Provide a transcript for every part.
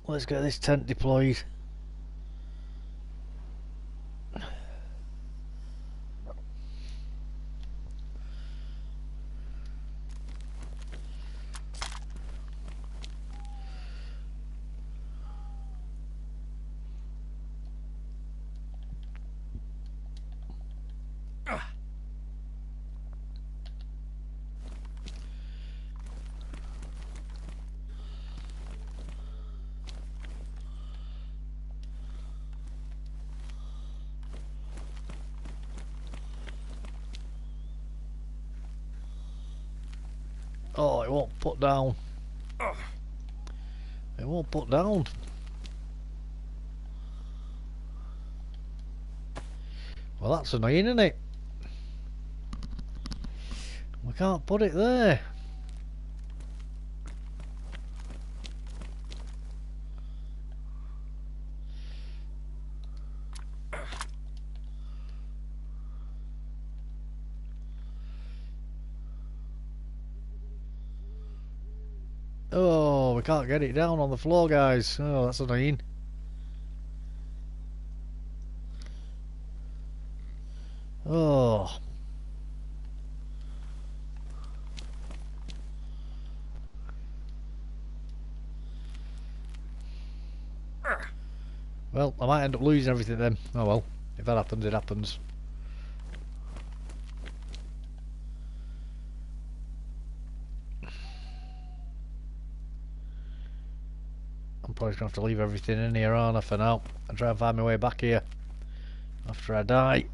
Let's get this tent deployed. Oh, it won't put down. It won't put down. Well, that's annoying, isn't it? We can't put it there. Oh, we can't get it down on the floor, guys. Oh, that's annoying. Oh. Well, I might end up losing everything then. Oh well. If that happens, it happens. I'm probably going to have to leave everything in here, aren't I, for now? And try and find my way back here after I die.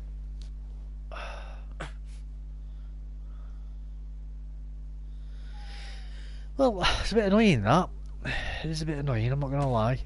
Well, it's a bit annoying, that. It is a bit annoying, I'm not going to lie.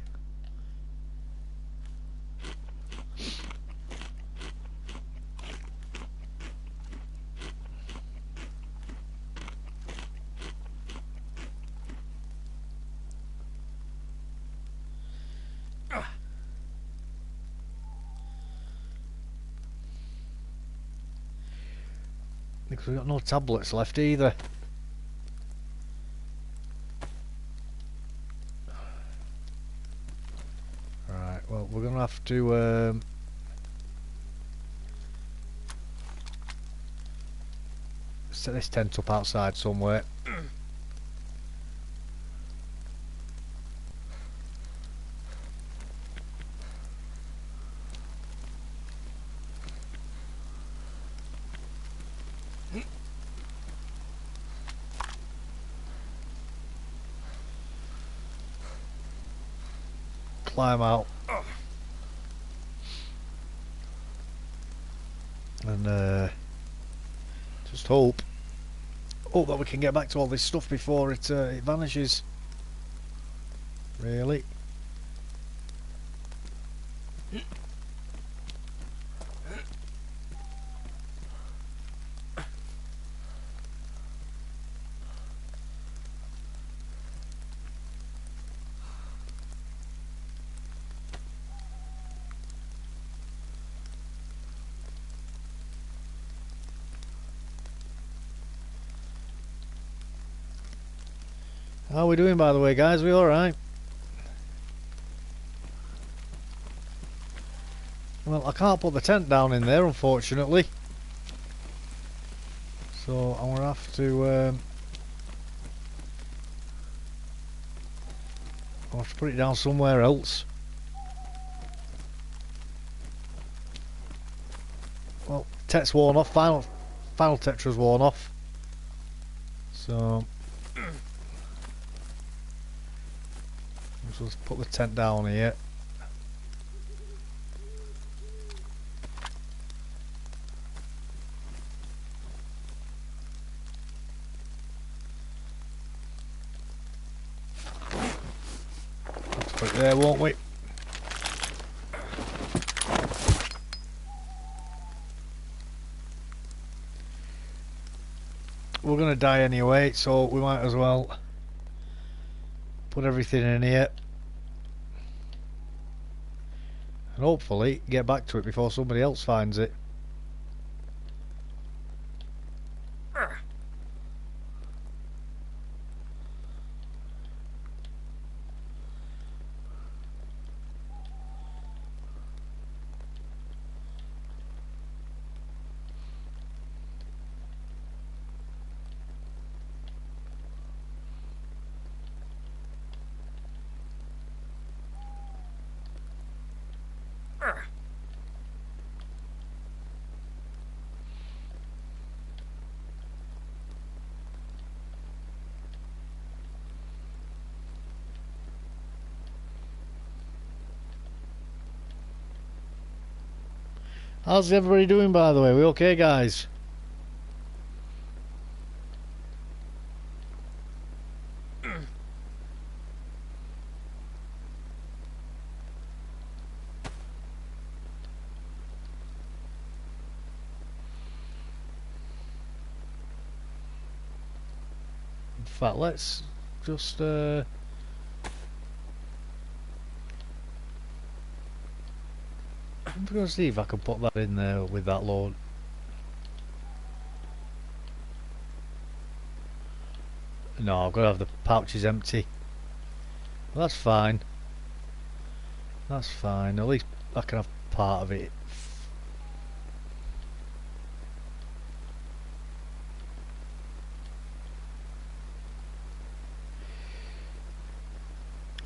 Because we've got no tablets left either. Right, well, we're going to have to set this tent up outside somewhere. Climb out. And just hope that we can get back to all this stuff before it vanishes. Really. How are we doing, by the way, guys? We alright? Well, I can't put the tent down in there, unfortunately. So I'm going to have to I'll have to put it down somewhere else. Well, tech's worn off. Final Tetra's worn off. So let's put the tent down here. Let's put it there, won't we? We're gonna die anyway, so we might as well put everything in here and hopefully get back to it before somebody else finds it. How's everybody doing, by the way? We okay, guys? In fact, let's just I'm going to see if I can put that in there with that load. No, I've got to have the pouches empty. Well, that's fine. That's fine. At least I can have part of it.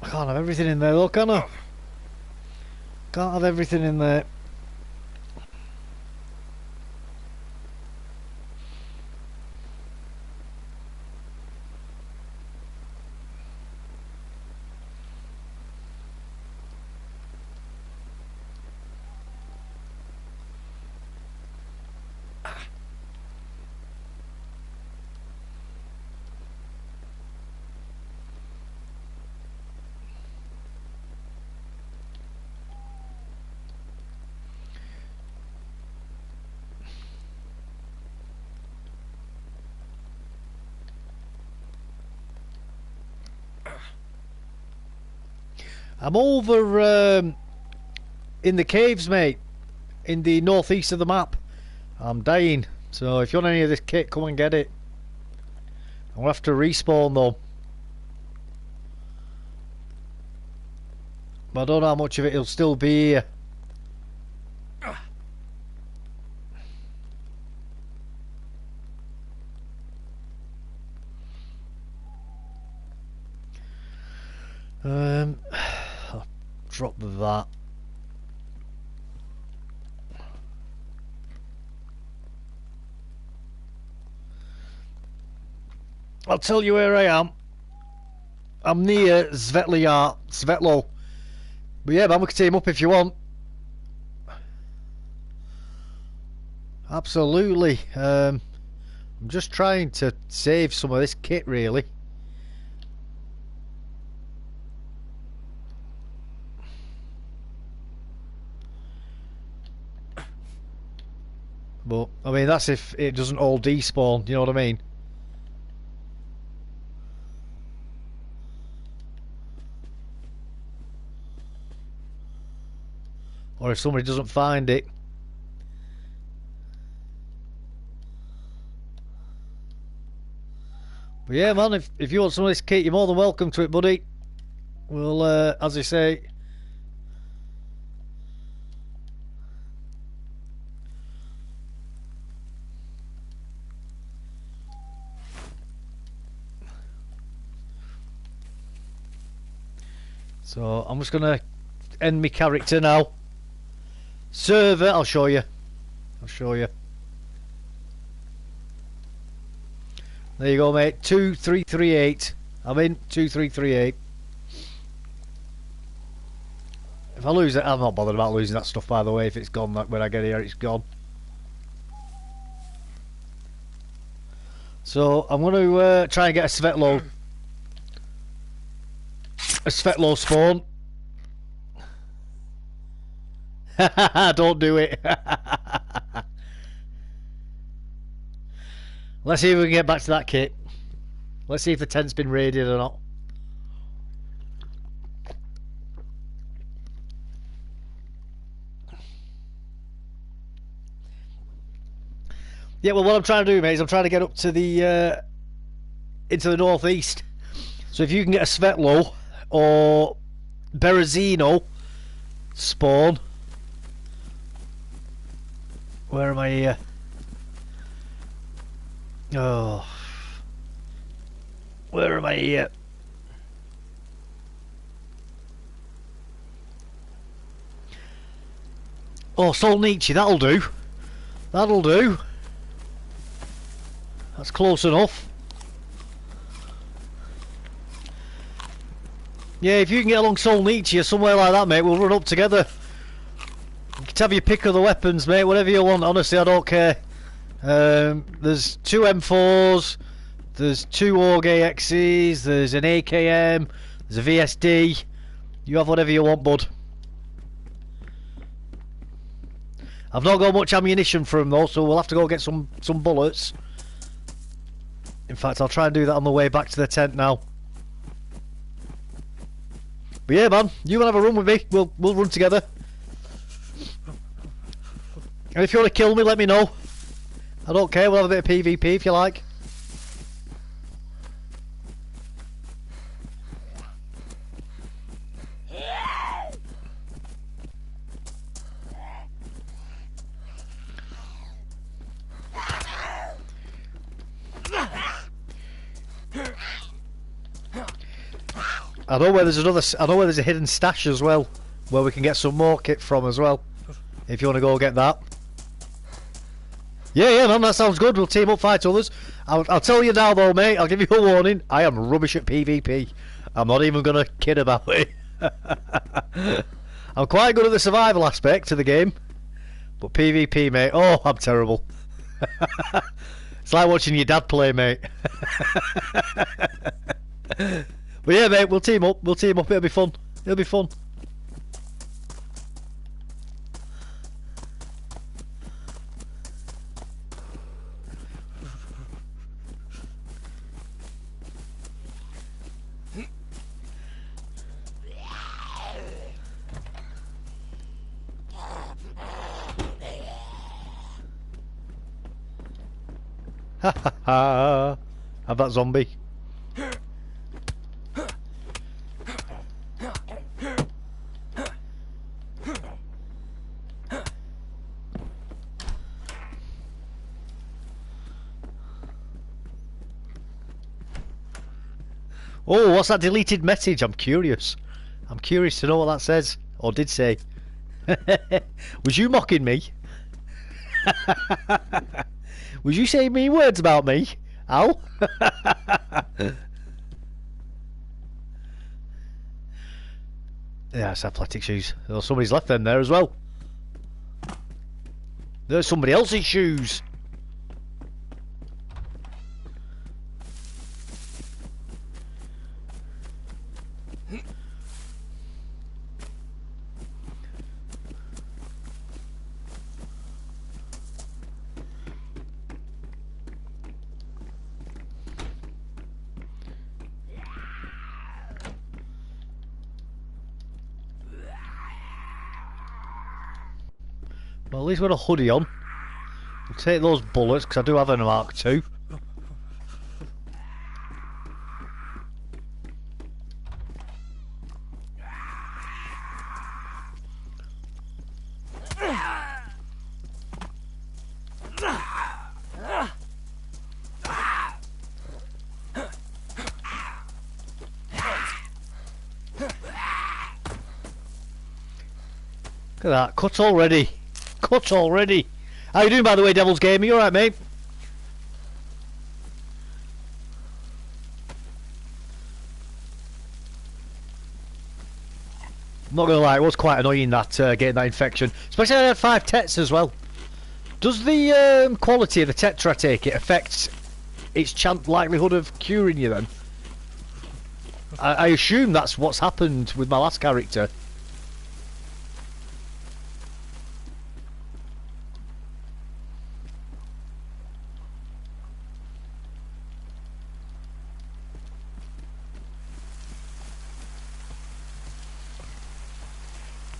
I can't have everything in there though, can I? Can't have everything in there. I'm over in the caves, mate, in the northeast of the map. I'm dying, so if you want any of this kit, come and get it. I'm gonna have to respawn though, but I don't know how much of it will still be here. I'll drop that. I'll tell you where I am. I'm near Svetlo. But yeah, man, we can team up if you want. Absolutely. I'm just trying to save some of this kit, really. But, I mean, that's if it doesn't all despawn, you know what I mean? Or if somebody doesn't find it. But yeah, man, if you want some of this kit, you're more than welcome to it, buddy. We'll, as I say... So, I'm just going to end my character now. Server, I'll show you. I'll show you. There you go, mate. 2338. I'm in 2338. If I lose it, I'm not bothered about losing that stuff, by the way. If it's gone, like when I get here, it's gone. So, I'm going to try and get a Svetlo. A Svetlo spawn. Don't do it. Let's see if we can get back to that kit. Let's see if the tent's been raided or not. Yeah, well, what I'm trying to do, mate, is I'm trying to get up to the into the northeast. So if you can get a Svetlo or Berezino spawn. Where am I here? Oh. Where am I here? Oh, Solnichi, that'll do. That'll do. That's close enough. Yeah, if you can get along Solnichi or somewhere like that, mate, we'll run up together. We can to have your pick of the weapons, mate. Whatever you want. Honestly, I don't care. There's 2 M4s. There's 2 AUG AXs. There's an AKM. There's a VSD. You have whatever you want, bud. I've not got much ammunition for them though, so we'll have to go get some bullets. In fact, I'll try and do that on the way back to the tent now. But yeah, man, you want to have a run with me? We'll run together. And if you want to kill me, let me know. I don't care. We'll have a bit of PvP if you like. I know where there's another. I know where there's a hidden stash as well, where we can get some more kit from as well. If you want to go get that. Yeah, man, that sounds good. We'll team up, fight others. I'll tell you now, though, mate. I'll give you a warning. I am rubbish at PvP. I'm not even gonna kid about it. I'm quite good at the survival aspect of the game, but PvP, mate. Oh, I'm terrible. It's like watching your dad play, mate. But yeah, mate, we'll team up. We'll team up. It'll be fun. It'll be fun. Ha ha ha! Have that zombie. Oh, what's that deleted message? I'm curious. I'm curious to know what that says. Or did say. Was you mocking me? Was you saying mean words about me? Al? Yeah, it's athletic shoes. Oh, somebody's left them there as well. There's somebody else's shoes. Well, at least we've got a hoodie on. We'll take those bullets, because I do have an Mark II. Look at that, cut already. Cut already. How you doing, by the way, Devil's Game? Are you alright, mate? I'm not gonna lie, it was quite annoying that getting that infection, especially when I had 5 tets as well. Does the quality of the tetra, I take it, affect its likelihood of curing you then? I assume that's what's happened with my last character.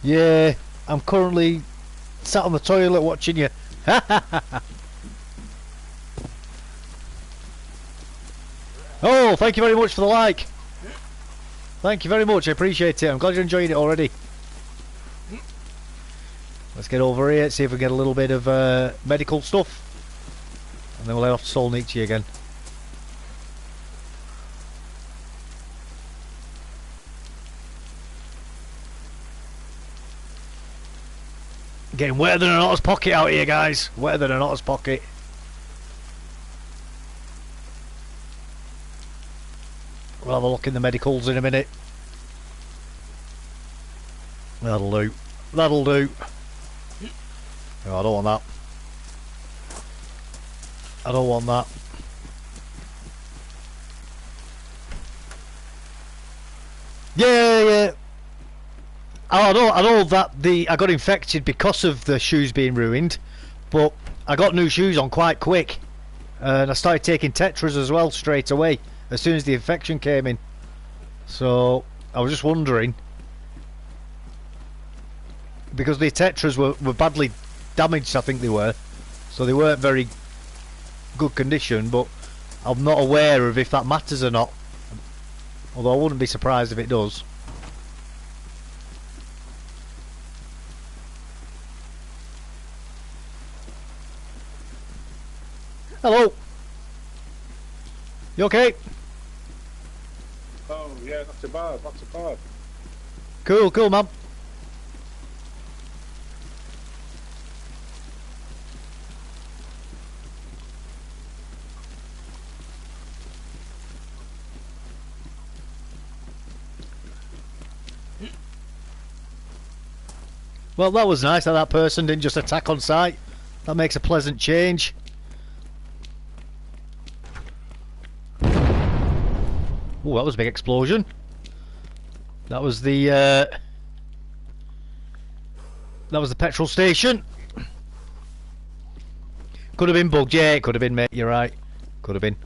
Yeah, I'm currently sat on the toilet watching you. Oh, thank you very much for the like. Thank you very much, I appreciate it. I'm glad you're enjoying it already. Let's get over here, see if we get a little bit of medical stuff. And then we'll head off to Solnichi again. Getting wetter than an otter's pocket out here, guys. Wetter than an otter's pocket. We'll have a look in the medicals in a minute. That'll do. That'll do. Oh, I don't want that. I don't want that. Yeah. I know that I got infected because of the shoes being ruined, but I got new shoes on quite quick, and I started taking tetras as well straight away as soon as the infection came in. So I was just wondering, because the tetras were badly damaged, I think they were, so they weren't very good condition, but I'm not aware of if that matters or not, although I wouldn't be surprised if it does. Hello. You okay? Oh yeah, not too bad, not too bad. Cool, man. Well, that was nice that that person didn't just attack on sight. That makes a pleasant change. Oh, that was a big explosion. That was the petrol station. Could have been bugged, yeah, it could have been, mate. You're right. Could have been.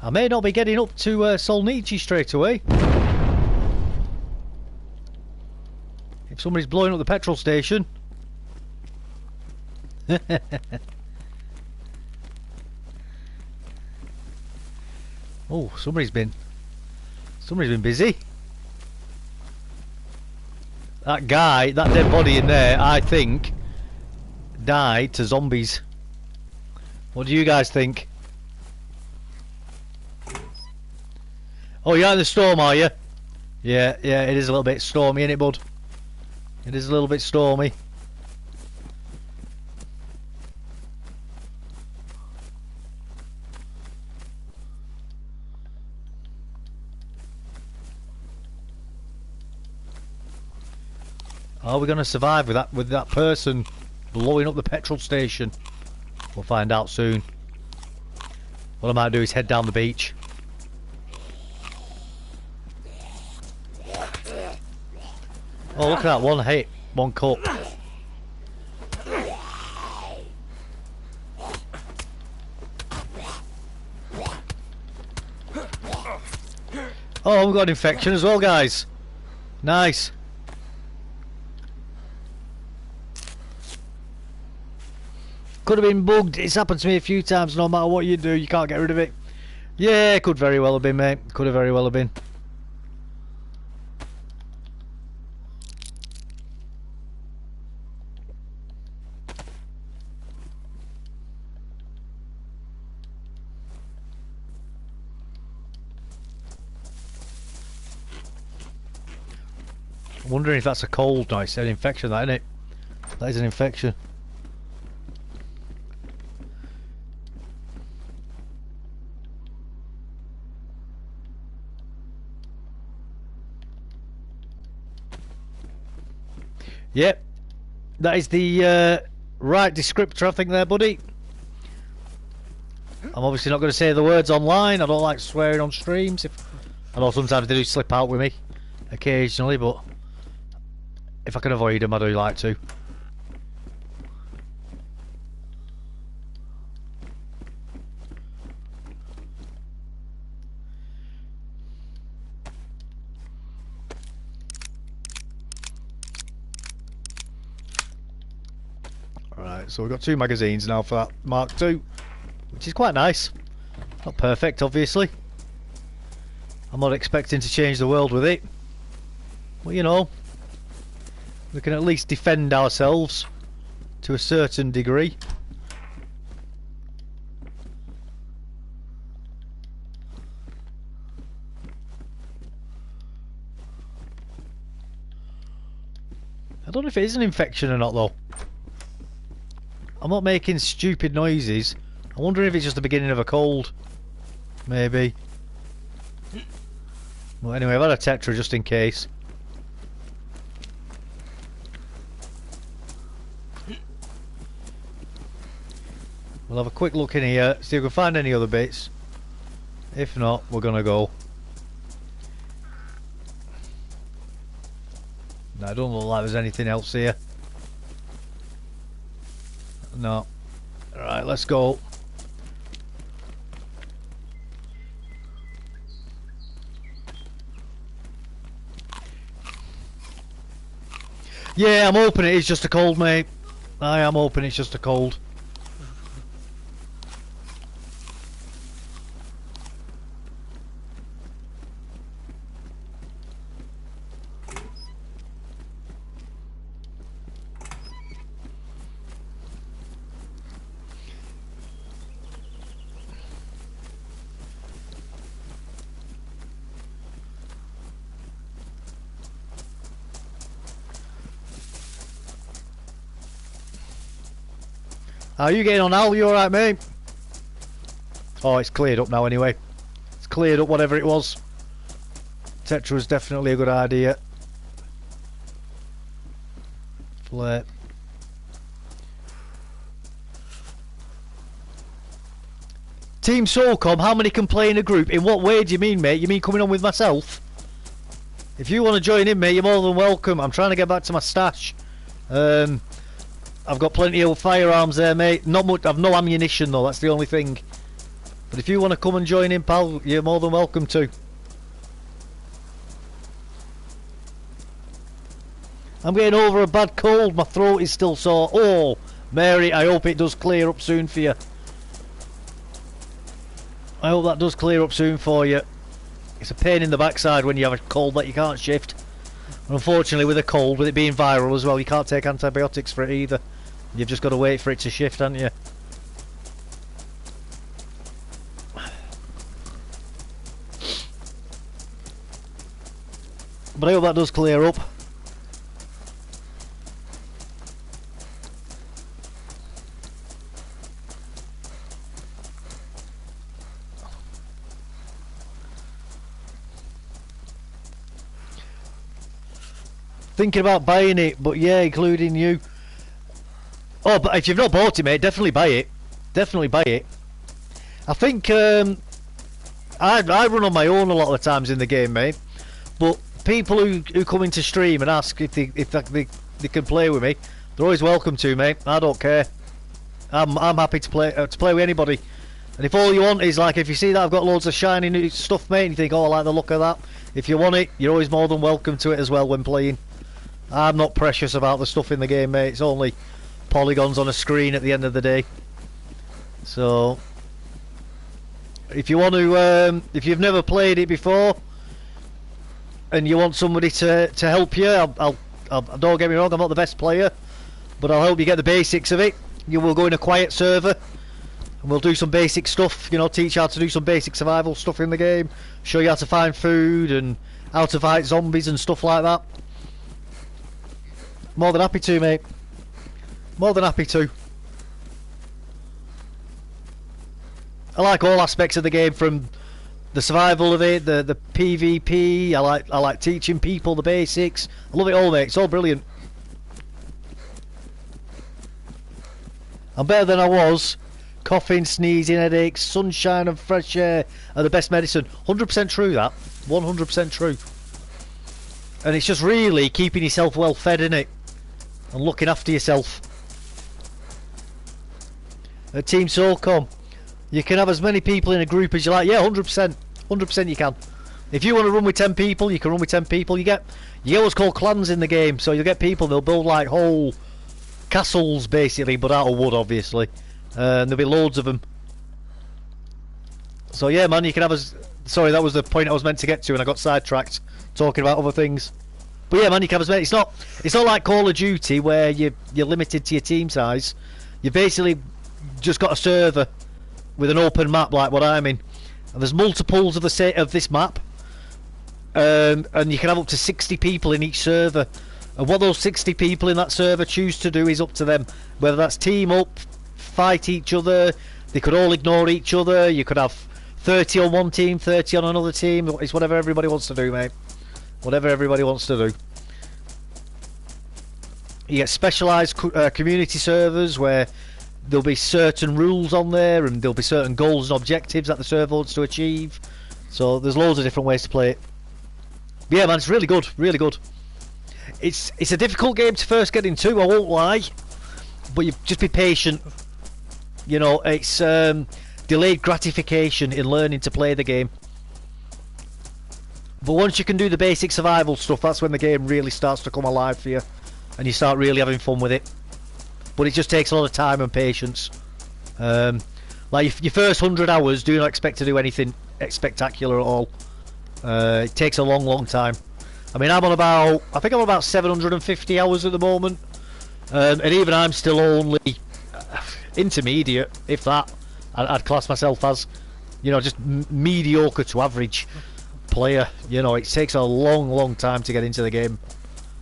I may not be getting up to Solnici straight away. If somebody's blowing up the petrol station. Oh, somebody's been busy. That guy, that dead body in there, I think, died to zombies. What do you guys think? Oh, you're out in the storm, are you? Yeah, it is a little bit stormy, isn't it, bud? It is a little bit stormy. Are we going to survive with that person blowing up the petrol station? We'll find out soon. What I might do is head down the beach. Oh, look at that, one hit, one cut. Oh, we've got an infection as well, guys. Nice. Could have been bugged. It's happened to me a few times. No matter what you do, you can't get rid of it. Yeah, could very well have been, mate. Could have very well have been. I'm wondering if that's a cold. No, it's an infection, that, isn't it? That is an infection. Yep, that is the right descriptor, I think, there, buddy. I'm obviously not going to say the words online. I don't like swearing on streams. I know sometimes they do slip out with me, occasionally, but if I can avoid them, I do like to. Alright, so we've got 2 magazines now for that Mark II, which is quite nice. Not perfect, obviously. I'm not expecting to change the world with it. But you know, we can at least defend ourselves to a certain degree. I don't know if it is an infection or not, though. I'm not making stupid noises. I wonder if it's just the beginning of a cold. Maybe. Well, anyway, I've had a Tetra just in case. We'll have a quick look in here, see if we can find any other bits. If not, we're gonna go. No, I don't look like there's anything else here. No. Alright, let's go. Yeah, I'm hoping it is just a cold, mate. I am hoping it's just a cold. How are you getting on, Al? You alright, mate? Oh, it's cleared up now anyway. It's cleared up whatever it was. Tetra was definitely a good idea. Flare. Team Soulcom, how many can play in a group? In what way do you mean, mate? You mean coming on with myself? If you want to join in, mate, you're more than welcome. I'm trying to get back to my stash. I've got plenty of firearms there, mate. Not much. I've no ammunition though. That's the only thing. But if you want to come and join in, pal, you're more than welcome to. I'm getting over a bad cold. My throat is still sore. Oh, Mary, I hope it does clear up soon for you. I hope that does clear up soon for you. It's a pain in the backside when you have a cold that you can't shift. And unfortunately, with a cold, with it being viral as well, you can't take antibiotics for it either. You've just got to wait for it to shift, haven't you? But I hope that does clear up. Thinking about buying it, but yeah, including you. Oh, but if you've not bought it, mate, definitely buy it. Definitely buy it. I think I run on my own a lot of the times in the game, mate. But people who come into stream and ask if they can play with me, they're always welcome to, mate. I don't care. I'm happy to play with anybody. And if all you want is, like, if you see that I've got loads of shiny new stuff, mate, and you think, oh, I like the look of that, if you want it, you're always more than welcome to it as well when playing. I'm not precious about the stuff in the game, mate. It's only polygons on a screen at the end of the day. So if you want to, if you've never played it before and you want somebody to help you, I'll don't get me wrong, I'm not the best player, but I'll help you get the basics of it. You will go in a quiet server and we'll do some basic stuff, you know, teach you how to do some basic survival stuff in the game, show you how to find food and how to fight zombies and stuff like that. More than happy to, mate. More than happy to. I like all aspects of the game, from the survival of it, the PvP. I like teaching people the basics. I love it all, mate. It's all brilliant. I'm better than I was. Coughing, sneezing, headaches, sunshine and fresh air are the best medicine. 100% true, that. 100% true. And it's just really keeping yourself well fed, innit? And looking after yourself. At Team Soulcom, you can have as many people in a group as you like. Yeah, 100%. 100% you can. If you want to run with 10 people, you can run with 10 people. You get what's called clans in the game. So you'll get people, they'll build like whole castles basically, but out of wood obviously. And there'll be loads of them. So yeah, man, you can have as... Sorry, that was the point I was meant to get to and I got sidetracked talking about other things. But yeah, man, you can have as many... It's not like Call of Duty where you're limited to your team size. You've basically just got a server with an open map like what I'm in. And there's multiples of this map. And you can have up to 60 people in each server. And what those 60 people in that server choose to do is up to them. Whether that's team up, fight each other, they could all ignore each other, you could have 30 on one team, 30 on another team. It's whatever everybody wants to do, mate. Whatever everybody wants to do. You get specialised community servers where there'll be certain rules on there, and there'll be certain goals and objectives that the server wants to achieve. So there's loads of different ways to play it. But yeah, man, it's really good, really good. It's a difficult game to first get into, I won't lie, but you just be patient. You know, it's delayed gratification in learning to play the game. But once you can do the basic survival stuff, that's when the game really starts to come alive for you, and you start really having fun with it. But it just takes a lot of time and patience. Like your first 100 hours, do not expect to do anything spectacular at all. It takes a long time. I mean, I think I'm on about 750 hours at the moment, and even I'm still only intermediate, if that. I'd class myself as, you know, just mediocre to average player. You know, it takes a long time to get into the game,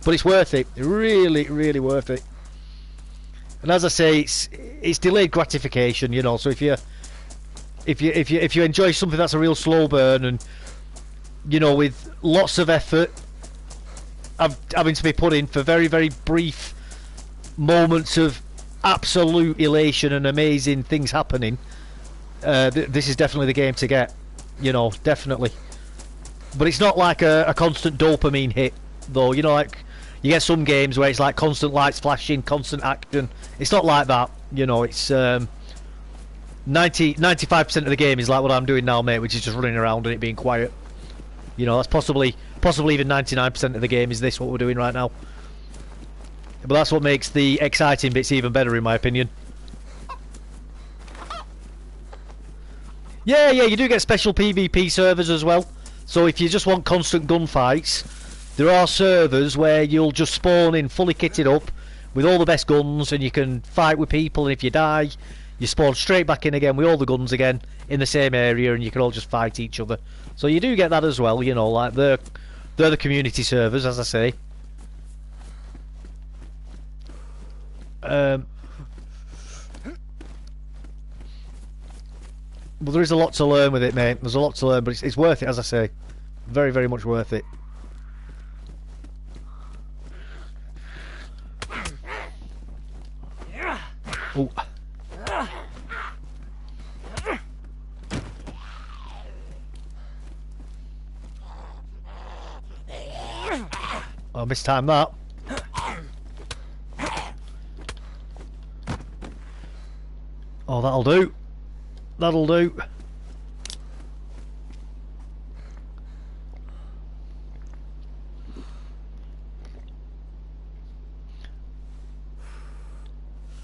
but it's worth it. Really worth it. And as I say, it's delayed gratification. You know, so if you enjoy something that's a real slow burn, and you know, with lots of effort having to be put in for very brief moments of absolute elation and amazing things happening, this is definitely the game to get. You know, definitely. But it's not like a constant dopamine hit, though. You know, like you get some games where it's like constant lights flashing, constant action. It's not like that. You know, it's 95% of the game is like what I'm doing now, mate, which is just running around and it being quiet. You know, that's possibly even 99% of the game is this, what we're doing right now. But that's what makes the exciting bits even better, in my opinion. Yeah, you do get special PvP servers as well. So if you just want constant gunfights, there are servers where you'll just spawn in fully kitted up with all the best guns, and you can fight with people, and if you die, you spawn straight back in again with all the guns again in the same area, and you can all just fight each other. So you do get that as well, you know, like they're the community servers, as I say. But there is a lot to learn with it, mate. There's a lot to learn, but it's worth it, as I say. Very much worth it. Ooh. I mistimed that. Oh, that'll do. That'll do.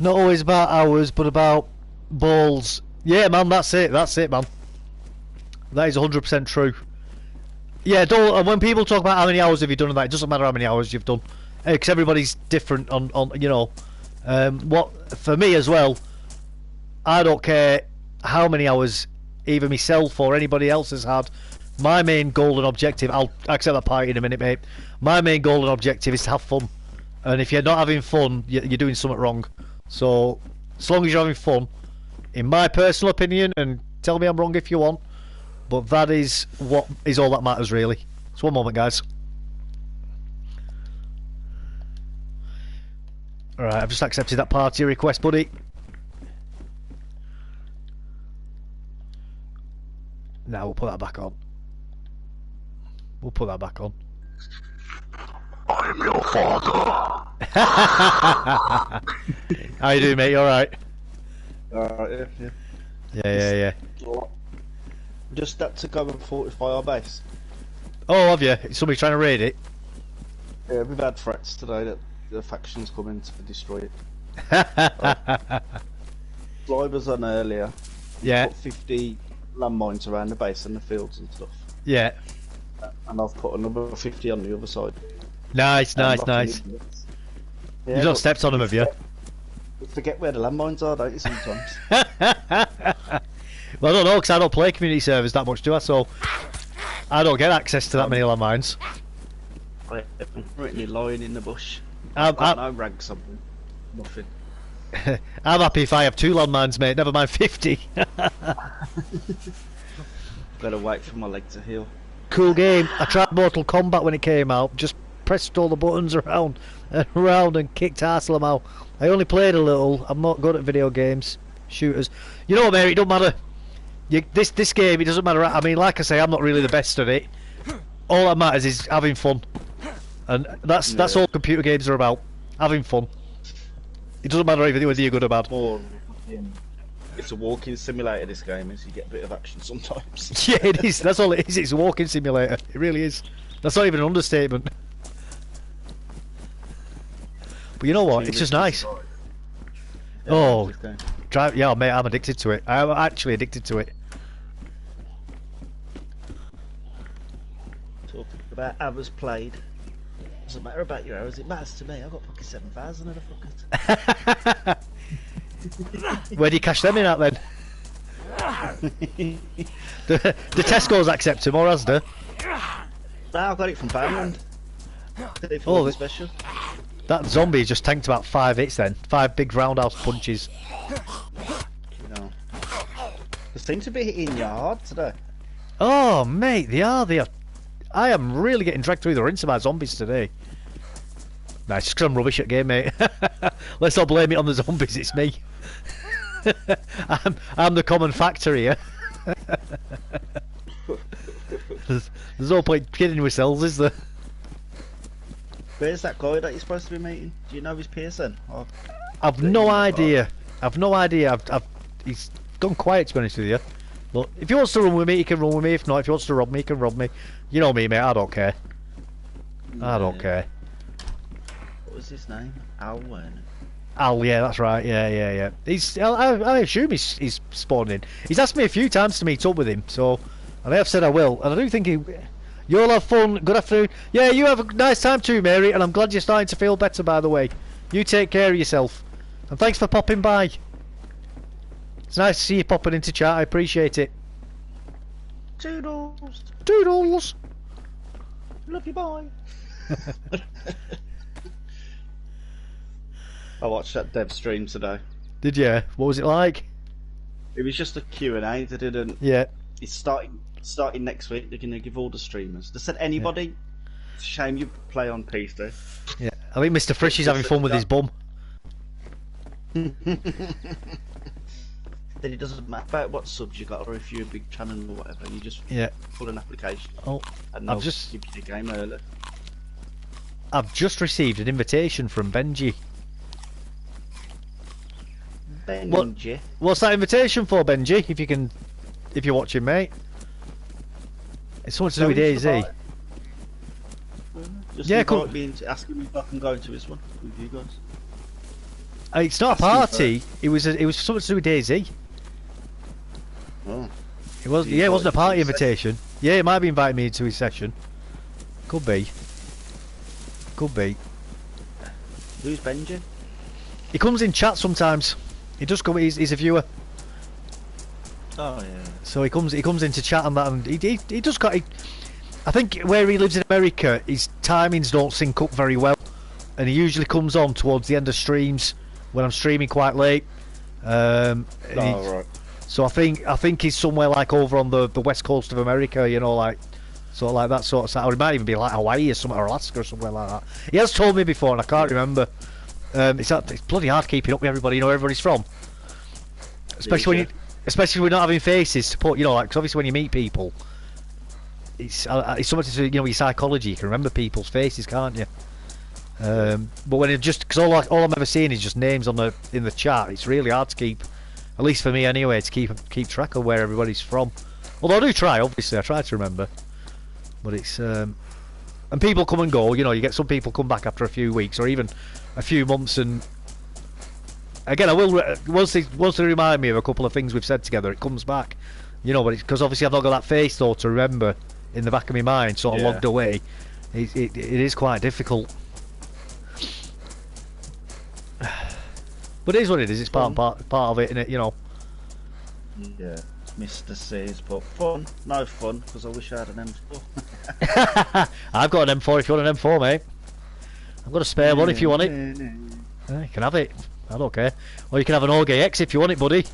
Not always about hours, but about balls. Yeah, man, that's it, man. That is 100% true. Yeah, don't. When people talk about how many hours have you done on that, it doesn't matter how many hours you've done, because everybody's different on you know. What for me as well, I don't care how many hours either myself or anybody else has had. My main goal and objective, I'll accept that party in a minute, mate. My main goal and objective is to have fun, and if you're not having fun, you're doing something wrong. So, as long as you're having fun, in my personal opinion, and tell me I'm wrong if you want, but that is what is all that matters, really. So, one moment, guys. Alright, I've just accepted that party request, buddy. Now we'll put that back on. We'll put that back on. I'm your father. How you doing, mate? You alright? Yeah. Yeah. Just had to go and fortify our base. Oh, have you? Is somebody trying to raid it? Yeah, we've had threats today that the faction's coming to destroy it. Fly was on earlier. Yeah. Put 50 landmines around the base and the fields and stuff. Yeah. And I've put another 50 on the other side. Nice. Yeah, You've not stepped on them, have you? You forget where the landmines are, don't you, sometimes? Well, I don't know, because I don't play community servers that much, do I? So, I don't get access to that many landmines. I'm currently lying in the bush. I'm no rags on me. Nothing. I'm happy if I have 2 landmines, mate, never mind 50. Gotta wait for my leg to heal. Cool game. I tried Mortal Kombat when it came out. Just pressed all the buttons around and around and kicked Arsenal out. I only played a little. I'm not good at video games, shooters. You know what, mate? It don't matter. This game, it doesn't matter. I mean, like I say, I'm not really the best at it. All that matters is having fun, and that's all computer games are about. Having fun. It doesn't matter whether you're good or bad. It's a walking simulator, this game is. You get a bit of action sometimes. Yeah, it is. That's all it is. It's a walking simulator. It really is. That's not even an understatement. But you know what? It's just nice. Oh, yeah, mate, I'm addicted to it. I'm actually addicted to it. Talking about hours played. Doesn't matter about your hours, it matters to me. I've got fucking 7,000 and a fuckers. Where do you cash them in at then? the Tesco's accept them, or Asda? Nah, I got it from Poundland. Oh, special. That zombie just tanked about 5 hits then. 5 big roundhouse punches. No. They seem to be hitting you hard today. Oh, mate, they are. I am really getting dragged through the rinse by zombies today. Nice, just 'cause I'm rubbish at game, mate. Let's not blame it on the zombies, it's me. I'm the common factor here. There's no point kidding ourselves, is there? Where's that guy that you're supposed to be meeting? Do you know his Pearson? I've no idea. I've no idea. He's gone quiet, to be honest with you. But if he wants to run with me, he can run with me. If not, if he wants to rob me, he can rob me. You know me, mate. I don't care. I don't care. What was his name? Alwen. Al, yeah, that's right. Yeah. I assume he's spawned in. He's asked me a few times to meet up with him, so I have said I will. And I do think you'll have fun. Good afternoon. Yeah, you have a nice time too, Mary. And I'm glad you're starting to feel better, by the way. You take care of yourself. And thanks for popping by. It's nice to see you popping into chat. I appreciate it. Toodles. Toodles. Love you, bye. I watched that dev stream today. Did you? What was it like? It was just a Q&A. They didn't. Yeah. It's starting next week. They're going to give all the streamers. They said anybody. Yeah. It's a shame you play on PC. Yeah. I think Mr. Frisch is having fun with his bum. Then it doesn't matter about what subs you got, or if you're a big channel or whatever. You just put an application. Oh, and I've just give you the game early. I've just received an invitation from Benji. Benji. What's that invitation for, Benji? If you're watching, mate. It's something to do with DayZ. Yeah, cool. Asking me if I can go into this one with you guys. It's not a party. It was something to do with DayZ. Oh. It was. Yeah, it wasn't a party invitation. Yeah, it might be inviting me to his session. Could be. Could be. Who's Benji? He comes in chat sometimes. He does come. He's a viewer. Oh yeah. So he comes into chat and that, and he does got. I think where he lives in America, his timings don't sync up very well, and he usually comes on towards the end of streams when I'm streaming quite late. Right. So I think he's somewhere like over on the west coast of America, you know, like sort of like that sort of side, or it might even be like Hawaii or somewhere, or Alaska or somewhere like that. He has told me before, and I can't remember. It's bloody hard keeping up with everybody. You know where everybody's from, especially when you're not having faces to put. You know, like 'cause obviously when you meet people, it's something to do, you know, with your psychology. You can remember people's faces, can't you? But when it just, because all I'm ever seeing is just names in the chat, it's really hard to keep, at least for me anyway, to keep track of where everybody's from. Although I do try, obviously, I try to remember. But it's and people come and go. You know, you get some people come back after a few weeks or even a few months, and again, I will once they remind me of a couple of things we've said together, it comes back. You know, but it's because obviously I've not got that face though to remember in the back of my mind, sort of logged away. It is quite difficult. But it is what it is. It's part of it, isn't it? You know. Yeah, Mr. C's, but fun, no fun, because I wish I had an M4. I've got an M4 if you want an M4, mate. I've got a spare one if you want it. Yeah, you can have it. I don't care. Or you can have an Orge X if you want it, buddy.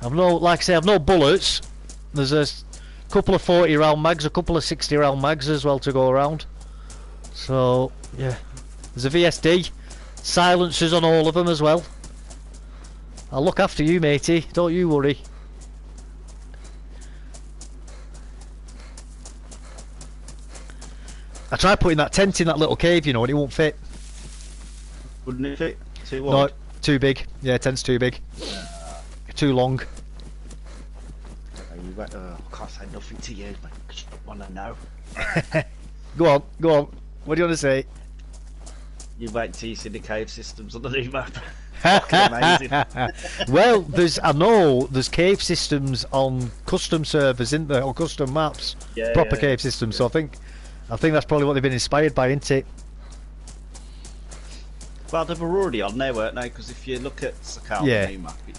I've no, like I say, I've no bullets. There's a couple of 40 round mags, a couple of 60 round mags as well to go around. So yeah, there's a VSD, silencers on all of them as well. I'll look after you, matey. Don't you worry. I tried putting that tent in that little cave, you know, and it won't fit. Wouldn't it fit? Too No, wide? too big. Yeah, tent's too big. Too long. I can't say nothing to you, but I just want to know. Go on, go on. What do you want to say? You wait till you see the cave systems on the new map. Fucking amazing. Well, I know there's cave systems on custom servers, isn't there, or custom maps, Yeah, proper yeah, cave systems. So I think that's probably what they've been inspired by, isn't it? Well, they were already on there, weren't they? Because if you look at Sakal, Yeah. the new map, it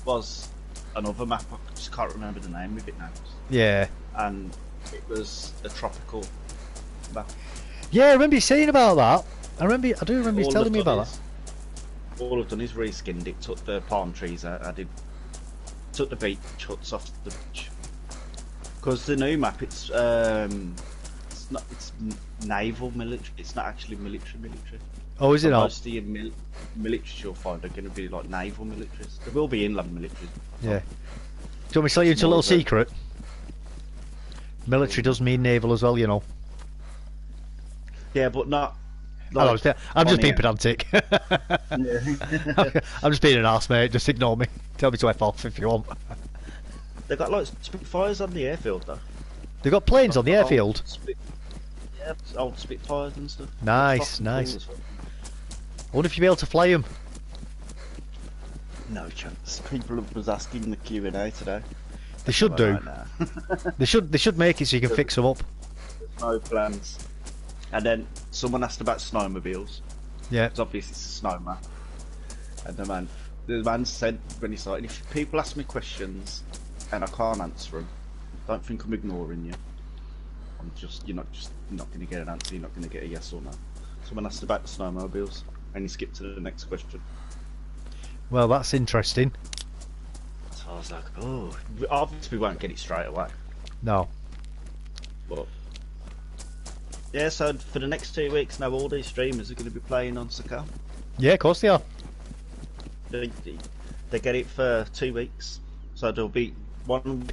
was another map. I just can't remember the name of it now. Yeah. And it was a tropical map. Yeah, I remember you saying about that. I do remember you All telling I've me done about that. All I've done is reskinned it, took the palm trees out, took the beach huts off the beach. Because the new map, it's naval military. It's not actually military. Oh, is it So not? most of your militaries you'll find are going to be like naval militaries. There will be inland militaries. Yeah. Do you want me to tell you into a little secret? Military does mean naval as well, you know. Yeah, but not. I'm Like, just being pedantic. I'm just being an arse, mate. Just ignore me. Tell me to F off if you want. They've got like Spitfires on the airfield though. They've got planes on the Old airfield. Yeah, old Spitfires and stuff. Nice, Fucking nice. cool as well. I wonder if you'll be able to fly them. No chance. People was asking the Q&A today. They should do. Right now. They should make it so you can fix them up. No plans. And then someone asked about snowmobiles. Yeah. Because obviously it's a snow map. And the man said when he started, if people ask me questions and I can't answer them, don't think I'm ignoring you. You're not going to get an answer. You're not going to get a yes or no. Someone asked about the snowmobiles, and he skipped to the next question. Well, that's interesting. So I was like, oh, obviously we won't get it straight away. No. But yeah, so for the next 2 weeks now, all these streamers are going to be playing on Sakal. Yeah, of course they are. They get it for 2 weeks, so there'll be one.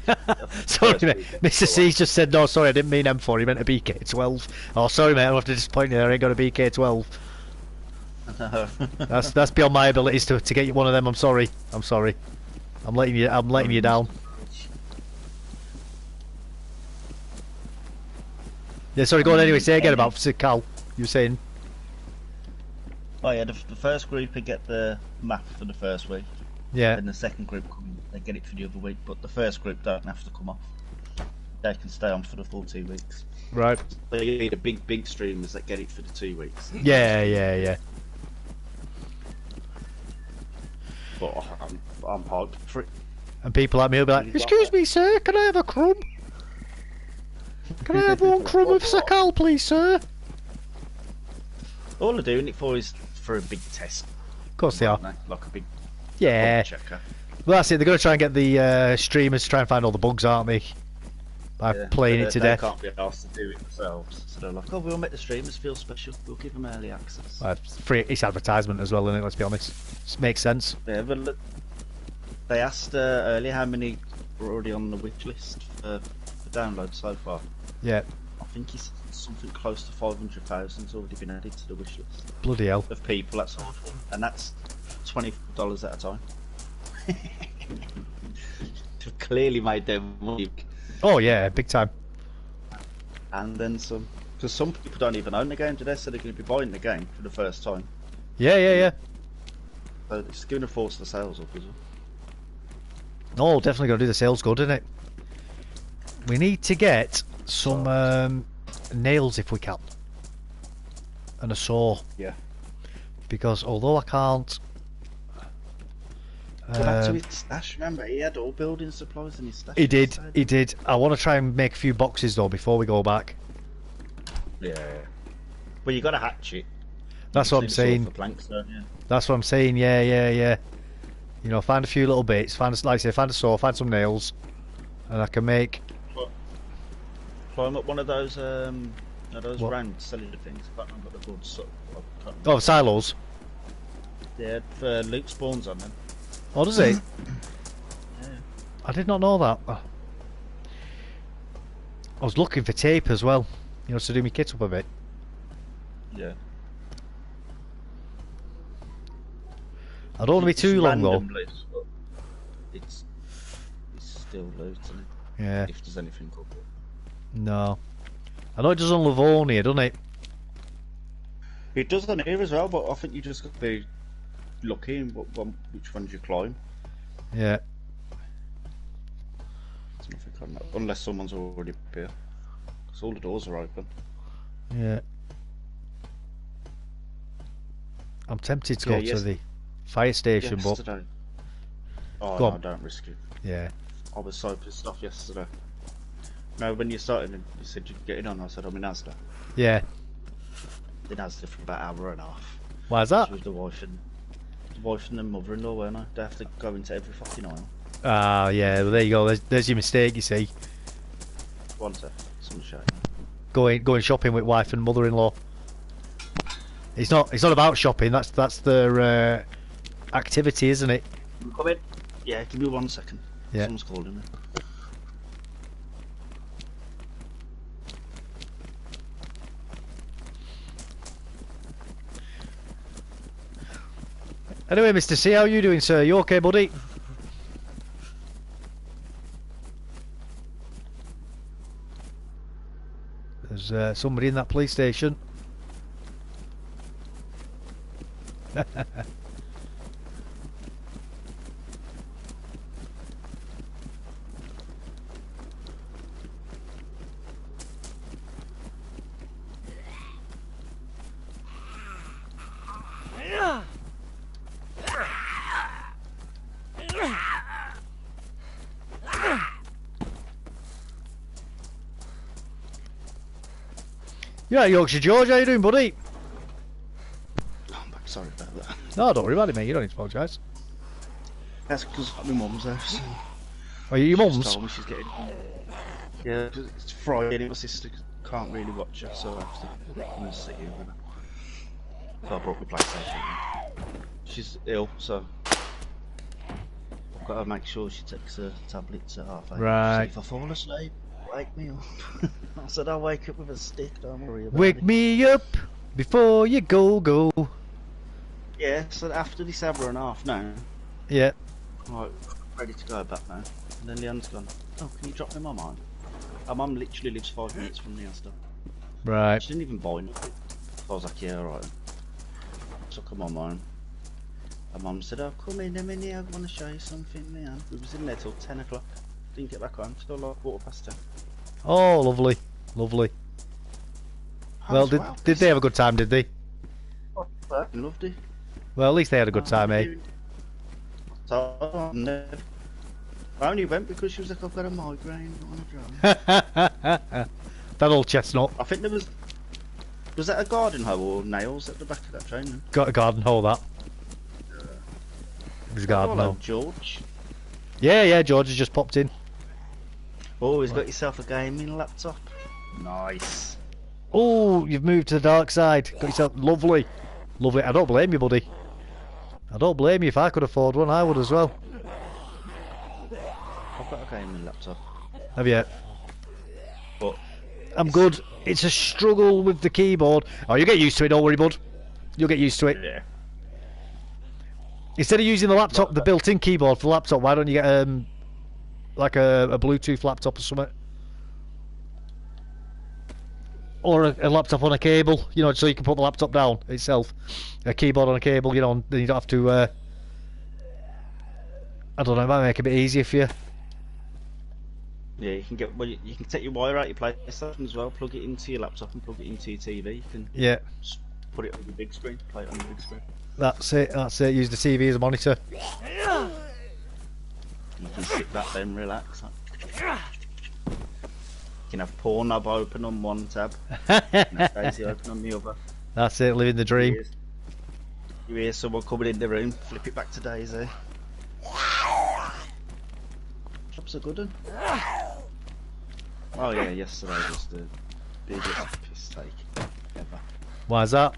Sorry, mate. Mr. C just said, no, sorry, I didn't mean M4, he meant a BK12. Oh, sorry, mate, I'll have to disappoint you, I ain't got a BK12. That's beyond my abilities to get you one of them. I'm sorry. I'm letting you down. Yeah, sorry, go on anyway, say again about Cal. You were saying? Oh yeah, the first group will get the map for the first week. Yeah. And the second group they get it for the other week, but the first group don't have to come off. They can stay on for the full 2 weeks. Right. So you need a big streamers that get it for the 2 weeks. Yeah. But I'm hyped for it. And people like me will be like, excuse me, sir, can I have a crumb? Can I have one crumb of Sakal, please, sir? All they're doing it for is for a big test. Of course they are. Like a big Yeah. checker. Well, that's it. They're going to try and get the streamers to try and find all the bugs, aren't they? By playing it to death. They can't be asked to do it themselves. So they're like, oh, we'll make the streamers feel special. We'll give them early access. It's free. It's advertisement as well, isn't it? Let's be honest. It makes sense. Yeah, but look, they asked earlier how many were already on the wish list for download so far. Yeah. I think it's something close to 500,000's already been added to the wish list. Bloody hell. Of people that's ordered, and that's $20 at a time. They've clearly made their money. Oh yeah, big time. And then some. Because some people don't even own the game today, so they're going to be buying the game for the first time. Yeah. So it's going to force the sales up as well. Oh, definitely going to do the sales good, isn't it? We need to get some nails if we can. And a saw. Yeah. Because although I can't... Go back to his stash, remember? He had all building supplies in his stash. He did. I want to try and make a few boxes though before we go back. Yeah. Well, you got a hatchet. That's what I'm saying. For planks, don't you? That's what I'm saying, yeah. You know, find a few little bits. Like I say, find a saw, find some nails, and I can make. Climb up one of those round cylinder things. I can't remember what they're called. So, Oh, silos. Yeah, Luke spawns on them. Oh, does he? Yeah. I did not know that. I was looking for tape as well. You know, to do my kit up a bit. Yeah. I don't want to be too long though. Loot, but it's still loot, isn't it? Yeah. If there's anything up. No. I know it does on Livonia, doesn't it? It does on here as well, but I think you just got to be lucky in which ones you climb. Yeah. There's nothing on that, unless someone's already up here. Because all the doors are open. Yeah. I'm tempted to go to the fire station, yesterday. Oh Go no, on. don't risk it. Yeah. I was so pissed off yesterday. No, when you started, you said you'd get in on. I said I'm in Asda. Yeah. In Asda for about an hour and a half. Why is that? With the wife and the mother-in-law, weren't I? They have to go into every fucking aisle. Ah, yeah. Well, there you go. There's your mistake. You see. One sec, some shit. Going shopping with wife and mother-in-law. It's not about shopping. That's their activity, isn't it? You come in? Yeah, give me 1 second. Yeah. Someone's calling me. Anyway, Mr. C, how are you doing, sir? You okay, buddy? There's somebody in that police station. Yeah, Yorkshire George, how you doing, buddy? Oh, I'm back. Sorry about that. No, don't worry about it, mate. You don't need to apologise. That's because my mum's house. Are you your She's mum's? told me she's getting. Yeah, 'cause it's Friday and my sister can't really watch her, so I have to come and sit here with her. So I brought my PlayStation. She's ill, so I've got to make sure she takes her tablets at half 8. Right. So if I fall asleep, wake me up. I said I'll wake up with a stick, don't worry about Wake it. me up before you go. Yeah, so after this hour and a half now, Yeah. right, ready to go back now. And then Leon's gone, oh, can you drop me my mum? Our mum literally lives 5 minutes from the Asda. Right. She didn't even buy nothing. I was like, yeah, alright. Took her mum home. Her mum said, oh, come in a minute, I want to show you something, man. We was in there till 10 o'clock. Didn't get back home till like 10:15. Oh, lovely. Lovely. Well, did they have a good time, did they? I fucking loved it. Well, at least they had a good time, eh? So, never. I only went because she was like, I've got a migraine, I want to drive. That old chestnut. I think there was that a garden hoe or nails at the back of that train then? Got a garden hole, that. It was a garden Hello, hole. George. Yeah, George has just popped in. Oh, he's got yourself a gaming laptop. Nice. Oh, you've moved to the dark side. Got yourself lovely. Lovely. I don't blame you, buddy. I don't blame you. If I could afford one, I would as well. I've got a gaming laptop. Have you? But I'm good. It's a struggle with the keyboard. Oh, you'll get used to it, don't worry, bud. You'll get used to it. yeah. Instead of using the laptop, the built-in keyboard for the laptop, why don't you get like a Bluetooth laptop or something? Or a laptop on a cable, you know, so you can put the laptop down itself. A keyboard on a cable, you know, then you don't have to, I don't know, it might make it a bit easier for you. Yeah, you can get you can take your wire out your PlayStation as well, plug it into your laptop and plug it into your TV. You can Yeah, just put it on the big screen, play it on the big screen. that's it, use the TV as a monitor. You can sit back there and relax. You can have Pornhub open on one tab, and have DayZ open on the other. That's it, living the dream. You hear someone coming in the room, flip it back to DayZ. Shops are good. Oh yeah, yesterday was the biggest piss take ever. Why is that?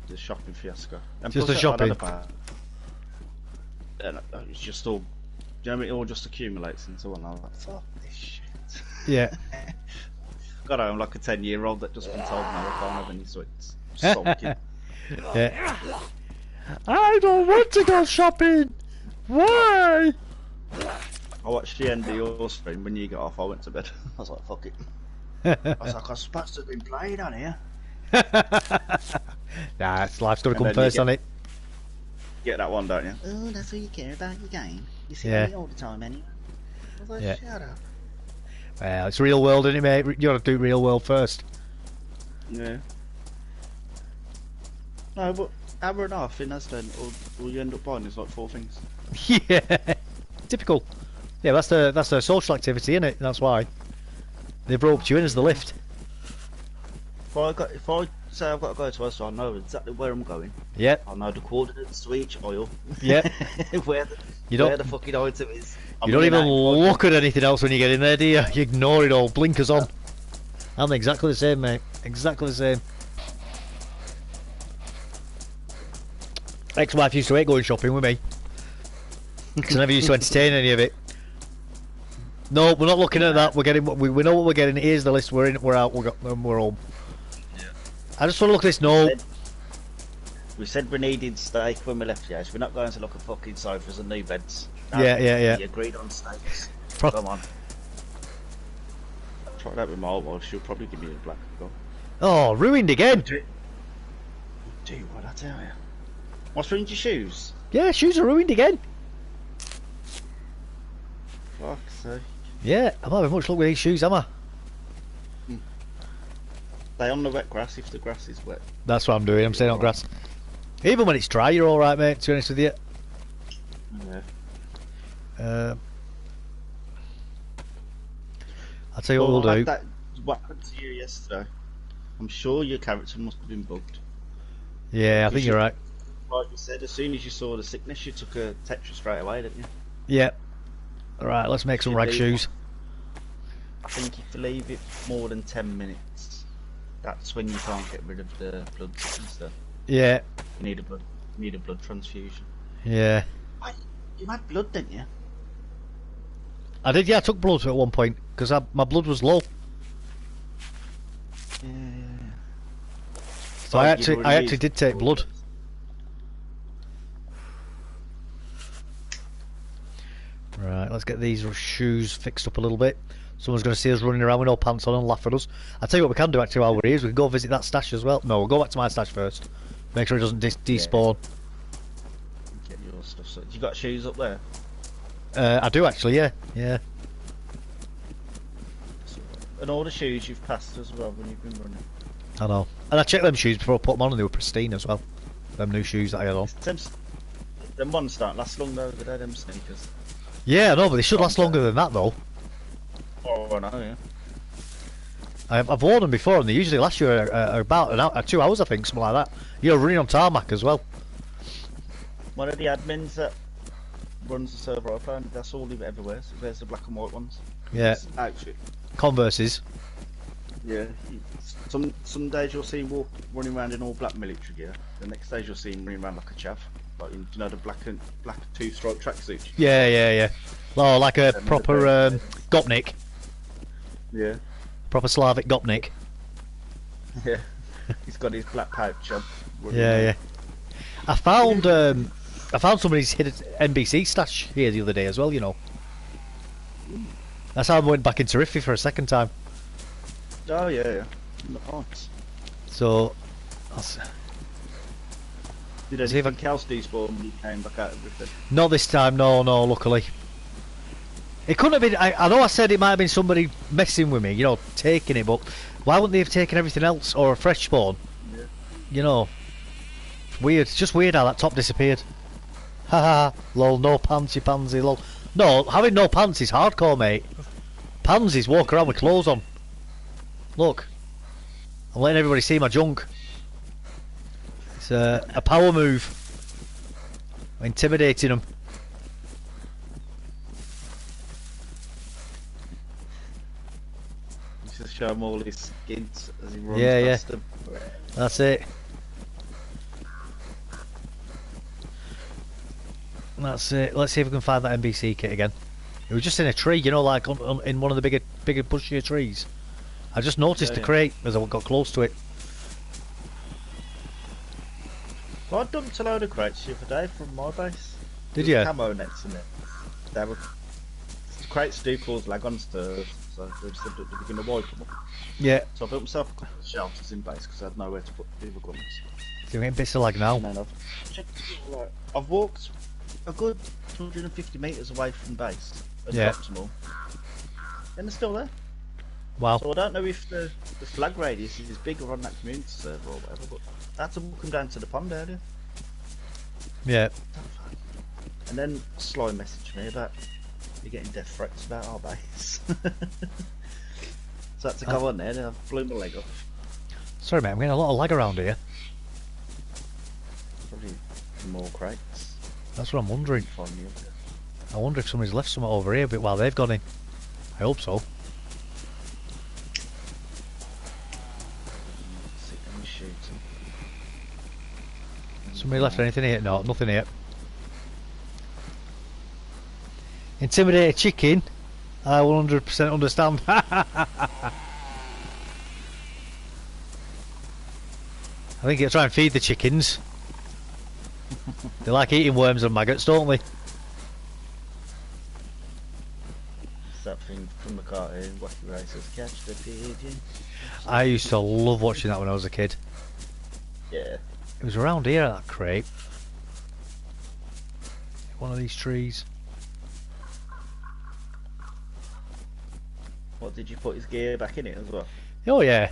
The shopping fiasco. And Just plus the shopping? It's just all, you know, it all just accumulates into one. I was like, fuck this shit. Yeah. Got home like a 10-year-old that just been told no, I can't have any sweets. Sulking. Yeah. I don't want to go shopping. Why? I watched the end of your stream when you got off. I went to bed. I was like, fuck it. I was like, I'm supposed to have been playing on here. Nah, it's life's got to And come then you first, get- on it. Get that one, don't you? Oh, that's what you care about your game. You see Yeah. me all the time anyway. I was like, Yeah. shut up. Well, it's real world, isn't it, mate? You got to do real world first. Yeah. No, but hour and a half in Aston, all you end up buying is like 4 things. Yeah. Typical. Yeah, that's the social activity, isn't it? That's why they've roped you in as the lift. If I say I've got to go to Aston, I know exactly where I'm going. Yeah. I know the coordinates to each oil. Yeah. where the fucking item is. You don't even look at anything else when you get in there, do you? You ignore it all. Blinkers on. I'm exactly the same, mate. Exactly the same. Ex-wife used to hate going shopping with me. Because I never used to entertain any of it. No, we're not looking at that. We're getting. We know what we're getting. Here's the list. We're in. We're out. We're home. Yeah. I just want to look at this. No. We said we needed steak when we left the house. We're not going to look at fucking sofas and new beds. No, Yeah. We agreed on steaks. Pro- Come on. Try that with my old wife. She'll probably give me a black go. Oh, ruined again. Dude, what I tell you? What's wrong with your shoes? Yeah, shoes are ruined again. Fuck's sake. Yeah, I'm having much luck with these shoes, am I? Stay on the wet grass if the grass is wet. That's what I'm doing. I'm staying on grass. Even when it's dry, you're all right, mate. To be honest with you. Yeah. I'll tell you what we'll do. What happened to you yesterday? I'm sure your character must have been bugged. Yeah, I think you're right. Like you said, as soon as you saw the sickness, you took a Tetra straight away, didn't you? Yeah. All right, let's make some rag shoes. I think if you leave it more than 10 minutes, that's when you can't get rid of the blood and stuff. Yeah. You need a blood transfusion. Yeah. Wait, you had blood, didn't you? I did. Yeah, I took blood at one point because my blood was low. Yeah. So I actually did take blood. Right, let's get these shoes fixed up a little bit. Someone's going to see us running around with no pants on and laugh at us. I'll tell you what we can do actually while we're here is we can go visit that stash as well. No, we'll go back to my stash first. Make sure it doesn't despawn. Get your stuff. So, you got shoes up there? I do actually, yeah. Yeah. And all the shoes you've passed as well when you've been running. I know. And I checked them shoes before I put them on and they were pristine as well. Them new shoes that I had on. Them ones don't last long though, they're them sneakers. Yeah, I know, but they should last longer than that though. Oh, I know, yeah. I've worn them before and they usually last you about an hour, 2 hours I think, something like that. You're running on tarmac as well. One of the admins that runs the server I found, that's all he ever wears. He wears the black and white ones. Yeah. It's outfit. Converses. Yeah. Some days you'll see him running around in all black military gear. The next days you'll see him running around like a chav. Like, you know, the black 2-stripe tracksuit. Yeah. Oh, like a proper Gopnik. Yeah. Proper Slavic Gopnik. Yeah. He's got his black pouch on. Yeah. I found somebody's hidden NBC stash here the other day as well, you know. That's how I went back into Riffy for a second time. Oh, yeah. Nice. So, Did anything else despawn when you came back out of everything? not this time, no, luckily. It couldn't have been, I know I said it might have been somebody messing with me, you know, taking it, but why wouldn't they have taken everything else, or a fresh spawn? Yeah. You know, it's weird, it's just weird how that top disappeared. Haha, lol, no pants, you pansy, lol. No, having no pants is hardcore, mate. Pansies walk around with clothes on. Look, I'm letting everybody see my junk. It's a power move. I'm intimidating them. show him all his skids as he runs Yeah, past them. That's it. That's it. Let's see if we can find that NBC kit again. It was just in a tree, you know, like in one of the bigger bushier trees. I just noticed the crate as I got close to it. Well, I dumped a load of crates the other day from my base. Did There's you? camo nets in it. They were... Crates do cause lag on stairs, so they said that they were going to wipe them up. Yeah. So I built myself a couple of shelters in base because I had nowhere to put the other guns. So you're getting bits of lag now. And then I've walked a good 250 metres away from base and dropped them all. And they're still there. Wow. So I don't know if the flag radius is bigger on that community server or whatever, but I had to walk them down to the pond earlier. Yeah. And then Sly messaged me about you're getting death threats about our base. So I had to go on there and I blew my leg off. Sorry mate, I'm getting a lot of lag around here. Probably more crates. That's what I'm wondering. Find the other. I wonder if somebody's left something over here but while they've gone in. I hope so. Let me shoot him. Somebody left anything here? No, nothing here. Intimidate a chicken? I 100% understand. I think you'll try and feed the chickens. They like eating worms and maggots, don't they? It's that thing from the cartoon, Wacky Racers, catch the pigeon. I used to love watching that when I was a kid. Yeah. It was around here, that crate. One of these trees. What, did you put his gear back in it as well? Oh yeah.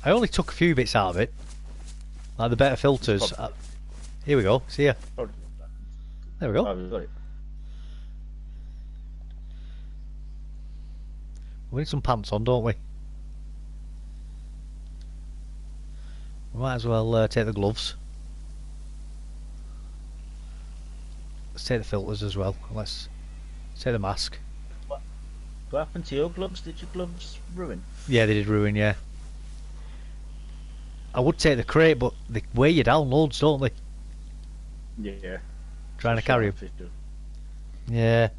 I only took a few bits out of it. Like the better filters. Here we go, see ya. Oh, There we go. we've got it. We need some pants on, don't we? We might as well take the gloves. Let's take the filters as well. Let's take the mask. What happened to your gloves? Did your gloves ruin? Yeah, they did ruin, yeah. I would take the crate, but they weigh you down loads, don't they? Yeah. Trying to carry them. Yeah.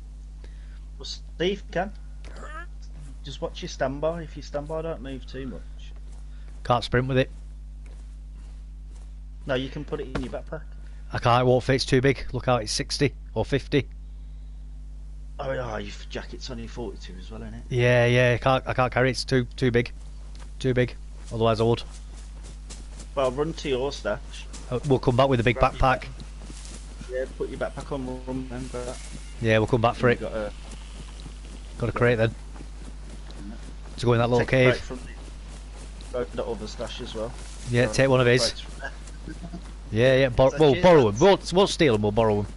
Well, Steve can. Just watch your standby. If you standby, don't move too much. Can't sprint with it. No, you can put it in your backpack. I can't, it won't fit, it's too big. Look out, it's 60 or 50. Oh, yeah, your jacket's only 42 as well, isn't it? Yeah, yeah, I can't carry it, it's too big. Too big. Otherwise I would. Well, run to your stash. We'll come back with a big backpack. Yeah, put your backpack on, run and grab that. Yeah, we'll come back for it. Got a crate then. To go in that little cave. Go to the other stash as well. Yeah, take one of his. Yeah, yeah. We'll borrow them. We'll steal them. We'll borrow them.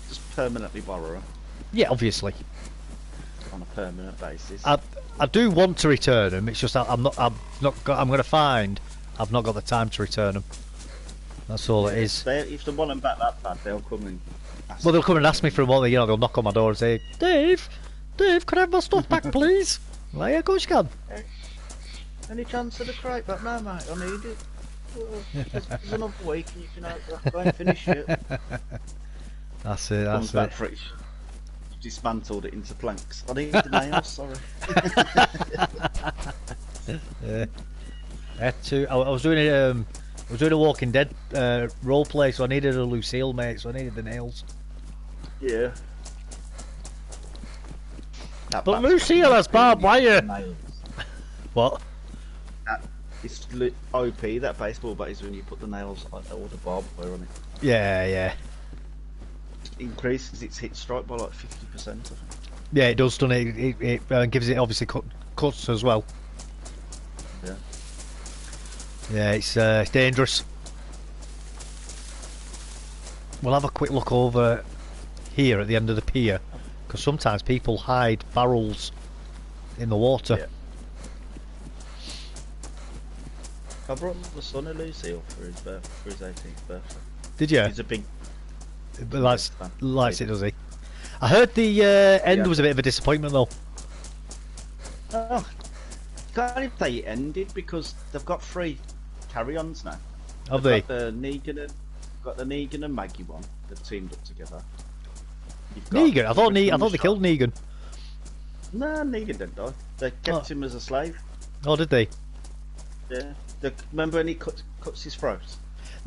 Just permanently borrow them. Yeah, obviously. On a permanent basis. I do want to return them. It's just I'm going to find I've not got the time to return them. That's all it is. If they want them back that bad, they'll come and ask. Well, they'll come and ask me for them. You know, they'll knock on my door and say, Dave, can I have my stuff back, please? Well, yeah, of course you can. Any chance of the crate back now, mate? I need it. There's another week and you can go and finish it. That's it, Comes that's back it. for it. Dismantled it into planks. I need the nails, sorry. Yeah. I was doing a Walking Dead role play, so I needed a Lucille, mate. So I needed the nails. Yeah. But Lucille has barbed wire. What? It's OP, that baseball bat is when you put the nails or the barbed wire on it. Yeah, yeah. Increases its hit strike by like 50%, I think. Yeah, it does, doesn't it? It gives it obviously cuts as well. Yeah. Yeah, it's dangerous. We'll have a quick look over here at the end of the pier, because sometimes people hide barrels in the water. Yeah. I brought my son a Lucille for his 18th birthday. Did you? He's a big. Likes fan. it, does he? I heard the end was a bit of a disappointment though. Oh, can't even say it ended because they've got 3 carry-ons now. Have They've they? Got the Negan and Maggie one. They've teamed up together. You've got Negan. I thought Negan they killed Negan. No, Negan didn't die. They kept him as a slave. Oh, did they? Yeah. Remember when he cuts his throat?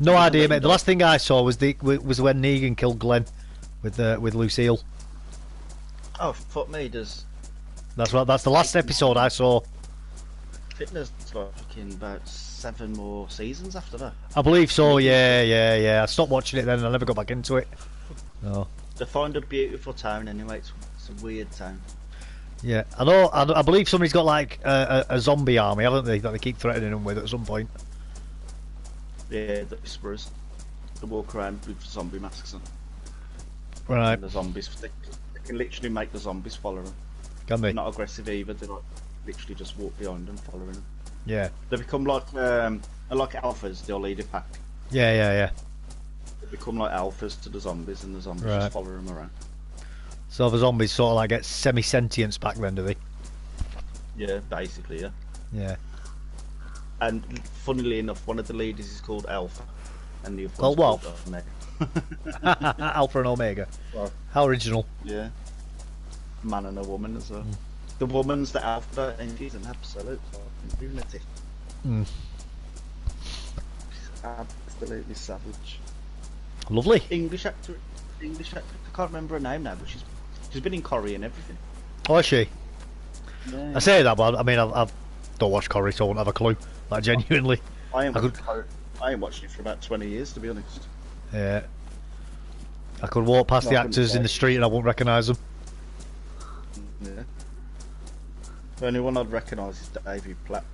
No Negan idea, didn't mate. The die. last thing I saw was when Negan killed Glenn with Lucille. Oh fuck me! That's That's the last episode I saw. Fitness like fucking about 7 more seasons after that. I believe so. Yeah. I stopped watching it then, and I never got back into it. No. They find a beautiful town anyway. It's a weird town. Yeah, I know. I believe somebody's got like a zombie army, haven't they? That they keep threatening them with at some point. Yeah, the Whisperers. They walk around with zombie masks on. Right? And the zombies, they can literally make the zombies follow them. Can they? They're not aggressive either. They like literally just walk behind them, following them. Yeah. They become like alphas. They'll lead a pack. Yeah. They become like alphas to the zombies, and the zombies Right. just follow them around. So the zombies sort of like get semi-sentience back then, do they? Yeah, basically, yeah. Yeah. And funnily enough, one of the leaders is called Alpha, and the other Called one's what? Omega. Alpha and Omega. Well, How original. yeah, man and a woman as well. Mm. The woman's the Alpha, and she's an absolute fucking lunatic. Mm. She's absolutely savage. Lovely. English actor. I can't remember her name now, but she's been in Corrie and everything. Oh, is she? Yeah. I say that, but I mean, I don't watch Corrie, so I won't have a clue. Like, genuinely. I ain't I could- watched it for about 20 years, to be honest. Yeah. I could walk past No, the I couldn't actors in say. the street and I won't recognise them. Yeah. The only one I'd recognise is Davy Platt.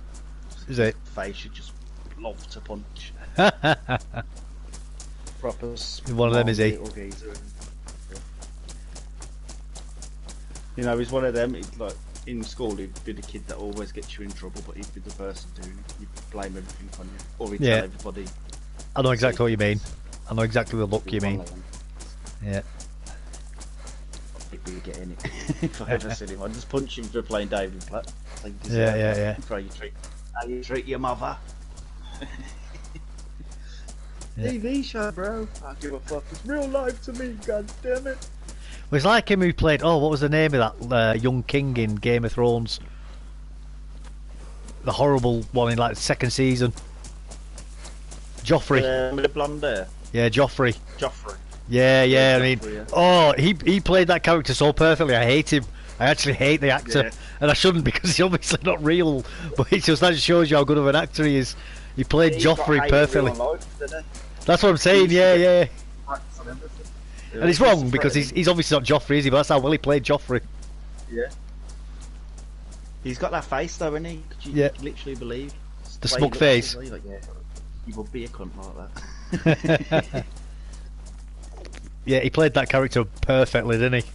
Is it? Face you just love to punch. Proper One of them, is he? little geezer. Yeah. You know, he's one of them. He's like in school, he'd be the kid that always gets you in trouble, but he'd be the person doing it. He'd blame everything on you, or he'd Yeah. tell everybody. I know exactly what you mean. I know exactly the look you He's one mean. of them. Yeah. He'd be getting it if I ever seen him. I'd just punch him for playing David Platt. Like, Yeah. How you treat your mother. Yeah. TV show, bro. I don't give a fuck. It's real life to me. God damn it. Well, it's like him who played. Oh, what was the name of that young king in Game of Thrones? The horrible one in like the second season. Joffrey. With the blonde hair. Yeah, Joffrey. Joffrey. Yeah. I mean, Joffrey, yeah. oh, he played that character so perfectly. I hate him. I actually hate the actor, Yeah. and I shouldn't because he's obviously not real. But that just shows you how good of an actor he is. He played He got Joffrey hated perfectly. in real life, didn't That's what I'm saying. Yeah. Acts and everything. And it's wrong because he's obviously not Joffrey, is he? But that's how well he played Joffrey. Yeah. He's got that face though, isn't he? Could you Yeah. literally believe? The way he smug looks face. as well, you're like, yeah, you would be a cunt like that. Yeah, he played that character perfectly, didn't he?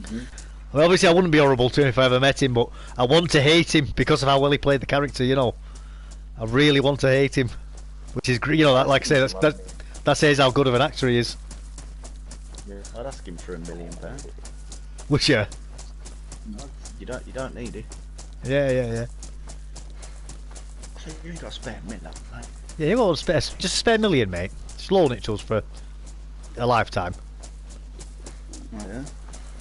Mhm. Well, obviously, I wouldn't be horrible to him if I ever met him, but I want to hate him because of how well he played the character. You know, I really want to hate him, which is you know, like I say, that says how good of an actor he is. Yeah, I'd ask him for £1 million. Which yeah, No, you don't need it. yeah. So you ain't got to spare a million, mate. Yeah, you want to just spare $1 million, mate. Just loan it to us for a lifetime. Oh, yeah.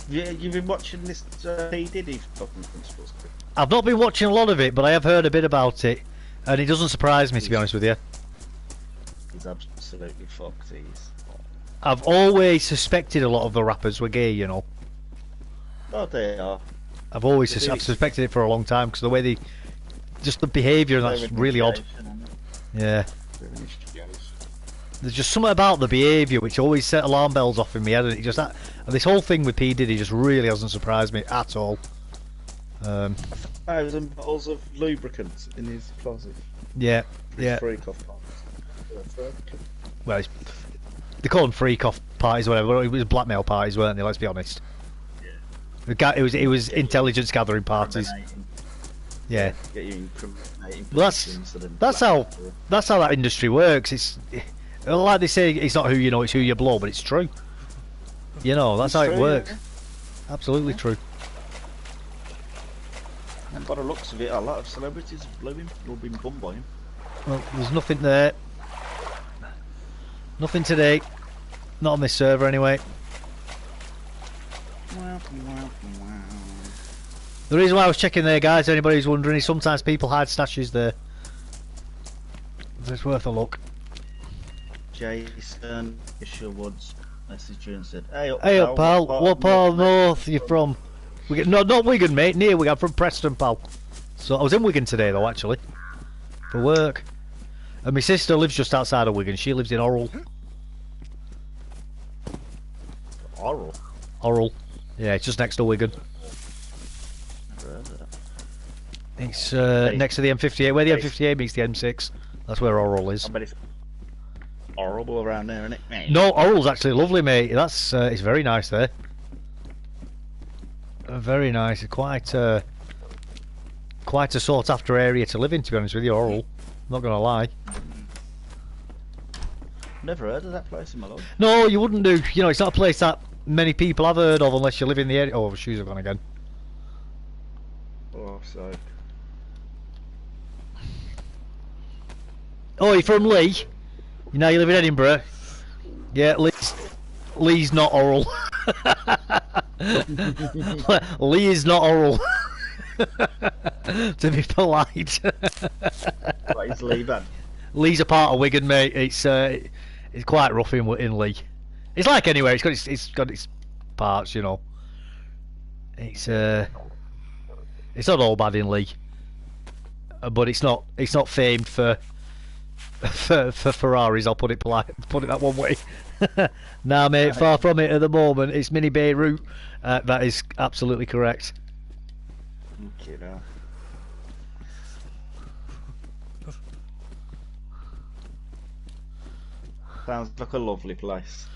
Yeah, you've been watching this P Diddy fucking principles. I've not been watching a lot of it, but I have heard a bit about it, and it doesn't surprise me to be honest with you. He's absolutely fucked. He's. I've always suspected a lot of the rappers were gay, you know. Oh, they are. I've always Really? I've suspected it for a long time because the way they, just the behaviour, and that's They're really odd. initiation, Yeah, They're initiation. there's just something about the behaviour which always set alarm bells off in my head, and and this whole thing with P Diddy just really hasn't surprised me at all. 1,000 bottles of lubricant in his closet. Yeah, His yeah. freak off parties. Well, they call them freak off parties, or whatever. It was blackmail parties, weren't they? Let's be honest. Yeah. It was intelligence gathering parties. Incriminating. Yeah. Get you incriminating Well, positions that are that's how blackmail. that's how that industry works. It's Like they say, it's not who you know, it's who you blow, but it's true. You know, that's how it works. Yeah. Absolutely true. And by the looks of it, a lot of celebrities blew him or been bummed by him. Well, there's nothing there. Nothing today. Not on this server anyway. The reason why I was checking there, guys, anybody's wondering, is sometimes people hide stashes there. It's worth a look. Jason Isherwood's messaged you and said, Hey up, Pal, what part of North are you from? No, not Wigan, mate, near Wigan, I'm from Preston, pal. So I was in Wigan today, though, actually. For work. And my sister lives just outside of Wigan, she lives in Orrell. Orrell. Yeah, it's just next to Wigan. It's next to the M58, where the M58 meets the M6. That's where Orrell is. I bet it's horrible around there, isn't it? No, Orrell's actually lovely, mate. That's it's very nice there. Very nice. Quite a sought after area to live in, to be honest with you, Orrell. Not gonna lie. Never heard of that place in my life. No, you wouldn't do. You know, it's not a place that many people have heard of unless you live in the area. Oh, shoes have gone again. Oh, so. Oh, you're from Lee? You know you live in Edinburgh? Yeah, Lee's not Orrell. Lee is not Orrell. To be polite. What is Lee then? Lee's a part of Wigan, mate. It's quite rough in Lee. It's like anywhere. It's got its parts, you know. It's not all bad in Lee, but it's not famed for Ferraris. I'll put it that one way. Nah, mate, far from it at the moment. It's Mini Beirut. That is absolutely correct. Okay, now. Sounds like a lovely place.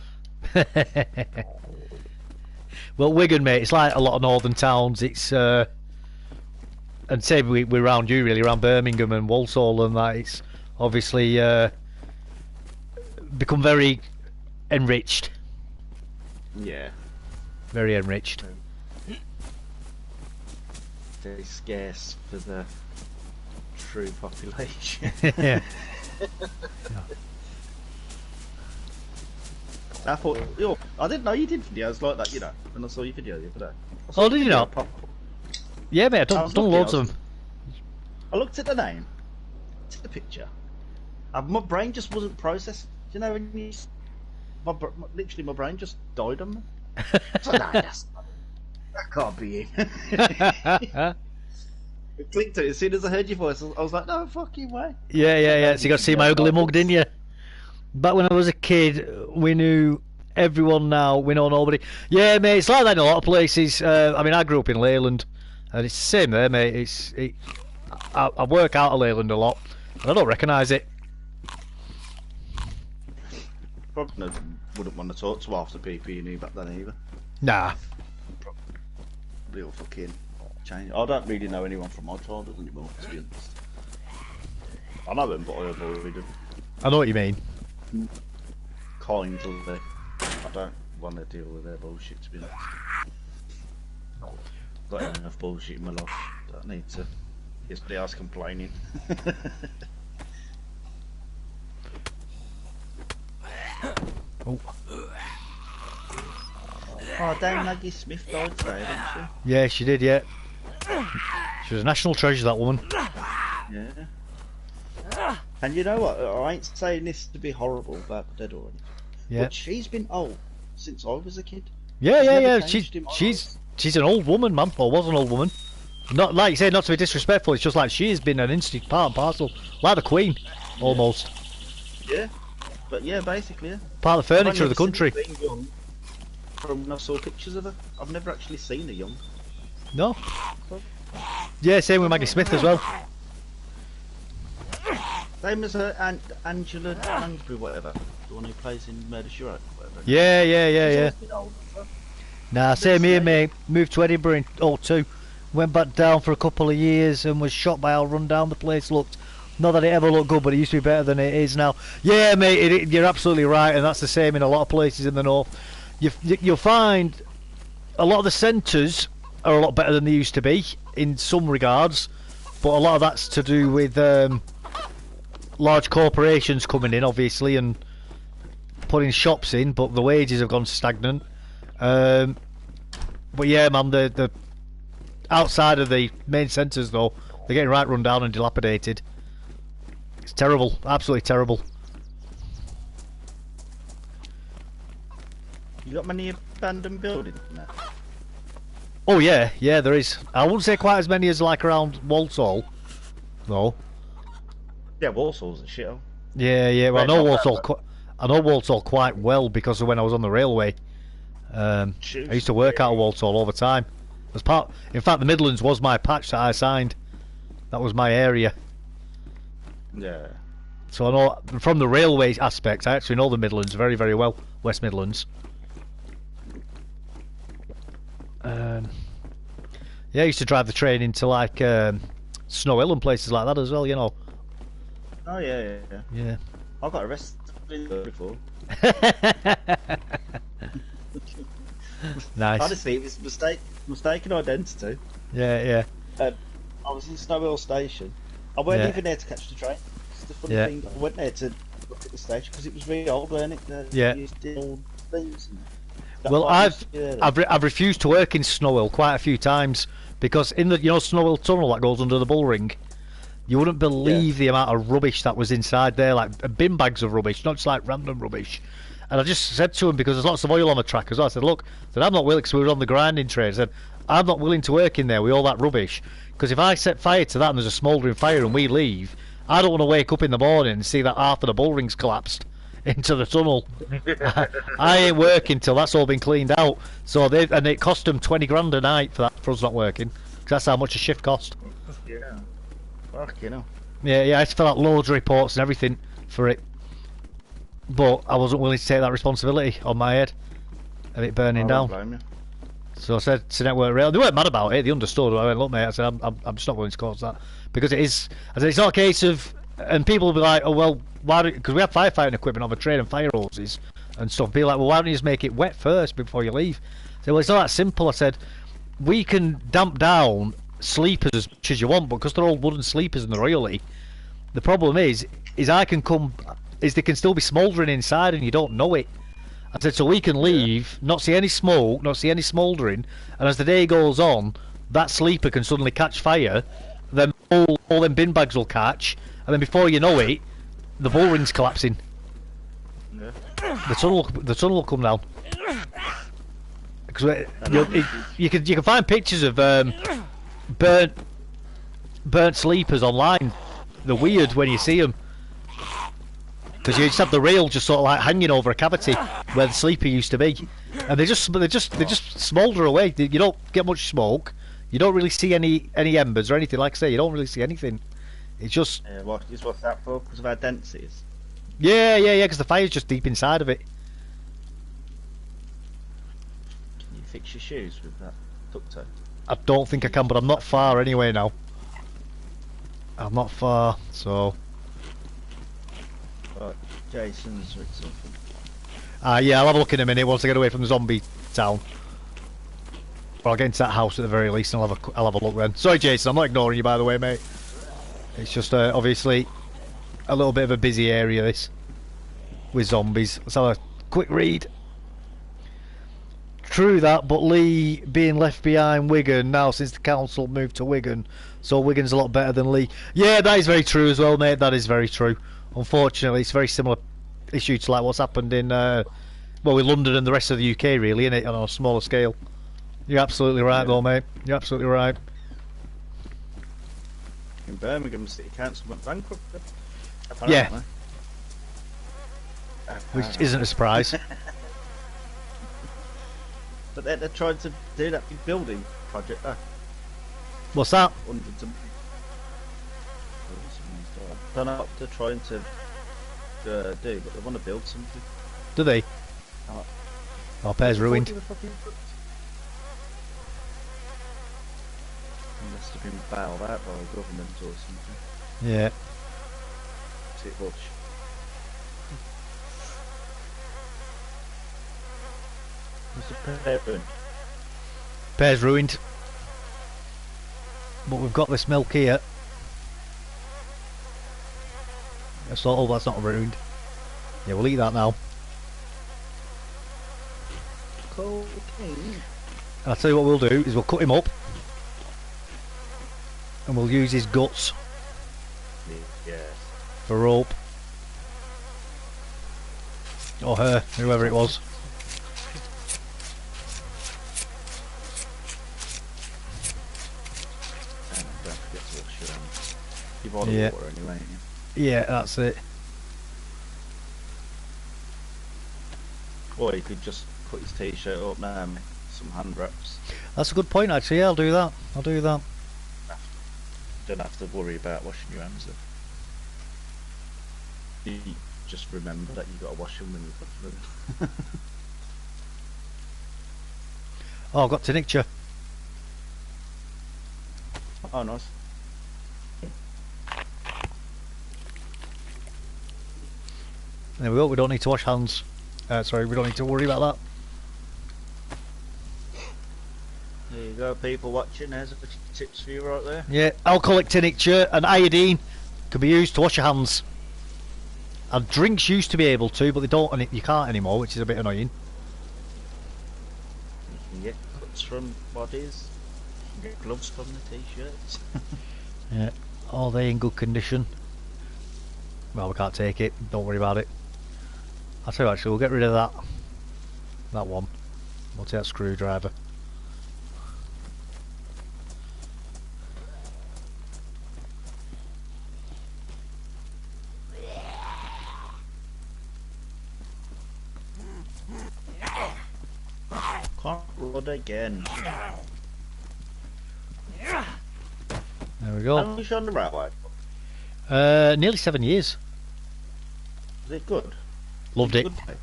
Well, Wigan, mate, it's like a lot of northern towns. It's and say we're around you, really, around Birmingham and Walsall and that. It's obviously become very enriched. Yeah. Very enriched. Very scarce for the true population. Yeah. I thought, I didn't know you did videos like that, you know, when I saw your video the other day. Oh, did you not? Yeah, mate, I've done loads of them. I looked at the name, took the picture, and my brain just wasn't processed. Do you know when you... literally my brain just died on me. So, no, that can't be him. I clicked it as soon as I heard your voice. I was like, no fucking way. Yeah. So you got to see my ugly mug, didn't you? Back when I was a kid, we knew everyone. Now we know nobody. Yeah, mate, it's like that in a lot of places. I mean, I grew up in Leyland, and it's the same there, mate. I work out of Leyland a lot, and I don't recognise it. Probably wouldn't want to talk to half the people you knew back then either. Nah. Real fucking change. I don't really know anyone from my childhood anymore, to be honest. I know them, but I avoid them. I know what you mean. Kindly. I don't want to deal with their bullshit, to be honest. Got enough bullshit in my life. Don't need to hear somebody else complaining. Oh. Oh, damn, Maggie Smith died today, didn't she? Yeah, she did. Yeah. She was a national treasure, that woman. Yeah. And you know what? I ain't saying this to be horrible about the dead or anything. Yeah. But she's been old since I was a kid. Yeah. She's an old woman, man. Or was an old woman. Not like you say, not to be disrespectful. It's just like she has been an instant part and parcel, like the Queen, almost. Yeah. But yeah, basically, yeah. Part of the furniture of the country. From when I saw pictures of her, I've never actually seen her young. No. Yeah, same with Maggie Smith as well. Same as her Aunt Angela Lansbury, whatever. The one who plays in Murder She Wrote, whatever. Yeah. Nah, same here, mate. Moved to Edinburgh in '02. Went back down for a couple of years and was shocked by how run down the place looked. Not that it ever looked good, but it used to be better than it is now. Yeah, mate, you're absolutely right, and that's the same in a lot of places in the north. You'll find a lot of the centres are a lot better than they used to be in some regards, but a lot of that's to do with large corporations coming in, obviously, and putting shops in, but the wages have gone stagnant. But yeah, man, the outside of the main centres, though, they're getting right run down and dilapidated. It's terrible, absolutely terrible. You got many abandoned buildings now? Oh yeah, yeah, there is. I wouldn't say quite as many as like around Walsall, though. Yeah, Walsall's a shithole. Yeah, yeah. Well, Right, not I know Walsall quite well because of when I was on the railway. I used to work out of Walsall all the time. In fact, the Midlands was my patch that I signed. That was my area. Yeah. So I know from the railway aspect, I actually know the Midlands very, very well. West Midlands. Yeah, I used to drive the train into like Snow Hill and places like that as well. You know. Oh yeah. Yeah. I got arrested before. Nice. Honestly, it was mistaken identity. Yeah. I was in Snow Hill station. I weren't even there to catch the train. It's the funny thing. I went there to look at the station because it was really old, weren't it? Yeah. Old things. Well, I've refused to work in Snow Hill quite a few times because in the Snow Hill tunnel that goes under the bull ring, you wouldn't believe the amount of rubbish that was inside there, like bin bags of rubbish, not just like random rubbish. And I just said to him, because there's lots of oil on the track as well, I said, look, I'm not willing, because we were on the grinding train, I said, I'm not willing to work in there with all that rubbish, because if I set fire to that and there's a smouldering fire and we leave, I don't want to wake up in the morning and see that half of the bull ring's collapsed into the tunnel. I ain't working till that's all been cleaned out. So and it cost them 20 grand a night for us not working, because that's how much a shift cost. Yeah. Fuck, you know. Yeah, I had to fill out loads of reports and everything for it. But I wasn't willing to take that responsibility on my head of it burning down. Blame you. So I said to Network Rail, they weren't mad about it, they understood. I went, look mate, I said, I'm just not willing to cause that. Because I said, it's not a case of, and people will be like, oh well, why don't, because we have firefighting equipment on the train and fire hoses and stuff. Be like, well, why don't you just make it wet first before you leave? I said, well, it's not that simple. I said, we can damp down sleepers as much as you want, but because they're all wooden sleepers and they're oily, the problem is they can still be smouldering inside and you don't know it. I said, so we can leave, not see any smoke, not see any smouldering, and as the day goes on, that sleeper can suddenly catch fire, then all them bin bags will catch, and then before you know it, the bull ring's collapsing. Yeah. The tunnel will come down. Because you can find pictures of burnt sleepers online. They're weird when you see them. Because you just have the rail just sort of like hanging over a cavity where the sleeper used to be, and they just smoulder away. You don't get much smoke. You don't really see any embers or anything. Like I say, you don't really see anything. It's just what's that for? Because of our densities. Yeah. Because the fire's just deep inside of it. Can you fix your shoes with that duct tape? I don't think I can, but I'm not far anyway now. I'm not far, so. Right, Jason's with something. Yeah, I'll have a look in a minute once I get away from the zombie town. Or I'll get into that house at the very least and I'll have a look then. Sorry Jason, I'm not ignoring you by the way, mate. It's just obviously a little bit of a busy area this, with zombies. Let's have a quick read. True that, but Lee being left behind Wigan now since the council moved to Wigan, so Wigan's a lot better than Lee. Yeah, that is very true as well, mate, that is very true. Unfortunately, it's a very similar issue to like what's happened in, with London and the rest of the UK, really, isn't it, on a smaller scale. You're absolutely right, though, mate. You're absolutely right. In Birmingham, City Council went bankrupt. Yeah. Which isn't a surprise. But they're trying to do that big building project there. What's that? Hundreds of... I don't know what they're trying to do, but they want to build something. Do they? Our pair's ruined. Unless they've been bailed out by the government or something. Yeah. Arctic bush. What's the pear? Pear's ruined. But we've got this milk here. So, oh, that's not ruined. Yeah, we'll eat that now. Cocaine. I'll tell you what we'll do is we'll cut him up. And we'll use his guts Yes. for rope. Or her, whoever it was. And don't forget to wash your hands. You've ordered Yeah. water anyway, ain't you? Yeah, that's it. Or you could just put his t-shirt up now and make some hand wraps. That's a good point actually, yeah, I'll do that. I'll do that. Don't have to worry about washing your hands then. You just remember that you've got to wash them when you put them in. Oh, I've got tincture. Oh, nice. There we go, we don't need to wash hands. Sorry, we don't need to worry about that. There you go, people watching. There's a few tips for you right there. Yeah, alcoholic tincture and iodine can be used to wash your hands. And drinks used to be able to, but they don't, and you can't anymore, which is a bit annoying. You can get cuts from bodies. You can get gloves from the t-shirts. Yeah, are they in good condition? Well, we can't take it. Don't worry about it. I'll tell you actually, we'll get rid of that one. We'll take that screwdriver. Can't blood again. There we How go. long was you on the railway? Nearly 7 years. Was it good? Loved it. Good pay?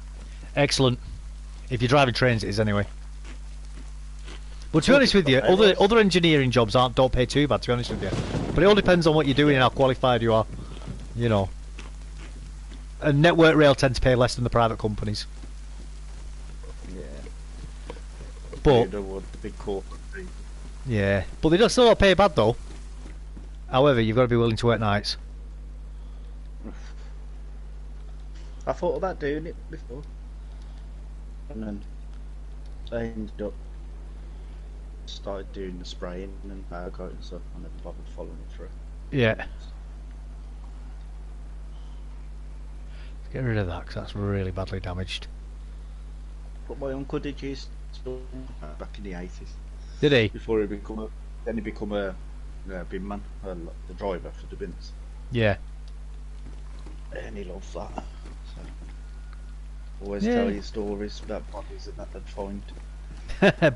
Excellent. If you're driving trains, it is anyway. But to be Well, honest with you, okay, well- other engineering jobs don't pay too bad. To be honest with you, but it all depends on what you're doing and how qualified you are. You know. And network rail tend to pay less than the private companies. Yeah. But The big corporate thing. yeah, but they don't still don't pay bad though. However, you've got to be willing to work nights. I thought about doing it before. And then I ended up started doing the spraying and powder coat and stuff. I never bothered following it through. Yeah. Let's get rid of that because that's really badly damaged. But my uncle did use to back in the 80s. Did he? Before he become a bin man, the driver for the bins. Yeah. And he loves that. So always Yeah. tell you stories about bodies and that they'd find.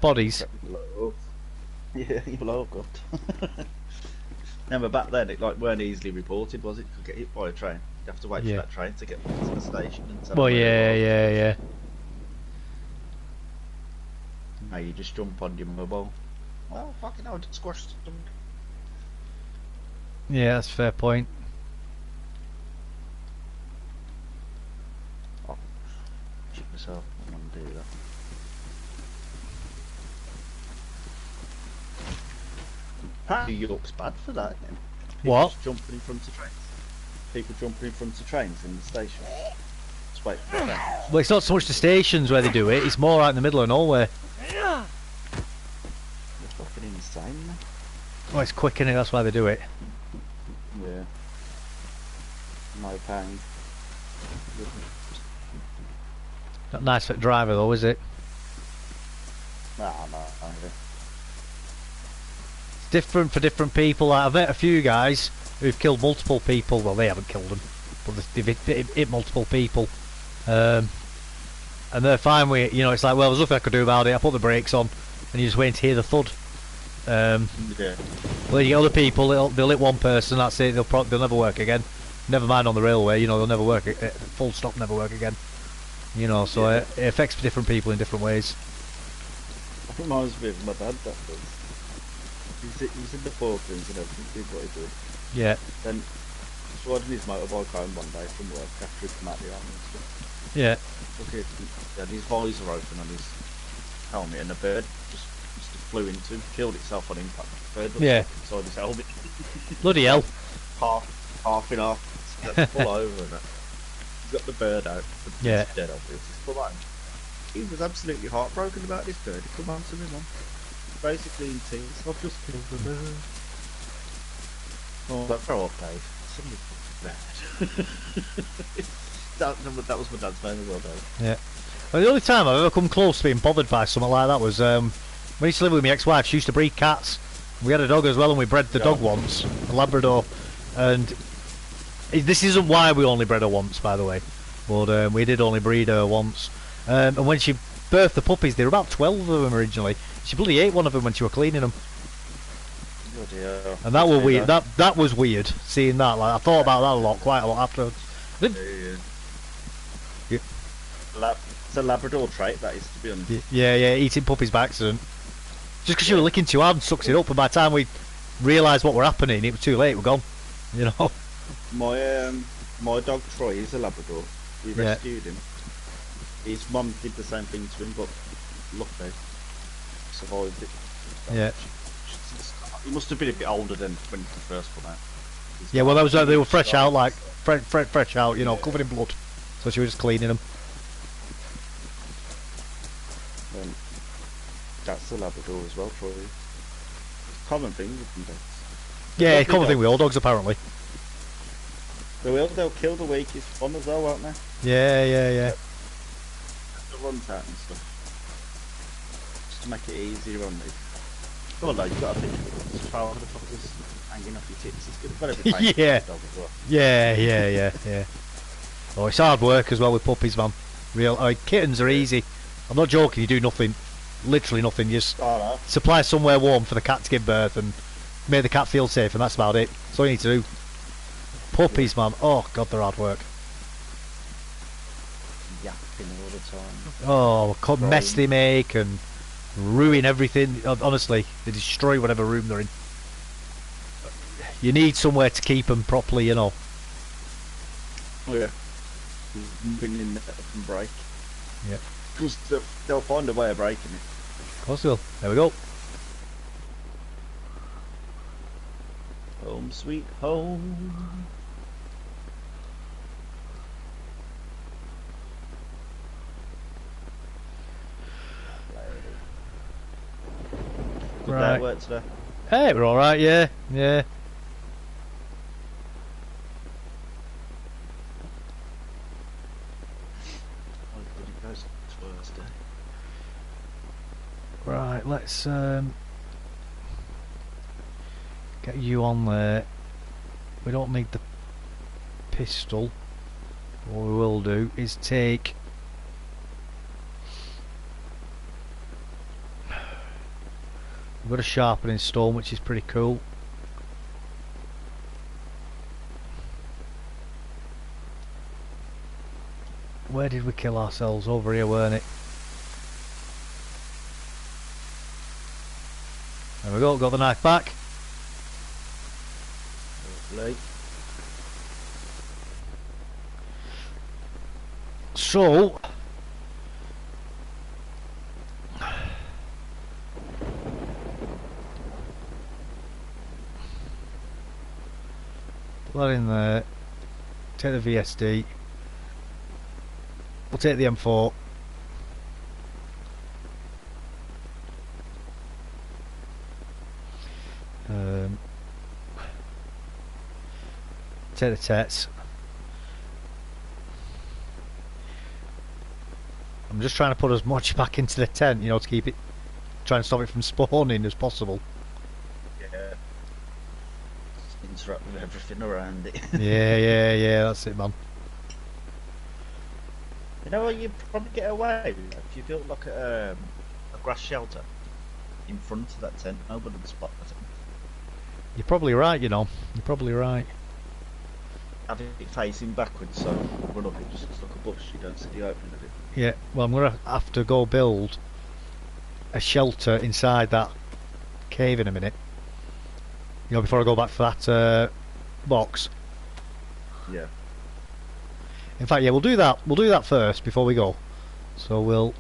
Bodies. Yeah, you're like, oh god. Remember back then it weren't easily reported, was it? You could get hit by a train. You'd have to wait Yeah. for that train to get to the station and tell Well, them where it yeah. was. Now you just jump on your mobile. Well, fucking hell, I just squashed them. Yeah, that's a fair point. Oh, shit myself, I don't want to do that. Apparently York's bad for that then. People What? just jumping in front of trains. People jumping in front of trains in the station. Just wait for the train. Well, it's not so much the stations where they do it, it's more out in the middle of nowhere. They're fucking insane, man. Well, it's quick, innit? That's why they do it. Yeah. No pain. Not nice for the driver, though, is it? No. It's different for different people. Like, I've met a few guys who've killed multiple people. Well, they haven't killed them, but they've hit multiple people. And they're fine with it. You know, it's like, well, there's nothing I could do about it. I put the brakes on, and you just wait to hear the thud. Yeah. Well, you get other people, they'll hit one person, that's it, they'll never work again. Never mind on the railway, you know, they'll never work, full stop, never work again. You know, so Yeah. it affects different people in different ways. I think mine was with my dad, that was. He's in the Falklands and everything, did what he did. Yeah. Then was riding his motorbike home one day from work after he'd come out the army and stuff. Yeah. Okay, he had his visor open on his helmet and a bird just flew into him, killed itself on impact. The bird was inside his helmet. Bloody hell. Half in half. Full over and that. He's got the bird out. The bird's dead, obviously. But like, he was absolutely heartbroken about this bird. He come on to me, mum. Basically in tears. I've just killed the bird. Oh, that grow up, Dave. Somebody's bad. that was my dad's name as well, Dave. Yeah. Well, the only time I've ever come close to being bothered by something like that was when I used to live with my ex-wife. She used to breed cats. We had a dog as well, and we bred the dog once, a Labrador. And this isn't why we only bred her once, by the way, but we did only breed her once. And when she birthed the puppies, there were about 12 of them originally. She bloody ate one of them when she was cleaning them. And that was weird. That was weird. Seeing that, like I thought about that quite a lot afterwards. It's a Labrador trait, that is, to be honest. Yeah, eating puppies by accident. Just because she was licking too hard and sucks it up, and by the time we realised what were happening, it was too late. We're gone. You know. My dog Troy is a Labrador. We rescued him. His mum did the same thing to him, but luckily survived it. Yeah. He must have been a bit older than when he first come out. Yeah, well, they were fresh out, like fresh out, you know, covered in blood. So she was just cleaning them. That's the Labrador as well, Troy. It's a common thing with them dogs. Yeah, common thing with all dogs apparently. They'll kill the weakest one as well, won't they? Yeah. The runs out and stuff. Just to make it easier on me. Oh no, you've got to think of it. Power of the fuckers hanging off your tits. It's good. Got to be painful for the dog as well. Yeah. Oh, it's hard work as well with puppies, man. Kittens are easy. I'm not joking. You do nothing, literally nothing. You just supply somewhere warm for the cat to give birth and make the cat feel safe, and that's about it. That's all you need to do. Puppies, man. Oh god, they're hard work. Yapping all the time. Oh, mess they make and ruin everything. Honestly, they destroy whatever room they're in. You need somewhere to keep them properly, you know. Oh yeah. Bring in that and break. Yeah. Because they'll find a way of breaking it. Of course they will. There we go. Home sweet home. Good day at work today. Hey, we're alright, yeah. Right, let's get you on there. We don't need the pistol. What we will do is take we've got a sharpening stone, which is pretty cool. Where did we kill ourselves? Over here, weren't it? There we go, got the knife back. Lovely. So put that in there. Take the VSD. We'll take the M4. Take the Tets. I'm just trying to put as much back into the tent, you know, to keep it, try and stop it from spawning as possible. Yeah. Just interrupt with everything around it. yeah, that's it, man. You know what, you'd probably get away with if you built like a grass shelter in front of that tent. Nobody would spot the tent. You're probably right, you know. You're probably right. Have it facing backwards, so run up it just looks like a bush. You don't see the opening of it. Yeah, well, I'm gonna have to go build a shelter inside that cave in a minute. You know, before I go back for that box. Yeah. In fact, yeah, we'll do that. We'll do that first before we go. So we'll,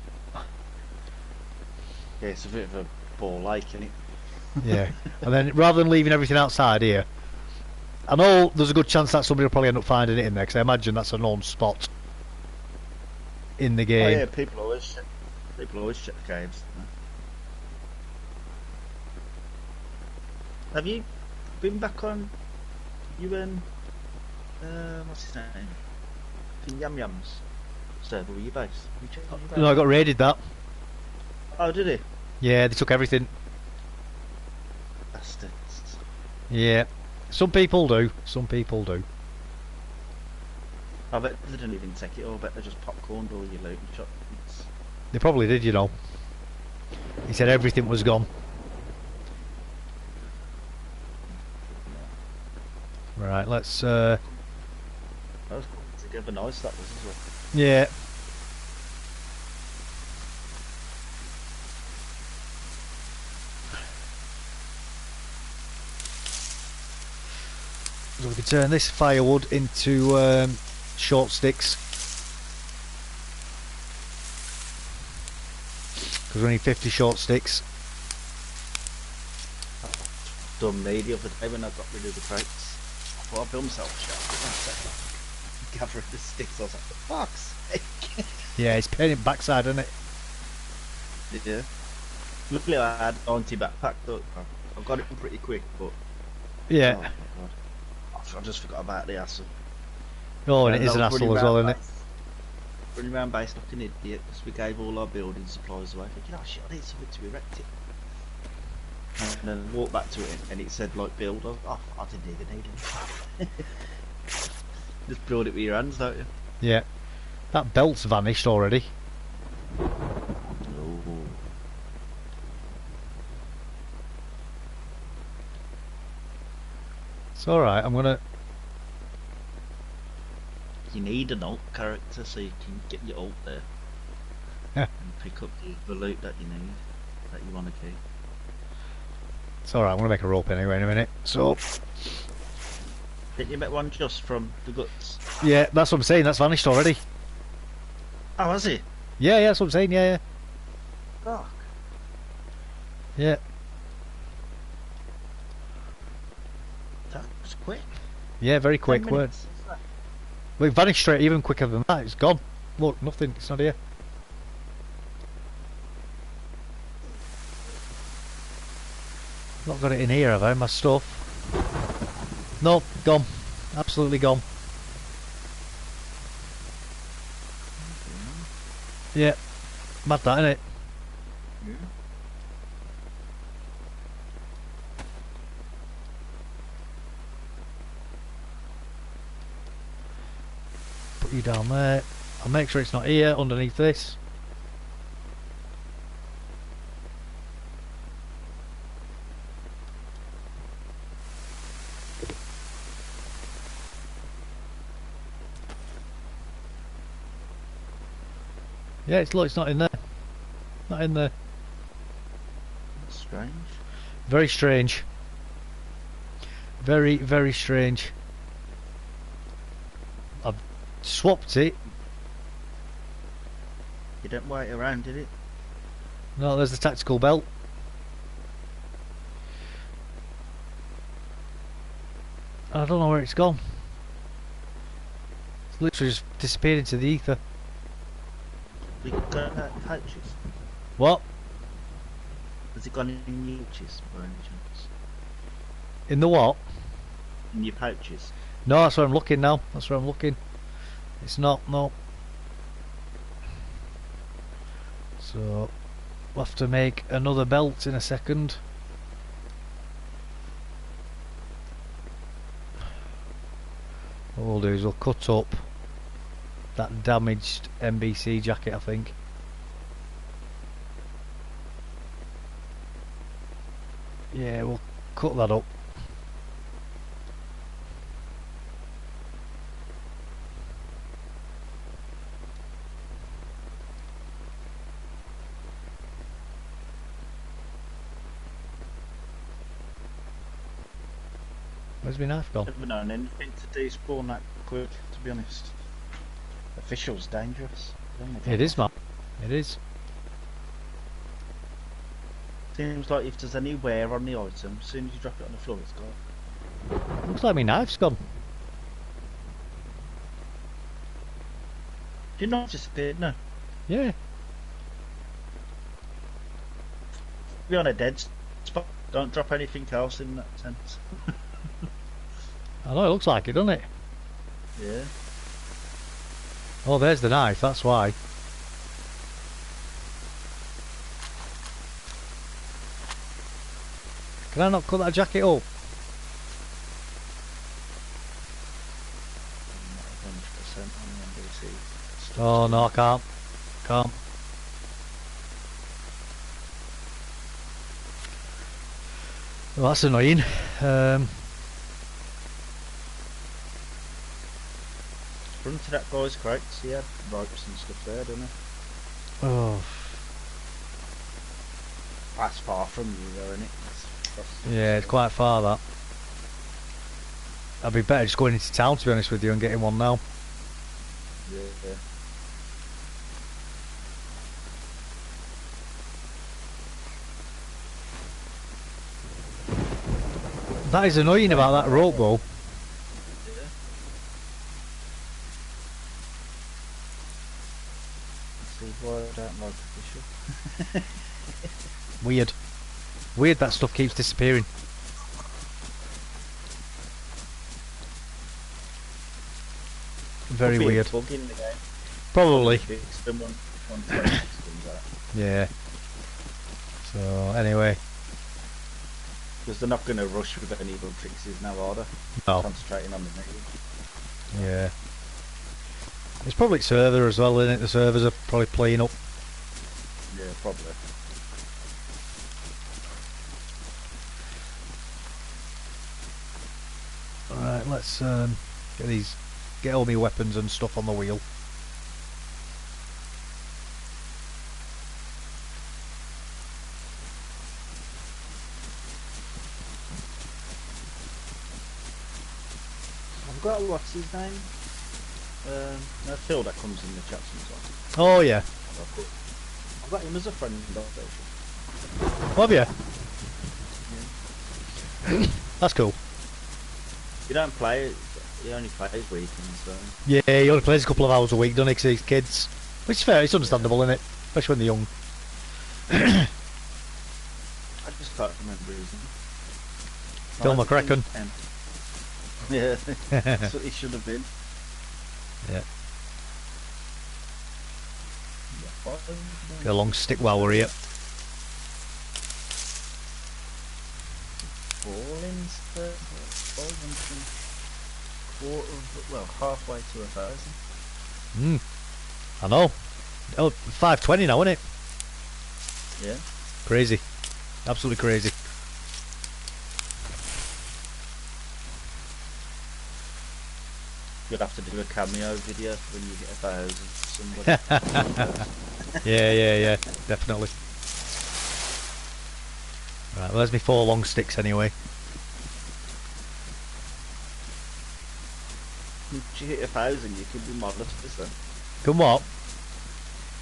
Yeah, it's a bit of a ball lake, isn't it? yeah, and then rather than leaving everything outside here, I know there's a good chance that somebody will probably end up finding it in there because I imagine that's a known spot in the Oh game. yeah, people always check the caves. Have you been back on what's his name? Yum Yum's server, were you based? You checked on your base? No, I got raided that. Oh, did he? Yeah, they took everything. Bastards. Yeah, some people do. Some people do. I bet they didn't even take it all. I bet they just popcorned all your loot and shot. They probably did, you know. He said everything was gone. Right, let's. That was cool together, nice that was as well. Yeah. So we can turn this firewood into short sticks. Because we need 50 short sticks. Done me the other day when I got rid of the crates. I thought I'd build myself a shelf. Gathering the sticks, I was like, for fuck's sake. Yeah, it's pain in the backside, isn't it? Yeah. Luckily I had an anti-backpack, though. I got it pretty quick, but... Yeah. Oh, my God. I just forgot about the hassle. Oh, and it I is an was hassle as well, isn't it? Running around base like an idiot because we gave all our building supplies away. Thinking, oh shit, I need something to erect it. And then I walked back to it and it said like build. I didn't even need it. Just build it with your hands, don't you? Yeah. That belt's vanished already. Oh. It's alright, I'm gonna... You need an alt character so you can get your alt there. Yeah. And pick up the loot that you need, that you want to keep. It's alright, I'm gonna make a rope anyway in a minute. So... Didn't you make one just from the guts? Yeah, that's what I'm saying, that's vanished already. Oh, has it? Yeah, that's what I'm saying, yeah. Fuck. Yeah. That was quick. Yeah, very 10 quick minutes. words. Well, it vanished straight, even quicker than that, it's gone. Look, nothing, it's not here. Not got it in here, have I, my stuff? Nope, gone. Absolutely gone. Yeah. Mad that, innit? Yeah. Put you down there. I'll make sure it's not here, underneath this. Yeah, look, it's not in there. Not in there. That's strange. Very strange. Very, very strange. I've swapped it. You don't wait around, did it? No, there's the tactical belt. I don't know where it's gone. It's literally just disappeared into the ether. We got pouches. What? Has it gone in your pouches by any chance? In the what? In your pouches? No, that's where I'm looking now. That's where I'm looking. It's not, no. So, we'll have to make another belt in a second. What we'll do is we'll cut up that damaged NBC jacket, I think. Yeah, we'll cut that up. Where's my knife gone? Never known anything to despawn that quick, to be honest. Official's dangerous. It is, man. It is. Seems like if there's any wear on the item, as soon as you drop it on the floor, it's gone. Looks like my knife's gone. Did not just did no. Yeah. Be on a dead spot. Don't drop anything else in that sense. I know, it looks like it, doesn't it? Yeah. Oh, there's the knife, that's why. Can I not cut that jacket up? Oh no, I can't. Can't. Well, that's annoying. Run to that guy's crates, he had ropes and stuff there, didn't he? Oh. That's far from you though, isn't it? Yeah, it's quite far that. I'd be better just going into town, to be honest with you, and getting one now. Yeah. That is annoying about that rope though. See why I don't like official. Weird. Weird that stuff keeps disappearing. Very Could be a weird. bug in the game. Probably. Fix them once they fix things out. Yeah. So anyway. Because they're not going to rush with any bug fixes now, are they? No. Concentrating on the negative. Yeah. It's probably server as well, isn't it? The servers are probably playing up. Yeah, probably. Alright, let's get all my weapons and stuff on the wheel. I've got what's his name? No, Phil that comes in the chat sometimes. Oh yeah. I've got him as a friend in Station. Oh, have you? Yeah. That's cool. You don't play it, he only plays weekends, so. Yeah, he only plays a couple of hours a week, doesn't he? 'Cause he's kids. Which is fair, it's understandable, isn't it? Especially when they're young. I just can't remember his name. Phil McCracken. Yeah, that's what he should have been. Yeah. Yeah, Get a long stick while we're here. Halfway to 1,000. I know. Oh, 520 now, isn't it? Yeah. Crazy. Absolutely crazy. You'll have to do a cameo video when you get 1,000 somebody. Yeah, definitely. Right, well, there's me 4 long sticks anyway. If you hit 1,000, you can be monetized then. Come what?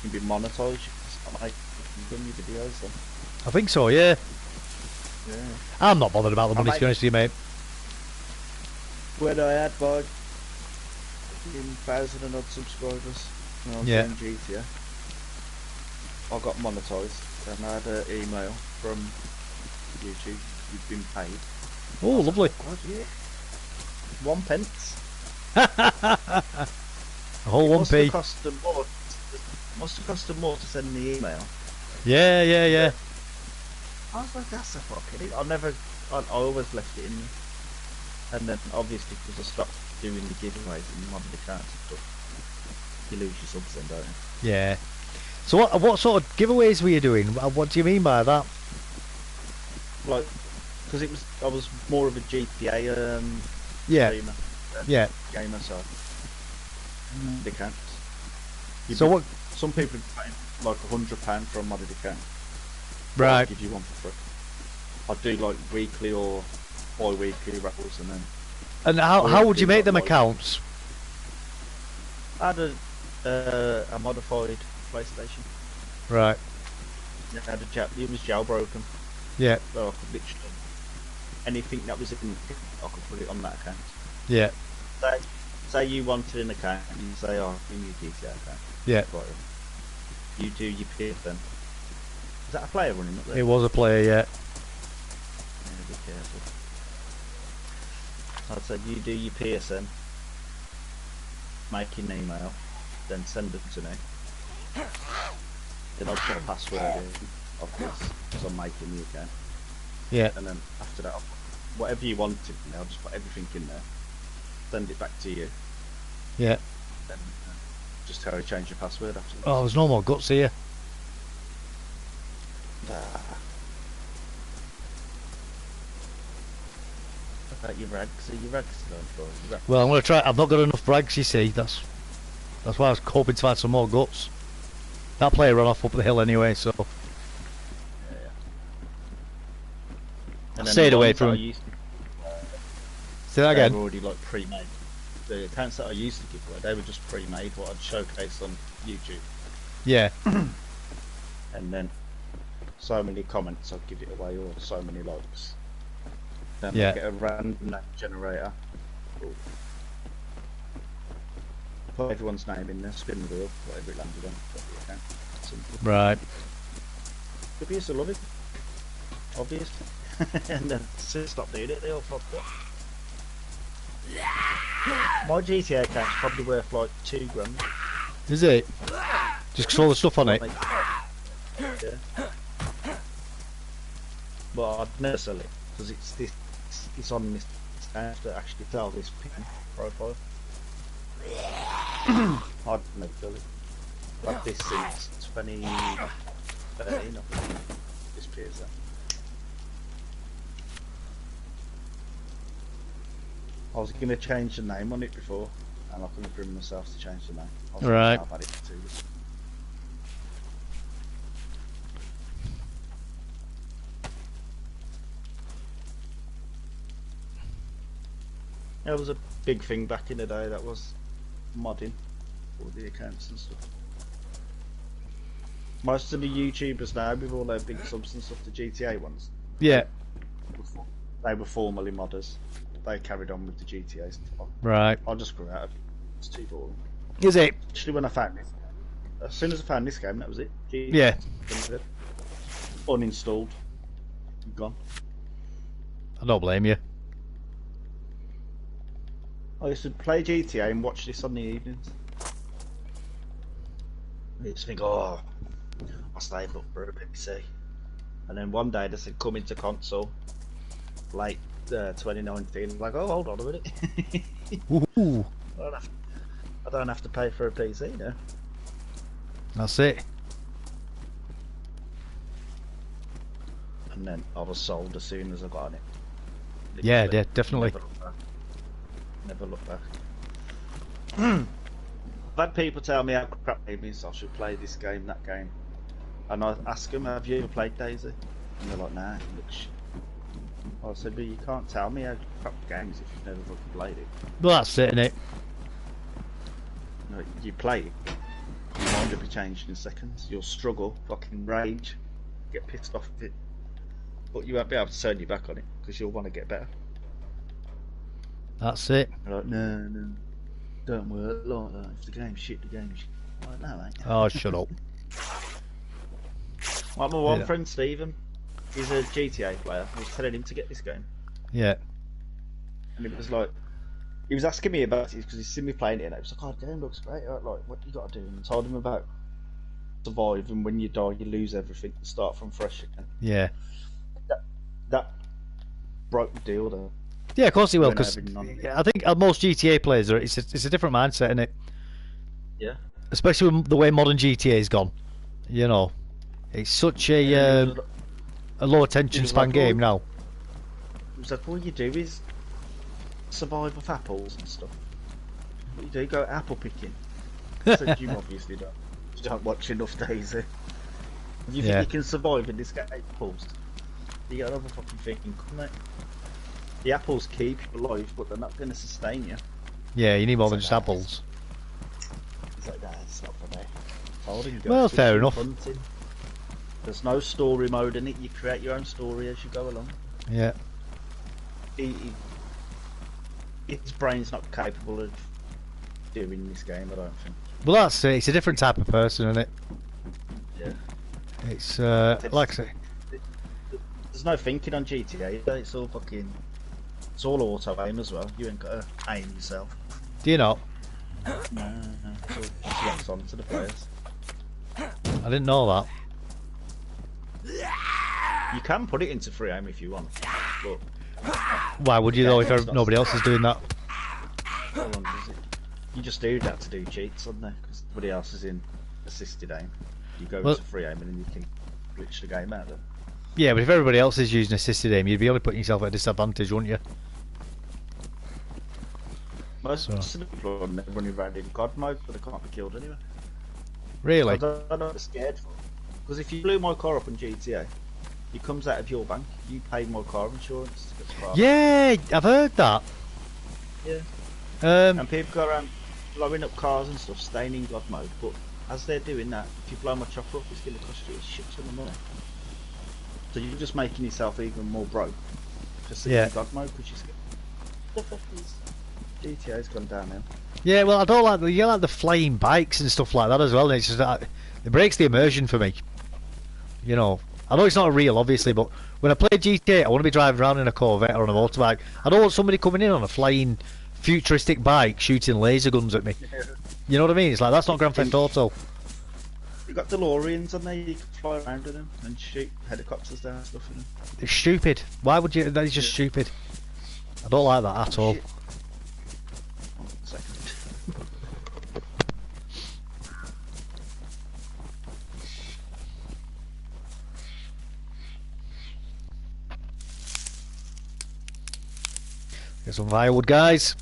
You can be monetized. You can start making your videos then. I think so, yeah. Yeah. I'm not bothered about the money, to be honest with you, mate. When I had like 1,000 and odd subscribers when I was Yeah. doing GTA, I got monetized and I had an email from YouTube. You've been paid. Oh, lovely. God, yeah. 1 pence. A whole It 1p. Must have cost them more to send the email. Yeah. I was like, that's a fucking. I always left it in there. And then obviously because I stopped doing the giveaways and modded accounts and stuff, you lose your subs then, don't you? Yeah. So what sort of giveaways were you doing? What do you mean by that? Like, because I was more of a GTA Yeah. streamer than Yeah. gamer, so the accounts. So what? Some people are paying like £100 for a modded account. Right. I'll give you one for free. I'd do like weekly or bi-weekly raffles and then. And how would you make them Like- accounts? I had a modified PlayStation. Right. It had it was jailbroken, Yeah. so I could literally anything that was in, I could put it on that account. Yeah. Say you wanted an account, and you say, "Oh, give me a GTA account." Yeah. Right. You do your PSN. Is that a player running up there? It was a player, yeah. Yeah, be careful. I'd say you do your PSN, make an email, then send it to me. Then I'll put a password in of this, because I'm making the account. Yeah. And then after that, I'll put whatever you wanted, I'll just put everything in there, send it back to you, Yeah. then just tell you to change your password afterwards. Oh, there's no more guts here. What about your rags? Are your rags still on for your rags? Well, I'm going to try. I've not got enough brags, you see. That's why I was hoping to find some more guts. That player ran off up the hill anyway, so Yeah. I And then stayed the away ones that from I him. used to, Say that they again. were already like pre-made. The accounts that I used to give away, they were just pre-made, what I'd showcase on YouTube. Yeah. And then so many comments I'd give it away, or so many likes. Then Yeah. I'd get a random name generator. Ooh. Put everyone's name in there, spin the wheel, whatever it landed on. Got the account. Simple. Right. People used to love it. Obvious. And then as soon as I stopped doing it, they all fucked up. My GTA account's probably worth like £2 grand. Is it? Just 'cause all the stuff on it. Yeah. But I'd never sell it because it's on this. I have to actually sell this pin profile. I'd never sell it. I've had this since 2013. I think. This PSN. I was going to change the name on it before, and I couldn't bring myself to change the name. I was Right. I've had it for 2 years. It was a big thing back in the day, that was modding all the accounts and stuff. Most of the YouTubers now, with all their big subs and stuff, the GTA ones, Yeah. they were formerly modders. They carried on with the GTA stuff. Right. I just grew out of it. It's too boring. Is it? Actually, when I found this, as soon as I found this game, that was it. Yeah. Uninstalled. Gone. I don't blame you. I used to play GTA and watch this on the evenings. I used to think, oh, I'll save up for a PC. And then one day they said, come into console. Late 2019. Like, oh, hold on a minute. Ooh. I don't have to pay for a PC now. That's it. And then I was sold as soon as I got on it. Yeah, Literally. definitely. Never look back. I've had people tell me how crap it is, I should play this game, that game. And I ask them, have you ever played DayZ? And they're like, nah, it looks shit. I said, but you can't tell me how crap the game is if you've never fucking played it. Well, that's it, innit? No, you play it, your mind will be changed in seconds. You'll struggle, fucking rage, get pissed off with it. But you won't be able to turn your back on it, because you'll want to get better. That's it. They're like, no, don't work like that. If the game's shit, the game's shit. I'm like, no, ain't. Oh, shut up. Like my one Yeah. friend Stephen, he's a GTA player. I was telling him to get this game, Yeah. and it was like, he was asking me about it because he's seen me playing it, and I was like, "Oh, the game looks great. Like, what you got to do?" And I told him about survive, and when you die, you lose everything and start from fresh again. Yeah. That broke the deal, though. Yeah, of course he will, When because having none. I think most GTA players, it's a different mindset, isn't it? Yeah. Especially with the way modern GTA's gone. You know, it's such a low attention was span like, game oh, now. It was like, all you do is survive with apples and stuff. What you do, go apple picking. So you obviously don't. You don't watch enough DayZ. You think Yeah. you can survive in this game? Apples. You got another fucking thing, mate. The apples keep you alive, but they're not going to sustain you. Yeah, you need more So than just nice. apples. It's not for me. Told him, Well, go fair fishing, enough. hunting. There's no story mode in it. You create your own story as you go along. Yeah. His brain's not capable of doing this game, I don't think. Well, that's it. It's a different type of person, isn't it? Yeah. It's like I say. There's no thinking on GTA. It's all fucking. It's all auto aim as well. You ain't got to aim yourself. Do you not? No. It's all just locks on to the players. I didn't know that. You can put it into free aim if you want, but Why would you though if nobody else is doing that? how long does it? You just do that to do cheats, don't they? Because everybody else is in assisted aim. You go Well- into free aim and then you can glitch the game out. Then. Yeah, but if everybody else is using assisted aim, you'd be only putting yourself at a disadvantage, wouldn't you? Most So- of the people are running around in God mode, but they can't be killed anyway. Really? I don't know what they're scared for. Because if you blew my car up in GTA, it comes out of your bank. You paid my car insurance to get the car. Yeah, I've heard that. Yeah. Um, And people go around blowing up cars and stuff, staying in God mode, but as they're doing that, if you blow my chopper up, it's going to cost you a shit ton of money. So you're just making yourself even more broke for sitting Yeah. in God mode, because you're scared. The fuck is GTA's gone downhill. yeah, well, I don't like the flying bikes and stuff like that as well. It's just that it breaks the immersion for me. You know, I know it's not real, obviously, but when I play GTA, I want to be driving around in a Corvette or on a motorbike. I don't want somebody coming in on a flying, futuristic bike shooting laser guns at me. You know what I mean? It's like that's not Grand Theft Auto. You've got DeLoreans on there, you can fly around with them and shoot helicopters down and stuff in them. It's stupid. Why would you? That is just stupid. I don't like that at all. Shit. One second. Get some firewood, guys,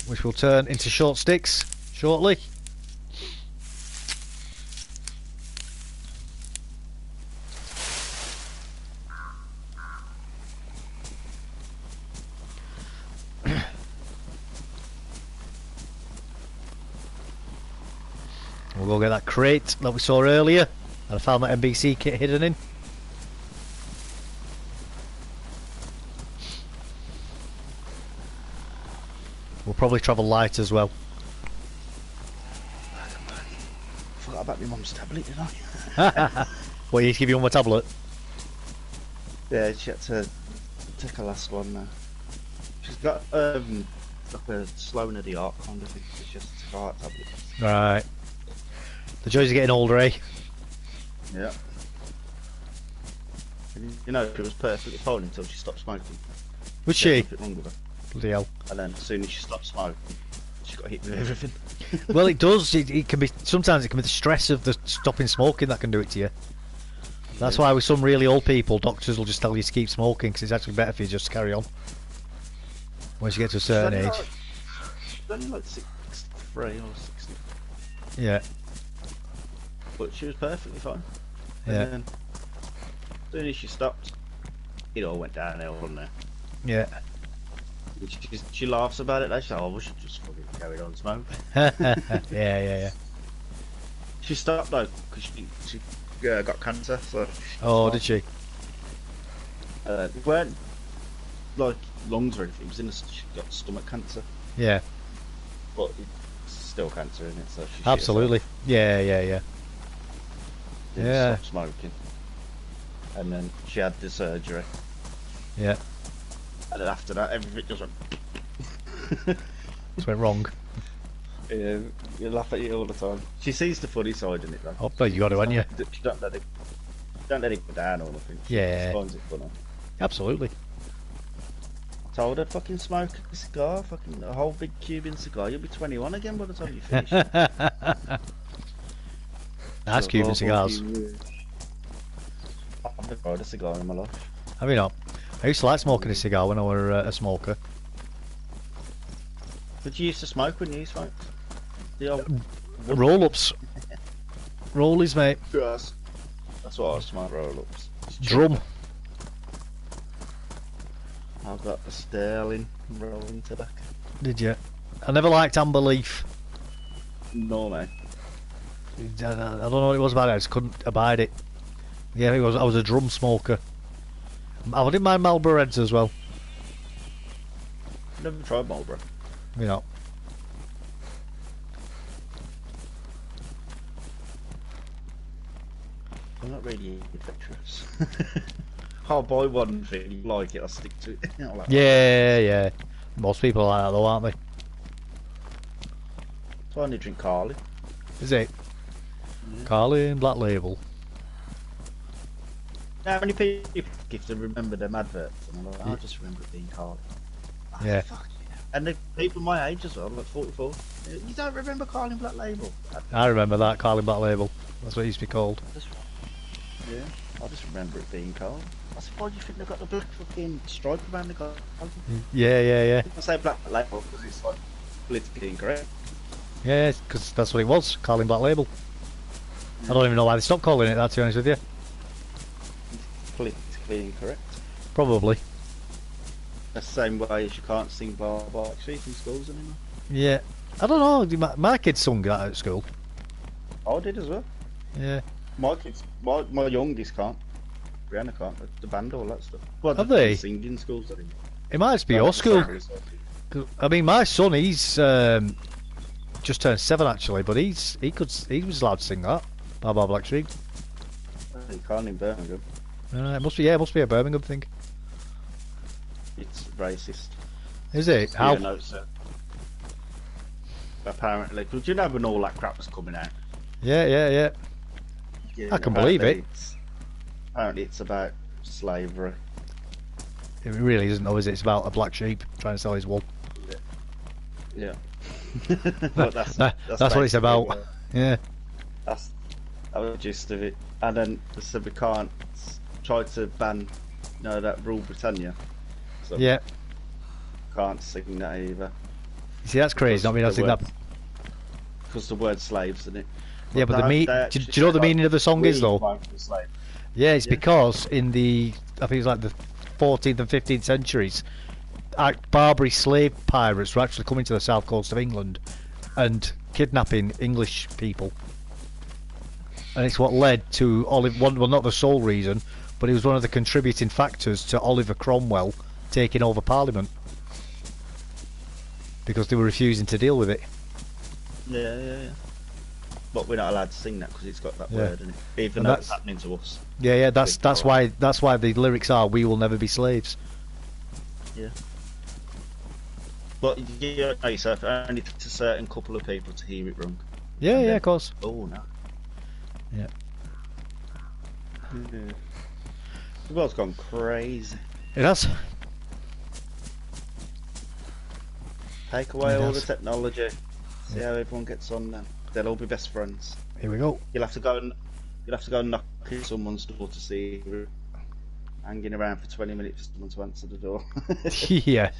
which will turn into short sticks shortly. We'll go get that crate that we saw earlier, and I found that NBC kit hidden in. We'll probably travel light as well. Forgot about my mum's tablet, didn't I? What, you need to give you my tablet? Yeah, she had to take her last one now. She's got like a slowing of the art kind of thing. So she has to take her art tablet. Right. The joys of getting older, eh? Yeah. You know, it was perfectly fine until she stopped smoking. Was She she? had nothing wrong with her. Bloody hell. And then as soon as she stopped smoking, she got hit with everything. Well, it does. It can be. Sometimes it can be the stress of the stopping smoking that can do it to you. That's why with some really old people, doctors will just tell you to keep smoking because it's actually better for you just to carry on. Once you get to a certain age. She's only like 63 or 60. Yeah. But she was perfectly fine. Yeah. And then, as soon as she stopped, it all went downhill from there. Yeah. She laughs about it. She's like, oh, we should just fucking carry on smoking. yeah. She stopped though, because she got cancer. So Oh, did she? it weren't like lungs or anything. It was in she got stomach cancer. Yeah. But it's still cancer in it, so she Absolutely. Yeah. didn't Yeah. stop smoking. And then she had the surgery. Yeah. And then after that, everything just went. This went wrong. Yeah, you laugh at it all the time. She sees the funny side in it though. Oh, but you got to, haven't you? She don't let it go down or nothing. She Yeah. just finds it funny. Absolutely. I told her fucking smoke a cigar, fucking a whole big Cuban cigar. You'll be 21 again by the time you finish. Nice So, Cuban oh, cigars. I've never tried a cigar in my life. Have you not? I used to like smoking a cigar when I were a smoker. But you used to smoke when you smoked? The old Roll-ups. Rollies, mate. grass. That's what I smoke, roll-ups. Drum. I've got the Sterling rolling tobacco. Did you? I never liked amber leaf. No, mate. I don't know what it was about it. I just couldn't abide it. Yeah, it was. I was a drum smoker. I didn't mind Marlboro Reds as well. Never tried Marlboro. You know. I'm not really adventurous. I'll buy one thing, you like it, I'll stick to it. Like Yeah, yeah. Most people are like that though, aren't they? So I only drink Carly. Is it? Carlin Black Label. How many people if they remember them adverts? And I'm like, I just remember it being Carly. Yeah. Fuck yeah. And the people my age as well, like 44. You don't remember Carly Black Label? I remember that, Carlin Black Label. That's what it used to be called. Yeah, I just remember it being Carly. I said, why do you think they've got the black fucking stripe around the Carly? Yeah, yeah, yeah. I say Black Label because it's like politically incorrect. Yeah, because that's what it was, Carlin Black Label. I don't even know why they stopped calling it that, to be honest with you. Politically incorrect. Probably. That's the same way as you can't sing Bar Bar Sheep in schools anymore. Yeah. I don't know, my kids sung that at school. I did as well. Yeah. My kids, my youngest can't. Brianna can't. The band, all that stuff. Well, Have they? Sing in schools anymore. It might just be your school. 'Cause, I mean, my son, he's just turned 7 actually, but he was allowed to sing that. Blah blah Black Sheep. You can't in Birmingham. It must be a Birmingham thing. It's racist. Is it? How? Yeah, no, sir. Apparently, because you know when all that crap was coming out. Yeah, yeah, yeah. Yeah, I can believe it. Apparently, it's about slavery. It really isn't though, is it? It's about a black sheep trying to sell his wool. Yeah. But that's what it's about. basically, Yeah. That's the gist of it. And then they said we can't try to ban, that Rule Britannia. So Yeah. can't sing that either. You see, that's crazy. Not being able to sing that. Because the word slaves in it. Yeah, but do you know the meaning of the song is though? Yeah, it's because in I think it's like the 14th and 15th centuries, Barbary slave pirates were actually coming to the south coast of England and kidnapping English people. And it's what led to well, not the sole reason, but it was one of the contributing factors to Oliver Cromwell taking over Parliament. Because they were refusing to deal with it. Yeah. But we're not allowed to sing that because it's got that word in it. Even though it's happening to us. Yeah, that's why the lyrics are "We will never be slaves." Yeah. But you know yourself, it only takes a certain couple of people to hear it wrong. Yeah, of course. Oh no. Yeah. The world's gone crazy. It has. Take away all the technology. See how everyone gets on then. They'll all be best friends. Here we go. You'll have to go and knock on someone's door to see you hanging around for 20 minutes for someone to answer the door. Yeah.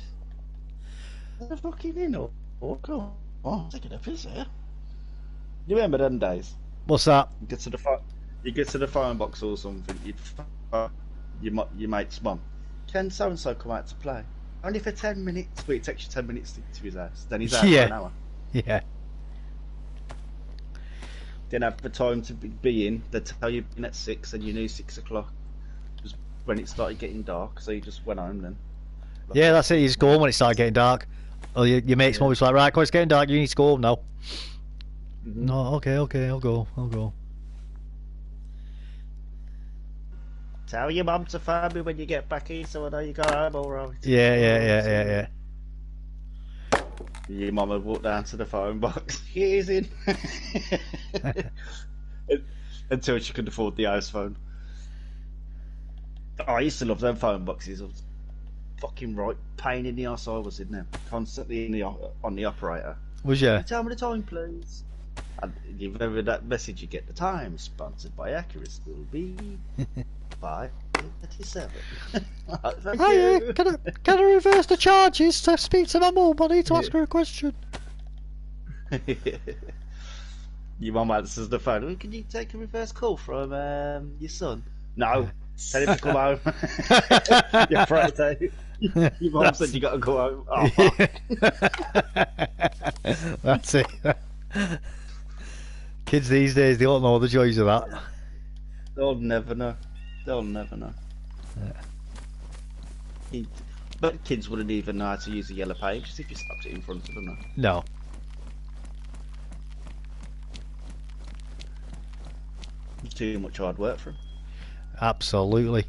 They're fucking in or go on, taking a piss here. You remember them days? What's that? You get to the phone box or something. You'd your mate's mum. Can so and so come out to play? Only for 10 minutes, but it takes you 10 minutes to get to his house. Then he's out for an hour. Yeah. Didn't have the time to be in. They'd tell you in at 6 and you knew 6 o'clock was when it started getting dark, so you just went home then. Yeah, that's it. You just go home when it started getting dark. Or your mate's mum was like, right, it's getting dark, you need to go home now. Mm-hmm. No, okay, I'll go. Tell your mum to phone me when you get back here so I know you go home alright. Yeah. Your mum would walk down to the phone box. Here's in. Until she could afford the house phone. Oh, I used to love them phone boxes. I was fucking right pain in the arse I was in them. Constantly on the operator. Was you? Tell me the time, please. And you remember that message you get? The time sponsored by Accuracy will be 5:37. Thank you. Can I reverse the charges to speak to my mum? I need to ask her a question. Your mum answers the phone. Oh, can you take a reverse call from your son? No. Tell him to come home. You're Friday. Your mum said you got to go home. Oh, fuck. That's it. Kids these days, they don't know the joys of that. They'll never know. They'll never know. But kids wouldn't even know how to use the yellow pages if you stopped it in front of them. No. It's too much hard work for them. Absolutely.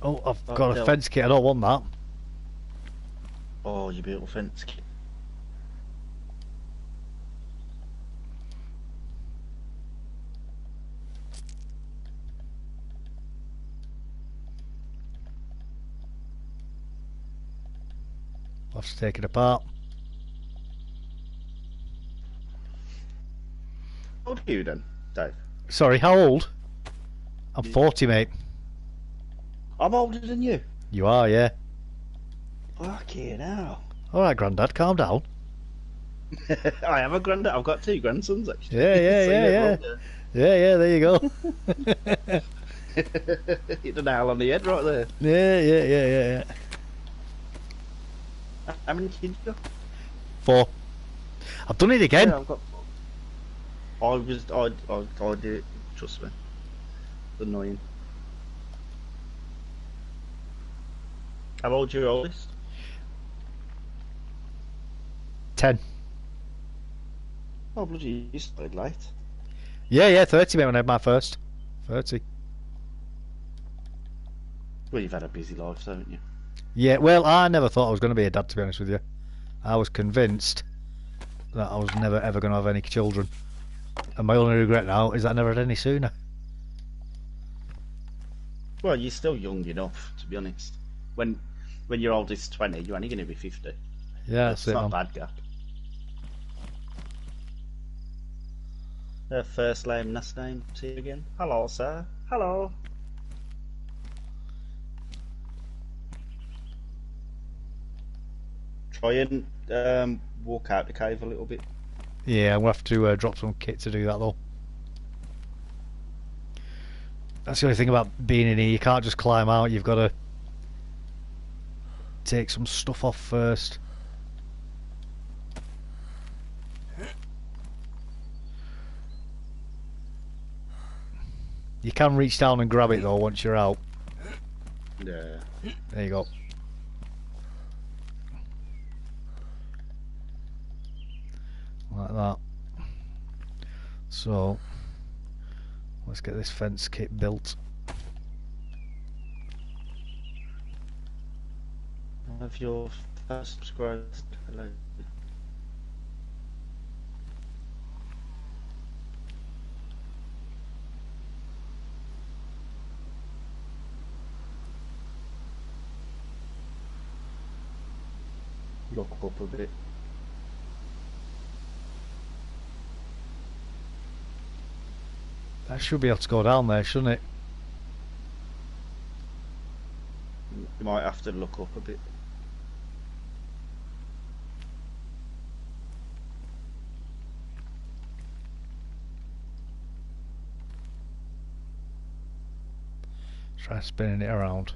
Oh, I've got a fence kit. I don't want that. Oh, you beautiful fence kit. I'll have to take it apart. How old are you then, Dave? Sorry, how old? I'm 40, mate. I'm older than you. You are, yeah. Fucking hell. Alright, Grandad, calm down. I am a granddad. I've got 2 grandsons, actually. Yeah, there you go. Hit the nail on the head right there. Yeah. How many kids you got? 4. I've done it again. Yeah, I've got 4. I do it, trust me. It's annoying. How old's your oldest? 10. Oh, bloody, you started late. Yeah, 30, mate, when I had my first. 30. Well, you've had a busy life, haven't you? Yeah, well, I never thought I was going to be a dad, to be honest with you. I was convinced that I was never ever going to have any children. And my only regret now is that I never had any sooner. Well, you're still young enough, to be honest. When your oldest 20, you're only going to be 50. Yeah, It's that's it, not a man. bad gap. First name, last name, see you again. Hello, sir. Hello. Try and walk out the cave a little bit. Yeah, I'm going to have to drop some kit to do that, though. That's the only thing about being in here. You can't just climb out. You've got to take some stuff off first. You can reach down and grab it, though, once you're out. Yeah. There you go. Like that. So, let's get this fence kit built. Have your first subscribers. Hello. Look up a bit. That should be able to go down there, shouldn't it? You might have to look up a bit. Try spinning it around.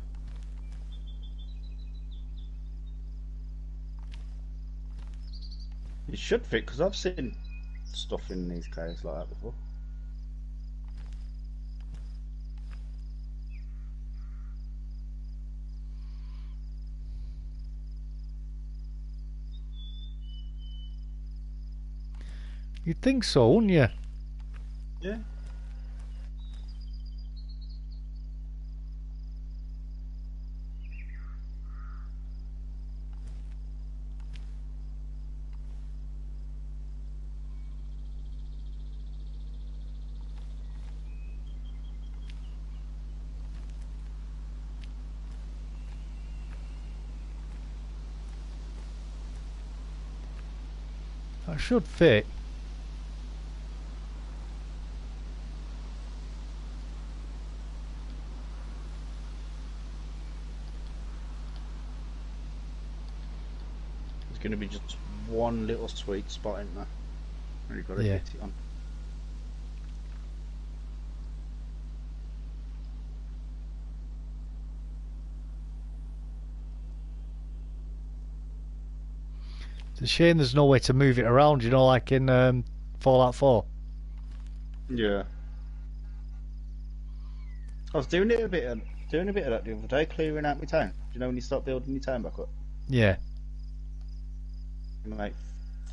It should fit, because I've seen stuff in these caves like that before. You'd think so, wouldn't you? Yeah. That should fit. There's going to be just one little sweet spot in there. And you've got to hit it on. It's a shame there's no way to move it around, you know, like in Fallout 4. Yeah. I was doing a bit of that the other day, clearing out my town. Do you know when you start building your town back up? Yeah. Mate,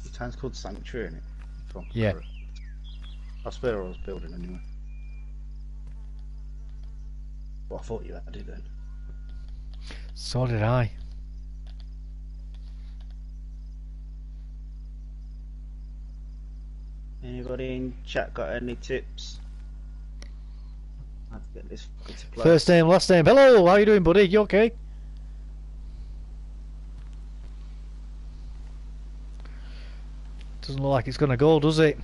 the town's called Sanctuary, isn't it? Yeah. That's where I was building anyway. Well, I thought you had to do then. So did I. Anybody in chat got any tips? I have to get this to play. First name, last name. Hello, how you doing, buddy? You okay? Doesn't look like it's gonna go, does it?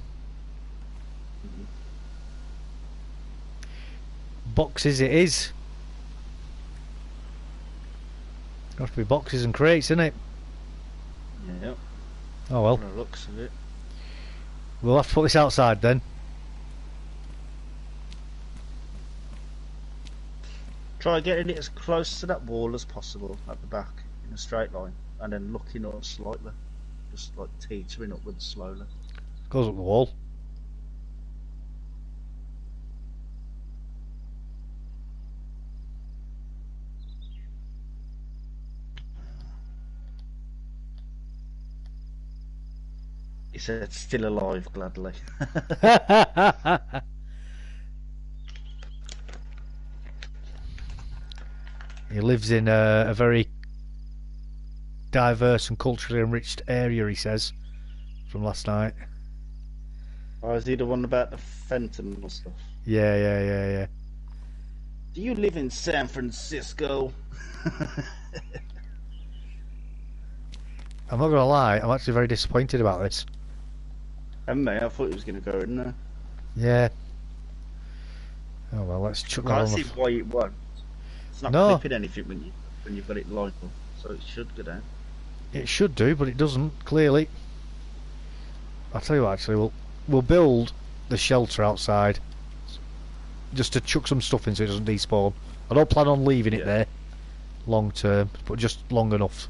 Boxes it is. Got to be boxes and crates, isn't it? Yeah. Oh well. From the looks of it. We'll have to put this outside then. Try getting it as close to that wall as possible at the back in a straight line, and then looking up slightly, just like teetering upwards slowly. Goes up the wall. He said, "Still alive, gladly." He lives in a very diverse and culturally enriched area, he says, from last night. Oh, is he the one about the fentanyl stuff? Yeah. Do you live in San Francisco? I'm not gonna lie, I'm actually very disappointed about this. And me, I thought he was going to go in there. Yeah. Oh well, let's chuck I that can't on see the... why it won't. It's not No. clipping anything when you've got it lined up, so it should go down. It should do, but it doesn't, clearly. I'll tell you what, actually, we'll build the shelter outside just to chuck some stuff in so it doesn't despawn. I don't plan on leaving it there long term, but just long enough.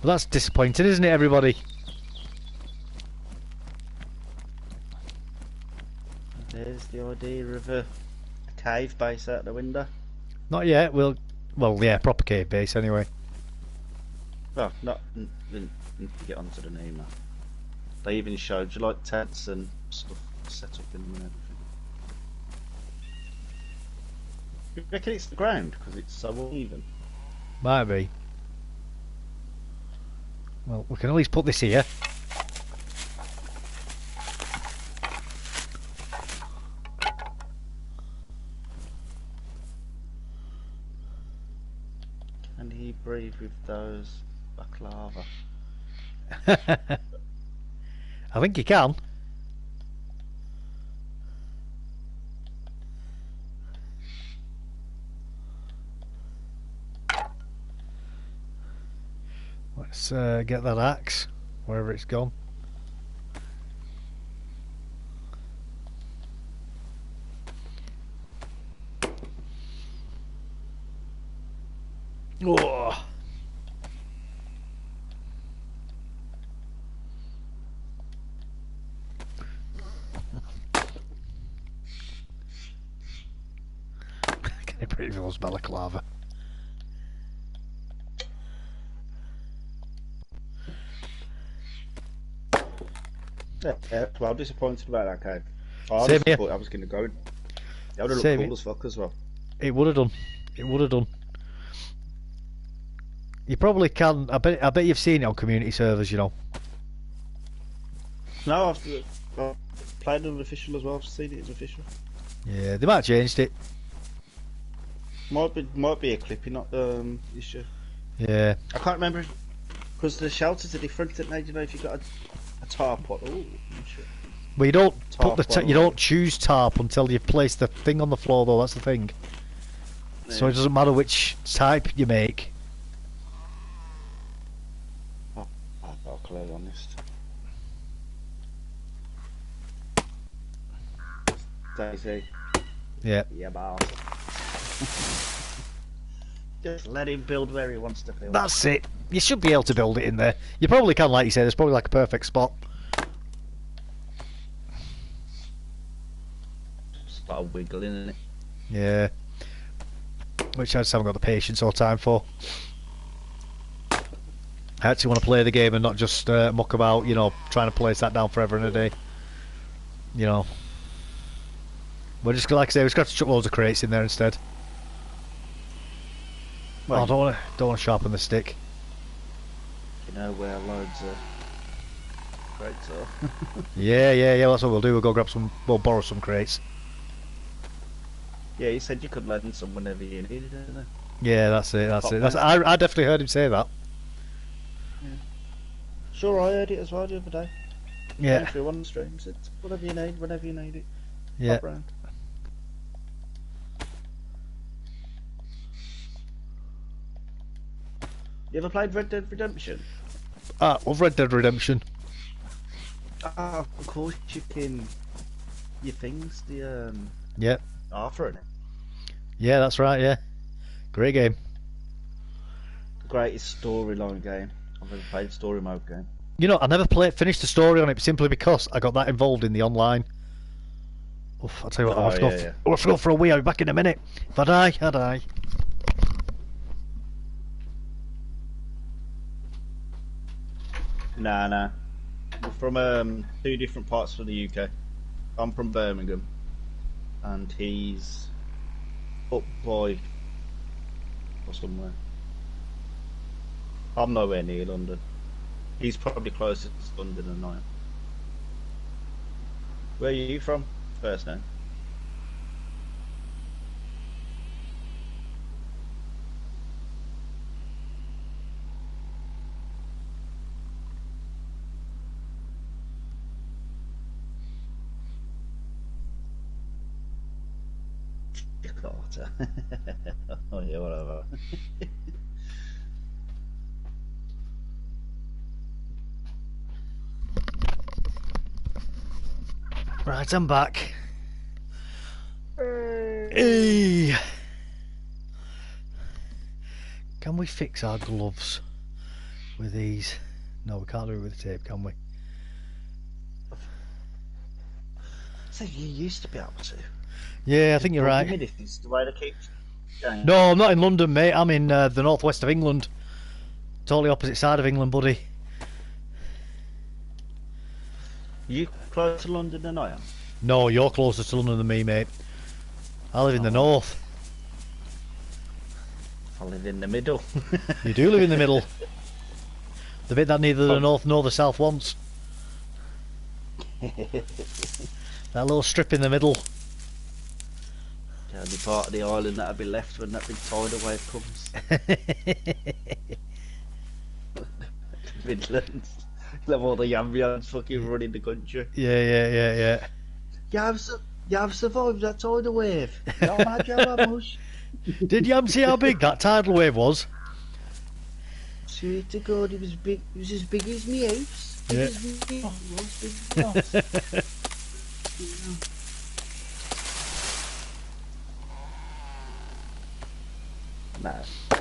Well, that's disappointing, isn't it, everybody? There's the idea of a cave base out the window. Not yet. Well, yeah, proper cave base anyway. Well, not to get onto the name now. They even showed you like tents and stuff set up in them and everything. You reckon it's the ground because it's so uneven? Might be. Well, we can at least put this here. Can he breathe with those baklava? I think you can. Let's get that axe, wherever it's gone. Oh. Can I breathe those balaclava? Yeah, well, disappointed about that cave. I Same honestly here. thought I was going to go. That would have Same looked here. cool as fuck as well. It would have done. It would have done. You probably can. I bet you've seen it on community servers. You know. No, I've played it official as well. I've seen it as official. Yeah, they might have changed it. Might be a clipping issue. Yeah. I can't remember because the shelters are different. Don't they? You know, if you've got a tarp on. Oh shit. Well, you don't Tarp put the on you don't choose tarp until you've placed the thing on the floor, though. That's the thing. So it doesn't matter which type you make. I'll clear on this. DayZ. Yeah. Yeah, boss. Just let him build where he wants to build. That's it. You should be able to build it in there. You probably can, like you say. There's probably like a perfect spot. Start wiggling in it. Yeah. Which I just haven't got the patience or time for. I actually want to play the game and not just muck about, you know, trying to place that down forever and a day. You know. We're just, like I say, we're just going to chuck loads of crates in there instead. Well, I don't want to sharpen the stick. you know where loads of crates are. Yeah, that's what we'll do. We'll go grab some, we'll borrow some crates. Yeah, you said you could lend some whenever you needed it, didn't you? Yeah, that's it. I definitely heard him say that. Sure, I heard it as well the other day. Yeah. Came through on the stream, said whatever you need, whenever you need it. Yeah. Pop round. You ever played Red Dead Redemption? I've Red Dead Redemption. Ah, of course you can. Your things, the Yeah. Arthur in it. Yeah, that's right. Yeah. Great game. The greatest storyline game I've ever played. Story mode game. You know, I never finished the story on it simply because I got that involved in the online. Oof, I'll tell you what, I'll have to go for a wee. I'll be back in a minute. If I die, I die. Nah. We're from two different parts of the UK. I'm from Birmingham, and he's up by or somewhere. I'm nowhere near London. He's probably closer to London than I am. Where are you from? First name. Carter. Oh yeah, whatever. Right, I'm back. Hey. Can we fix our gloves with these? No, we can't do it with the tape, can we? So you used to be able to. Yeah, I think you're right. Humidity's the way to keep going. No, I'm not in London, mate. I'm in the northwest of England. Totally opposite side of England, buddy. You closer to London than I am? No, you're closer to London than me, mate. I live in the north. I live in the middle. You do live in the middle. The bit that neither the north nor the south wants. That little strip in the middle. The only part of the island that'll be left when that big tidal wave comes. Midlands. Let all the Yambians fucking running the country. Yeah. You have survived that tidal wave. No, mad, mush. Did you see how big that tidal wave was? Sweet to God, it was big. It was as big as me house. Yeah. Nah,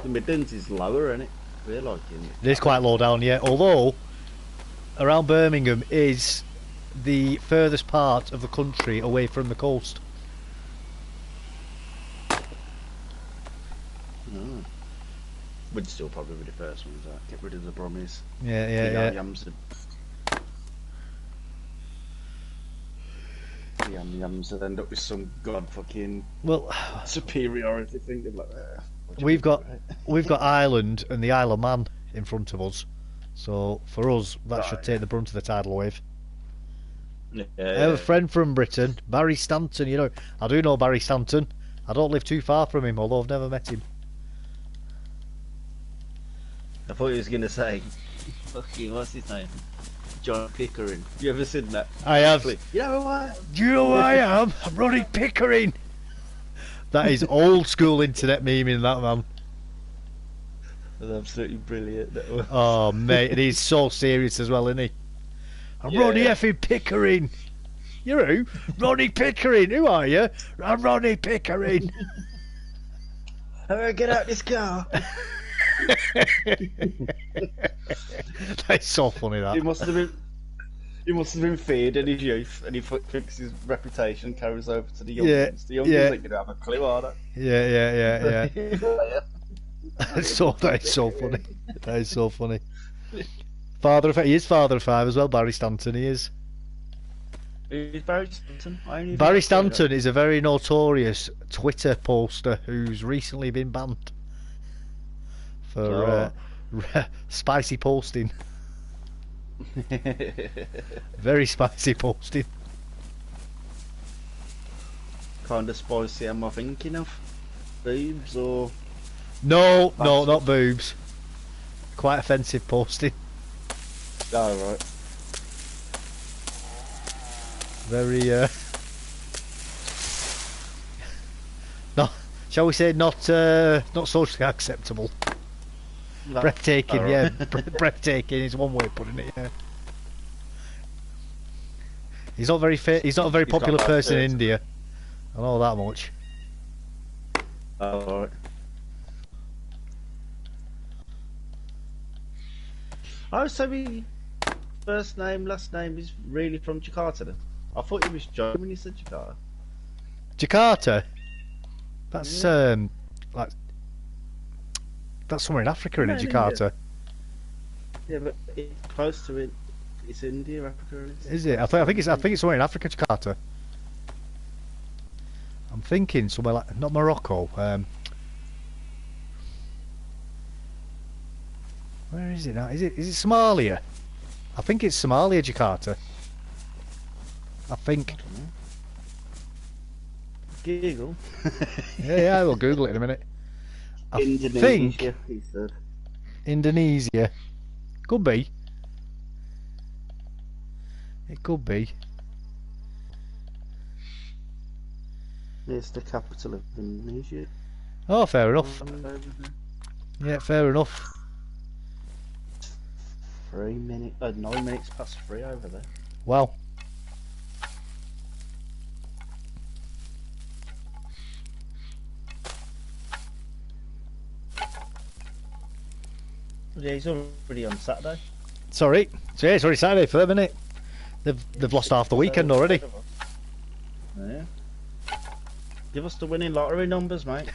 the Midlands is lower, isn't it? We're like in It is quite low down, yeah. Although, around Birmingham is the furthest part of the country away from the coast. Would still probably be the first ones. Get rid of the Brummies. Yeah. The Yams would end up with some god fucking Well, superiority thing. They're like, we've got Ireland and the Isle of Man in front of us, so for us that should take the brunt of the tidal wave. Yeah, I have a friend from Britain, Barry Stanton. You know, I do know Barry Stanton. I don't live too far from him, although I've never met him. I thought he was gonna say, fucking what's his name? John Pickering. You ever seen that? I have. You know what? Do you know who I am? I'm Ronnie Pickering. That is old school internet memeing, that man. That's absolutely brilliant. That one. Oh mate, and he's so serious as well, isn't he? I'm Ronnie effing Pickering. You're who? Ronnie Pickering. Who are you? I'm Ronnie Pickering. Get out this car. That's so funny, that. He must have been feared in his youth, and he thinks his reputation carries over to the youngins. The youngins ain't gonna have a clue, are they? Yeah. That is so funny. That is so funny. He is father of five as well, Barry Stanton, he is. Who's Barry Stanton? Barry Stanton is a very notorious Twitter poster who's recently been banned for spicy posting. Very spicy posting. Kind of spicy, am I thinking of? Boobs or... No, not boobs. Quite offensive posting. Oh, right. Very, no, shall we say not socially acceptable. No. Breathtaking, Oh, yeah. right. Breathtaking is one way of putting it, yeah. He's not very he's not a very popular got person in that India. I know that much. Oh, right. Oh, so he first name, last name is really from Jakarta then? I thought he was Joe when you said Jakarta. Jakarta? That's like that's somewhere in Africa, isn't it, Jakarta? Yeah, but it's close to it. It's India, Africa. Is it? I think it's somewhere in Africa, Jakarta. I'm thinking somewhere like not Morocco. Where is it now? Is it Somalia? I think it's Somalia, Jakarta. I think. Google. Yeah, we'll Google it in a minute. I Indonesia, think he said. Indonesia. Could be. It could be. It's the capital of Indonesia. Oh, fair enough. Yeah, fair enough. 9 minutes past 3 over there. Well. Yeah, he's already on Saturday. Sorry. So yeah, it's already Saturday for them, innit? They've lost half the weekend already. Yeah. Give us the winning lottery numbers, mate.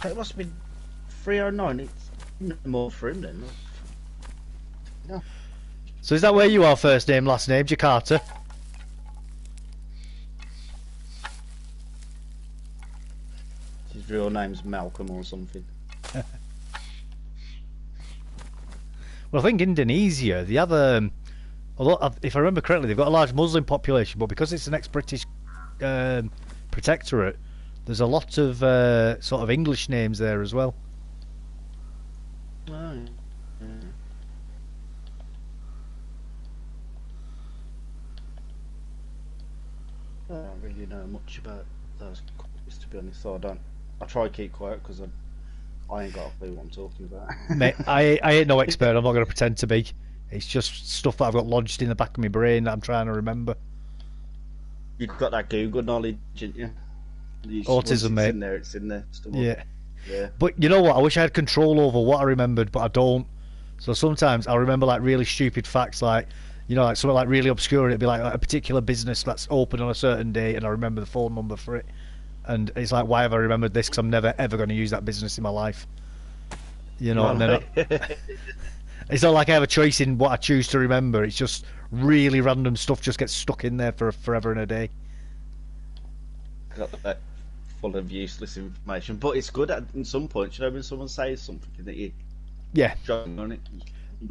It must have been 309. It's more for him then. No. So is that where you are, first name, last name, Jakarta? His real name's Malcolm or something. Well, I think Indonesia, the other, although if I remember correctly, they've got a large Muslim population, but because it's an ex-British protectorate, there's a lot of sort of English names there as well. Oh, yeah. I don't really know much about those countries, to be honest. So I try to keep quiet because I ain't got a clue what I'm talking about. Mate, I ain't no expert. I'm not going to pretend to be. It's just stuff that I've got lodged in the back of my brain that I'm trying to remember. You've got that Google knowledge, haven't you? Autism, mate. It's in there. Yeah. Yeah. But you know what? I wish I had control over what I remembered, but I don't. So sometimes I remember like really stupid facts, like like something like really obscure. It'd be like a particular business that's open on a certain day, and I remember the phone number for it. And it's like, why have I remembered this? Because I'm never ever going to use that business in my life. And then it's not like I have a choice in what I choose to remember. It's just really random stuff just gets stuck in there for forever and a day. Got that full of useless information, but it's good at in some points. When someone says something that you jogging on it.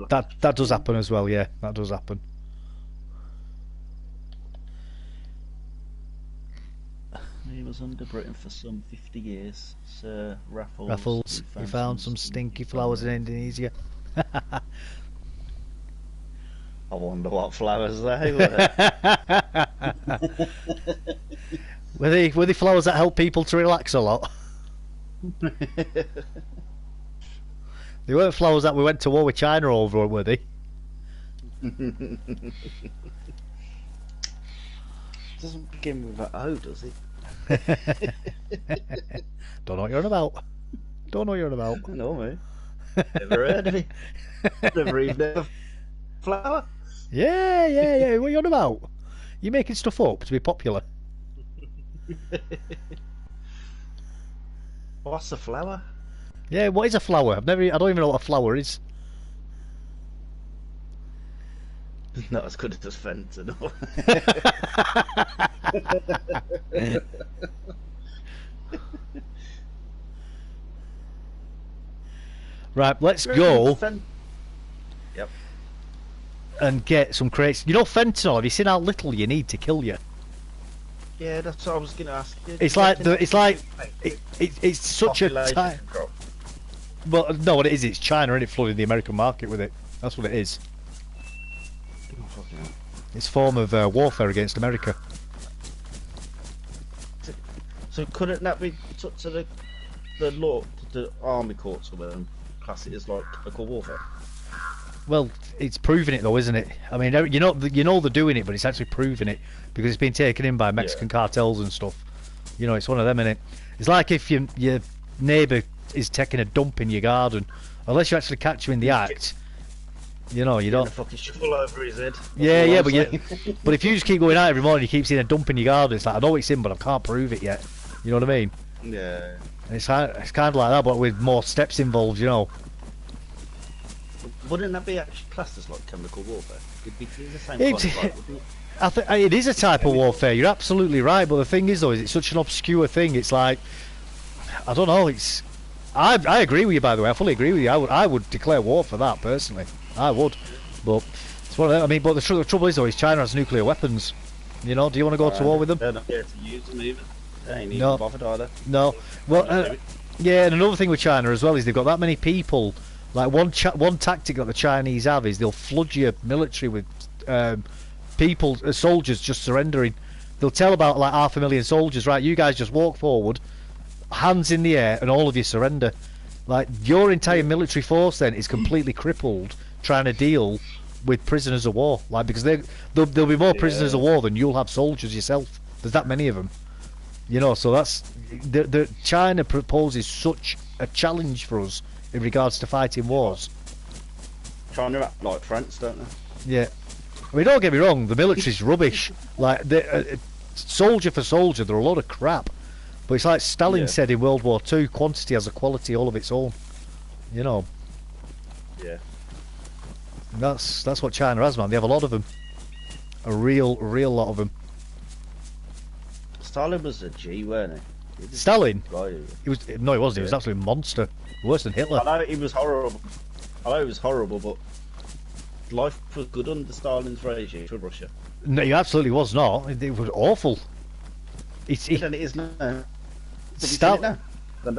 That does happen as well. Yeah, that does happen. He was under Britain for some 50 years. Sir Raffles. Raffles, he found some stinky flowers in Indonesia. I wonder what flowers they were. Were they flowers that help people to relax a lot? They weren't flowers that we went to war with China over, were they? Doesn't begin with an O, does it? Don't know what you're on about. Don't know what you're on about. No, mate. Never heard of it. Never even heard of flower. Yeah. What are you on about? You making stuff up to be popular? What's a flower? Yeah, what is a flower? I don't even know what a flower is. Not as good as Fenton. Right, let's go Yep. and get some crates. You know fentanyl, have you seen how little you need to kill you? Yeah, that's what I was going to ask you. It's such a time. Well, no, what it is, it's China and it flooded the American market with it. That's what it is. It's a form of warfare against America. So couldn't that be took to the law, to the army courts or whatever, class it as like chemical warfare? Well, it's proving it though, isn't it? I mean, you know they're doing it, but it's actually proving it because it's been taken in by Mexican cartels and stuff. You know, it's one of them, innit? It's like if your neighbour is taking a dump in your garden, unless you actually catch him in the act. You know, you don't. A fucking shovel over his head. Yeah, but if you just keep going out every morning, you keep seeing a dump in your garden. It's like, I know it's in, but I can't prove it yet. You know what I mean? Yeah. And it's kind of like that, but with more steps involved. You know. Wouldn't that be actually classed as like chemical warfare? It'd be the same It's- kind of fight, wouldn't it? I think it is a type of warfare. You're absolutely right, but the thing is, though, is it's such an obscure thing. It's like, I don't know. I agree with you, by the way. I fully agree with you. I would declare war for that personally. I would, but it's one of them. I mean, but the trouble is, though, is China has nuclear weapons. You know, do you want to go to war with them? They're not here to use them even. They ain't even No. bothered either. No. Well, yeah, and another thing with China as well is they've got that many people. Like one tactic that the Chinese have is they'll flood your military with people, soldiers just surrendering. They'll tell about like 500,000 soldiers, right? You guys just walk forward, hands in the air, and all of you surrender. Like your entire military force then is completely crippled trying to deal with prisoners of war. Like because there'll be more prisoners of war than you'll have soldiers yourself. There's that many of them. You know, so that's the China proposes such a challenge for us in regards to fighting wars. China act like France, don't they? Yeah. I mean, don't get me wrong, the military's rubbish. Like, soldier for soldier, they're a lot of crap. But it's like Stalin said in World War II, quantity has a quality all of its own. You know. Yeah. And that's what China has, man. They have a lot of them. A real lot of them. Stalin was a G, weren't he? Stalin? Right. He wasn't. He was an absolute monster. Worse than Hitler. I know he was horrible. But life was good under Stalin's regime for Russia. No, he absolutely was not. It was awful. And it is now.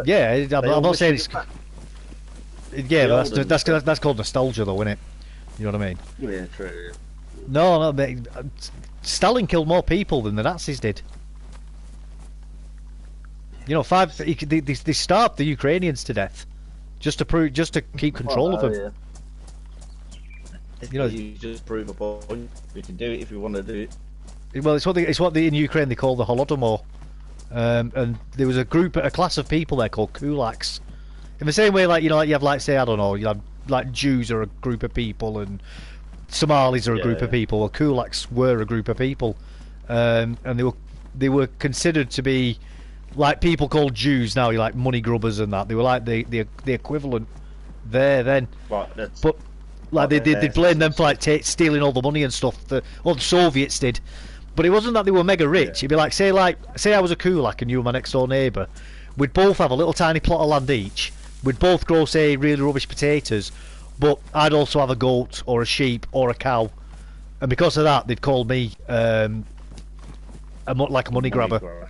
Yeah, I'm not saying it's. Yeah, The that's called nostalgia, though, isn't it? You know what I mean? Yeah, true. No, Stalin killed more people than the Nazis did. You know, they starved the Ukrainians to death, just to keep control of them. Yeah. You know, you just prove a point. We can do it if we want to do it. Well, it's what in Ukraine they call the Holodomor, and there was a class of people there called kulaks. In the same way, like you have like say I don't know, you have like Jews are a group of people and Somalis are a group of people. Well, kulaks were a group of people, and they were considered to be like people called Jews now. You like money grubbers and that. They were like the equivalent there then. Right, but like they blamed them for like stealing all the money and stuff. The Soviets did, but it wasn't that they were mega rich. It'd be like say I was a kulak and you were my next door neighbour. We'd both have a little tiny plot of land each. We'd both grow say really rubbish potatoes, but I'd also have a goat or a sheep or a cow, and because of that they'd call me like a money grabber.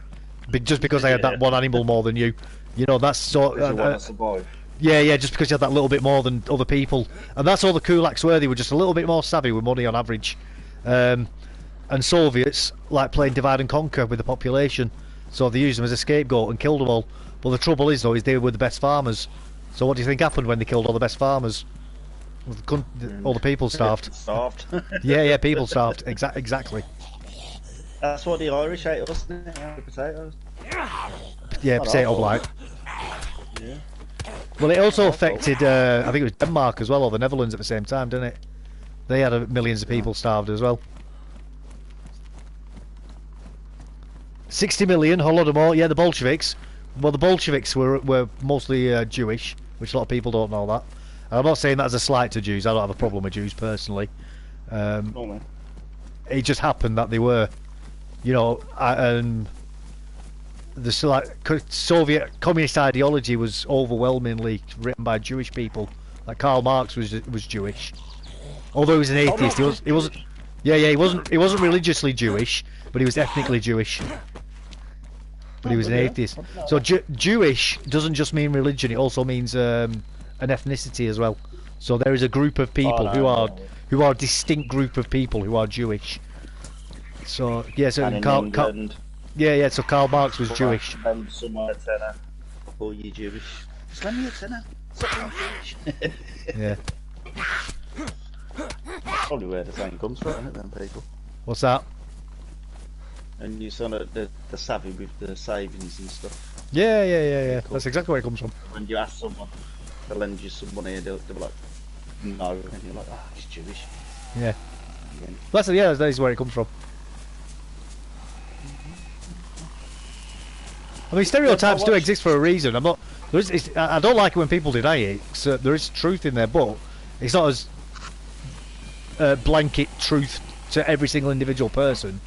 Just because I had that one animal more than you. You know, that's so. Yeah, just because you had that little bit more than other people, and that's all the kulaks were. They were just a little bit more savvy with money on average, and Soviets like playing divide and conquer with the population, so they used them as a scapegoat and killed them all. But the trouble is, though, is they were the best farmers, So what do you think happened when they killed all the best farmers? All the people starved. Starved. Yeah, people starved. Exactly. That's what the Irish ate us, isn't it? The potatoes. Yeah, Not potato our blight. fault. Yeah. Well, it also affected, I think it was Denmark as well, or the Netherlands at the same time, didn't it? They had millions of people starved as well. 60 million, Holodomor, yeah, the Bolsheviks. Well, the Bolsheviks were mostly Jewish, which a lot of people don't know that. And I'm not saying that as a slight to Jews, I don't have a problem with Jews personally. It just happened that they were, you know, the Soviet communist ideology was overwhelmingly written by Jewish people. Like Karl Marx was Jewish, although he was an atheist. He wasn't. Yeah, he wasn't religiously Jewish, but he was ethnically Jewish. But he was an atheist. So Jewish doesn't just mean religion; it also means an ethnicity as well. So there is a group of people who are a distinct group of people who are Jewish. So yeah, so so Karl Marx was Jewish. Somewhere tenner. Or you Jewish? Send me a tenner. Something Jewish. Yeah. Probably where the saying comes from, isn't it, then, people? What's that? And you saw the savvy with the savings and stuff. Yeah. Cool. That's exactly where it comes from. When you ask someone to lend you some money, they'll be like, no, and you're like, oh, he's Jewish. Yeah. That is where it comes from. I mean, stereotypes do exist for a reason. I don't like it when people deny it. So there is truth in there, but it's not as blanket truth to every single individual person.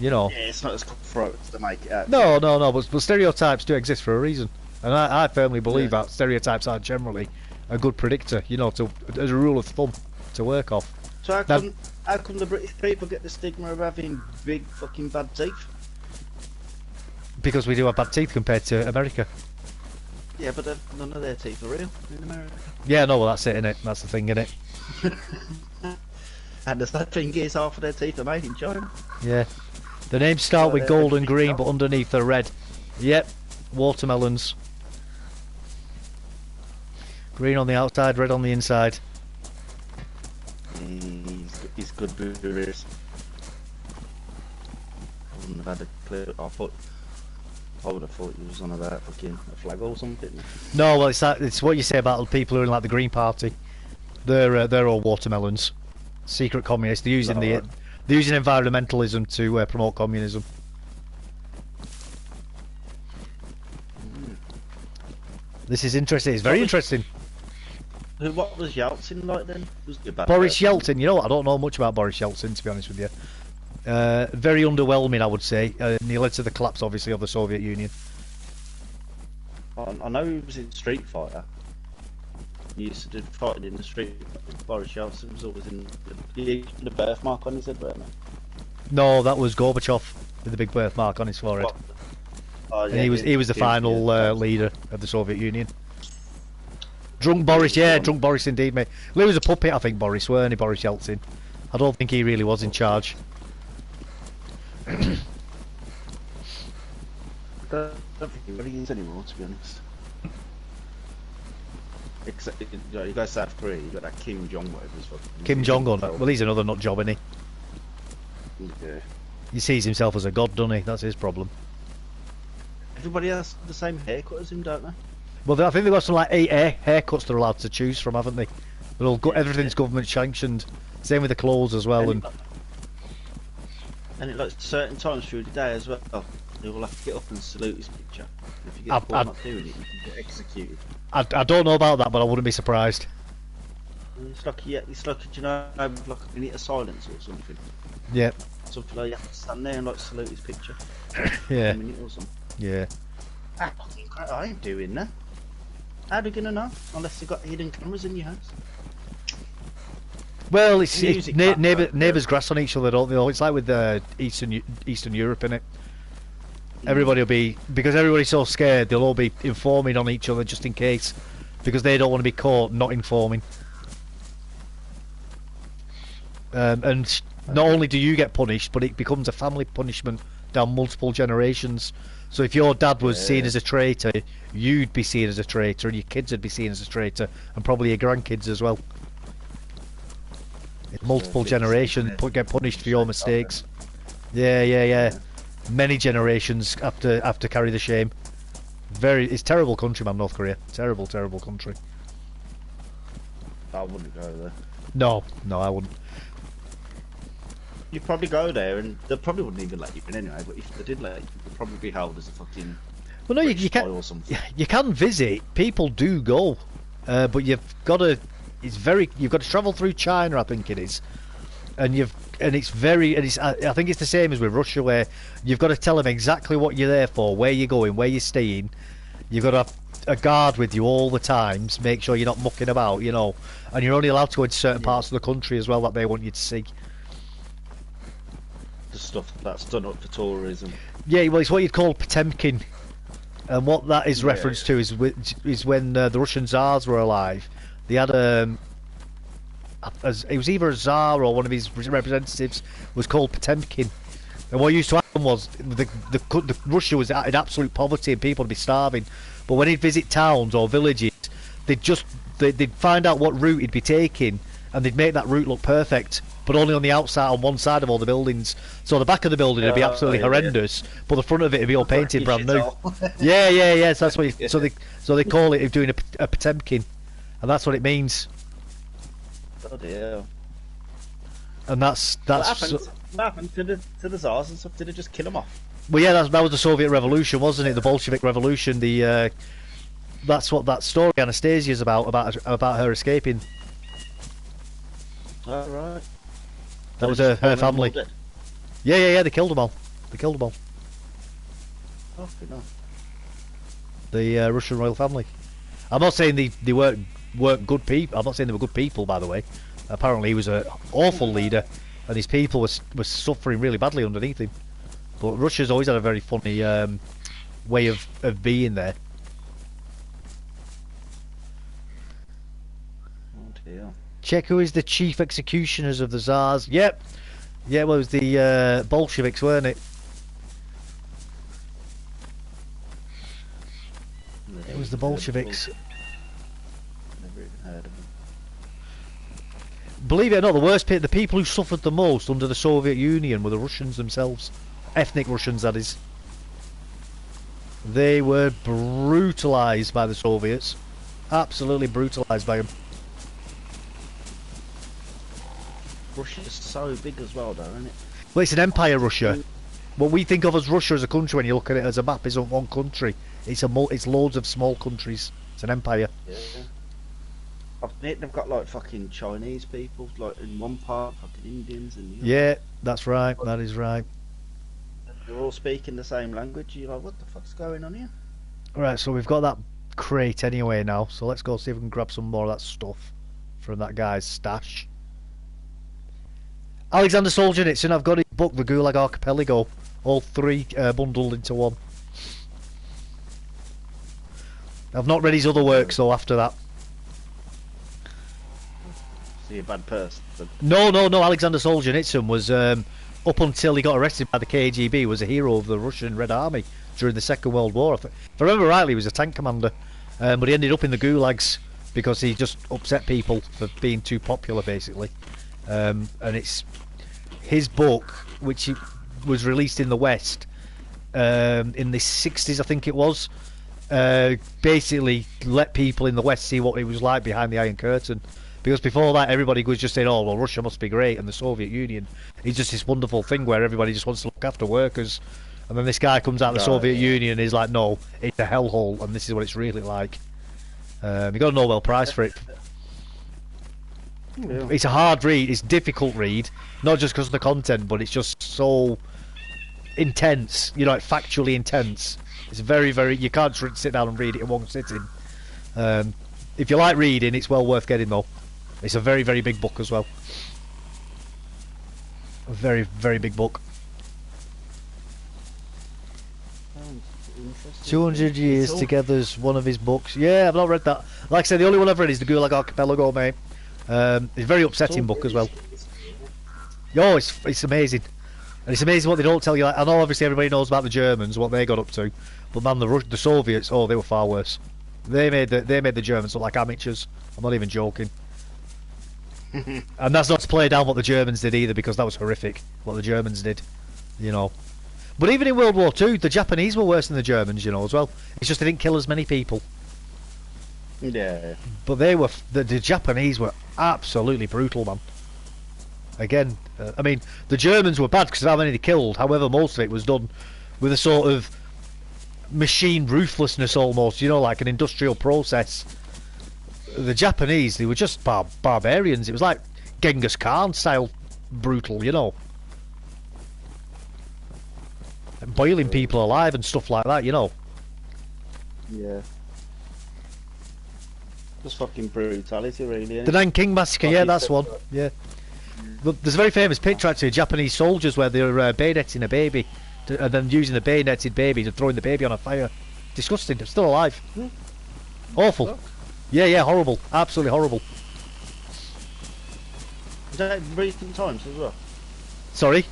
You know. Yeah, it's not as cutthroat to make it out. No, but stereotypes do exist for a reason, and I firmly believe that stereotypes are generally a good predictor. You know, as a rule of thumb to work off. So how come the British people get the stigma of having big fucking bad teeth? Because we do have bad teeth compared to America. Yeah, but none of their teeth are real in America. Yeah, no, well that's it, innit? That's the thing, innit? And the sad thing is, half of their teeth are made in China. Yeah. The names start with gold and green, but underneath they're red. Yep, watermelons. Green on the outside, red on the inside. He's good with I wouldn't have had a clue. I would have thought he was on about fucking a flag or something. No, well, it's what you say about people who are in like the Green Party. They're all watermelons, secret communists. They're using they're using environmentalism to promote communism. This is interesting. It's very interesting. What was Yeltsin like then? Was he a bad Boris person? Yeltsin. You know what? I don't know much about Boris Yeltsin, to be honest with you. Very underwhelming, I would say. And he led to the collapse, obviously, of the Soviet Union. I know he was in Street Fighter. He used to do fighting in the street. Boris Yeltsin was always in the birthmark on his head, wasn't it? No, that was Gorbachev with the big birthmark on his forehead. Oh, yeah, And he was the final leader of the Soviet Union. Drunk Boris, yeah, drunk Boris indeed, mate. He was a puppet, I think, Boris, weren't he, Boris Yeltsin? I don't think he really was in charge. I don't think he really is anymore, to be honest. Except, you go to South Korea, you got that Kim Jong, whatever his fucking... Kim Jong-un, well, he's another nut job, isn't he? Yeah. He sees himself as a god, doesn't he? That's his problem. Everybody has the same haircut as him, don't they? Well, I think they've got some like 8 haircuts they're allowed to choose from, haven't they? They're all everything's government sanctioned. Same with the clothes as well. And it like certain times through the day as well. They will have to get up and salute his picture. If you get caught not doing it, you can get executed. I don't know about that, but I wouldn't be surprised. It's like you know, like a minute of silence or something. Yeah. Something like you have to stand there and like salute his picture. Yeah. A minute or something. Yeah. I ain't doing that. How are they gonna know? Unless you've got hidden cameras in your house. Well, it's neighbours grass on each other, don't they? It's like with Eastern Europe, innit? Everybody will be, because everybody's so scared, they'll all be informing on each other just in case, because they don't want to be caught not informing. And not only do you get punished, but it becomes a family punishment down multiple generations. So if your dad was seen as a traitor, you'd be seen as a traitor, and your kids would be seen as a traitor, and probably your grandkids as well. Multiple generations get punished for your mistakes. Yeah. Many generations have to carry the shame. It's terrible country, man, North Korea. Terrible country. I wouldn't go there. No, I wouldn't. You'd probably go there, and they probably wouldn't even let you in anyway. But if they did let you, you'd probably be held as a fucking. Well, no, you can. Or something. You can visit. People do go, but you've got to. You've got to travel through China, I think it is, I think it's the same as with Russia, where you've got to tell them exactly what you're there for, where you're going, where you're staying. You've got to have a guard with you all the times, make sure you're not mucking about, you know, and you're only allowed to go into certain parts of the country as well that they want you to see. The stuff that's done up for tourism. Yeah, well, it's what you'd call Potemkin, and what that is reference to is when the Russian Tsars were alive. They had it was either a Tsar or one of his representatives was called Potemkin, and what used to happen was the Russia was in absolute poverty and people would be starving, but when he'd visit towns or villages, they'd find out what route he'd be taking, and they'd make that route look perfect, but only on the outside, on one side of all the buildings. So the back of the building would be absolutely horrendous, but the front of it would be all painted brand new. Yeah. So that's what. So they call it doing a Potemkin, and that's what it means. Oh dear. And that's. What happened to the Tsars and stuff? Did it just kill them off? Well, yeah, that was the Soviet Revolution, wasn't it? The Bolshevik Revolution. That's what that story Anastasia's about her escaping. Oh, right. That was her family. Yeah. They killed them all. Oh, good enough. The Russian royal family. I'm not saying they weren't good people. I'm not saying they were good people, by the way. Apparently, he was an awful leader, and his people were suffering really badly underneath him. But Russia's always had a very funny way of being there. Oh dear. Check who is the chief executioners of the Tsars. Yep. Yeah, well, it was the Bolsheviks, weren't it? It was the Bolsheviks. Never even heard of them. Believe it or not, the people who suffered the most under the Soviet Union were the Russians themselves. Ethnic Russians, that is. They were brutalised by the Soviets. Absolutely brutalised by them. Russia's so big as well, though, isn't it? Well, it's an empire, Russia. What we think of as Russia as a country when you look at it as a map isn't one country. It's loads of small countries. It's an empire. Yeah. They've got like fucking Chinese people, like in one part, fucking Indians in the other. Yeah, that's right. That is right. They're all speaking the same language. You're like, what the fuck's going on here? Alright, so we've got that crate anyway now. So let's go see if we can grab some more of that stuff from that guy's stash. Alexander Solzhenitsyn, I've got his book, The Gulag Archipelago. All three bundled into one. I've not read his other works though after that. Is he a bad person? No. Alexander Solzhenitsyn was, up until he got arrested by the KGB, was a hero of the Russian Red Army during the Second World War. If I remember rightly, he was a tank commander, but he ended up in the gulags because he just upset people for being too popular, basically. And it's his book, which was released in the West in the 60s, I think it was. Basically let people in the West see what it was like behind the Iron Curtain, because before that everybody was just saying, oh well, Russia must be great, and the Soviet Union is just this wonderful thing where everybody just wants to look after workers, and then this guy comes out of the Soviet Union and is like, no, it's a hellhole and this is what it's really like. He got a Nobel Prize for it. Yeah. It's a hard read, it's a difficult read, not just because of the content, but it's just so intense, you know, like factually intense. It's very, very, you can't sit down and read it in one sitting. If you like reading, it's well worth getting though. It's a very, very big book as well. A very, very big book. 200 Years Together is one of his books. Yeah, I've not read that. Like I said, the only one I've read is The Gulag Archipelago, mate. It's a very upsetting book as well. Oh, it's amazing. And it's amazing what they don't tell you. Like, I know obviously everybody knows about the Germans, what they got up to, but man, the Soviets, oh, they were far worse. They made the Germans look like amateurs. I'm not even joking. And that's not to play down what the Germans did either, because that was horrific what the Germans did, you know. But even in World War Two, the Japanese were worse than the Germans, you know, as well. It's just they didn't kill as many people. Yeah. But they were the Japanese were absolutely brutal, man. Again, I mean, the Germans were bad because of how many they killed. However, most of it was done with a sort of machine ruthlessness, almost, you know, like an industrial process. The Japanese, they were just barbarians. It was like Genghis Khan style brutal, you know. And boiling people alive and stuff like that, you know. Yeah. Just fucking brutality, really. The Nanking Massacre, yeah, that's one. Yeah. Look, there's a very famous picture actually of Japanese soldiers where they're bayoneting a baby, and then using the bayoneted baby to throwing the baby on a fire. Disgusting. They're still alive. Awful. Look. Yeah, horrible. Absolutely horrible. Is that recent times as well? Sorry?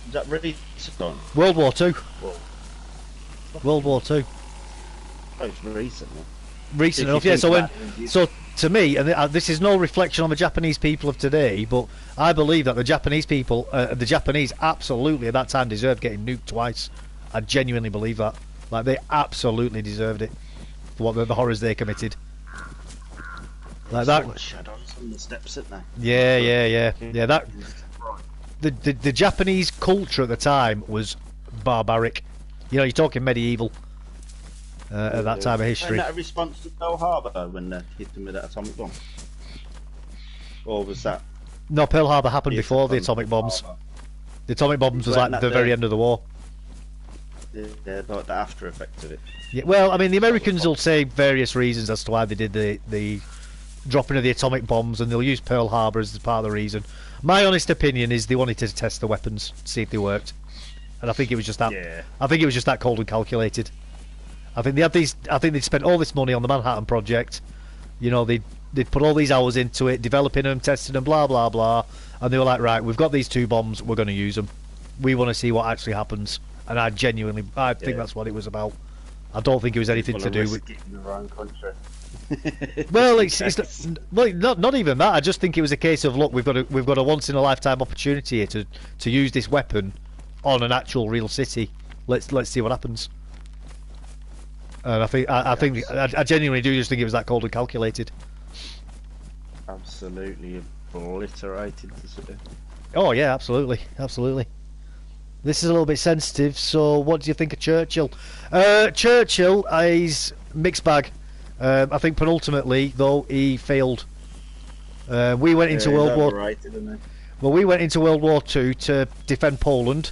Is that recent times? World War Two. Well, World War Two. oh, it's recent. Recent If enough, you yeah. think So to me, and this is no reflection on the Japanese people of today, but I believe that the Japanese people, the Japanese, absolutely at that time deserved getting nuked twice. I genuinely believe that. Like, they absolutely deserved it for what the horrors they committed. Like that. Sort of shadows on the steps, isn't there? Yeah. That the Japanese culture at the time was barbaric. You know, you're talking medieval at that time of history. Was that a response to Pearl Harbor when they hit them with that atomic bomb? Or was that... No, Pearl Harbor happened the before the atomic bombs. Harbor? The atomic bombs was Wasn't like that the very end of the war. Yeah, like the after effect of it. Yeah, well, I mean, the Americans will say various reasons as to why they did the dropping of the atomic bombs, and they'll use Pearl Harbor as part of the reason. My honest opinion is they wanted to test the weapons, see if they worked, and I think it was just that. Yeah. I think it was just that cold and calculated. I think they had these. I think they'd spent all this money on the Manhattan Project. You know, they'd put all these hours into it, developing them, testing them, blah blah blah, and they were like, right, we've got these two bombs, we're going to use them. We want to see what actually happens, and I think that's what it was about. I don't think it was anything to do with in the wrong country. Well, it's not even that. I just think it was a case of, look, we've got a once in a lifetime opportunity here to use this weapon on an actual real city. Let's see what happens. And I genuinely do just think it was that cold and calculated. Absolutely obliterated the city. Oh yeah, absolutely. This is a little bit sensitive. So, what do you think of Churchill? Churchill is mixed bag. I think penultimately, though, he failed. We went into World War. Well, we went into World War Two to defend Poland,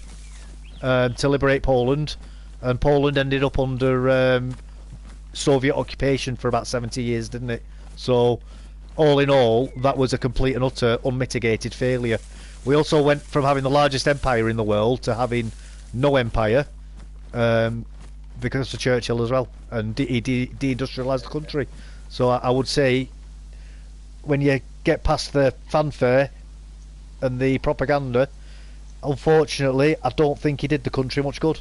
to liberate Poland, and Poland ended up under Soviet occupation for about 70 years, didn't it? So, all in all, that was a complete and utter unmitigated failure. We also went from having the largest empire in the world to having no empire, because of Churchill as well, and he deindustrialised the country. So I would say, when you get past the fanfare and the propaganda, unfortunately, I don't think he did the country much good.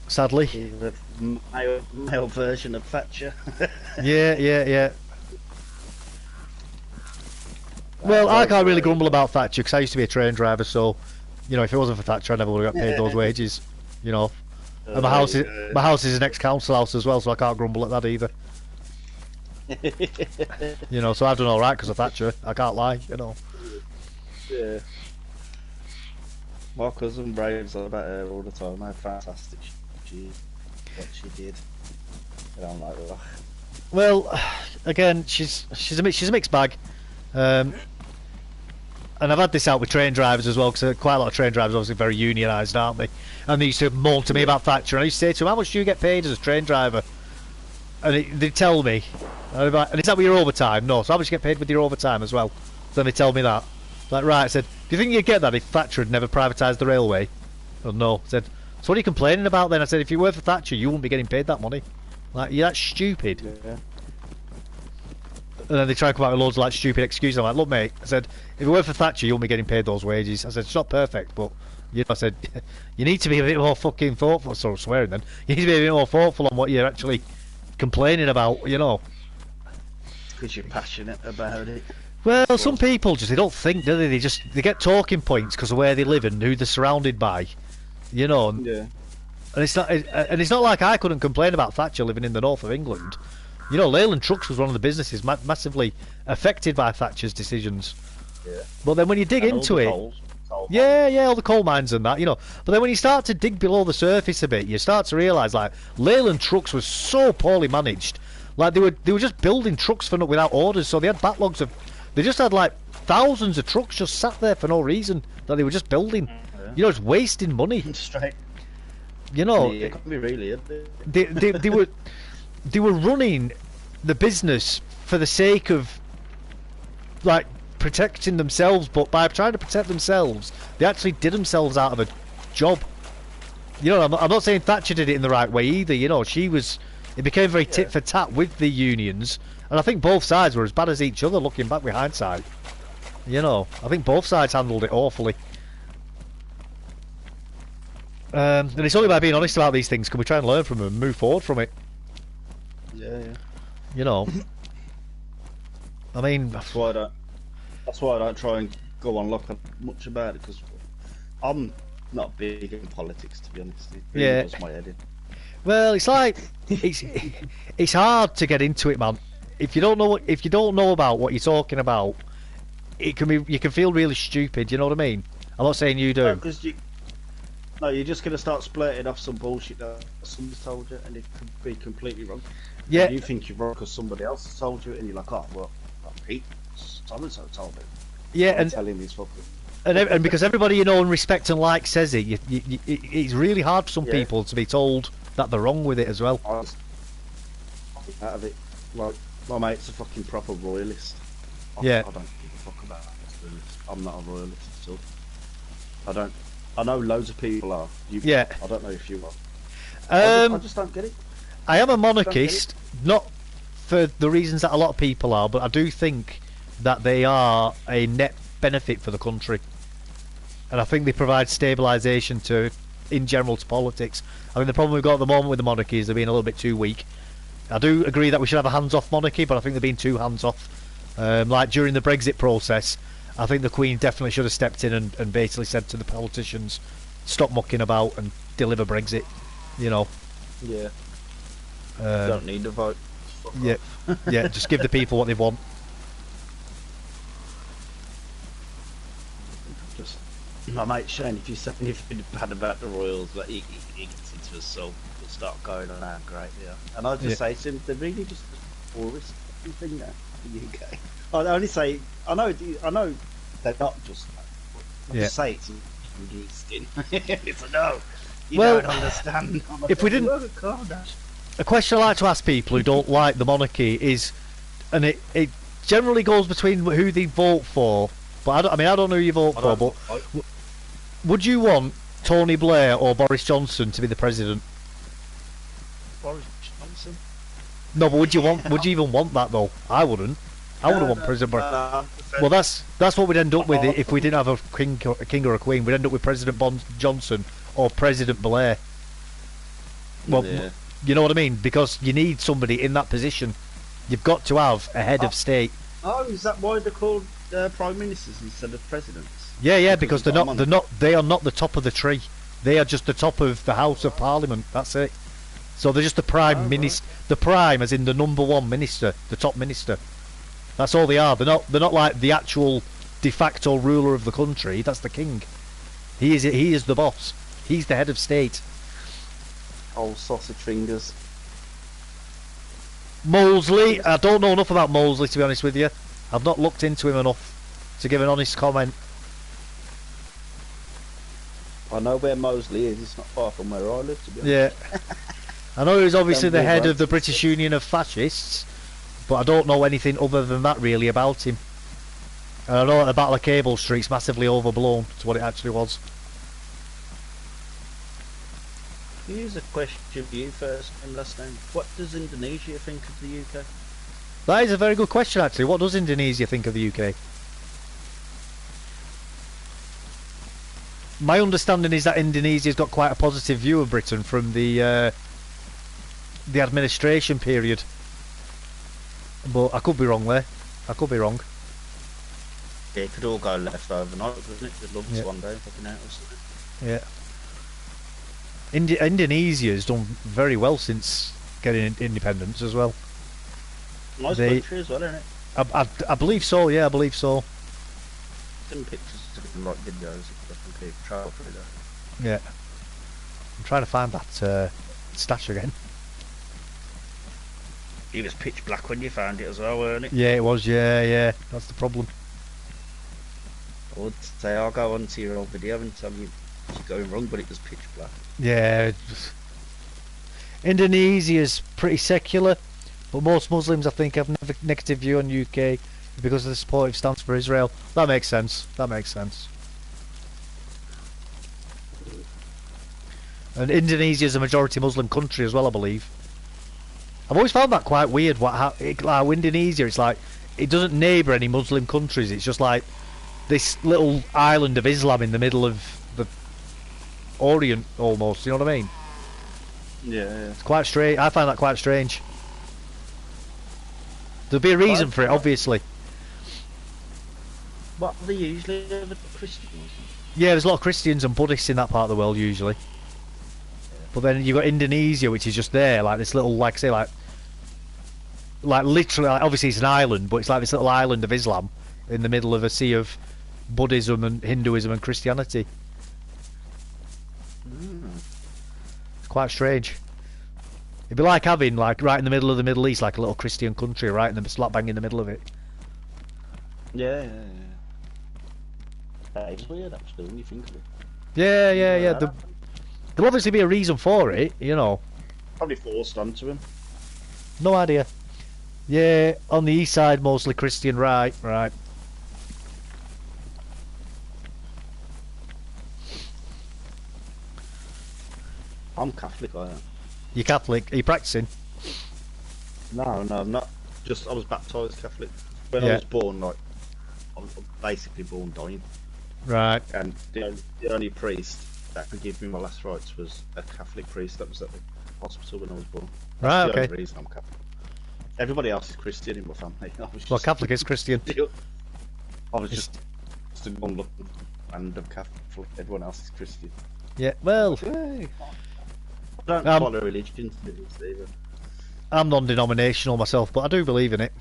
Sadly. He's the male version of Thatcher. Yeah. Well, I can't really grumble about Thatcher because I used to be a train driver, so, you know, if it wasn't for Thatcher, I never would have got paid those wages, you know. And my house is an ex-council house as well, so I can't grumble at that either. You know, so I've done all right because of Thatcher. I can't lie, you know. Yeah. My cousin braves on about her all the time. How fantastic what she did. I don't like that. Well, again, she's a mixed bag. And I've had this out with train drivers as well, because quite a lot of train drivers are obviously very unionised, aren't they? And they used to moan to me about Thatcher, and I used to say to them, how much do you get paid as a train driver? And they'd tell me, and is that with your overtime? No. So how much do you get paid with your overtime as well? Then they tell me that. Like, right, I said, do you think you'd get that if Thatcher had never privatised the railway? Oh, no. I said, so what are you complaining about then? I said, if you were for Thatcher, you wouldn't be getting paid that money. Like, you're that stupid. Yeah. And then they try and come out with loads of like stupid excuses. I'm like, look, mate, I said, if it weren't for Thatcher, you wouldn't be getting paid those wages. I said, it's not perfect, but You know, I said, you need to be a bit more fucking thoughtful. Sort of swearing then. You need to be a bit more thoughtful on what you're actually complaining about. You know. Because you're passionate about it. Well, some people just they don't think, do they? They get talking points because of where they live and who they're surrounded by. You know. Yeah. And it's not like I couldn't complain about Thatcher living in the north of England. You know, Leyland Trucks was one of the businesses massively affected by Thatcher's decisions. Yeah. But then when you dig into it, coal yeah, all the coal mines and that, you know. But then when you start to dig below the surface a bit, you start to realise like Leyland Trucks was so poorly managed. Like they were just building trucks without orders, so they had backlogs of. They just had like thousands of trucks just sat there for no reason that they were just building. Yeah. You know, it's wasting money. Straight. You know, Yeah, it can't be really. they were running the business for the sake of like protecting themselves, but by trying to protect themselves, they actually did themselves out of a job. You know, I'm not saying Thatcher did it in the right way either. You know, it became very tit for tat with the unions, and I think both sides were as bad as each other. Looking back with hindsight, you know, I think both sides handled it awfully. And it's only by being honest about these things can we try and learn from them and move forward from it. Yeah. You know, I mean, That's why I don't try and go on looking much about it, because I'm not big in politics, to be honest. It really does my head in. well, it's like it's hard to get into it, man. If you don't know about what you're talking about, you can feel really stupid. You know what I mean? I'm not saying you do. No, you're just going to start splurting off some bullshit that somebody's told you, and it could be completely wrong. Yeah. And you think you're wrong because somebody else has told you, and you're like, oh, well, Pete, so-and-so told me. Yeah, I'm telling these fuckers. And because everybody you know and respect and like says it, it's really hard for some people to be told that they're wrong with it as well. I was out of it. Like, my mate's a fucking proper royalist. I don't give a fuck about that. I'm not a royalist at all. I know loads of people are. I don't know if you are. I just don't get it. I am a monarchist, not for the reasons that a lot of people are, but I do think that they are a net benefit for the country. And I think they provide stabilisation in general to politics. I mean, the problem we've got at the moment with the monarchy is they're being a little bit too weak. I do agree that we should have a hands-off monarchy, but I think they're being too hands-off. Like during the Brexit process, I think the Queen definitely should have stepped in and basically said to the politicians, stop mucking about and deliver Brexit, you know. Yeah. Don't need to vote. Yeah, yeah, just give the people what they want. Just, my mate Shane, if you say anything bad about the Royals, like, he gets into his soul, he'll start going on how great they are. And I just say to him, they're really just the poorest thing now in the UK. I only say, I know they're not just that, but I just say it's interesting. It's a no. You don't understand. If we didn't, a question I like to ask people who don't like the monarchy is, and it generally goes between who they vote for. But I don't know who you vote for. But would you want Tony Blair or Boris Johnson to be the president? Boris Johnson. No, but would you even want that though? I wouldn't. I wouldn't want President Boris. Well, that's what we'd end up with if we didn't have a king or a queen. We'd end up with President Johnson or President Blair. Well, you know what I mean? Because you need somebody in that position. You've got to have a head of state. Oh, is that why they're called prime ministers instead of presidents? Yeah, because they are not the top of the tree. They are just the top of the House of Parliament. That's it. So they're just the prime minister. The prime, as in the number one minister, the top minister. That's all they are. They're not like the actual de facto ruler of the country. That's the king. He is the boss. He's the head of state. Old sausage fingers. Molesley. I don't know enough about Molesley, to be honest with you. I've not looked into him enough to give an honest comment. I know where Molesley is. It's not far from where I live, to be honest. Yeah. I know he's obviously the head of the British Union of Fascists, but I don't know anything other than that really about him. And I know that the Battle of Cable Street's massively overblown to what it actually was. Here's a question for you first and last name. What does Indonesia think of the UK? That is a very good question actually. What does Indonesia think of the UK? my understanding is that Indonesia's got quite a positive view of Britain from the administration period. But I could be wrong there. I could be wrong. Yeah, it could all go left overnight, couldn't it? They'd love Yeah. to one day fucking out or something. Yeah. Indonesia's done very well since getting independence as well. Nice They- country as well, isn't it? I believe so. Yeah, I believe so. Some pictures of like videos of fucking people travel through there. Yeah. I'm trying to find that stash again. It was pitch black when you found it as well, weren't it? Yeah, it was. Yeah. That's the problem. I would say I'll go onto your old video and tell you you're going wrong, but it was pitch black. Yeah. Indonesia's pretty secular, but most Muslims, I think, have a negative view on UK because of the supportive stance for Israel. That makes sense. And Indonesia's a majority Muslim country as well, I believe. I've always found that quite weird. How Indonesia, it's like it doesn't neighbour any Muslim countries. It's just like this little island of Islam in the middle of the Orient, almost. You know what I mean? Yeah. It's quite strange. I find that quite strange. There'll be a reason for it, obviously. What are they usually over Christians? Yeah, there's a lot of Christians and Buddhists in that part of the world usually. But then you've got Indonesia, which is just there, like this little, like I say, like literally, like, obviously it's an island, but it's like this little island of Islam in the middle of a sea of Buddhism and Hinduism and Christianity. It's quite strange. It'd be like having, like, right in the middle of the Middle East, like a little Christian country, right in the slap bang in the middle of it. Yeah. That is weird, actually, when you think of it. Yeah. that There'll obviously be a reason for it, you know. Probably forced onto him. No idea. Yeah, on the east side, mostly Christian, right. I'm Catholic, I am. You're Catholic? Are you practicing? No, I'm not. Just, I was baptised Catholic. When Yeah. I was born, like, I was basically born dying. Right. And the only priest that could give me my last rites was a Catholic priest that was at the hospital when I was born. Right, That's the okay. only reason I'm Catholic. Everybody else is Christian in my family. I was Well, just, Catholic is Christian. I was just a one-looking random Catholic. Everyone else is Christian. Yeah, well, I don't Um, follow religions either. I'm non-denominational myself, but I do believe in it.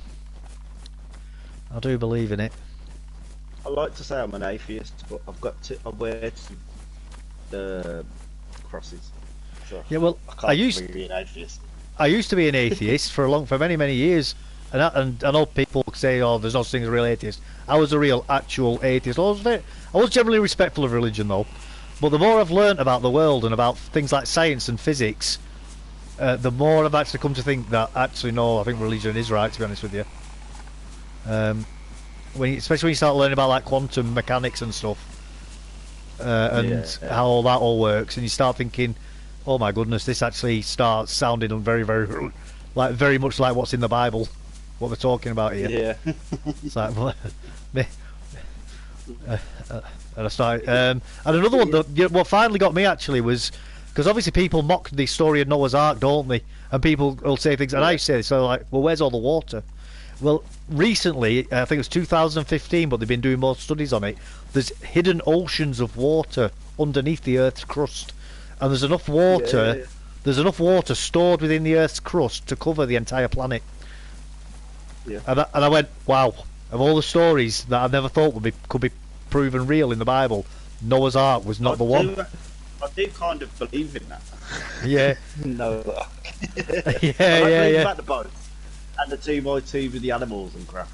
I like to say I'm an atheist, but I wear crosses. So Yeah, well, I I can't used really be an atheist. I used to be an atheist for many years, and I know people say, "Oh, there's no such thing as a real atheist." I was a real, actual atheist. I was generally respectful of religion, though. But the more I've learnt about the world and about things like science and physics, the more I've actually come to think that actually no, I think religion is right. To be honest with you, especially when you start learning about like quantum mechanics and stuff, and how all that all works, and you start thinking, oh my goodness, this actually starts sounding very very much like what's in the Bible, what they're talking about here. Yeah. It's like, and I started, and another one that what finally got me actually was because obviously people mock the story of Noah's Ark, don't they? And people will say things, and I say so like, well, where's all the water? Well, recently, I think it was 2015, but they've been doing more studies on it. There's hidden oceans of water underneath the Earth's crust, and there's enough water. Yeah. There's enough water stored within the Earth's crust to cover the entire planet. Yeah. And I went, wow! Of all the stories that I never thought could be proven real in the Bible, Noah's Ark was not the one. I do kind of believe in that. Yeah, No. yeah. About the boat and the 2x2 with the animals and crap.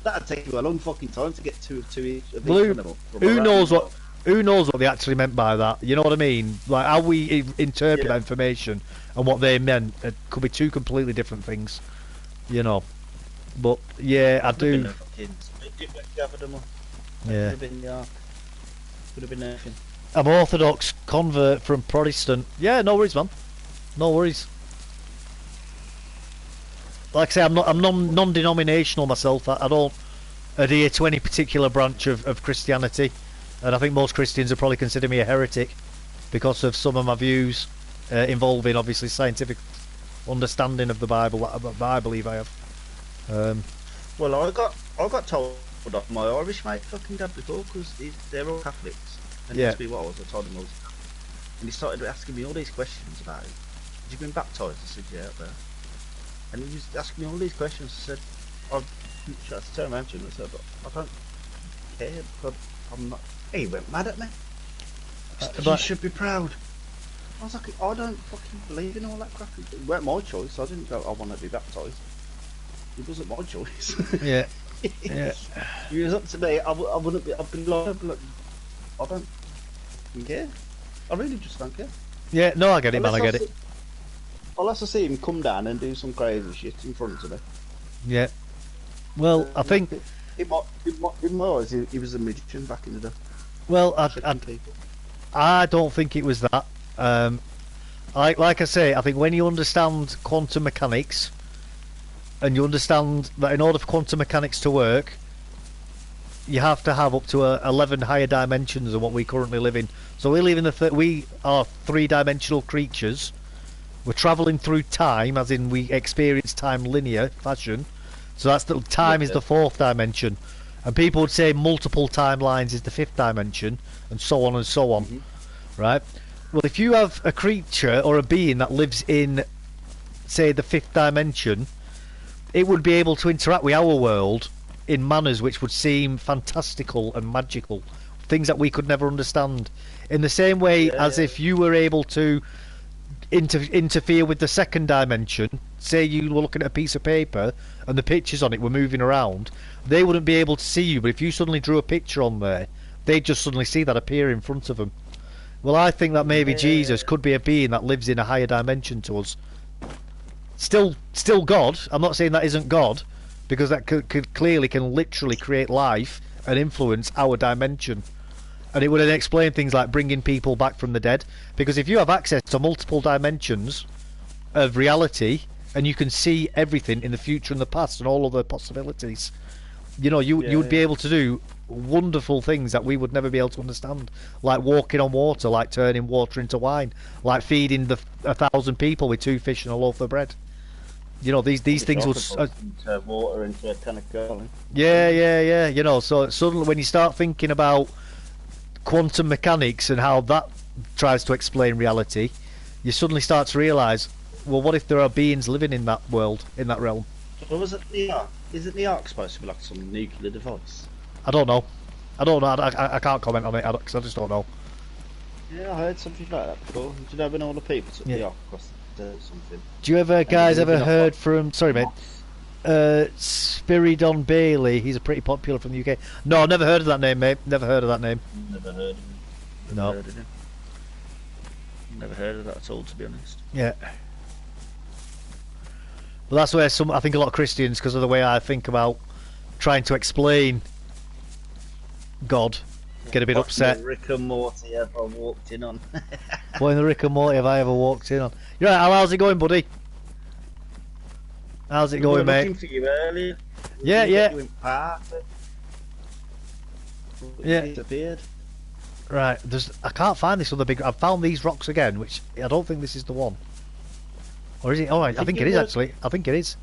That'd take you a long fucking time to get two of each animal. Who knows what they actually meant by that? You know what I mean? Like how we interpret that information and what they meant could be two completely different things. You know, but yeah, I do. Yeah, Could have been anything. I'm Orthodox convert from Protestant. Yeah, no worries, man. No worries. Like I say, I'm non-denominational myself. I don't adhere to any particular branch of Christianity. and I think most Christians would probably consider me a heretic because of some of my views involving obviously scientific understanding of the Bible that I believe I have. Well, I got told off my Irish mate fucking dad before because they're all Catholics. And Yeah. to be what I was, I told him I was. And he started asking me all these questions about it. Have you been baptised? I said, yeah, out there. And he was asking me all these questions. I said, I tried to turn around to him and I said, I don't care, but I'm not. He went mad at me. You should be proud. I was like, I don't fucking believe in all that crap. It weren't my choice. I didn't go, I want to be baptised. It wasn't my choice. Yeah. Yeah. If it was up to me, I wouldn't be. I'd be like, I don't care. I really just don't care. Yeah, no, I get it, man, I get it. Unless I see him come down and do some crazy shit in front of me. Yeah. Well, I think... In my eyes, he was a magician back in the day. Well, Tricking people. I don't think it was that. Like I say, I think when you understand quantum mechanics, and you understand that in order for quantum mechanics to work, you have to have up to 11 higher dimensions than what we currently live in. So we live in we are three-dimensional creatures. We're travelling through time, as in we experience time linear fashion. So that's the time is the fourth dimension, and people would say multiple timelines is the fifth dimension, and so on and so on, right? Well, if you have a creature or a being that lives in, say, the fifth dimension, it would be able to interact with our world in manners which would seem fantastical and magical, things that we could never understand. In the same way as if you were able to interfere with the second dimension, say you were looking at a piece of paper and the pictures on it were moving around, they wouldn't be able to see you, but if you suddenly drew a picture on there, they'd just suddenly see that appear in front of them. Well, I think that maybe Jesus could be a being that lives in a higher dimension to us. Still God. I'm not saying that isn't God, because that could clearly can literally create life and influence our dimension. And it would then explain things like bringing people back from the dead. Because if you have access to multiple dimensions of reality, and you can see everything in the future and the past and all other possibilities, you know, you would be able to do wonderful things that we would never be able to understand, like walking on water, like turning water into wine, like feeding 1,000 people with 2 fish and a loaf of bread. You know, these things would water into a can of curling. Yeah. You know, so suddenly when you start thinking about quantum mechanics and how that tries to explain reality, you suddenly start to realise, well, what if there are beings living in that world, in that realm? Well, wasn't the ark? Isn't the ark supposed to be like some nuclear device? I don't know. I can't comment on it because I just don't know. Yeah, I heard something like that before. Do you know when all the people took the ark across the desert or something? Do you ever, guys, ever heard from... Sorry, mate. Spiridon Bailey. He's a pretty popular from the UK. No, never heard of that name, mate. Never heard of that name. Never heard of him. No. Heard of him. Never heard of that at all, to be honest. Yeah. Well, that's where I think a lot of Christians, because of the way I think about trying to explain God, get a bit upset. What Rick and Morty have I walked in on? What in the Rick and Morty have I ever walked in on? You're right, how's it going, buddy? How's it going, mate? Looking for you earlier. Yeah. You went past it. Yeah. Disappeared. Right, I can't find this other big... I've found these rocks again, which I don't think this is the one. Or is it? Oh, I think it is, actually. I think it is.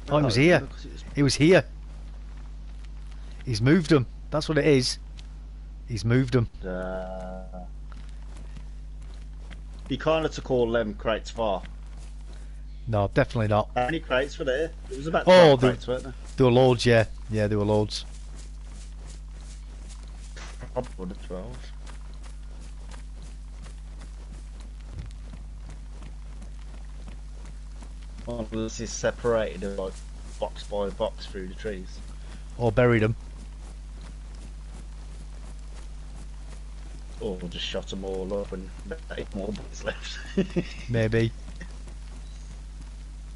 Oh, it was here. It was here. He's moved them. That's what it is. He's moved them. You kind of took all them crates far. No, definitely not. How many crates were there? It was about 12 crates, weren't there? There were loads, yeah. Yeah, there were loads. Probably 12. One of us is separated like box by box through the trees. Or buried them. Or just shot them all up and 8 more bullets left. Maybe.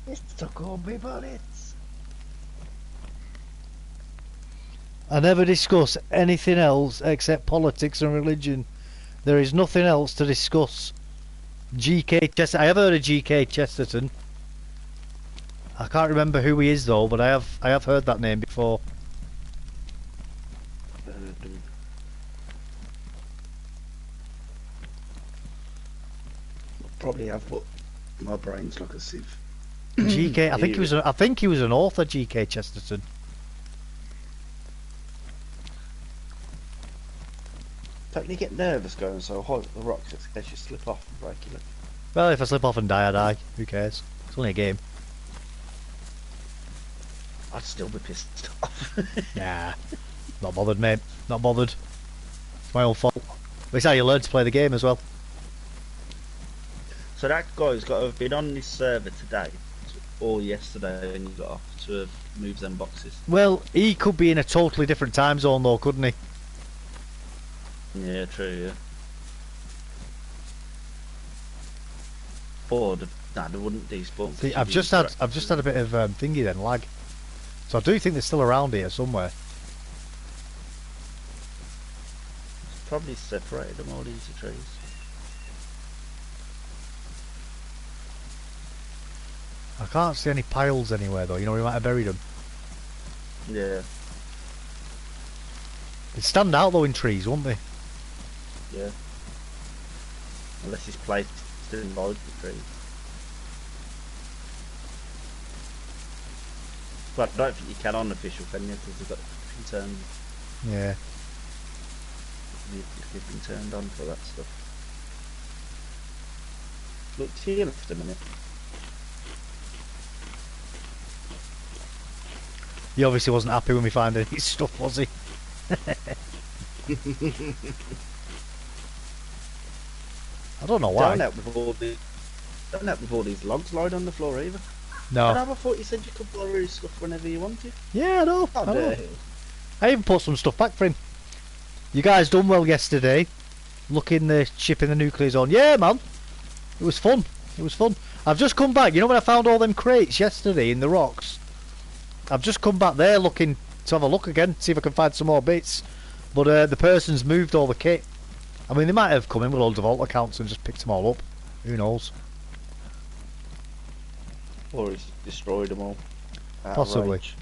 It's took all my bullets. I never discuss anything else except politics and religion. There is nothing else to discuss. G.K. Chesterton. I have heard of G.K. Chesterton. I can't remember who he is though, but I have heard that name before. probably have, but my brain's like a sieve. GK, I think he was an author, GK Chesterton. Don't you get nervous going so high with the rocks in case you slip off and break your leg? Well, if I slip off and die, I die. Who cares? It's only a game. I'd still be pissed off. Nah, not bothered, mate. Not bothered. It's my own fault. That's how you learn to play the game as well. So that guy's got to have been on this server today or yesterday when you got off to move them boxes. Well, he could be in a totally different time zone though, couldn't he? Yeah, true, yeah. Or they wouldn't despawn. See, I've just had a bit of thingy then, lag. So I do think they're still around here somewhere. It's probably separated them all into trees. I can't see any piles anywhere though, you know, we might have buried them. Yeah, They stand out though in trees, won't they? yeah. Unless it's placed in loads of trees. But I don't think you can on official, can you? Because they've got been turned. Yeah. You've been turned on for that stuff. Look to your left a minute. He obviously wasn't happy when we found any stuff, was he? I don't know why. Don't help with all these logs lying on the floor either. No. And I thought you said you could borrow his stuff whenever you wanted. Yeah, I know. How I know. dare you. I even put some stuff back for him. You guys done well yesterday. Looking the ship in the nuclear zone. Yeah, man. It was fun. It was fun. I've just come back. You know when I found all them crates yesterday in the rocks? I've just come back there looking to have a look again, see if I can find some more bits. But the person's moved all the kit. I mean, they might have come in with loads of alt accounts and just picked them all up. Who knows? Or he's destroyed them all. Out of Possibly. rage.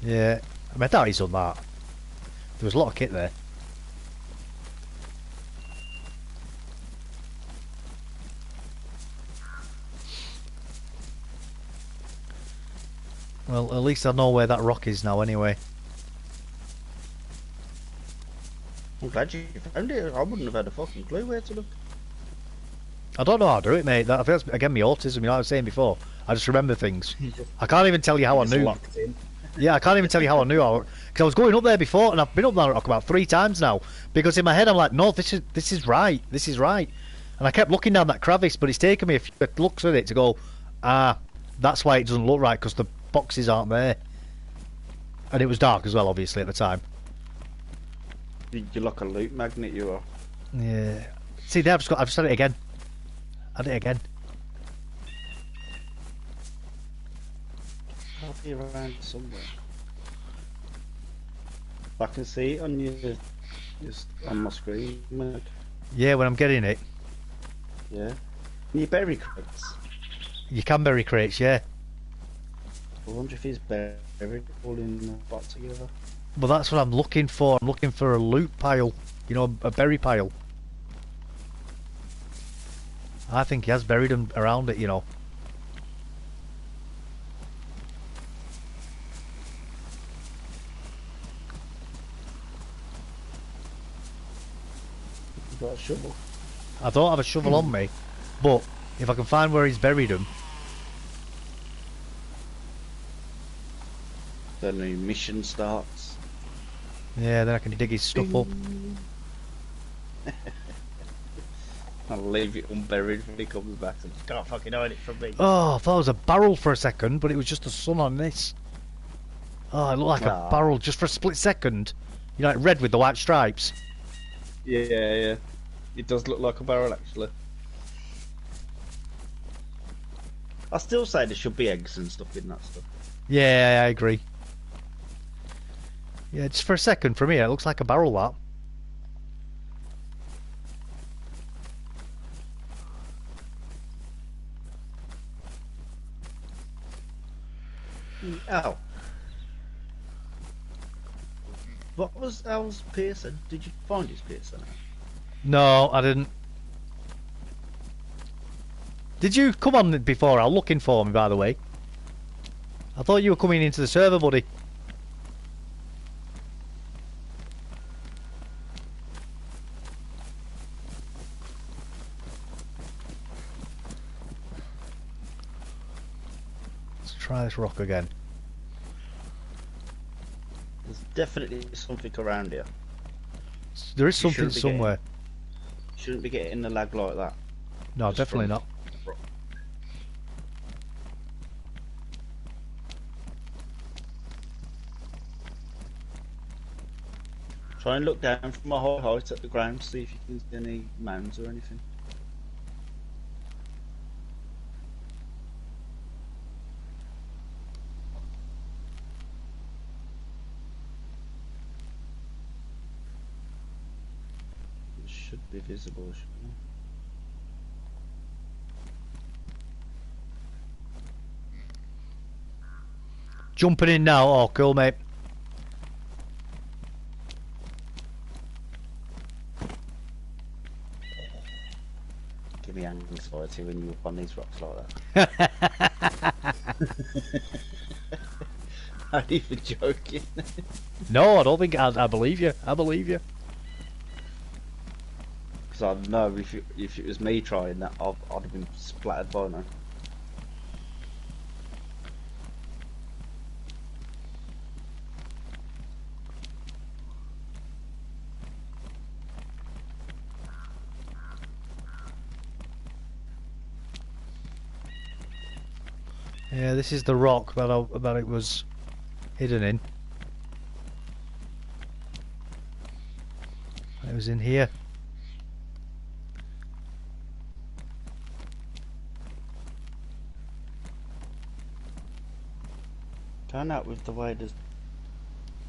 Yeah. I mean, I doubt he's done that. There was a lot of kit there. Well, at least I know where that rock is now anyway. I'm glad you found it. I wouldn't have had a fucking clue where to look. I don't know how to do it, mate. I think that's, again, my autism, you know what I was saying before. I just remember things. I can't even tell you how I knew. Locked in. Yeah, I can't even tell you how I knew. Because I was going up there before, and I've been up that rock about 3 times now. Because in my head, I'm like, no, this is right. This is right. And I kept looking down that crevice, but it's taken me a few looks at it to go, that's why it doesn't look right, because the boxes aren't there. And it was dark as well, obviously, at the time. You're like a loot magnet, you are. Yeah. See, there, I've just done it again. I did it again. I'll be around somewhere. I can see it on your, just on my screen, mate. Yeah, when I'm getting it. Yeah. Your berry crates. You can bury crates, yeah. I wonder if he's buried all in the box together. But that's what I'm looking for. I'm looking for a loot pile. You know, a berry pile. I think he has buried them around it, you know. You got a shovel? I don't have a shovel on me, but if I can find where he's buried them, The new mission starts. yeah, then I can dig his stuff up. I'll leave it unburied when he comes back and can't fucking hide it from me. Oh, I thought it was a barrel for a second, but it was just the sun on this. Oh, it looked like a barrel just for a split second. You know, like red with the white stripes. Yeah. It does look like a barrel, actually. I still say there should be eggs and stuff in that stuff. Yeah, I agree. Yeah, just for a second, for me, it looks like a barrel, that. Oh. What was Al's piercing? Did you find his piercing? No, I didn't. Did you come on before? I was looking for me, by the way. I thought you were coming into the server, buddy. Let's try this rock again. There's definitely something around here. There is You something shouldn't be somewhere. Shouldn't be getting the lag like that. No, Just definitely from- not. Try and look down from a high height at the ground, see if you can see any mounds or anything. It should be visible, shouldn't it? Jumping in now. Oh, cool, mate. Give me anxiety when you up on these rocks like that. Not even joking. No, I don't think I believe you. I believe you. Because I know if it was me trying that, I'd have been splattered by now. Yeah, this is the rock that it was hidden in. It was in here. Turn out with the way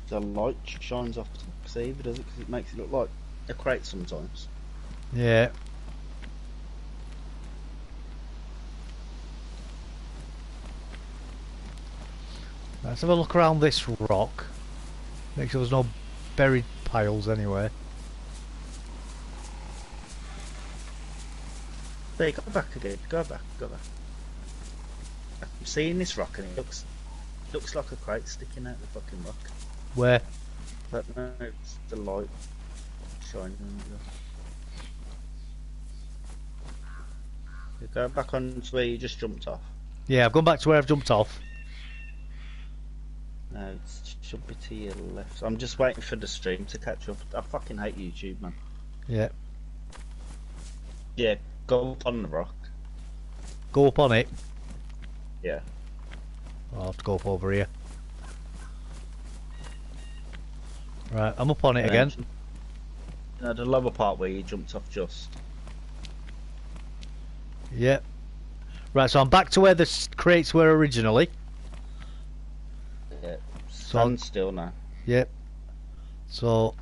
the light shines off the ceiba, does it? Because it makes it look like a crate sometimes. Yeah. Let's have a look around this rock. Make sure there's no buried piles anywhere. There, go back again. Go back. I'm seeing this rock and it looks like a crate sticking out the fucking rock. Where? But no, it's the light shining on you. Go back on to where you just jumped off. Yeah, I've gone back to where I've jumped off. No, it should be to your left. I'm just waiting for the stream to catch up. I fucking hate YouTube, man. Yeah. Yeah, go up on the rock. Go up on it. Yeah. I'll have to go up over here. Right, I'm up on it again. No, the lower part where you jumped off just. Yep. Right, so I'm back to where the crates were originally. Yeah. So I'll- Stand still now. Yep. So,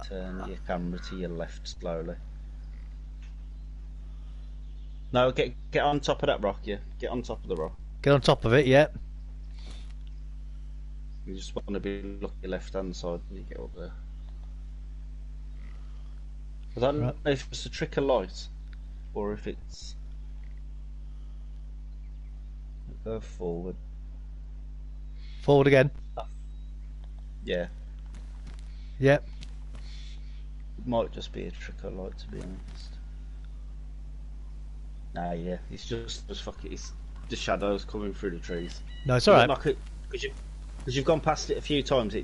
Turn your camera to your left slowly. No, get on top of that rock, yeah. Get on top of the rock. get on top of it, yep. You just want to be looking your left hand side when you get up there. I don't know if it's a trick of light or if it's. Go forward. Forward again. Yeah. Yep. It might just be a trick of light, to be honest. Nah, yeah. It's just fuck it. It's the shadows coming through the trees. No, it's alright. Because you've gone past it a few times.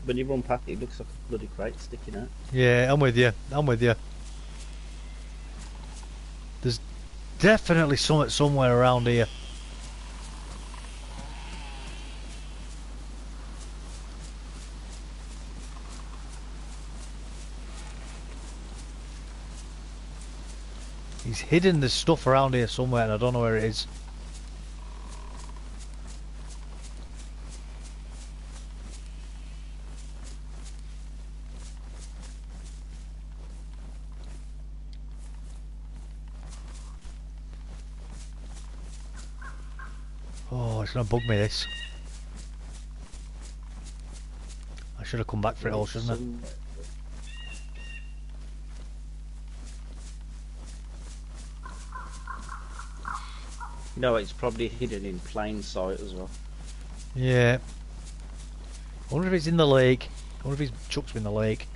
When you run past it, it looks like a bloody crate sticking out. Yeah, I'm with you. I'm with you. There's definitely something somewhere around here. He's hidden the stuff around here somewhere and I don't know where it is. Oh, it's gonna bug me this. I should have come back for it all, shouldn't I? No, it's probably hidden in plain sight as well. Yeah. I wonder if it's in the lake. I wonder if his chuck's in the lake.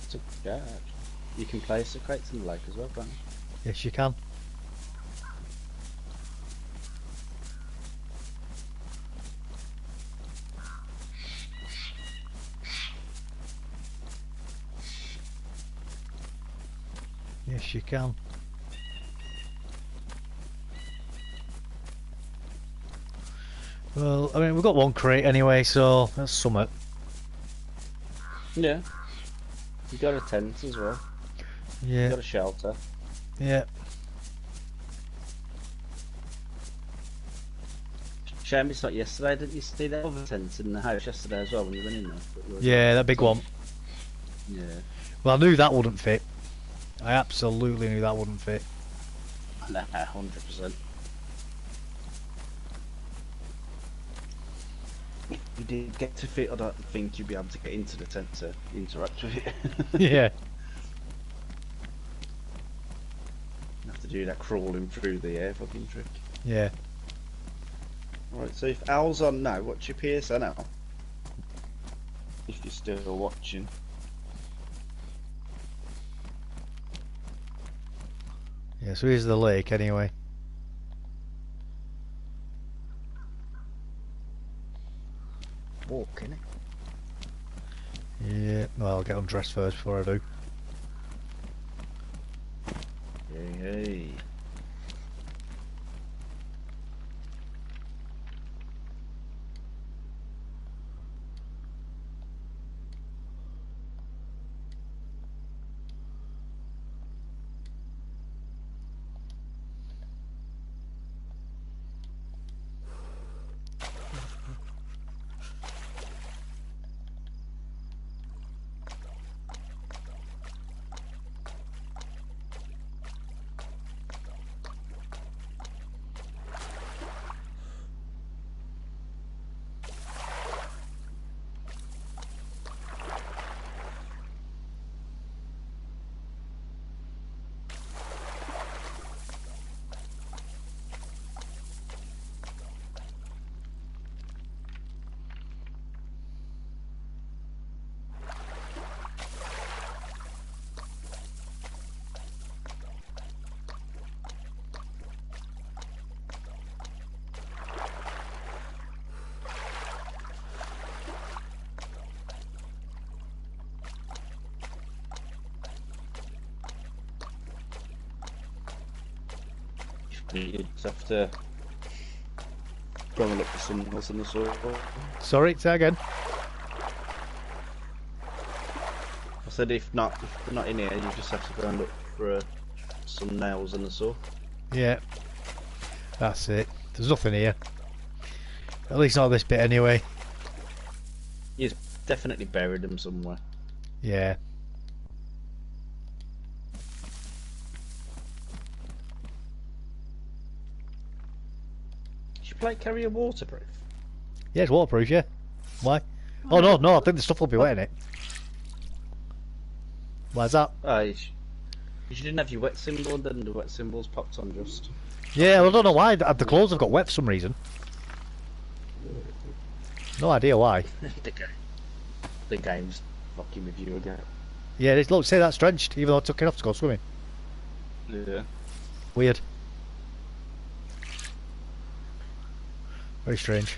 It's a, yeah, you can place the crates in the lake as well, can't you? Yes, you can. Yes, you can. Well, I mean, we've got one crate anyway, so that's something. Yeah. You got a tent as well. You Yeah, got a shelter. yeah. Shame it's not yesterday. Didn't you see that other tent in the house yesterday as well when you went in there? Yeah, that big one. Yeah. Well, I knew that wouldn't fit. I absolutely knew that wouldn't fit. Nah, 100%. You did get to fit. I don't think you'd be able to get into the tent to interact with it. Yeah. You have to do that crawling through the air fucking trick. Yeah. Right, so if Al's on now, what's your PSN out? If you're still watching. Yeah, so here's the lake anyway. Walk, innit? Yeah, well, I'll get undressed first before I do. Hey. You just have to go and look for something else in the soil. Sorry, say again. I said if they're not in here, you just have to go and look for some nails in the saw. Yeah. That's it. There's nothing here. At least not this bit anyway. You've definitely buried them somewhere. Yeah. Should plate carrier waterproof? Yeah, it's waterproof, yeah. Why? Oh, no, I think the stuff will be wet in it. Why's that? You didn't have your wet symbol and then the wet symbol's popped on just. Yeah, well, I don't know why. The clothes have got wet for some reason. No idea why. The game's fucking with you again. Yeah, look, say that's drenched, even though I took it off to go swimming. Yeah. Weird. Very strange.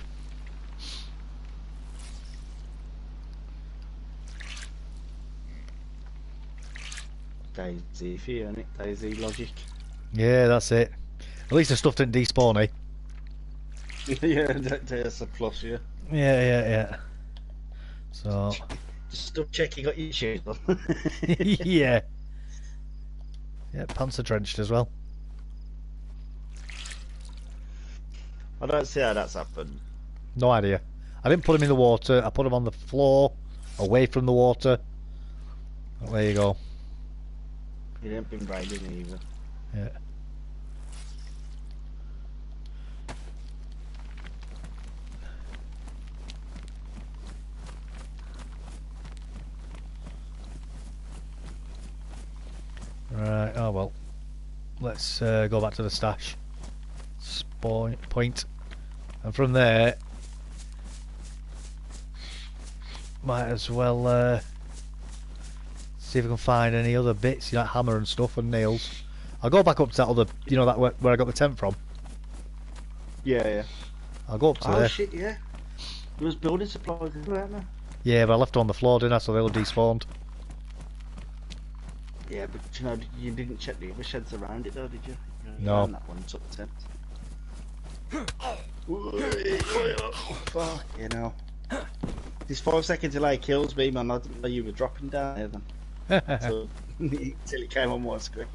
DayZ for you, innit? DayZ logic. Yeah, that's it. At least the stuff didn't despawn, eh? Yeah, that's a plus, yeah. Yeah. So... Just still check you got your shoes on. yeah. Yeah, pants are drenched as well. I don't see how that's happened. No idea. I didn't put them in the water. I put them on the floor, away from the water. Well, there you go. You didn't been braiding either. Yeah. oh well. Let's go back to the stash point, and from there, might as well see if we can find any other bits, you know, like hammer and stuff and nails. I'll go back up to that other, you know, that where I got the tent from. Yeah, yeah. I'll go up to Oh there. shit, yeah. There was building supplies, weren't there? Yeah, but I left them on the floor, didn't I? So they'll have despawned. Yeah, but you know, you didn't check the other sheds around it though, did you? You No. found that one took the tent. Fuck, you know. This 5 second delay kills me, man. I didn't know you were dropping down there then. So, until it came on my screen.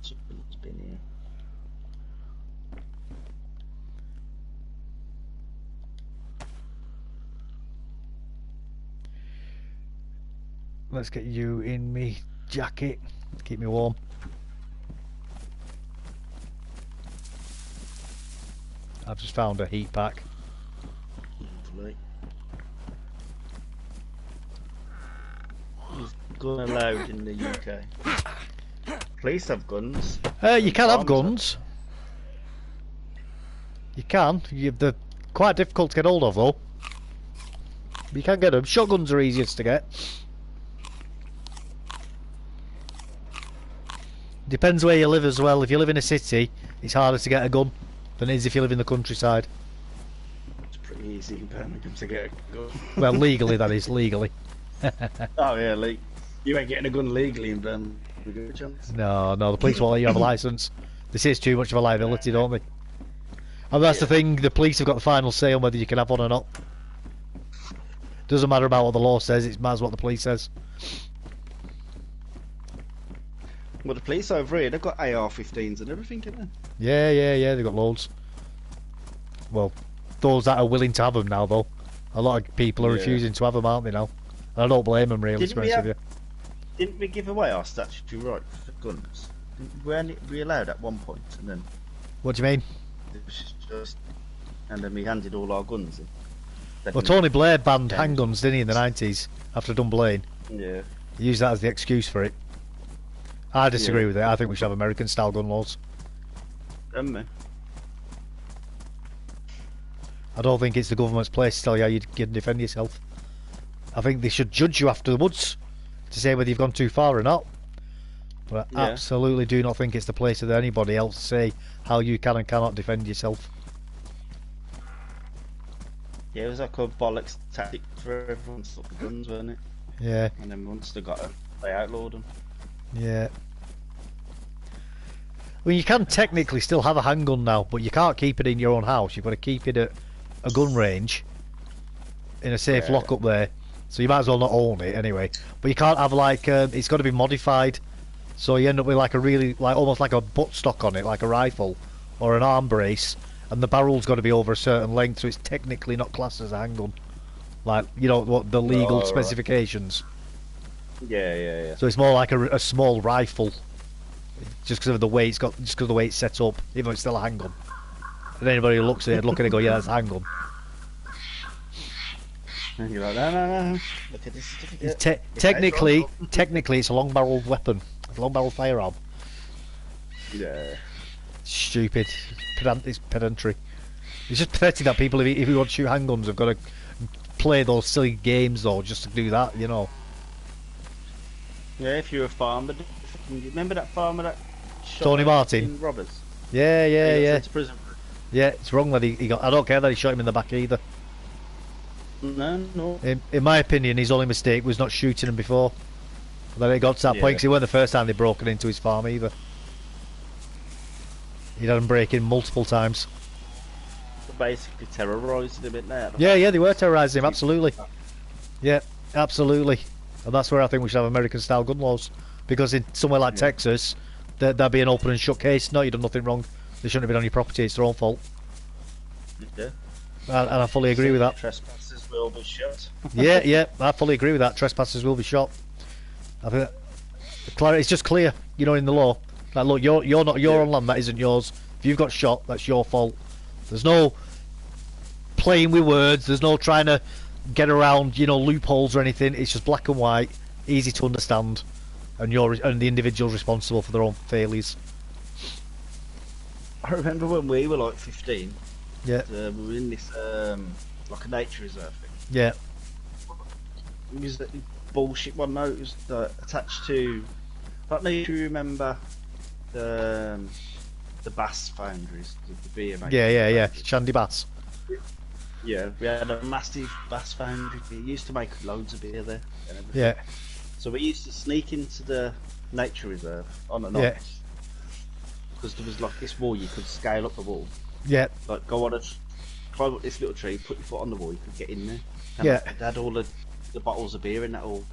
Something's been here. Let's get you in me jacket. Keep me warm. I've just found a heat pack. Lovely. Is gun allowed in the UK? Police have guns. You can have Arms guns. You can. They're quite difficult to get hold of though. But you can get them. Shotguns are easiest to get. Depends where you live as well. If you live in a city, it's harder to get a gun than it is if you live in the countryside. It's pretty easy in Birmingham to get a gun. Well, legally, that is, legally. Oh yeah, like you ain't getting a gun legally in Birmingham. Good chance. No, the police won't let you have a licence. They say it's too much of a liability, don't they? And that's the thing, the police have got the final say on whether you can have one or not. Doesn't matter about what the law says, it matters what the police says. Well, the police over here, they've got AR-15s and everything, haven't Yeah, they've got loads. Well, those that are willing to have them now, though. A lot of people are refusing to have them, aren't they, now? And I don't blame them, really, to be honest with you. Didn't we give away our statutory right for guns? Weren't we allowed at one point, and then What do you mean? it was just, and then we handed all our guns in. Well, Tony Blair banned Yeah. handguns, didn't he, in the 90s, after Dunblane? Yeah. He used that as the excuse for it. I disagree Yeah. with it. I think we should have American-style gun laws. I don't think it's the government's place to tell you how you can defend yourself. I think they should judge you afterwards to say whether you've gone too far or not. But I absolutely do not think it's the place of anybody else to say how you can and cannot defend yourself. Yeah, it was like a bollocks tactic for everyone to stop the guns, wasn't it? Yeah, And then once they got them, they outlawed them. yeah. Well, you can technically still have a handgun now, but you can't keep it in your own house. You've got to keep it at a gun range in a safe lock up there. So you might as well not own it anyway. But you can't have like it's got to be modified, so you end up with like a really almost like a buttstock on it, like a rifle or an arm brace, and the barrel's got to be over a certain length, so it's technically not classed as a handgun. Like, you know what the legal specifications. Yeah. So it's more like a small rifle, just because of the way just because of the way it's set up, even though it's still a handgun. And anybody who looks at it, look at it, and go, yeah, that's a handgun. And you're like, no. Look at this certificate. Technically, it's a long-barreled weapon, a long-barreled firearm. Yeah. Stupid, it's pedantry. It's just pathetic that people, if you want to shoot handguns, have got to play those silly games though, just to do that, you know. Yeah, if you're a farmer, remember that farmer that shot Tony Martin? in Robbers? Yeah. He got sent to prison. Yeah, it's wrong that he got. I don't care that he shot him in the back either. No. In my opinion, his only mistake was not shooting him before. Then it got to that point, because it weren't the first time they'd broken into his farm either. He'd had them break in multiple times. Basically terrorised him a bit there. Yeah, they were terrorising him, absolutely. Yeah, absolutely. And that's where I think we should have American-style gun laws. Because in somewhere like Texas, that'd be an open and shut case. No, you've done nothing wrong. They shouldn't have been on your property, it's their own fault. Yeah. And I fully agree with that. Trespassers will be shot. Yeah, I fully agree with that. Trespassers will be shot. I think it's just clear, you know, in the law. Like, look, you're on land that isn't yours. If you've got shot, that's your fault. There's no playing with words. There's no trying to get around, you know, loopholes or anything. It's just black and white, easy to understand, and the individual's responsible for their own failures. I remember when we were like 15. Yeah. We were in this like a nature reserve thing. Yeah. It was a bullshit one though. It was attached to. I don't know if you remember the Bass foundries, the beer makers. Yeah. Shandy Bass. Yeah, we had a massive Bass foundry. We used to make loads of beer there. And everything. Yeah. So we used to sneak into the nature reserve on the night. Yeah. Because there was like this wall, you could scale up the wall. Yeah. Like go on climb up this little tree, put your foot on the wall, you could get in there. And Yeah. they had all the bottles of beer in that all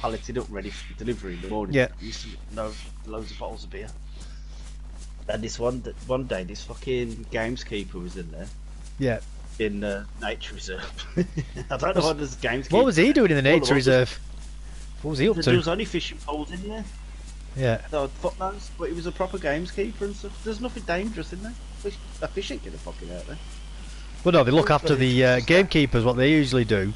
palleted up ready for delivery in the morning. Yeah. We used to know loads of bottles of beer. And this one day, this fucking gameskeeper was in there. Yeah. In the nature reserve. I don't know what this gameskeeper. What was he doing in the nature reserve? What was he up There to? was only fishing poles in there. Yeah. No, fuck knows, but he was a proper gameskeeper and stuff. There's nothing dangerous in there. A fish ain't gonna fucking out there. Well, no, they look after the gamekeepers. What they usually do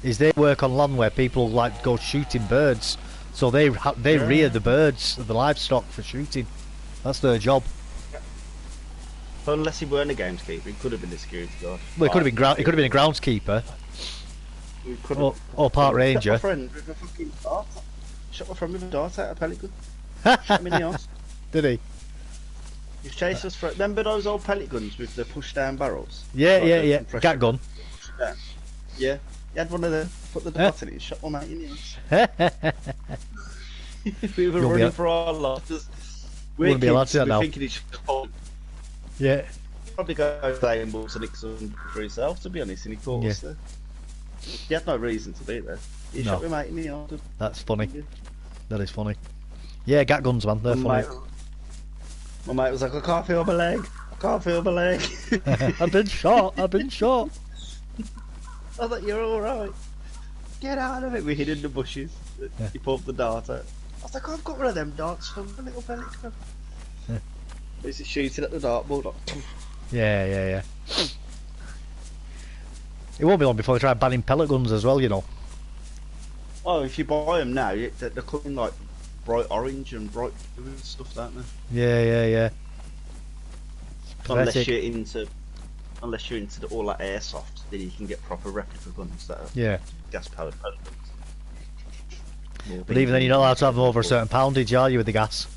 is they work on land where people like go shooting birds. So they rear the birds, the livestock for shooting. That's their job. But unless he weren't a gameskeeper, he could have been a security guard. Well, it could have been he could have been a groundskeeper He could have. or park Shot ranger. my friend with a fucking dart. Shot my friend with a dart out of a pellet gun. Shot him in the arse. Did he? He chased us for. Remember those old pellet guns with the push down barrels? Yeah, Like the yeah. compression Gat gun. push down. Yeah, he had one of them. Put the dart in it. And shot my mate in the arse. We were You'll be running a- for our lives. Wouldn't be allowed to do that we're now. thinking he's cold. Yeah. Probably go playing balls and Nixon for himself, to be honest, and he caught us there. He had no reason to be there. He No. shot my mate in the arse. That's funny. That is funny. Yeah, gat guns, man. They're funny. My mate was like, I can't feel my leg. I can't feel my leg. I've been shot. I've been shot. I thought you're alright. Get out of it. We hid in the bushes. Yeah. He pulled the dart out. I was like, I've got one of them darts from a little pellet gun. Yeah. He's just shooting at the dartboard. Like, Yeah. It won't be long before they try banning pellet guns as well, you know. oh, if you buy them now, they're coming like bright orange and bright blue and stuff, don't they? Yeah. Unless Pathetic. you're into all that airsoft, then you can get proper replica guns that are Yeah. gas powered pellet guns. But even then, you're not allowed to have them over a certain poundage, are you, with the gas?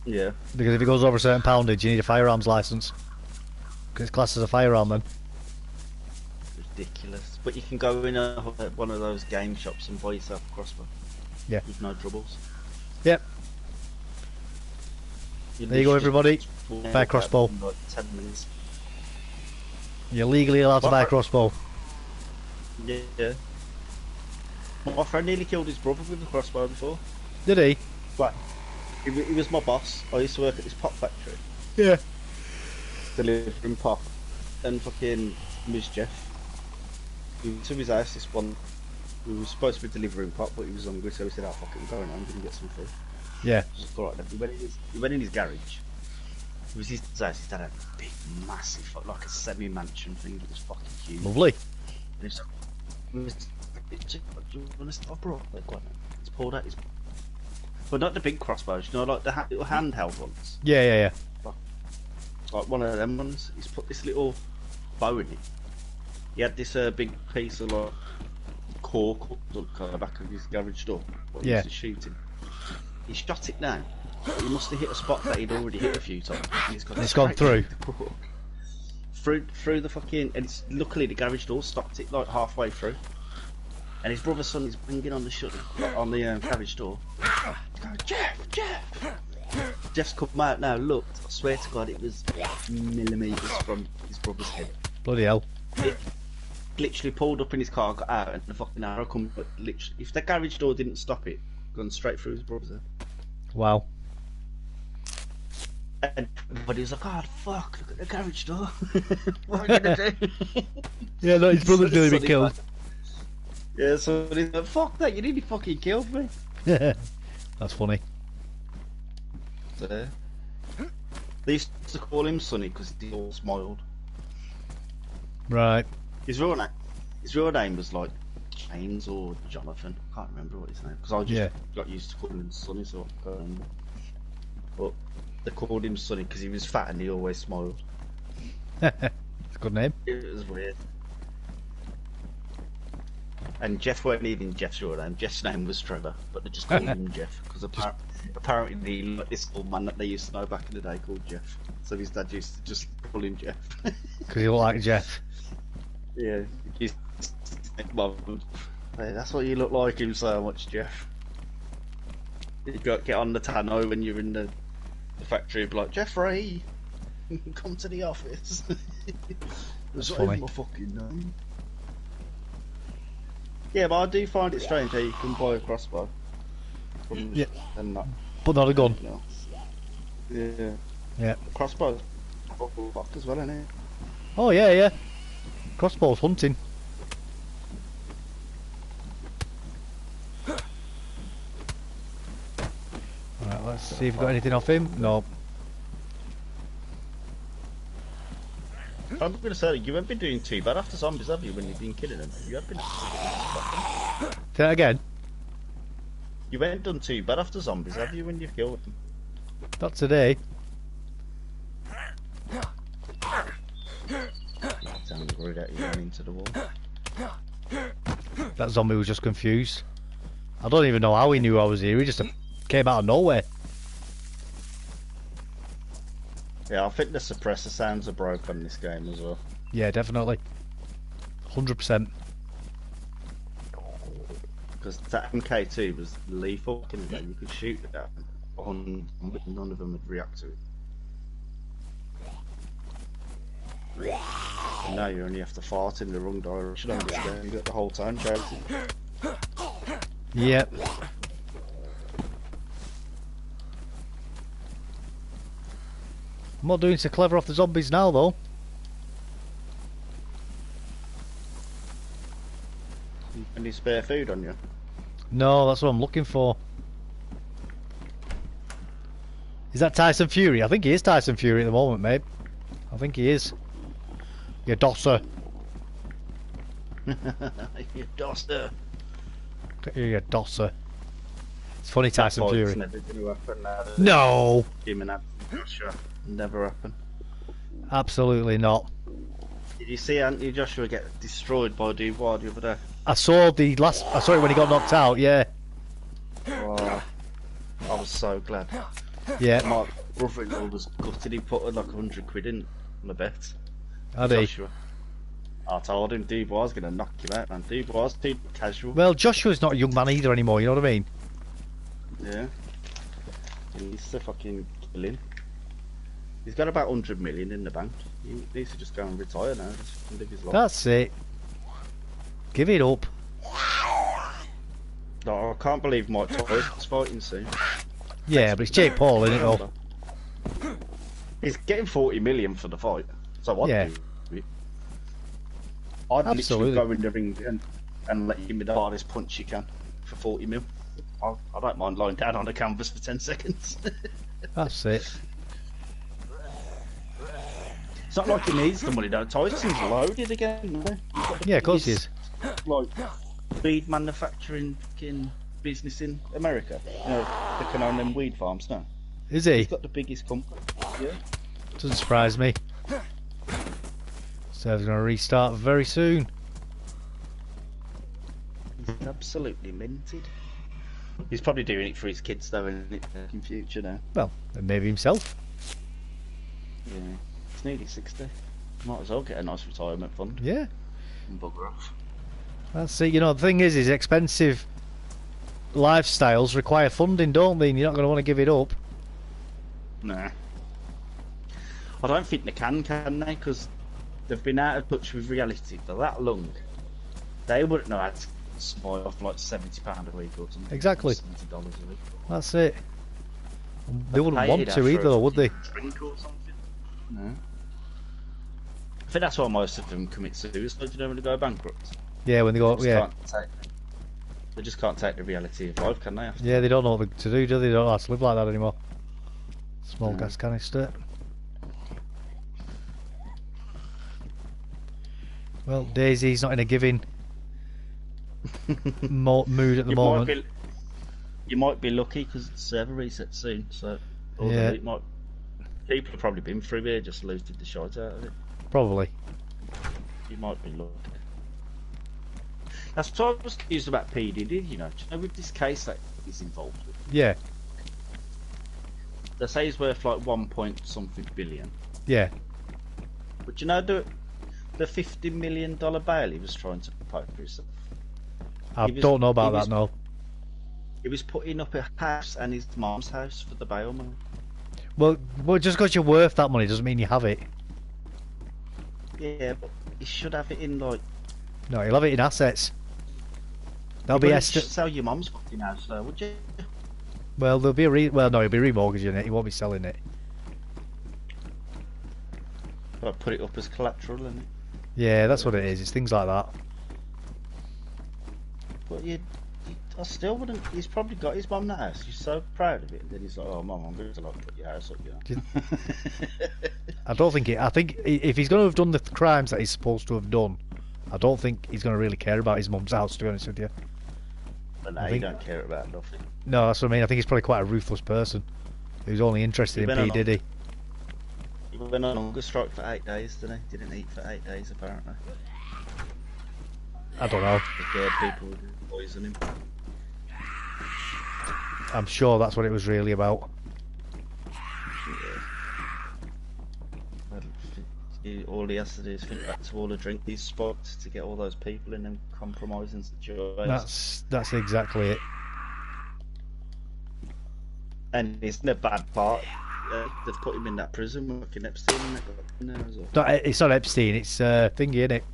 Yeah. Because if it goes over a certain poundage, you need a firearms license. Because it's classed as a firearm then. Ridiculous. But you can go in one of those game shops and buy yourself a crossbow. Yeah. With no troubles. Yep. There you go, everybody. Buy a crossbow. In like 10 minutes. You're legally allowed to buy a crossbow. Yeah. My friend nearly killed his brother with a crossbow before. Did he? But he was my boss. I used to work at this pop factory, Yeah. delivering pop, and fucking Miss Jeff. We went to his house this one. We were supposed to be delivering pop, but he was hungry, so we said, "Oh fuck it, we're going home, gonna get some food." Yeah. Just alright then. He went in his garage. It was his house. His dad had a big, massive, like a semi-mansion thing. It was fucking huge. Lovely. And he's like, do you want to stop, bro? Like, go on, then. He's pulled out his. But not the big crossbows, you know, like the little handheld ones. Yeah. Like one of them ones. He's put this little bow in it. He had this big piece of like cork on the back of his garage door. What he Yeah. used to shooting. He shot it down. He must have hit a spot that he'd already hit a few times. And it's It's straight gone through. the cork. Through the fucking, and luckily the garage door stopped it like halfway through. And his brother's son is banging on the shutter, on the garage door. He's going, Jeff! Jeff's come out now, looked, I swear to God, it was millimetres from his brother's head. Bloody hell. It literally pulled up in his car, got out, and the fucking arrow come, but literally, if the garage door didn't stop it, gone straight through his brother's head. Wow. And everybody was like, oh fuck, look at the garage door. What are we gonna do? Yeah, no, his brother's nearly been Sonny killed. back. Yeah, so he's like, fuck that, you nearly fucking killed me. That's funny. So, they used to call him Sonny because he all smiled. Right. His real name was like James or Jonathan. I can't remember what his name, because I just got used to calling him Sonny, so I can't remember. But they called him Sonny because he was fat and he always smiled. That's a good name. It was weird. And Jeff weren't even Jeff's real name. Jeff's name was Trevor, but they just called him Jeff because apparently like this old man that they used to know back in the day called Jeff. So his dad used to just call him Jeff. Because you look like Jeff. Yeah, hey, that's what you look like him so much, Jeff. You got get on the tannoy when you're in the factory, be like, Jeffrey, come to the office. That's funny. My fucking name. Yeah, but I do find it strange how you can buy a crossbow. Yeah. And not. But not a gun. Yeah. Yeah. Crossbow. Lock as well, isn't it? Oh yeah, yeah. Crossbows hunting. Alright, let's see if we've got anything off him. No. I'm going to say, you haven't been doing too bad after zombies, have you, when you've been killing them? You have been... Say that again? You haven't done too bad after zombies, have you, when you've killed them? Not today. Sounds worried that you ran into the wall. That zombie was just confused. I don't even know how he knew I was here. He just came out of nowhere. Yeah, I think the suppressor sounds are broken in this game as well. Yeah, definitely. 100%. Because that MK2 was lethal in the game. You could shoot it at on, but none of them would react to it. And now you only have to fart in the wrong direction on this game. You got the whole time chasing. Yep. I'm not doing so clever off the zombies now, though. Any spare food on you? No, that's what I'm looking for. Is that Tyson Fury? I think he is Tyson Fury at the moment, mate. I think he is. You dosser. You dosser. You dosser. It's funny, Tyson Fury. Never gonna happen now, No! Him and Joshua. Never happen. Absolutely not. Did you see Anthony Joshua get destroyed by DayZ the other day? I saw the last. I saw it when he got knocked out. Yeah. Oh, I was so glad. Yeah. My brother-in-law was gutted. He put like 100 quid in on the bet. Had he? Joshua. I told him DayZ was gonna knock you out, man. DayZ was too casual. Well, Joshua's not a young man either anymore. You know what I mean? Yeah. He needs to fucking kill him. He's got about 100 million in the bank. He needs to just go and retire now. Just live his life. That's it. Give it up. No, I can't believe Mike Tyson's fighting soon. Yeah, but it's Jake Paul, isn't it? Though? He's getting 40 million for the fight. So I'd Yeah. do it. I'd Absolutely. literally go in the ring and let him with the hardest punch you can for 40 mil. I don't mind lying down on the canvas for 10 seconds. That's it. It's not like he needs the money though. Tyson's loaded again. Isn't he? Yeah, of course he is. Like weed manufacturing fucking business in America. You know, they can own them weed farms now. Is he? He's got the biggest company. Yeah. Doesn't surprise me. Server's going to restart very soon. He's absolutely minted. He's probably doing it for his kids though, in future now. Well, and maybe himself. Yeah. He's nearly 60. Might as well get a nice retirement fund. Yeah. And bugger off. That's it. You know, the thing is expensive lifestyles require funding, don't they? And you're not going to want to give it up. Nah. I don't think they can they? Because they've been out of touch with reality for that long. They wouldn't know how to survive off like £70 a week or something. Exactly. $70 a week. That's it. They wouldn't Paid want to after either, a would they? Drink or something. No. I think that's why most of them commit suicide. You know, when they go bankrupt. Yeah, when they go, yeah. They just can't take the reality of life, can they? Yeah, they don't know what to do, do they? They don't know how to live like that anymore. Small gas canister. Well, DayZ's not in a giving mood at the moment. You might be lucky because the server resets soon, so Yeah. People have probably been through here, just looted the shite out of it. Probably. You might be lucky. That's what I was confused about PDD, you know. Do you know, with this case that he's involved with, Yeah. they say he's worth like 1 point something billion. Yeah. But you know the $50 million bail he was trying to propose for himself? Don't know about that, no. He was putting up a house and his mom's house for the bail money. Well, just because you're worth that money doesn't mean you have it. Yeah, but he should have it in like... No, you'll have it in assets. That'll be sell your mum's fucking house though, would you? Well, there'll be well, no, he'll be remortgaging it. He won't be selling it. I'll put it up as collateral, isn't it? Yeah, that's what it is. It's things like that. But I still wouldn't. He's probably got his mum that house. He's so proud of it. And then he's like, "Oh, mum, I'm going to like put your house up, you know." I don't think it. I think if he's going to have done the crimes that he's supposed to have done, I don't think he's going to really care about his mum's house. To be honest with you. But no, he don't care about nothing. No, that's what I mean. I think he's probably quite a ruthless person who's only interested in P Diddy. He went on hunger strike for 8 days, didn't he? Didn't eat for 8 days, apparently. I don't know. He scared people would poison him. I'm sure that's what it was really about. Yeah. All he has to do is think back to all the drink these spots to get all those people in them compromising situations. That's exactly it. And he's in a bad part. They've put him in that prison working Epstein in there as well. No, it's not Epstein. It's thingy, isn't it?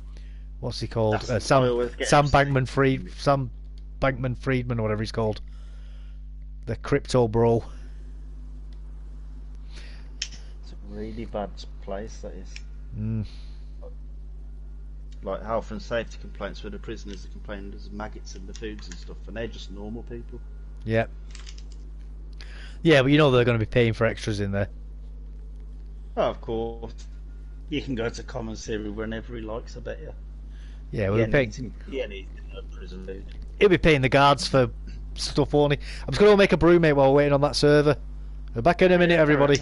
What's he called? Sam Bankman-Friedman, or whatever he's called. The crypto bro. It's a really bad place, that is. Mm. Like health and safety complaints where the prisoners are complaining there's maggots in the foods and stuff, and they're just normal people. Yeah. Yeah, but you know they're going to be paying for extras in there. Oh, of course. You can go to commissary whenever he likes, I bet you. Yeah, we'll be paying. Yeah, he's prison food. He'll be paying the guards for stuff only. I'm just going to make a brew, mate, while we're waiting on that server. We're back in a minute, everybody.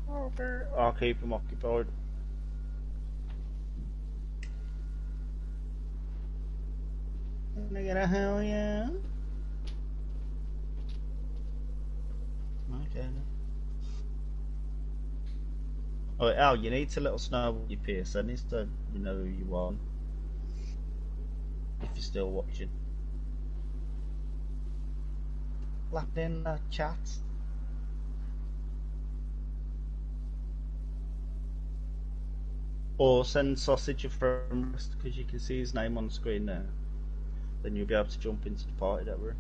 Okay. I'll keep him occupied. Can I get a hell yeah? Okay. Oh, Al, you need to let us know what your PSN is so you know who you are. If you're still watching. Lap in the chat. Or send Sausage a friend request because you can see his name on the screen now. Then you'll be able to jump into the party that we're in.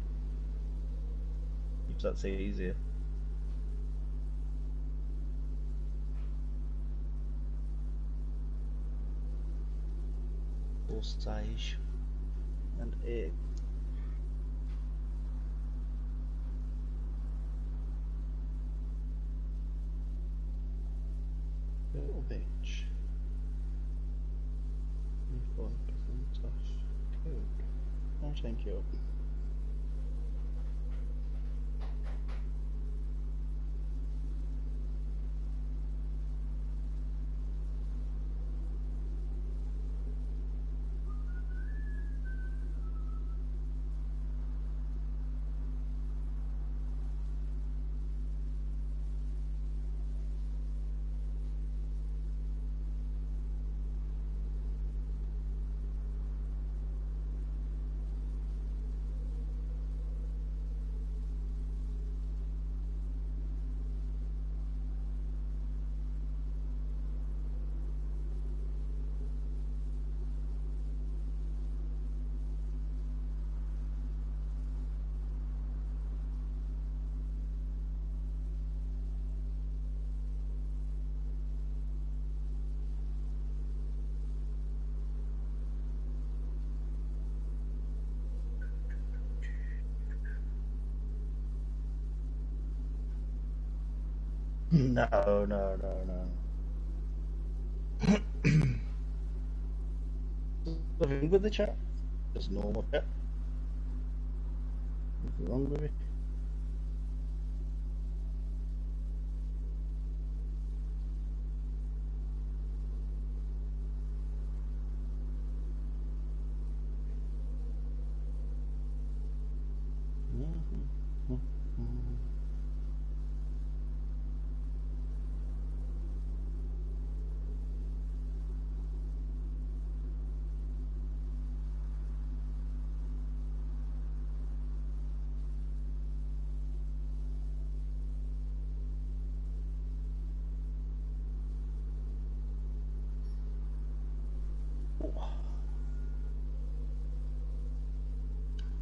If that's easier. Or stage and egg. Little bitch. 25% touch. Good. Oh, thank you. No. Nothing with the chat. Just normal chat. Nothing wrong with it.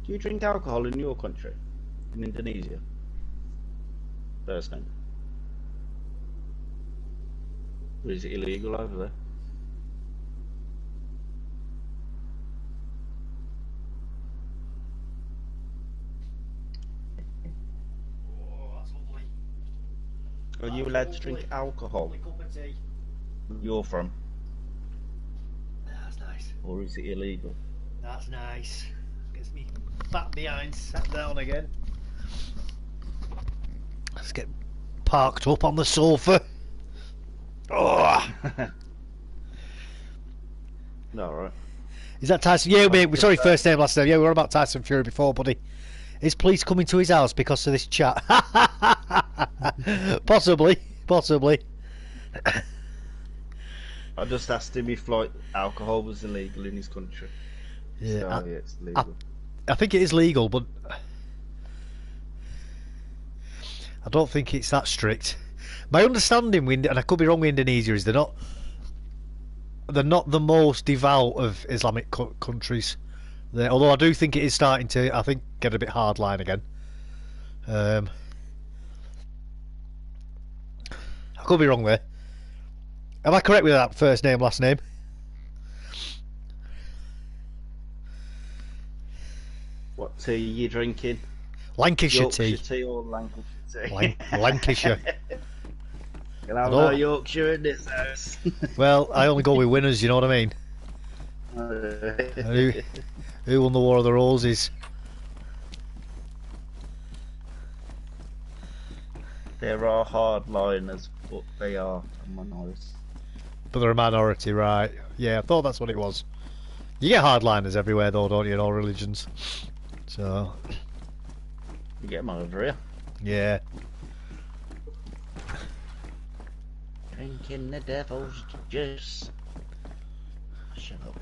Do you drink alcohol in your country? In Indonesia? First name. Or is it illegal over there? Oh, that's lovely. Are you allowed to drink alcohol? Lovely cup of tea. Where you're from? That's nice. Or is it illegal? That's nice. Gets me fat behind, sat down again. Let's get parked up on the sofa. Oh. No, alright. Is that Tyson? Yeah, mate. Sorry, first name, last name. Yeah, we were on about Tyson Fury before, buddy. Is police coming to his house because of this chat? Possibly. I just asked him if like alcohol was illegal in his country. Yeah, So, yeah, it's legal. I think it is legal, but I don't think it's that strict. My understanding, and I could be wrong with Indonesia, is they're not the most devout of Islamic countries. Although I do think it is starting to, I think, get a bit hardline again. I could be wrong there. Am I correct with that first name, last name? What tea are you drinking? Lancashire Yorkshire tea. tea or Lancashire tea? Lancashire. You'll have no Yorkshire in this house. Well, I only go with winners, you know what I mean? Who won the War of the Roses? There are hardliners, but they are a minority. But they're a minority, right? Yeah, I thought that's what it was. You get hardliners everywhere, though, don't you, in all religions? So, You get them over here. yeah. Drinking the devil's juice. Shut up.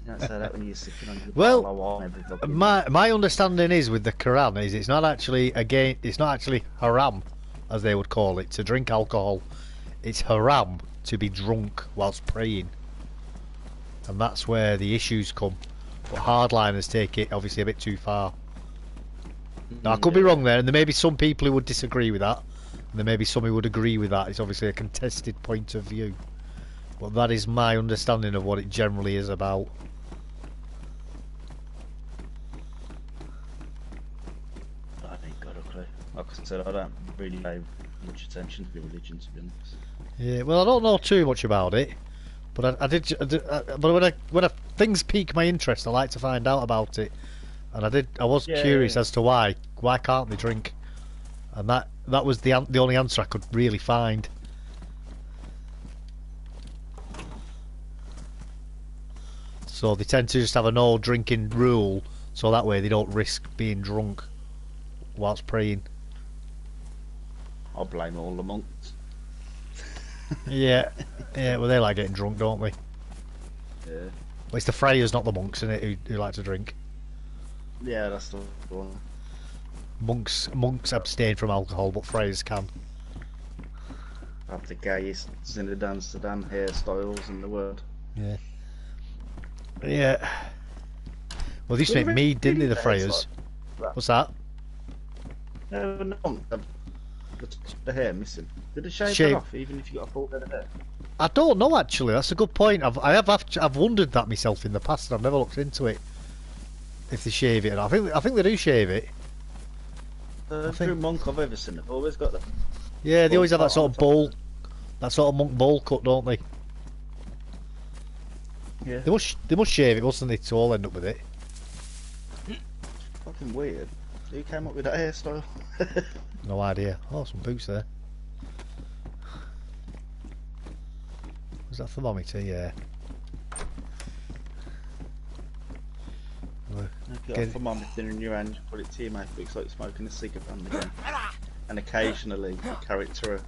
You don't say that when you're sipping on your Well, bottle of wine every fucking My understanding is with the Quran is it's not actually haram, as they would call it, to drink alcohol. It's haram to be drunk whilst praying, and that's where the issues come. But hardliners take it obviously a bit too far. Now I could be wrong there, and there may be some people who would disagree with that, and there may be some who would agree with that. It's obviously a contested point of view, but that is my understanding of what it generally is about. I ain't got a clue. Like I said, I don't really pay much attention to the religion, to be honest. Yeah, well, I don't know too much about it, but but when things pique my interest, I like to find out about it, and I was curious as to why can't they drink, and that was the only answer I could really find. So they tend to just have a no drinking rule, so that way they don't risk being drunk whilst praying. I'll blame all the monks. Yeah, well they like getting drunk, don't they? Yeah. Well, it's the friars, not the monks, isn't it, who like to drink. Yeah, that's the one. Monks abstain from alcohol, but friars can. Have the gayest Zinedine Amsterdam hairstyles in the world. Yeah. Yeah. Well, they used to make mead, didn't they, the friars? What's that? No, the hair missing. Did it shave it off, even if you got a full head of hair? I don't know actually. That's a good point. I've wondered that myself in the past, and I've never looked into it. If they shave it, I think they do shave it. Every monk I've ever seen, they've always got that. Yeah, they always have that sort of bowl, that sort of monk bowl cut, don't they? Yeah. They must shave it, mustn't they, to all end up with it? Fucking weird. Who came up with that hairstyle? No idea. Oh, some boots there. Was that thermometer? Yeah. Well, You've got get a it. thermometer in your hand, you put it to your mouth, it looks like smoking a cigarette again. And occasionally you carry it to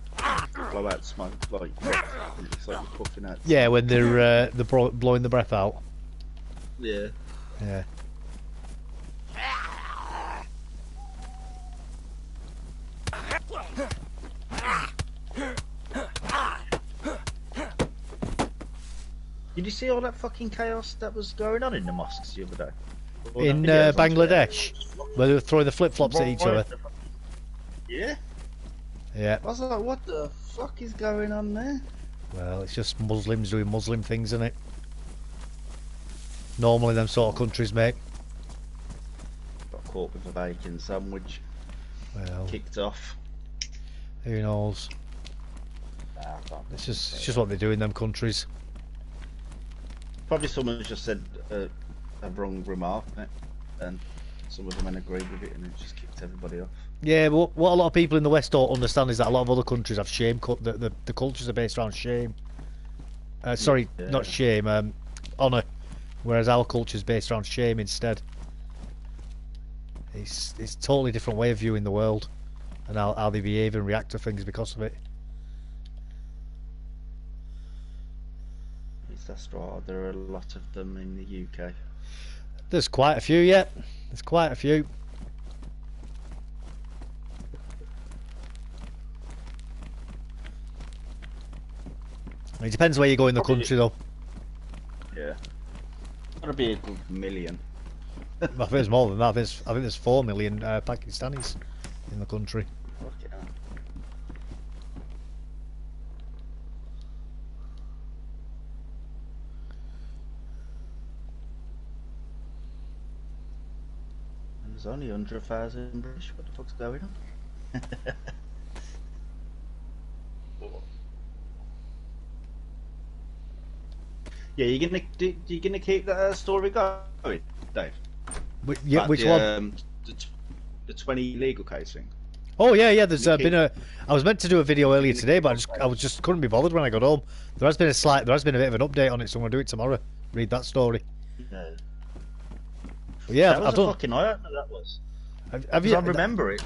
blow out smoke, like it looks like you're puffing out. Yeah, when they're blowing the breath out. Yeah. Yeah. Did you see all that fucking chaos that was going on in the mosques the other day? All In that videos on Bangladesh, Twitter? where they were throwing the flip flops at each other. Yeah. Yeah. I was like, what the fuck is going on there? Well, it's just Muslims doing Muslim things, isn't it? Normally, them sort of countries, mate. Got caught with a bacon sandwich. Well, Kicked off. who knows? Nah, I can't It's say just that. what they do in them countries. Probably someone just said a wrong remark, and some of them then agreed with it, and it just kicked everybody off. Yeah, but what a lot of people in the West don't understand is that a lot of other countries have shame. The cultures are based around shame. Sorry, Yeah. not shame. Honour. Whereas our culture is based around shame instead. It's a totally different way of viewing the world, and how they behave and react to things because of it. That's right. There are a lot of them in the UK. There's quite a few, yeah. There's quite a few. It depends where you go in the Probably- country, though. Yeah. Gotta be a good million. I think there's more than that. I think there's 4 million Pakistanis in the country. Fuck it, man. And there's only 100,000 British. What the fuck's going on? Yeah, you're gonna keep that story going, Dave? Yeah, About which the, one? The 20 legal case thing. Oh yeah. There's Okay. been a. I was meant to do a video earlier today, but I was just couldn't be bothered when I got home. There has been a bit of an update on it, so I'm gonna do it tomorrow. Read that story. Yeah. But yeah, That was I've a done. fucking eye opener, that was. Have 'Cause you? I remember it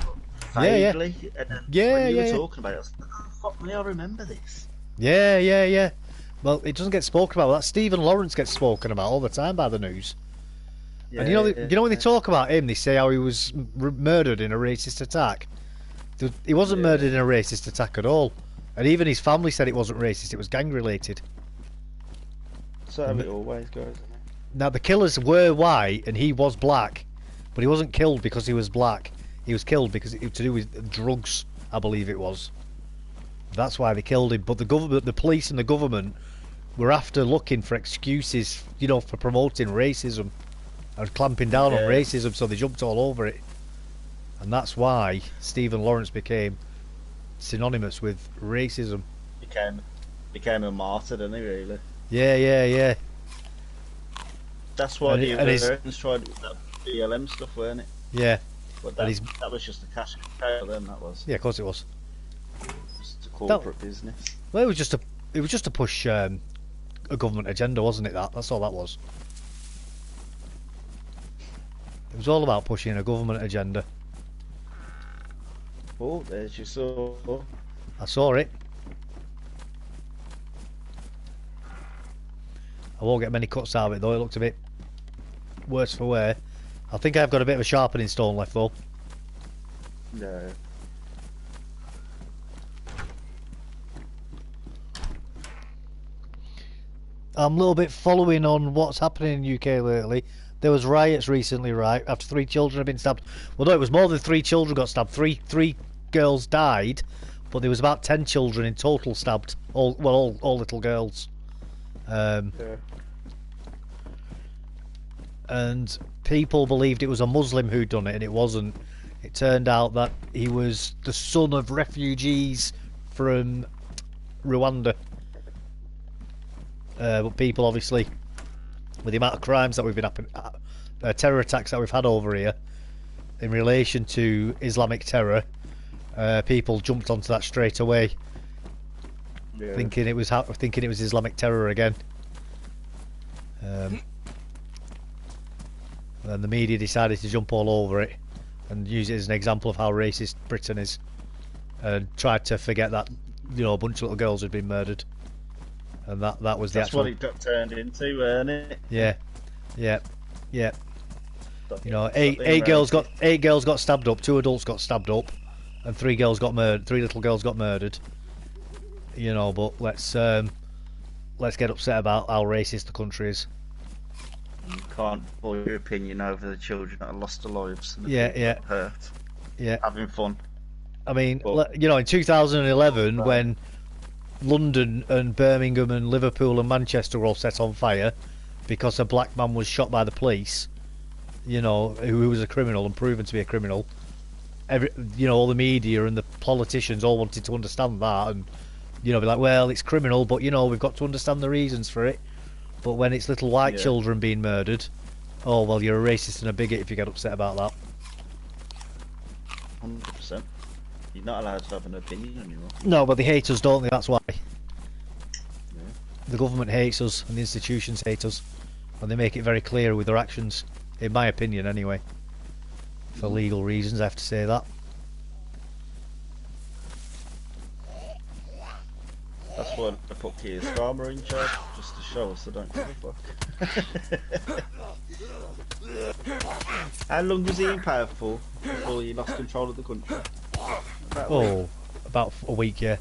Yeah. vaguely, and then Yeah, when you yeah. were talking about it, I was like, oh, fuck me, I remember this. Yeah. Well, it doesn't get spoken about. That Stephen Lawrence gets spoken about all the time by the news. Yeah, And you know when they talk about him, they say how he was murdered in a racist attack. He wasn't Yeah. murdered in a racist attack at all, and even his family said it wasn't racist. It was gang related. So how it always goes, isn't it? Now the killers were white and he was black, but he wasn't killed because he was black. He was killed because it was to do with drugs, I believe it was. That's why they killed him. But the government, the police, and the government were after looking for excuses, you know, for promoting racism and clamping down on Yeah. racism. So they jumped all over it, and that's why Stephen Lawrence became synonymous with racism. Became a martyr, didn't he, really? Yeah. That's why And the it- and his- Americans tried that BLM stuff, weren't it? Yeah, But And that, he's- that was just a cash cow for them, that was. yeah. Of course it was. Just a corporate business. Well, it was just to push a government agenda, wasn't it? That's all that was. It was all about pushing a government agenda. Oh, there's your saw. I saw it. I won't get many cuts out of it though. It looked a bit worse for wear. I think I've got a bit of a sharpening stone left though. No. I'm a little bit following on what's happening in UK lately. There was riots recently, right? After 3 children had been stabbed. Well, no, it was more than 3 children got stabbed. Three girls died, but there was about 10 children in total stabbed. All little girls. Yeah. And people believed it was a Muslim who'd done it, and it wasn't. It turned out that he was the son of refugees from Rwanda. But people obviously with the amount of crimes that we've been happening, terror attacks that we've had over here in relation to Islamic terror, people jumped onto that straight away, thinking it was Islamic terror again. And the media decided to jump all over it and use it as an example of how racist Britain is, and tried to forget that a bunch of little girls had been murdered, and that was the That's actual... what it got turned into, weren't it? Yeah. Eight girls got stabbed up, 2 adults got stabbed up, and 3 little girls got murdered. But let's get upset about how racist the country is. You can't voice your opinion over the children that have lost their lives and the Yeah, people yeah. that hurt. Yeah. Having fun. I mean, But- in 2011, when London and Birmingham and Liverpool and Manchester were all set on fire because a black man was shot by the police, who was a criminal and proven to be a criminal, all the media and the politicians all wanted to understand that and, be like, well, it's criminal, but, we've got to understand the reasons for it. But when it's little white children being murdered, oh, well, you're a racist and a bigot if you get upset about that. 100%. You're not allowed to have an opinion anymore. No, but they hate us, don't they? That's why. The government hates us and the institutions hate us, and they make it very clear with their actions, in my opinion anyway. For legal reasons, I have to say that. That's why I put Keir Starmer in charge, just to show us I don't give a fuck. How long was he in power for before he lost control of the country? About a week, yeah.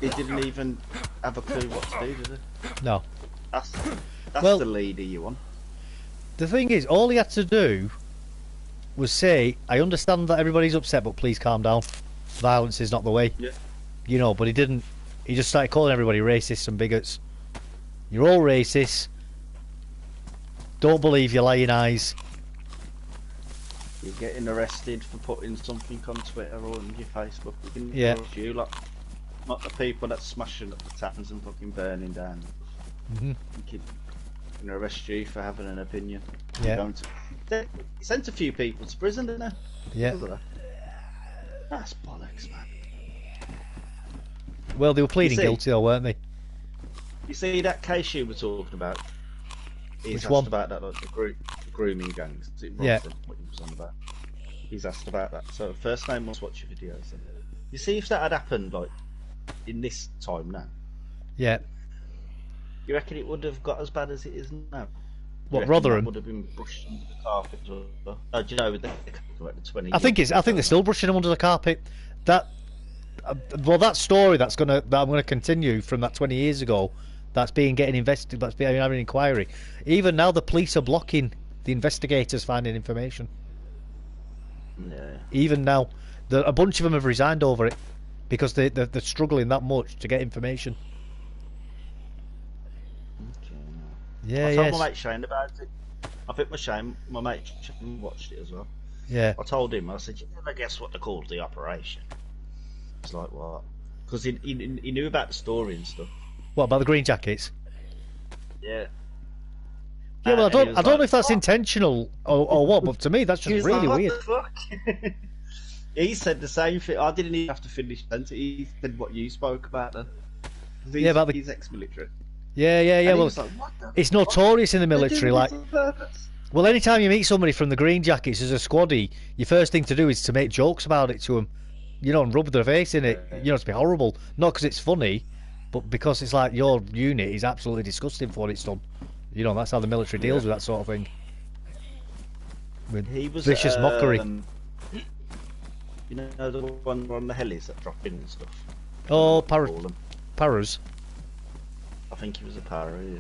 He didn't even have a clue what to do, did he? No. That's Well- the leader you want. The thing is, all he had to do was say, I understand that everybody's upset, but please calm down. Violence is not the way. Yeah. But he didn't. He just started calling everybody racists and bigots. You're all racist. Don't believe your lying eyes. You're getting arrested for putting something on Twitter or on your Facebook. We can Yeah. arrest you, like, not the people that's smashing up the taverns and fucking burning down. Hmm. We can arrest you for having an opinion. Yeah. They sent a few people to prison, didn't they? Yeah. Because of that. That's bollocks, man. Well, they were pleading see- guilty, though, weren't they? You see that case you were talking about? He's Which asked one? about that, like the grooming gangs. Is it Yeah. Rotherham, what he was on about? He's asked about that. So first name must watch your videos. You see if that had happened, like, in this time now, Yeah. you reckon it would have got as bad as it is now? What, You reckon Rotherham? that would have been brushed under the carpet as well? Oh, do you know, with the 20 I think they're still brushing them under the carpet. That story that I'm gonna continue from that 20 years ago. That's getting investigated. That's being having an inquiry. Even now, the police are blocking the investigators finding information. Yeah. Even now, a bunch of them have resigned over it because they're struggling that much to get information. Okay. Yeah, I told yes. my mate Shane about it. I think my mate Shane watched it as well. Yeah. I told him, I said, you never guess what they called the operation? He's like, what? Because he knew about the story and stuff. What about the green jackets? Yeah. Yeah, well, I And he don't was know like, if that's "What?" intentional or what, but to me that's He just was really like, weird. "What the fuck?" He said the same thing. I didn't even have to finish the sentence. He said what you spoke about then. Yeah, about the- he's ex-military. Yeah. And he Well, was like, "What the it's fuck? notorious in the They're military. doing Like, this on purpose." well, anytime you meet somebody from the green jackets as a squaddie, your first thing to do is to make jokes about it to them, and rub their face in it, to be horrible. Not because it's funny, but because it's like your unit is absolutely disgusting for what it's done. That's how the military deals with that sort of thing. With He was vicious mockery. You know the one on the helis that drop in and stuff. Oh, Call them. paras. I think he was a para. Yeah.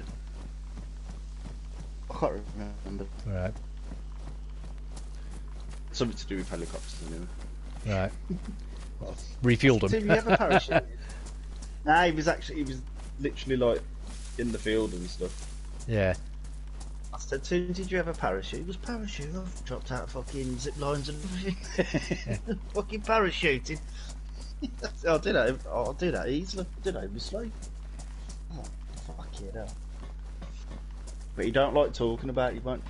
I can't remember. Right, Something to do with helicopters anyway. right. Refueled Did them. you ever parachute? Nah, he was literally like in the field and stuff. Yeah. I said to him, did you ever parachute? He was parachute. I've dropped out fucking zip lines and everything. Fucking parachuting. I'll do that easily. I did that in my sleep. Oh, fuck it up. But he don't like talking about it. He won't.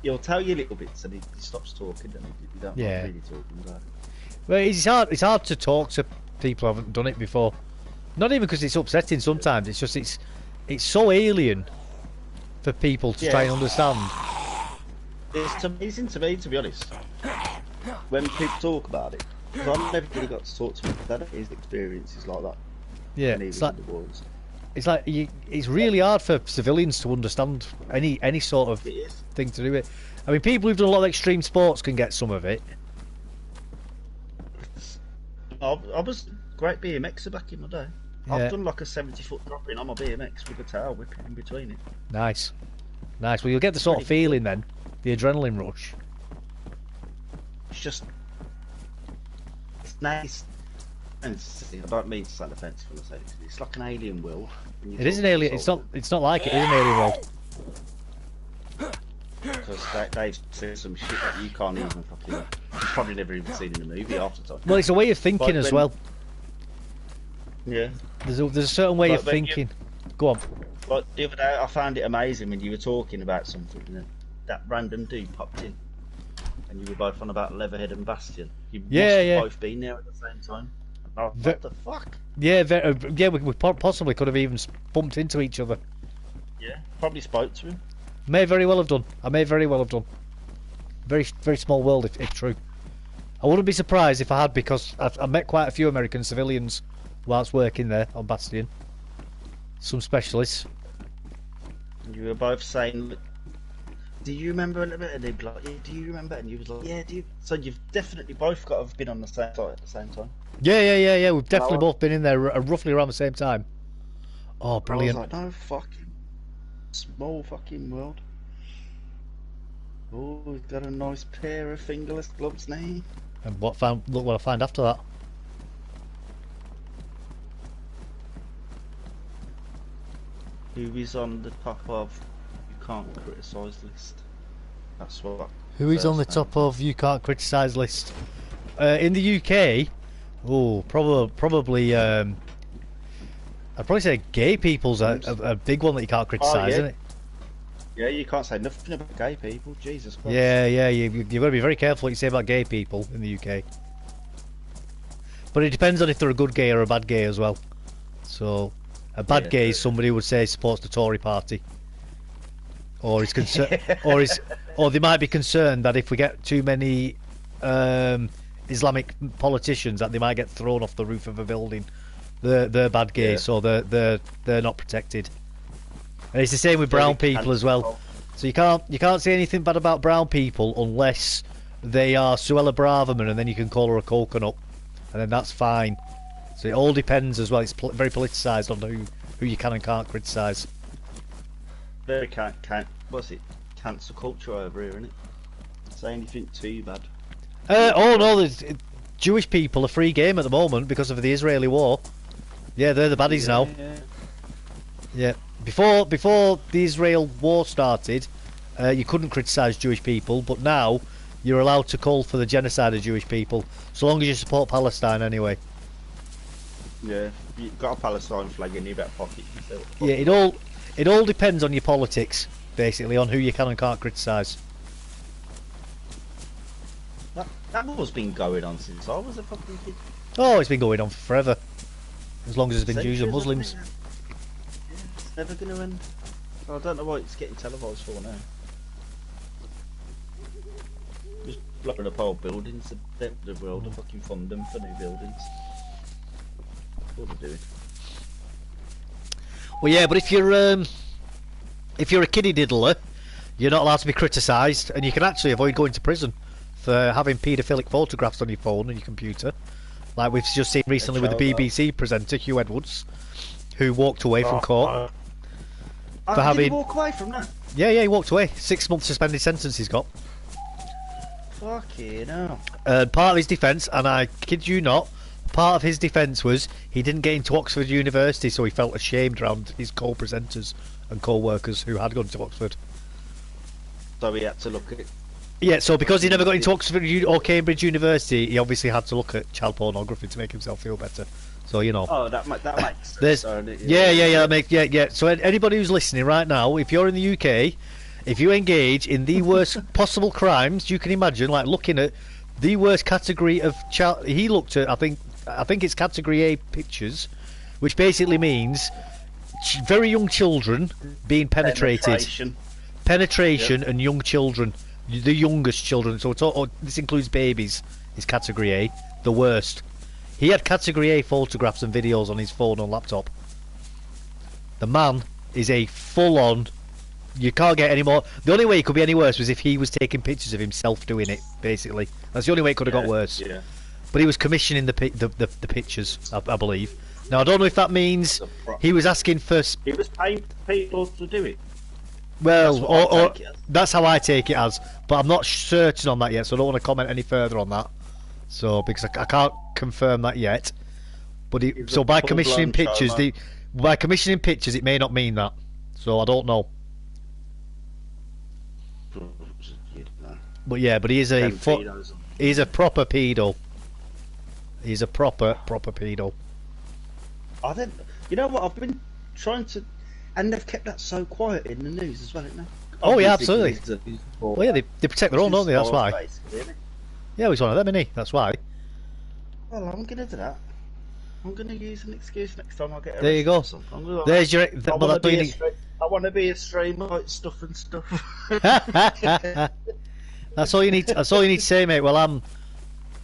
He'll tell you little bits and he stops talking and he don't like really talking about it. Well, it's hard to talk to people who haven't done it before. Not even because it's upsetting sometimes. It's just it's so alien for people to try and understand. It's amazing to me, to be honest, when people talk about it. Because I've never really got to talk to people that have his experiences like that. Yeah, it's like it's really hard for civilians to understand any sort of thing to do it. I mean, people who've done a lot of extreme sports can get some of it. I was a great BMXer back in my day. Yeah. I've done like a 70-foot drop in on my BMX with a tail whipping in between it. Nice. Well, you'll get the sort of feeling then, the adrenaline rush. It's nice. And I don't mean to sound offensive when I say it. It's like an alien world. It is an alien. It's not like it is an alien world. Because they've seen some shit that you can't even fucking. You've probably never even seen in a movie half the time. Well, it's a way of thinking as well. Yeah. There's a certain way of thinking. Go on. Like the other day, I found it amazing when you were talking about something, and then that random dude popped in, and you were both on about Leatherhead and Bastion. You must have both been there at the same time. Oh, what the fuck? Yeah, we possibly could have even bumped into each other. Yeah, probably spoke to him. May very well have done. I may very well have done. Very, very small world, if true. I wouldn't be surprised if I had, because I met quite a few American civilians whilst working there on Bastion. Some specialists. You were both saying, do you remember a little bit? And they'd be like, yeah, do you remember? And you was like, yeah, do you? So you've definitely both got to have been on the same site at the same time. Yeah. We've definitely both been in there roughly around the same time. Oh, brilliant. I was like, no fucking small fucking world. Oh, we've got a nice pair of fingerless gloves now. And look what I find after that. Who is on the top of you can't criticise list? That's what. Who is on the top of you can't criticise list? In the UK, probably. I'd probably say gay people's a big one that you can't criticise, isn't it? Yeah, you can't say nothing about gay people. Jesus Christ. Yeah. You've got to be very careful what you say about gay people in the UK. But it depends on if they're a good gay or a bad gay as well. So, a bad gay is somebody who would say supports the Tory party, or is concerned, or they might be concerned that if we get too many Islamic politicians, that they might get thrown off the roof of a building. They're bad gays, so they're not protected. And it's the same with brown people as well. So you can't say anything bad about brown people unless they are Suella Braverman, and then you can call her a coconut, and then that's fine. So it all depends as well. It's very politicised on who you can and can't criticise. Very what's it? Cancel culture over here, isn't it? Say anything too bad. No, Jewish people are free game at the moment because of the Israeli war. Yeah, they're the baddies now. Yeah. Before the Israel war started, you couldn't criticise Jewish people, but now you're allowed to call for the genocide of Jewish people, so long as you support Palestine anyway. Yeah, you've got a Palestine flag in your back pocket. Yeah, it all depends on your politics, basically, on who you can and can't criticise. That war's been going on since I was a fucking kid. Oh, it's been going on forever. As long as there's been Jews and Muslims. It's never going to end. I don't know why it's getting televised for now. Just blowing up old buildings. The world are fucking fund them for new buildings. That's what they're doing. Well, yeah, but if you're a kiddie diddler, you're not allowed to be criticised, and you can actually avoid going to prison for having paedophilic photographs on your phone and your computer, like we've just seen recently with the BBC presenter Hugh Edwards, who walked away from court for having. Did he walk away from that? Yeah, he walked away. 6 months suspended sentence he's got. Fucking hell. Part of his defence, and I kid you not, part of his defence was he didn't get into Oxford University, so he felt ashamed around his co-presenters and co-workers who had gone to Oxford. So he had to look at it. Yeah, so because he never got into Oxford or Cambridge University, he obviously had to look at child pornography to make himself feel better. So you know. Oh, that makes sense. There's, yeah. So anybody who's listening right now, if you're in the UK, if you engage in the worst possible crimes you can imagine, like looking at the worst category of child, he looked at, I think it's category A pictures, which basically means very young children being penetrated, penetration, and young children, the youngest children. So this includes babies. Is category A the worst? He had category A photographs and videos on his phone and laptop. The man is a full-on. You can't get any more. The only way it could be any worse was if he was taking pictures of himself doing it. Basically, that's the only way it could have got worse. Yeah. But he was commissioning the pictures, I believe. Now I don't know if that means he was asking for. He was paying people to do it. Well, that's how I take it as. But I'm not certain on that yet, so I don't want to comment any further on that. So because I can't confirm that yet. But so by commissioning pictures, it may not mean that. So I don't know. But yeah, but he is he's a proper pedo. He's a proper pedo. I think, you know what, I've been trying to, and they've kept that so quiet in the news as well, isn't they? Oh yeah, absolutely. Well, yeah, they protect their own, don't they? That's why. Yeah, he's one of them, isn't he? That's why. Well, I'm gonna do that. I'm gonna use an excuse next time I get arrested. There you go. There's your. I want to be a stream like stuff and stuff. That's all you need. That's all you need to say, mate. Well,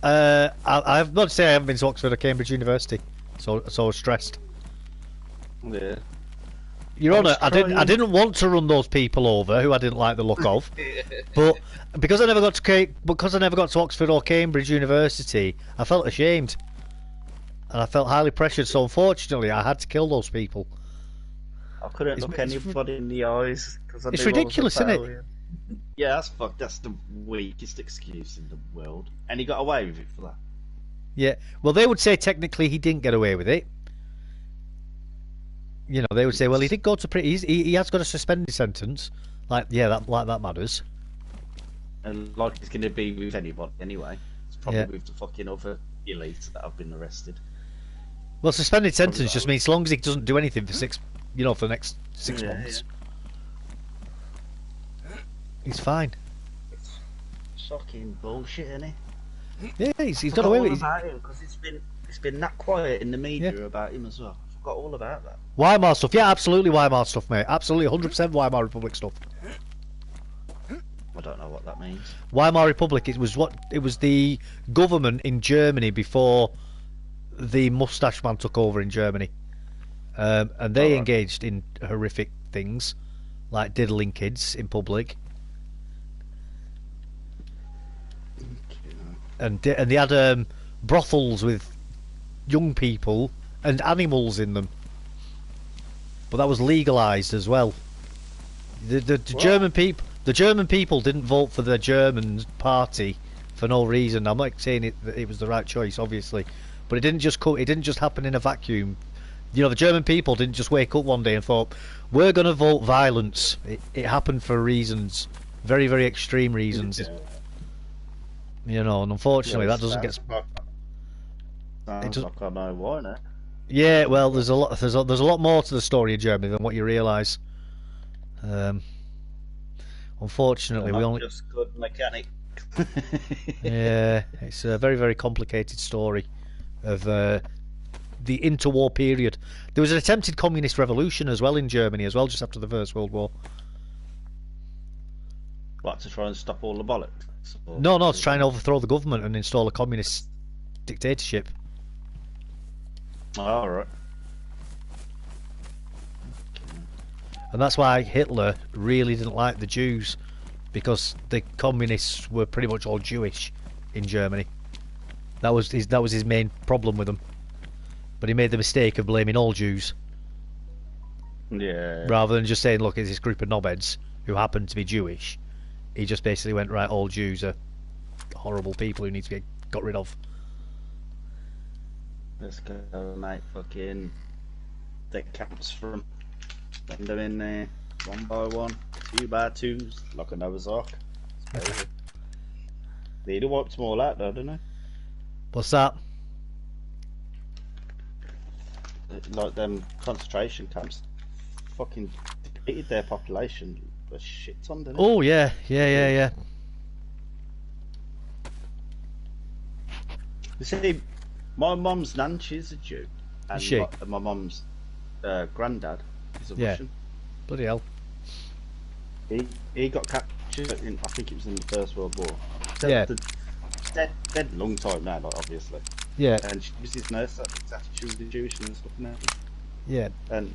I've not to say I haven't been to Oxford or Cambridge University, so stressed. Yeah. Your Honour, I didn't want to run those people over who I didn't like the look of, but because I never got to Oxford or Cambridge University, I felt ashamed, and I felt highly pressured. So unfortunately, I had to kill those people. I couldn't look anybody in the eyes because it's ridiculous, isn't it? Yeah, that's the weakest excuse in the world, and he got away with it for that. Yeah, well, they would say technically he didn't get away with it. You know, they would say, well, he did go to he has got a suspended sentence. Like, yeah, that matters. And like it's going to be with anybody anyway. It's probably with the fucking other elites that have been arrested. Well, suspended sentence just means as long as he doesn't do anything for for the next 6 months, he's fine. It's shocking bullshit, isn't it? Yeah, he's got away with it. About him because it's been that quiet in the media about him as well. I forgot all about that. Weimar stuff, yeah, absolutely Weimar stuff, mate. Absolutely, 100% Weimar Republic stuff. I don't know what that means. Weimar Republic, it was the government in Germany before the mustache man took over in Germany, and they engaged in horrific things like diddling kids in public, and they had brothels with young people and animals in them, but that was legalized as well. The German people didn't vote for the German party for no reason. I'm not saying it was the right choice, obviously, but it didn't just happen in a vacuum. You know, the German people didn't just wake up one day and thought, we're going to vote violence. It happened for reasons, very, very extreme reasons. You know, and unfortunately that doesn't get. Sounds like I know why now. Yeah, well, there's a lot more to the story of Germany than what you realise. Unfortunately, we only just good mechanic. Yeah, it's a very, very complicated story of the interwar period. There was an attempted communist revolution as well in Germany as well, just after the First World War. What, to try and stop all the bollocks? No, to try and overthrow the government and install a communist dictatorship. All right. And that's why Hitler really didn't like the Jews, because the communists were pretty much all Jewish in Germany. That was his main problem with them. But he made the mistake of blaming all Jews. Yeah. Rather than just saying, look, it's this group of knobheads who happen to be Jewish. He just basically went, right, all Jews are horrible people who need to get got rid of. Let's go, mate. Fucking take camps from. Send them in there, 1 by 1, 2 by 2s, like a Noah's Ark. They'd have wiped them all out though, don't they? What's that? like them concentration camps, fucking depleted their population a shit ton, didn't it? Oh yeah, yeah. You see, my mum's nan, she's a Jew, and Is she? my mum's granddad is a Yeah. Russian. Bloody hell. He got captured in, I think it was in the First World War. Yeah. Dead long time now, like, obviously. Yeah, And she was his nurse. Exactly, she was Jewish and stuff now. yeah. And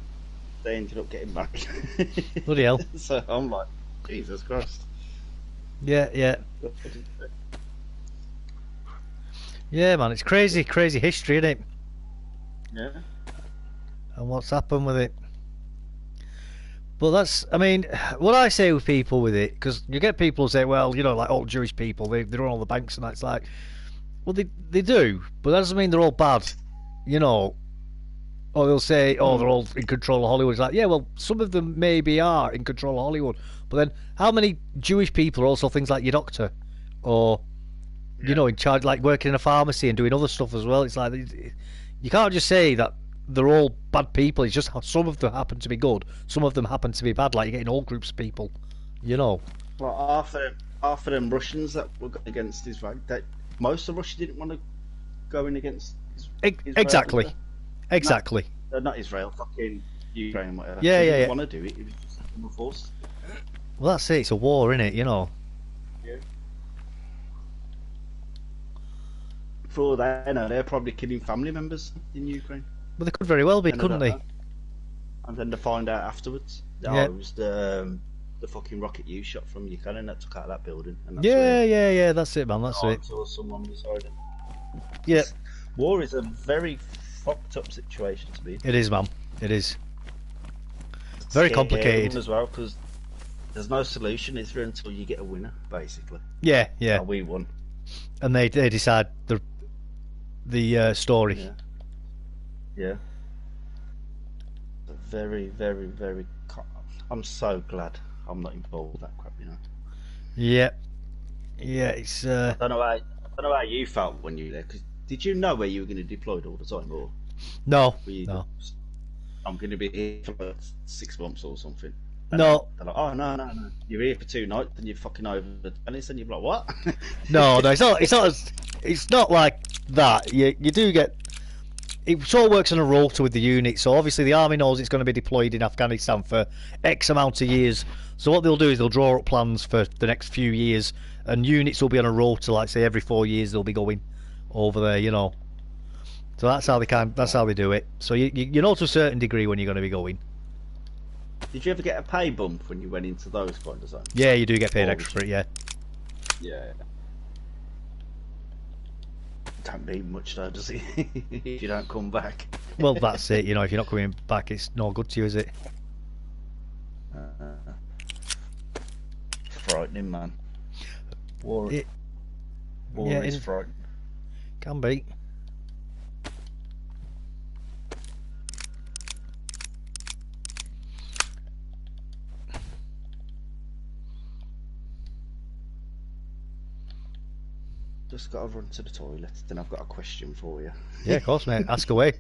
they ended up getting married. Bloody hell. So I'm like, Jesus Christ. Yeah, yeah. Yeah, man, it's crazy history, isn't it? Yeah. And what's happened with it. But that's, I mean, what I say with people with it, because you get people who say, well, you know, like all Jewish people, they run all the banks and that. It's like, well, they do, but that doesn't mean they're all bad, you know. Or they'll say, oh, they're all in control of Hollywood. It's like, yeah, well, some of them maybe are in control of Hollywood. But then, how many Jewish people are also things like your doctor? Or, you know, in charge, like working in a pharmacy and doing other stuff as well. It's like, you can't just say that they're all bad people. It's just how some of them happen to be good, some of them happen to be bad. Like, you're getting all groups of people, you know. Well, half of them Russians that were going against Israel, most of Russia didn't want to go in against Israel. Exactly. Did Exactly. they? Not Israel, fucking Ukraine, whatever. Yeah, They yeah, didn't want to do it. It was just a force. Well, that's it. It's a war, isn't it? You know. Yeah. For all they know, they're probably killing family members in Ukraine. Well, they could very well be, And couldn't don't they? know. And then to find out afterwards, Yeah. it was the fucking rocket you shot from Ukraine that took out that building. And that's Yeah. That's it, man. That's where it. saw someone beside it. Yeah, War is a very fucked up situation to be in. it is, man. It is. Very Scary complicated. as well, because there's no solution, is there, until you get a winner, basically. Yeah. And we won. And they decide the story. Yeah. Yeah. Very, very, very. I'm so glad I'm not involved with that crap, you know. Yeah. Yeah. It's I don't know how you felt when you were there. 'Cause did you know where you were going to deploy all the time, or no. were you? No. I'm going to be here for like 6 months or something. And No. They're like, oh no, you're here for 2 nights, and you're fucking over the tennis, and you're like, what? No. It's not. It's not like that. You do get. It sort of works on a rota with the unit. So obviously the army knows it's going to be deployed in Afghanistan for X amount of years. So what they'll do is they'll draw up plans for the next few years, and units will be on a rota. Like say every 4 years they'll be going over there. You know. So that's how they do it. So you know to a certain degree when you're going to be going. Did you ever get a pay bump when you went into those kind of zones? Yeah, you do get paid Oh, extra for it. Yeah. Yeah. Don't mean much though, does it? If you don't come back. Well, that's it. You know, if you're not coming back, it's no good to you, is it? Frightening, man. War Yeah, is it frightening. can be. Just got to run to the toilet. Then I've got a question for you. Yeah, of course, mate. Ask away.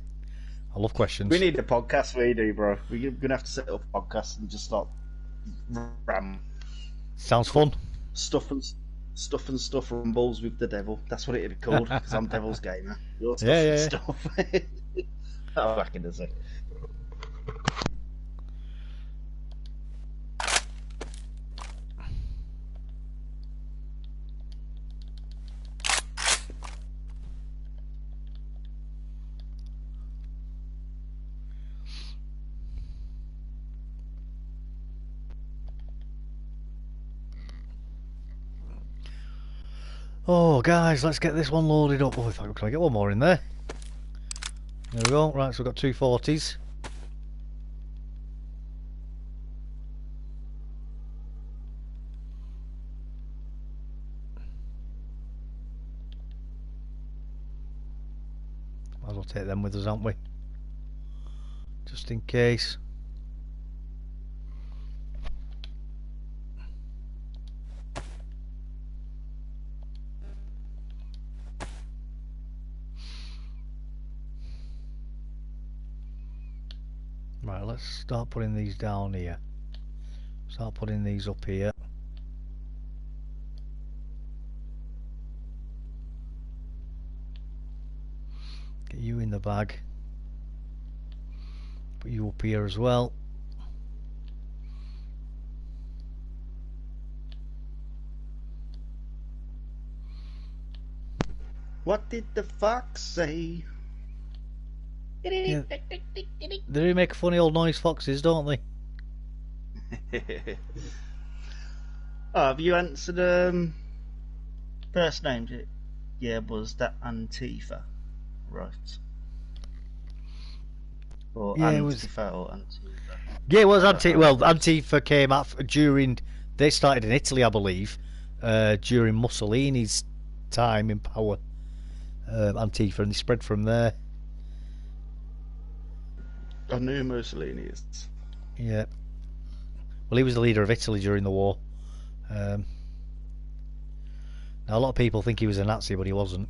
I love questions. We need a podcast, we do, bro. We're gonna have to set up a podcast and just start ram Sounds fun. stuff and stuff rumbles with the devil. That's what it'd be called, because I'm Devil's Gamer. Your stuff Yeah, and yeah. stuff. Oh, back in the day. Oh, guys, let's get this one loaded up. Oh, can I get one more in there? There we go. Right, so we've got 240s. Might as well take them with us, aren't we? Just in case. Right, let's start putting these down here. Start putting these up here. Get you in the bag. Put you up here as well. What did the fox say? Yeah. They do make funny old noise, foxes, don't they? Oh, have you answered first name? Yeah, was that Antifa? Right. Or Yeah, it Antifa was. or Antifa? Yeah, it was Well, Antifa came up during. They started in Italy, I believe, during Mussolini's time in power. Antifa, and they spread from there. I knew Mussolini is. Yeah. Well, he was the leader of Italy during the war. Now, a lot of people think he was a Nazi, but he wasn't.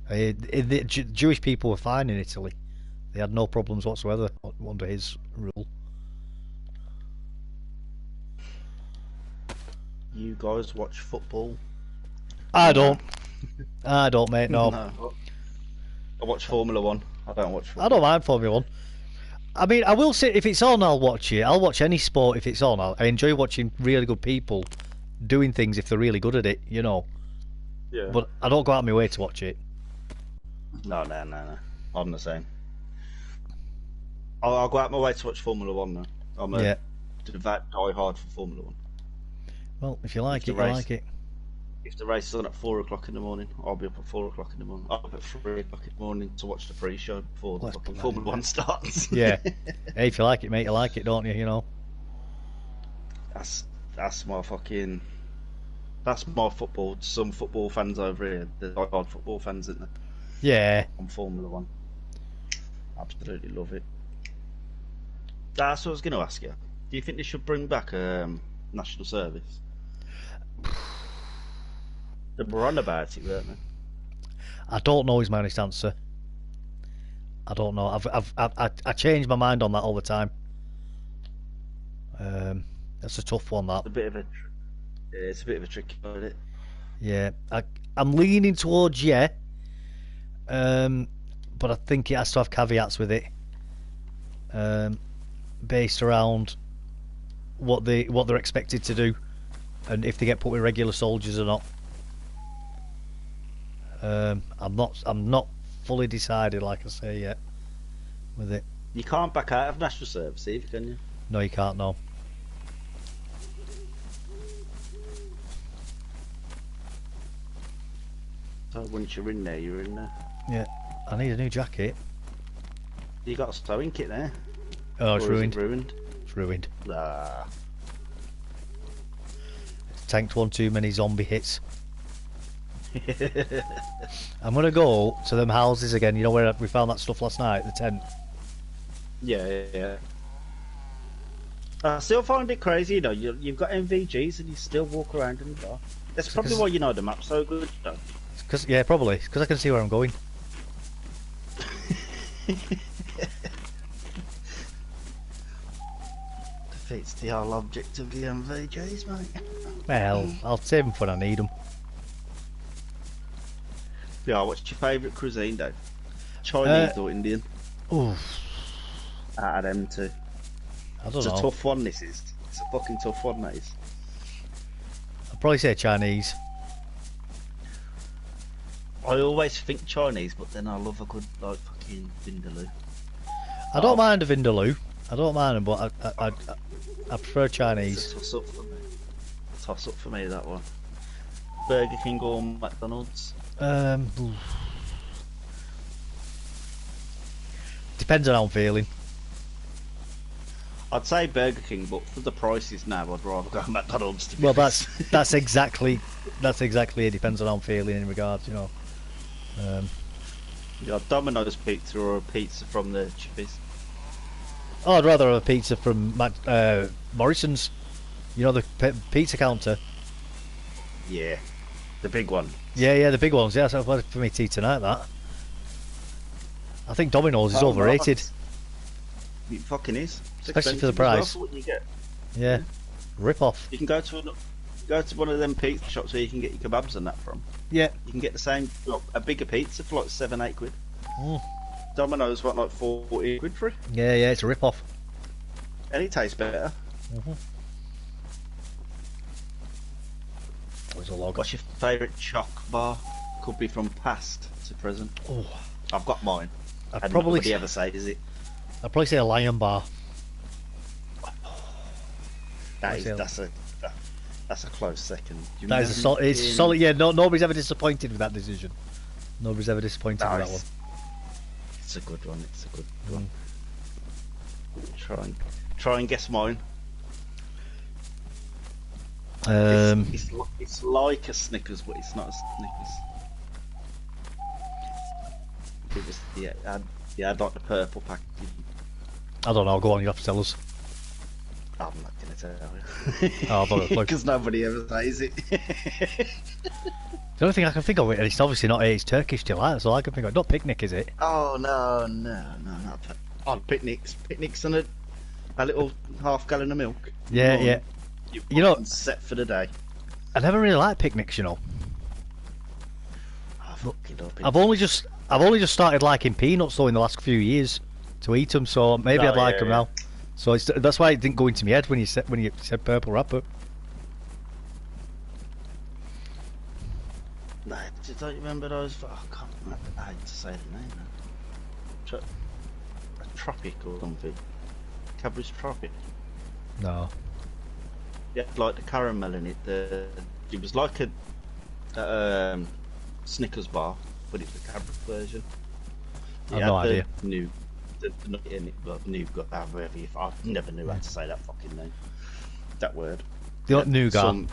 The Jewish people were fine in Italy. They had no problems whatsoever under his rule. You guys watch football? I don't. I don't, mate, no. No. I watch Formula One. I don't watch football. I don't mind Formula 1. I mean, I will say, if it's on, I'll watch it. I'll watch any sport if it's on. I enjoy watching really good people doing things if they're really good at it, you know. Yeah. But I don't go out of my way to watch it. No. I'm the same. I'll go out my way to watch Formula One though. I'm a devout die-hard for Formula One. Well, if you like it, you like it. If the race is on at 4 o'clock in the morning, I'll be up at 4 o'clock in the morning. I'll be up at 3 o'clock in the morning to watch the pre-show before the fucking Formula One starts. Yeah. Hey, if you like it, mate, you like it, don't you? You know. That's my fucking. That's my football. Some football fans over here, the die-hard football fans, isn't there? Yeah. On Formula One. Absolutely love it. That's what I was going to ask you. Do you think they should bring back national service? They were on about it, weren't they? I don't know is my honest answer. I don't know. I change my mind on that all the time. That's a tough one. That. It's a bit of a tricky one, isn't it? Yeah, I'm leaning towards yeah. But I think it has to have caveats with it. Based around what they're expected to do, and if they get put with regular soldiers or not. I'm not fully decided, like I say, yet with it. You can't back out of national service either, can you? No, you can't. No. So once you're in there, you're in there. Yeah, I need a new jacket. You got a stowing kit there. Oh, it's ruined. Ruined. It's ruined. Ah. Tanked one too many zombie hits. I'm gonna go to them houses again. You know where we found that stuff last night, the tent. Yeah. I still find it crazy, you know. You've got MVGs and you still walk around in the dark. That's probably why you know the map's so good, though. Yeah, probably. Because I can see where I'm going. Defeats the whole object of the MVGs, mate. Well, I'll save them when I need them. Yeah, what's your favourite cuisine, Dave? Chinese or Indian? Oof. Out of them two. I don't know. It's a tough one, this is. It's a fucking tough one, that is. I'd probably say Chinese. I always think Chinese, but then I love a good, like, fucking vindaloo. I don't mind a vindaloo. I don't mind them, but I prefer Chinese. It's a toss-up for me. Toss-up for me, that one. Burger King or McDonald's? Depends on how I'm feeling. I'd say Burger King, but for the prices now, I'd rather go McDonald's. To be Well, honest. that's exactly it. Depends on how I'm feeling in regards, you know. Yeah, Domino's pizza or a pizza from the Chippies. Oh, I'd rather have a pizza from Morrison's. You know, the pizza counter. Yeah, the big one. Yeah, the big ones. Yeah, that's for me to eat tonight. That. I think Domino's is overrated. It fucking is. It's Especially for the expensive as well price. for what you get. Yeah. Rip off. You can go to one of them pizza shops where you can get your kebabs and that from. Yeah. You can get the same, like, a bigger pizza for like 7-8 quid. Mm. Domino's what, like 40 quid for it, Yeah, it's a rip off. and it tastes better. There's a log. What's your favourite choc bar? Could be from past to present. Oh, I've got mine. I'd And probably nobody ever says it. I'd probably say a Lion Bar. That's a close second. You That is a solid. It's in- solid. Yeah, nobody's ever disappointed with that decision. Nobody's ever disappointed No, with that one. It's a good one. It's a good one. Try and guess mine. It's like a Snickers, but it's not a Snickers. It was I'd like the purple packaging. I don't know. Go on, you have to tell us. I'm not gonna tell you. Oh, I've got a clue. Because nobody ever says it. The only thing I can think of, and it's obviously not it's Turkish delight. That's all I can think of. Not picnic, is it? Oh no, not on picnics and a little half-gallon of milk. Yeah, Come on. yeah. You're You know- fucking set for the day. I never really liked picnics, you know. I fucking love it. I've only just started liking peanuts though in the last few years to eat them. So maybe Oh, I'd like yeah, them yeah. now. So that's why it didn't go into my head when you said purple wrapper. No, don't you remember those? I can't remember. I hate to say the name now. A Tropic or something. Cadbury's Tropic. No. Yeah, like the caramel in it. It was like a Snickers bar, but it's the Cadbury version. I've no idea. The nut in it, but nougat. However, I never knew how to say that fucking name. That word. The nougat. Some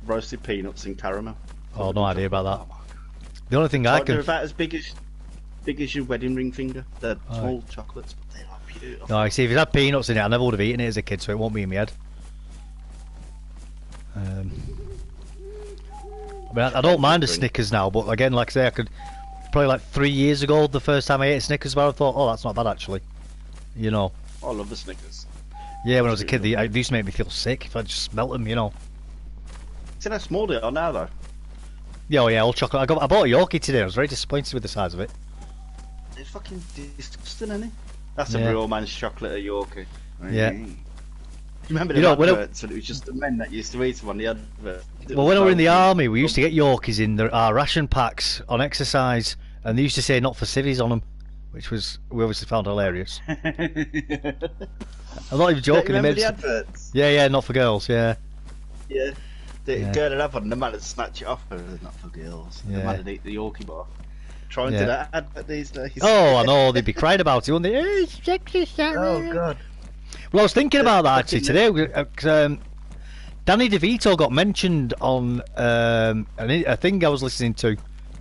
roasted peanuts and caramel. Oh, no idea about that. Oh my God. The only thing I They're can. about as big as your wedding ring finger. They're small chocolates, but they are beautiful. No, I see. If it had peanuts in it, I never would have eaten it as a kid, so it won't be in my head. I mean, I don't mind a Snickers now, but again, like I say, I could probably like 3 years ago, the first time I ate a Snickers bar, I thought, oh, that's not bad actually. You know. I love the Snickers. Yeah, when I was a kid, they used to make me feel sick if I just smelt them, you know. See how small they are now, though. Yeah, oh yeah, all chocolate. I bought a Yorkie today. I was very disappointed with the size of it. They're fucking disgusting, isn't it? That's Yeah. a real man's chocolate at Yorkie. Yeah. You remember You the know, when I- adverts, and it was just the men that used to eat them on the advert. Well, when I were in the army, we used to get Yorkies in our ration packs on exercise, and they used to say not for civvies on them, which was we obviously found hilarious. I'm not even joking. Remember It the made... adverts? Yeah, not for girls. Yeah. Yeah. The Yeah. girl would have one, the man would snatch it off her. Not for girls. The Yeah. man would eat the Yorkie bar. Trying to Yeah. do that advert these days. Oh, I know. They'd be crying about it, wouldn't they? Hey, sexy, Oh God. Well, I was thinking about that actually fucking- today. 'Cause, Danny DeVito got mentioned on a thing I was listening to,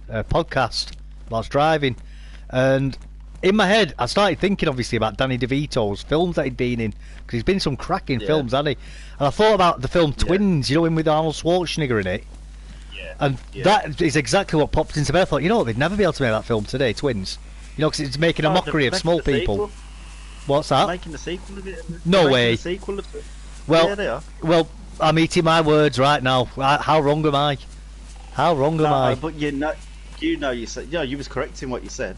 a podcast while I was driving, and in my head I started thinking obviously about Danny DeVito's films that he'd been in, because he's been in some cracking Yeah. films, hasn't he? And I thought about the film Twins, you know, him with Arnold Schwarzenegger in it, Yeah. and that is exactly what popped into my head. I thought, you know what, they'd never be able to make that film today, Twins. You know, because it's making a Oh, mockery they're of making small the people. sequel. What's that? Making the sequel of it. No They're making way. The sequel of it. Well, Yeah, they are. Well, I'm eating my words right now. How wrong am I? How wrong am I? But you said, you was correct in what you said.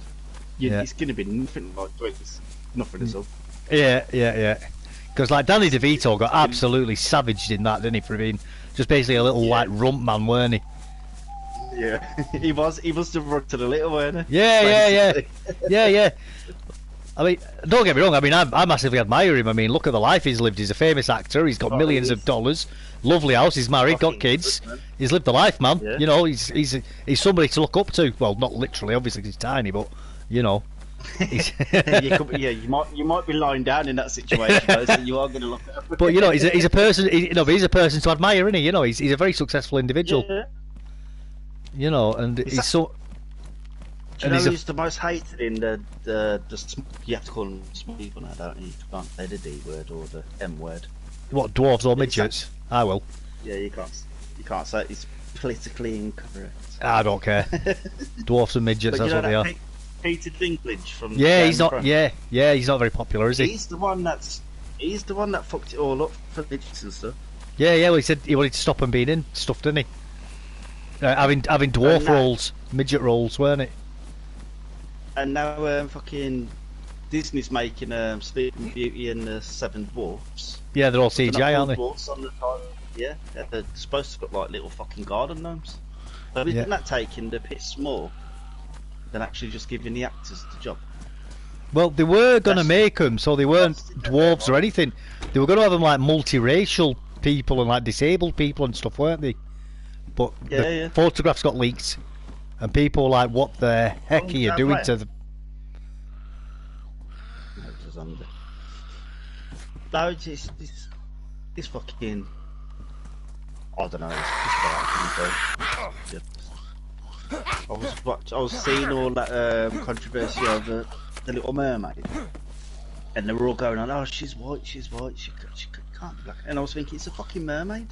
Yeah. It's going to be nothing like Twins. Nothing at all. Yeah. Because like Danny DeVito got absolutely savaged in that, didn't he? For being just basically a little white rump man, weren't he? Yeah, he was the rug to the little, weren't he? Yeah. Basically. Yeah. I mean, don't get me wrong. I mean, I massively admire him. I mean, look at the life he's lived. He's a famous actor. He's got millions of dollars. Lovely house. He's married. Got Fucking kids. good, man. He's lived the life, man. Yeah. You know, he's somebody to look up to. Well, not literally, obviously, 'cause he's tiny, but you know. He's you might be lying down in that situation, though, so you are going to look at him. But you know, he's a person. He's a person to admire, isn't he? You know, he's a very successful individual. Yeah. You know, and he's so. Do you know who's the most hated in you have to call them small people now, don't you? You can't say the D word or the M word. What, dwarves or midgets? I will. Yeah, you can't say it. It's politically incorrect. I don't care. Dwarfs and midgets, But that's you know what they are. that Peter Dinklage from. Yeah, he's Game of not. Thrones. Yeah, he's not very popular, is he? He's the one that fucked it all up for midgets and stuff. Yeah. Well, he said he wanted to stop him being in stuff, didn't he? Having dwarf now- roles, midget roles, weren't it? And now fucking Disney's making Sleeping Beauty and the Seven Dwarfs. Yeah, they're all They're not CGI, aren't they? dwarfs on the title. Yeah, they're supposed to look like little fucking garden gnomes. So isn't Yeah. that taking the piss more than actually just giving the actors the job? Well, they were going to That's- make them, so they weren't that's the dwarves or deadline. anything. They were going to have them like multiracial people and like disabled people and stuff, weren't they? But Yeah, the yeah. photographs got leaked, and people were like, "What the heck Oh, are you that doing right. to the?" No, it's fucking. I don't know. I was seeing all that controversy over the Little Mermaid, and they were all going on, "Oh, she's white, she can't be black." And I was thinking, it's a fucking mermaid.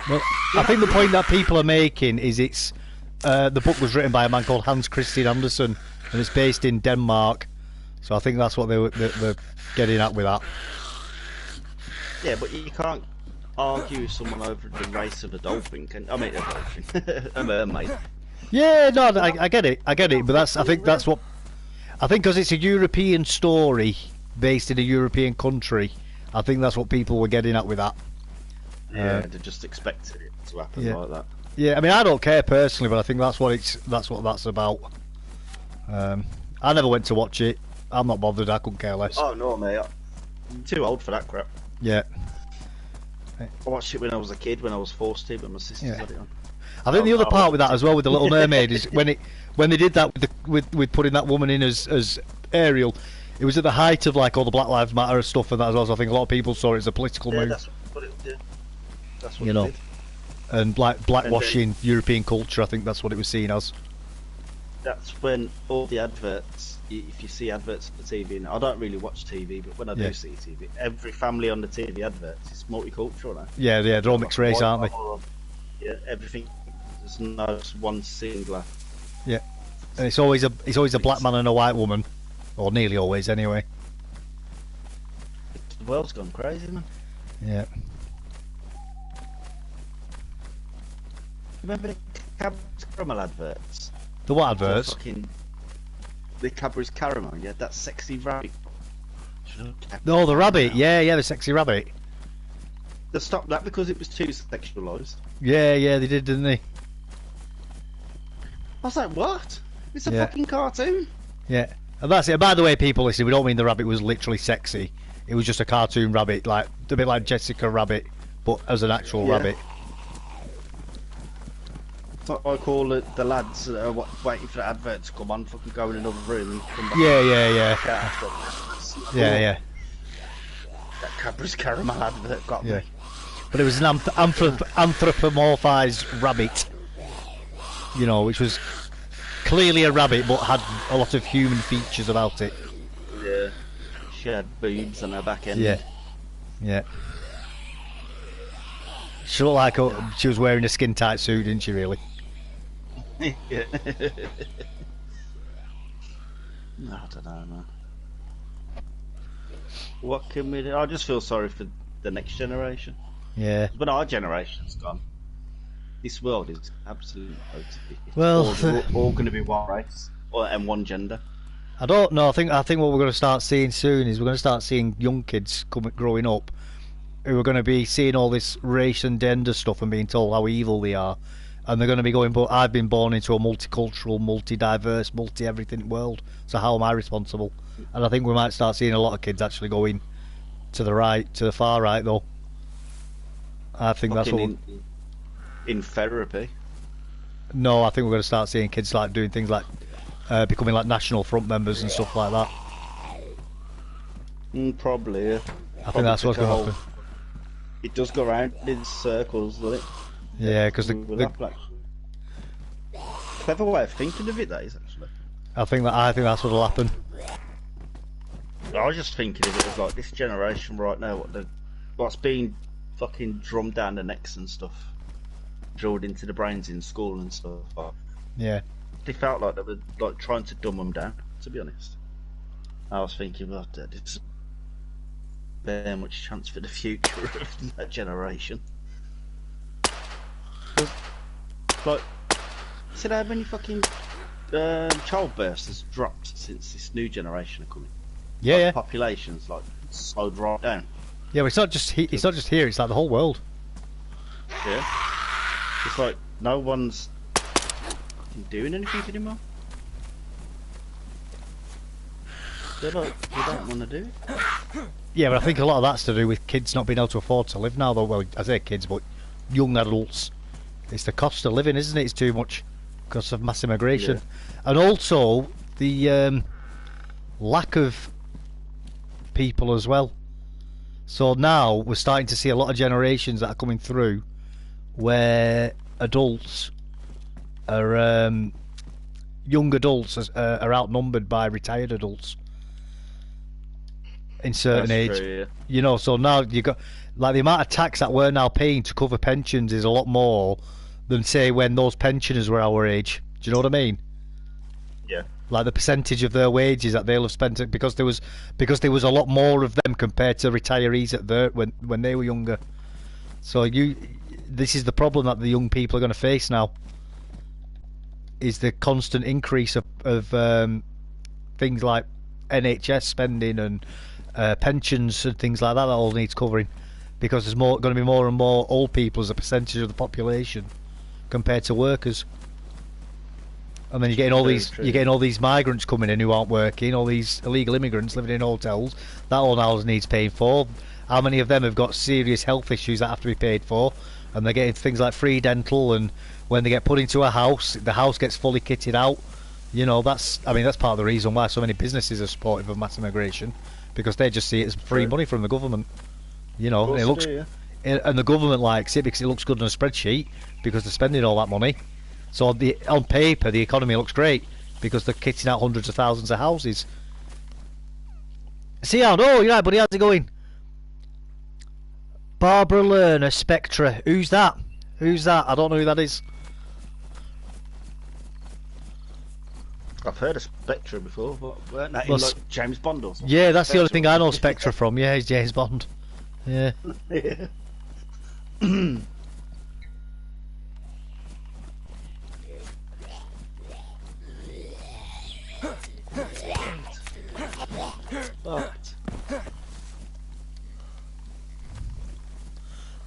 Well, I think the point that people are making is it's the book was written by a man called Hans Christian Andersen, and it's based in Denmark. So I think that's what they're getting at with that. Yeah, but you can't argue with someone over the race of a dolphin, can I mean a dolphin, a mermaid. Yeah, no, I get it, but I think because it's a European story based in a European country, I think that's what people were getting at with that. Yeah, they just expected it to happen Yeah. like that. Yeah, I mean, I don't care personally, but I think that's what that's about. I never went to watch it. I'm not bothered. I couldn't care less. Oh no, mate, I'm too old for that crap. Yeah, I watched it when I was a kid, when I was forced to, but my sisters Yeah. had it on. I think the other Oh, part with that as well with the Little Mermaid is when they did that with putting that woman in as Ariel, it was at the height of like all the Black Lives Matter stuff and that as well. So I think a lot of people saw it as a political Yeah, move, that's what it did. That's what You it know. did. and like blackwashing European culture. I think that's what it was seen as. That's when all the adverts, if you see adverts on the TV, and I don't really watch TV, but when I Yeah. do see TV, every family on the TV adverts is multicultural now. Yeah, they're all mixed race, aren't they? Yeah, everything. There's no one singular. And it's always a black man and a white woman, or nearly always anyway. The world's gone crazy, man. Yeah. Remember the Cadbury's Caramel adverts? The what adverts? The Cadbury's Caramel, yeah, that sexy rabbit. No, the rabbit. Yeah, the sexy rabbit. They stopped that because it was too sexualised. Yeah, they did, didn't they? I was like, what? It's a Yeah. fucking cartoon. Yeah. And that's it. By the way, people listening, we don't mean the rabbit was literally sexy. It was just a cartoon rabbit, like a bit like Jessica Rabbit, but as an actual Yeah. rabbit. So I call it the lads that are waiting for the advert to come on, fucking go in another room and come back. Yeah. That Cadbury's Caramel advert got Yeah. me. But it was an anthropomorphized rabbit, you know, which was clearly a rabbit but had a lot of human features about it. Yeah. She had boobs on her back end. Yeah. She looked like she was wearing a skin tight suit, didn't she, really? Yeah. No, I don't know, man. What can we do? I just feel sorry for the next generation. Yeah. When our generation's gone, this world is absolutely it's Well, all going to be one race and one gender. I don't know. I think what we're going to start seeing soon is we're going to start seeing young kids growing up who are going to be seeing all this race and gender stuff and being told how evil they are, and they're going to be going, "But I've been born into a multicultural, multi-diverse, multi-everything world. So how am I responsible?" And I think we might start seeing a lot of kids actually going to the right, to the far right, though. I think that's what. In therapy. No, I think we're going to start seeing kids like doing things like becoming like National Front members and stuff like that. Probably. Yeah. I think that's what's going to happen. It does go around in circles, doesn't it? Yeah, because clever way of thinking of it, that is actually. I think that's what'll happen. I was just thinking of it as like this generation right now, what's being fucking drummed down the necks and stuff, drilled into the brains in school and stuff. Yeah. they felt like they were like trying to dumb them down. To be honest, I was thinking, well, there's very much chance for the future of that generation. Like, said how many fucking childbirths has dropped since this new generation are coming. Yeah, like, yeah. Populations like slowed right down. Yeah, but it's not just it's not just here. It's like the whole world. Yeah, it's like no one's fucking doing anything anymore. They're like, they don't want to do it. Yeah, but I think a lot of that's to do with kids not being able to afford to live now. Though, well, I say kids, but young adults. It's the cost of living, isn't it? It's too much because of mass immigration, Yeah. and also the lack of people as well. So now we're starting to see a lot of generations that are coming through where adults are young adults are outnumbered by retired adults in certain That's age. true, yeah. You know, so now you got like the amount of tax that we're now paying to cover pensions is a lot more than say when those pensioners were our age. Do you know what I mean? Yeah. Like the percentage of their wages that they'll have spent because there was a lot more of them compared to retirees at their when they were younger. So this is the problem that the young people are going to face now. Is the constant increase of things like NHS spending and pensions and things like that all needs covering, because there's going to be more and more old people as a percentage of the population compared to workers. And then you're getting all these migrants coming in who aren't working, all these illegal immigrants living in hotels. That all now needs paying for. How many of them have got serious health issues that have to be paid for? And they're getting things like free dental, and when they get put into a house, the house gets fully kitted out. You know, that's part of the reason why so many businesses are supportive of mass immigration, because they just see it as free money from the government. You know, and it looks, and the government likes it because it looks good on a spreadsheet because they're spending all that money. So on paper, the economy looks great because they're kitting out hundreds of thousands of houses. See, oh, you're right, buddy. How's it going? Barbara Lerner, Spectra. Who's that? I don't know who that is. I've heard of Spectre before, but weren't that in like James Bond or something? Yeah, that's the only thing I know Spectra from. Yeah, he's James Bond. Yeah. Yeah.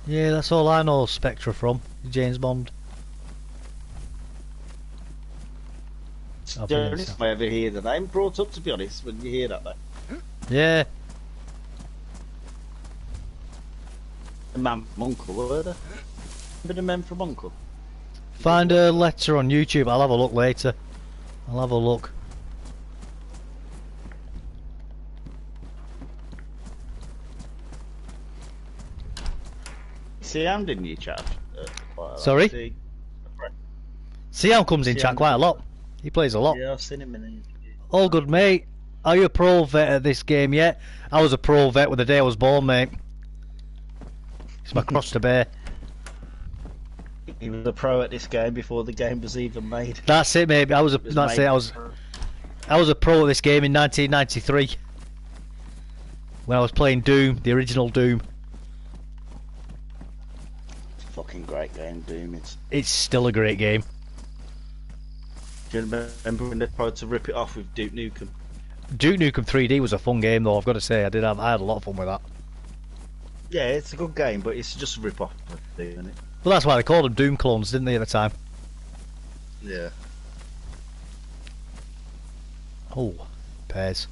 Yeah, that's all I know Spectra from. James Bond. The only time I ever hear the name brought up, to be honest, when you hear that name. Yeah. The man from Uncle, were there? Remember the men from Uncle? Find a letter on YouTube. I'll have a look later. I'll have a look. Siam didn't you chat? Sorry? Siam comes in chat quite a lot. He plays a lot. Yeah, I've seen him in the... All good, mate. Are you a pro vet at this game yet? I was a pro vet with the day I was born, mate. It's my cross to bear. He was a pro at this game before the game was even made. That's it, mate. I was a pro at this game in 1993 when I was playing Doom, the original Doom. Fucking great game, Doom. It's still a great game. Do you remember when they tried to rip it off with Duke Nukem? Duke Nukem 3D was a fun game, though. I've got to say, I had a lot of fun with that. Yeah, it's a good game, but it's just a rip off of Doom, isn't it? Well, that's why they called them Doom clones, didn't they, at the time? Yeah. Oh, pears.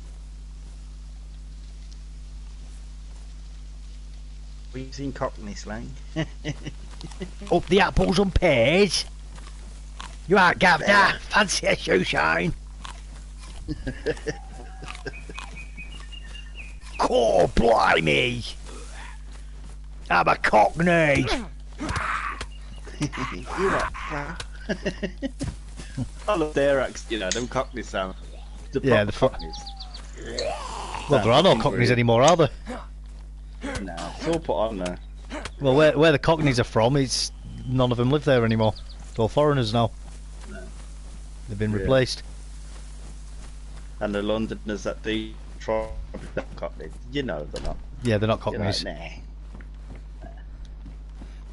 We've seen Cockney slang. Up the apples and pears. You out, Gavda? Fancy a shoe shine? Core blimey! I'm a Cockney! You're not. I love their accents, you know, them Cockney sound. Yeah, the Cockneys. Well, there are no Cockneys anymore, are there? No, it's all put on there. Well, where the Cockneys are from, none of them live there anymore. It's all foreigners now. No. They've been Yeah. replaced. And the Londoners that do try to Cockney, you know they're not. Yeah, they're not You're like, Cockneys. nah.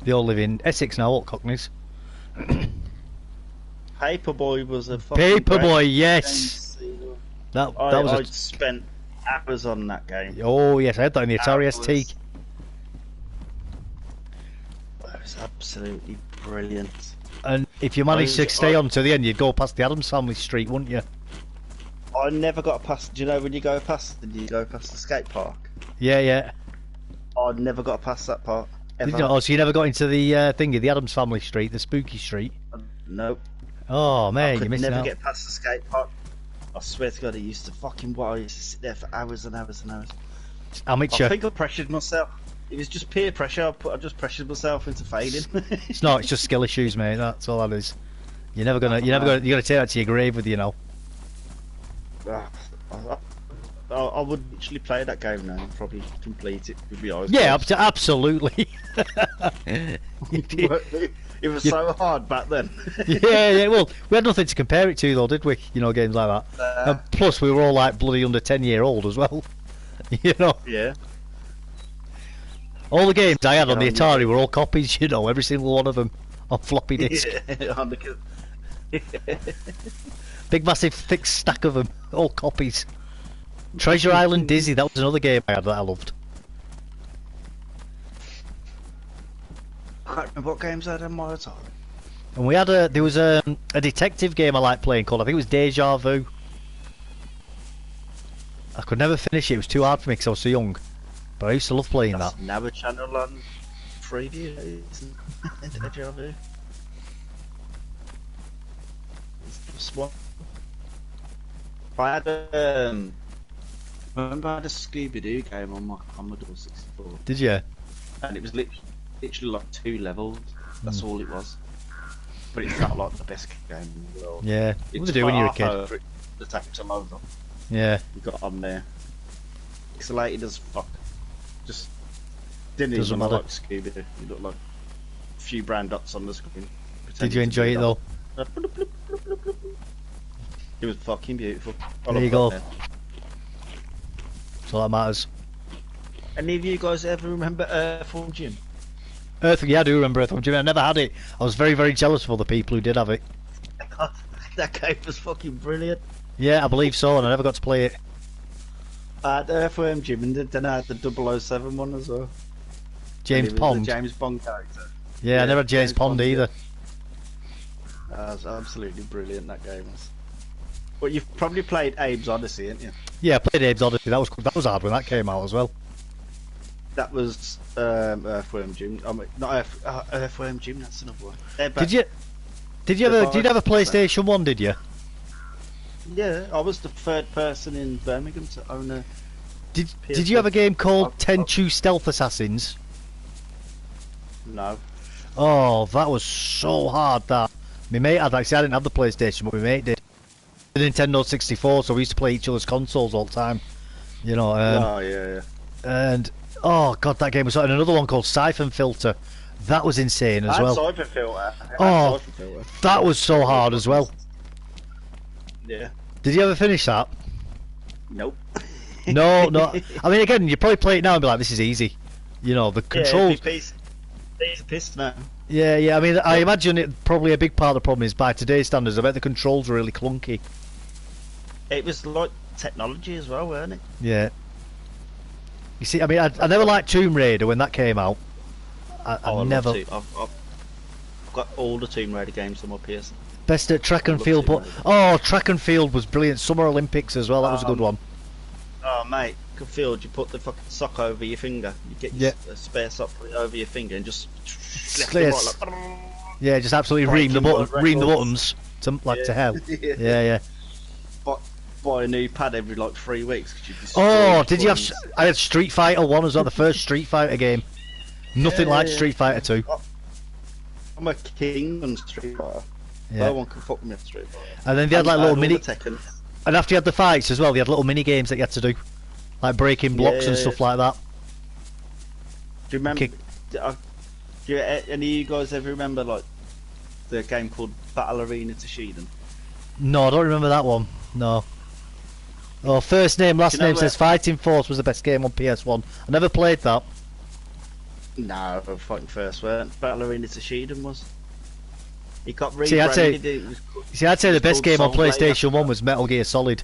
They all live in Essex now, all Cockneys. Paperboy was a fucking Paperboy, great yes! game. That I was spent hours on that game. Oh, yes, I had that in the Atari Hours. ST. It was absolutely brilliant. And if you managed to stay on to the end, you'd go past the Adams Family Street, wouldn't you? I never got past. Do you know when you go past? Did you go past the skate park? Yeah, yeah. I never got past that part. Ever. Did you, oh, so you never got into the thingy, the Adams Family Street, the spooky street? Nope. Oh, I man, you're could missing never out. get past the skate park. I swear to God, I used to fucking. I used to sit there for hours and hours and hours. Amateur. I think I pressured myself. It was just peer pressure. I just pressured myself into failing. It's not. It's just skill issues, mate. That's all that is. You're never gonna. You're gonna take that to your grave with you, you know. I would literally play that game now and probably complete it with my eyes Yeah, closed. absolutely. It was so hard back then. yeah. Well, we had nothing to compare it to, though, did we? You know, games like that. And plus, we were all like bloody under 10-year-old as well. You know. Yeah. All the games I had on the Yeah, Atari were all copies. You know, every single one of them on floppy disk. Yeah, on the- Big, massive, thick stack of them, all copies. Treasure Island Dizzy, that was another game I had that I loved. I can't remember what games I had on my Atari. And we had there was a detective game I liked playing called, I think it was Deja Vu. I could never finish it, it was too hard for me because I was so young. But I used to love playing That's that. now a channel on Freeview, isn't it? Deja Vu. It's just one. I had remember I had a Scooby-Doo game on my Commodore 64, Did you? and it was literally like 2 levels. That's all it was. But it felt like the best game in the world. Yeah. What It's did they do when you were a half kid? over it, the tape to load up. Yeah. You got on there. Pixelated as fuck. Just didn't Doesn't even look matter. like Scooby-Doo. You look like a few brown dots on the screen. Did you enjoy it though? It was fucking beautiful. I There you love go. that game. That's all that matters. Any of you guys ever remember Earthworm Jim? Yeah, I do remember Earthworm Jim. I never had it. I was very, very jealous of all the people who did have it. That game was fucking brilliant. Yeah, I believe so, and I never got to play it. I had Earthworm Jim, and then I had the 007 one as well. James And it was Pond. the James Bond character. Yeah, I never had James James Pond Bond, either. That was absolutely brilliant, that game was. But you've probably played Abe's Odyssey, haven't you? Yeah, I played Abe's Odyssey. That was hard when that came out as well. That was Earthworm Jim. I mean, not Earthworm Jim. That's another one. Did you have a PlayStation 1? Did you? Yeah, I was the third person in Birmingham to own a. Did you have a game called I've- Tenchu Stealth Assassins? No. Oh, that was so hard. That my mate had. Actually, I didn't have the PlayStation, but my mate did. The Nintendo 64, so we used to play each other's consoles all the time. You know. Oh yeah. And oh god, that game was. And another one called Siphon Filter. That was insane as well. Cyber Filter. Oh, that was so hard as well. Yeah. Did you ever finish that? Nope. No. I mean, again, you probably play it now and be like, "This is easy." You know, the controls. He's pissed now. Yeah. I mean, I imagine it probably a big part of the problem is by today's standards. I bet the controls are really clunky. It was like technology as well, weren't it? Yeah. You see, I mean, I never liked Tomb Raider when that came out. I never. I've got all the Tomb Raider games on my PS. Best at track and love field, Tomb but Raider. track and field was brilliant. Summer Olympics as well. That was a good one. Oh mate, good field. You put the fucking sock over your finger. You get your spare sock, put it over your finger, and just left and Yes. right, like, Yeah, just absolutely ream the Breaking world ream the records. buttons to hell. Yeah. Yeah. buy a new pad every like 3 weeks. 'Cause you Oh, destroy did you have? coins. I had Street Fighter 1 as well. The first Street Fighter game. Nothing like Yeah. Street Fighter 2. I'm a king on Street Fighter. Yeah. No one can fuck me on Street Fighter. And then they had like little all mini. the Tekken. And after you had the fights as well, they had little mini games that you had to do, like breaking blocks and Yeah. stuff like that. Do you remember? Kick- Any of you guys ever remember like the game called Battle Arena Toshiden? No, I don't remember that one. No. Oh, first name, last name says Fighting Force was the best game on PS1. I never played that. No, Fighting First weren't. Ballerina Tashiden was. He got See, rebranded. I'd say the best called game on Soul Blade PlayStation after 1 that. was Metal Gear Solid.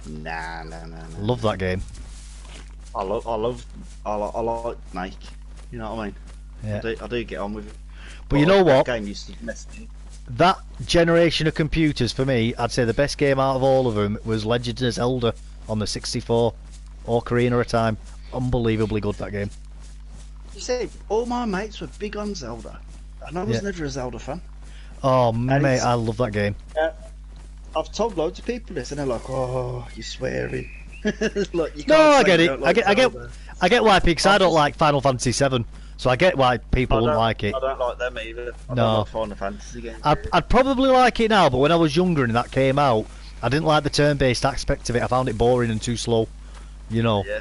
Nah. Love that game. I like Snake. You know what I mean? Yeah. I do get on with it. But you know what? That game used to mess me. That generation of computers, for me, I'd say the best game out of all of them was Legend of Zelda on the 64. Ocarina of Time. Unbelievably good, that game. You see, all my mates were big on Zelda, and I was never a Zelda fan. Oh, mate, it's- I love that game. I've told loads of people this, and they're like, "Oh, you're swearing." Look, you No, can't I say get you it. don't like Zelda. I get why, because I don't like Final Fantasy 7, so I get why people wouldn't like it. I don't like them either. I No. don't like Final Fantasy games. I'd probably like it now, but when I was younger and that came out, I didn't like the turn-based aspect of it. I found it boring and too slow, you know. Yeah.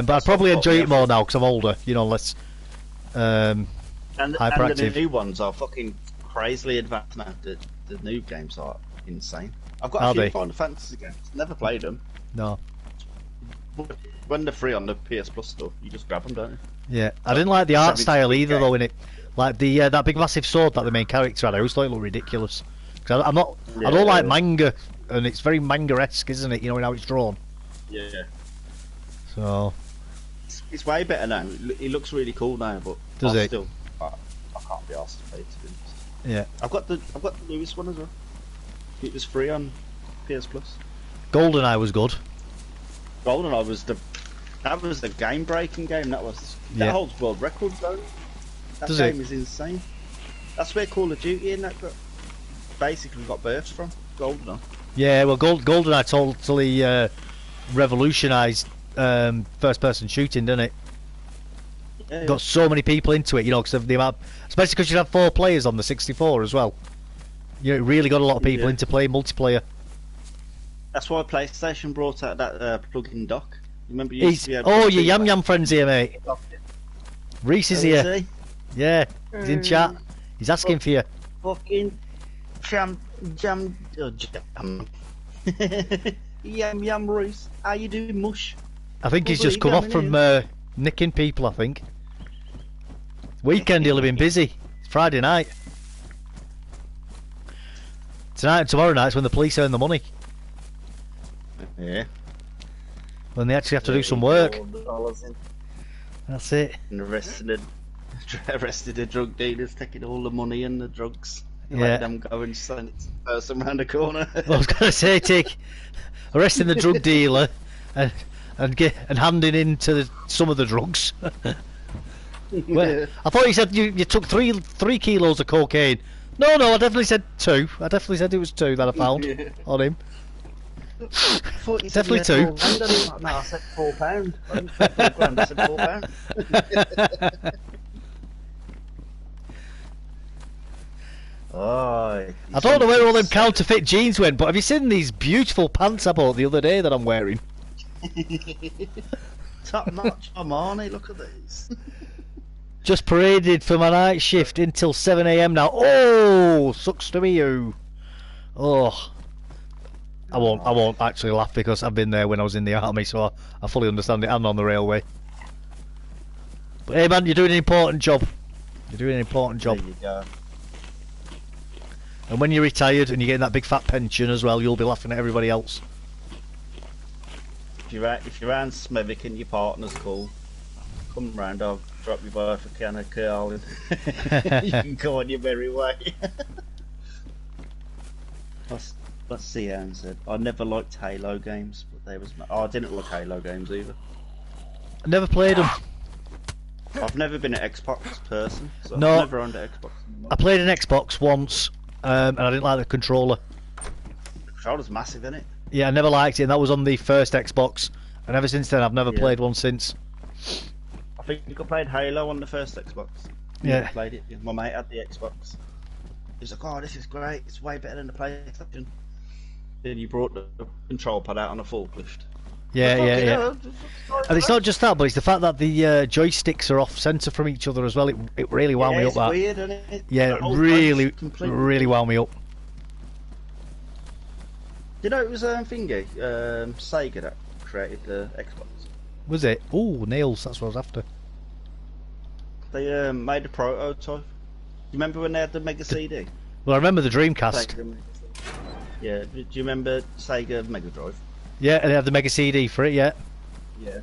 But I'd probably enjoy it more now because I'm older, you know, less And hyperactive. the new ones are fucking crazily advanced now. The new games are insane. I've got Are a few they? Final Fantasy games. Never played them. No. When they're free on the PS Plus stuff, you just grab them, don't you? Yeah, I didn't like the art 70 style either, game. though, in it. Like the that big massive sword that the main character had, I always thought it looked ridiculous. Cause I'm not, I don't like manga, and it's very manga-esque, isn't it? You know, in how it's drawn. Yeah. So, It's way better now. It looks really cool now, but Does I it? Still, I can't be asked to play it, to be honest. yeah. I've got the newest one as well. It was free on PS Plus. GoldenEye was good. GoldenEye was the game breaking game. That Yeah. holds world records though. That Does it? game is insane. That's where Call of Duty and that basically got birthed from. GoldenEye. Yeah, well, GoldenEye totally revolutionised first-person shooting, didn't it? Yeah, Got so many people into it, you know, because of the amount, especially because you had 4 players on the 64 as well. You know, it really got a lot of people Yeah. into playing multiplayer. That's why PlayStation brought out that plug-in dock. Remember you used to be able to Oh, put your two Yam Yam friend's here, mate. Reese is here. See? Yeah, he's in chat. He's asking for you. Fucking jam. Yam Reese. How you doing, mush? I think he's Well, just come off you from nicking people, I think. Weekend he'll have been busy. It's Friday night. Tonight and tomorrow night's when the police earn the money. Yeah. When they actually have to do some work. $4 in. That's it. And arrested the drug dealers, taking all the money and the drugs. Yeah. Let them go and send it to the person round the corner. I was going to say, arresting the drug dealer and handing in some of the drugs. Well, I thought you said you took three kilos of cocaine. No, I definitely said 2. I definitely said it was 2 that I found on him. Definitely 2. No, I said £4. I didn't say £4, I said £4. Oh, I don't know where all them counterfeit jeans went, but have you seen these beautiful pants I bought the other day that I'm wearing? Top notch Armani, look at these. Just paraded for my night shift until 7 AM now. Oh, sucks to be you. Oh, I won't actually laugh because I've been there when I was in the army, so I fully understand it. And on the railway. But hey, man, you're doing an important job. You're doing an important job. There you go. And when you're retired and you're getting that big fat pension as well, you'll be laughing at everybody else. If you're around Smethwick and your partner's cool, come round, I'll drop you by for a can of Carl and you can go on your merry way. Let's see, Anne said. I never liked Halo games, but there was I didn't like Halo games either. I never played them. I've never been an Xbox person, so No. I've never owned an Xbox. I played an Xbox once, and I didn't like the controller. The controller's massive, isn't it? Yeah, I never liked it, and that was on the first Xbox. And ever since then, I've never Yeah. played one since. I think I played Halo on the first Xbox. Yeah. I played it. My mate had the Xbox. He was like, "Oh, this is great. It's way better than the PlayStation." Then you brought the control pad out on a forklift. Yeah. Fucking And it's not just that, but it's the fact that the joysticks are off centre from each other as well. It really wound me up. It's That. weird, isn't it? Yeah, The whole really, place completely- really wound me up. You know it was Thingy, Sega that created the Xbox. Was it? Oh, nails. That's what I was after. They made a prototype. You remember when they had the Mega CD? Well, I remember the Dreamcast. Yeah. Do you remember Sega Mega Drive? Yeah, and they had the Mega CD for it. Yeah. Yeah.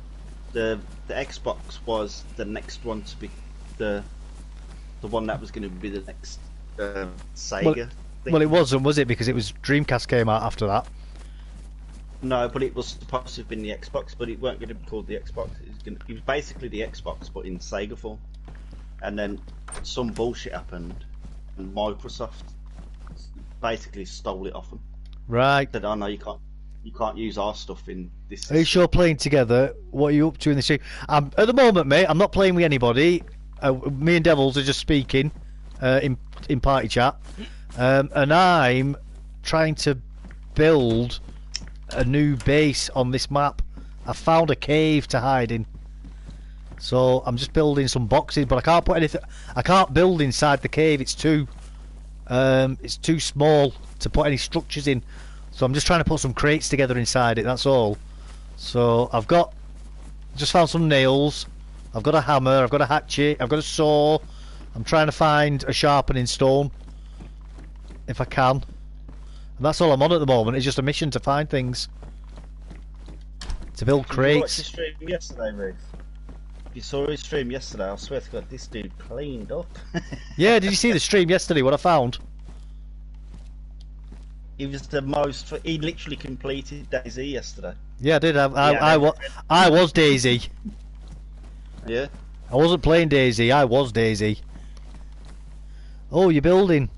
The Xbox was the next one to be the one that was going to be the next Sega. Well, it wasn't, was it? Because it was Dreamcast came out after that. No, but it was supposed to have been the Xbox, but it weren't going to be called the Xbox. It was basically the Xbox, but in Sega form. And then some bullshit happened, and Microsoft basically stole it off them. Right. Said, "Oh no, you can't use our stuff in this system." Are you sure playing together? What are you up to in the stream? At the moment, mate, I'm not playing with anybody. Me and Devils are just speaking in party chat, and I'm trying to build a new base on this map. I found a cave to hide in, so I'm just building some boxes. But I can't put anything. I can't build inside the cave. It's too small to put any structures in. So I'm just trying to put some crates together inside it. That's all. So I've just found some nails. I've got a hammer. I've got a hatchet. I've got a saw. I'm trying to find a sharpening stone if I can. And that's all I'm on at the moment. It's just a mission to find things, to build crates. Did you watch his stream yesterday, Ruth? You saw his stream yesterday. I swear to God, this dude cleaned up. Yeah, did you see the stream yesterday? What I found? He was the most. He literally completed DayZ yesterday. Yeah, I did. I was DayZ. Yeah. I wasn't playing DayZ. I was DayZ. Oh, you're building.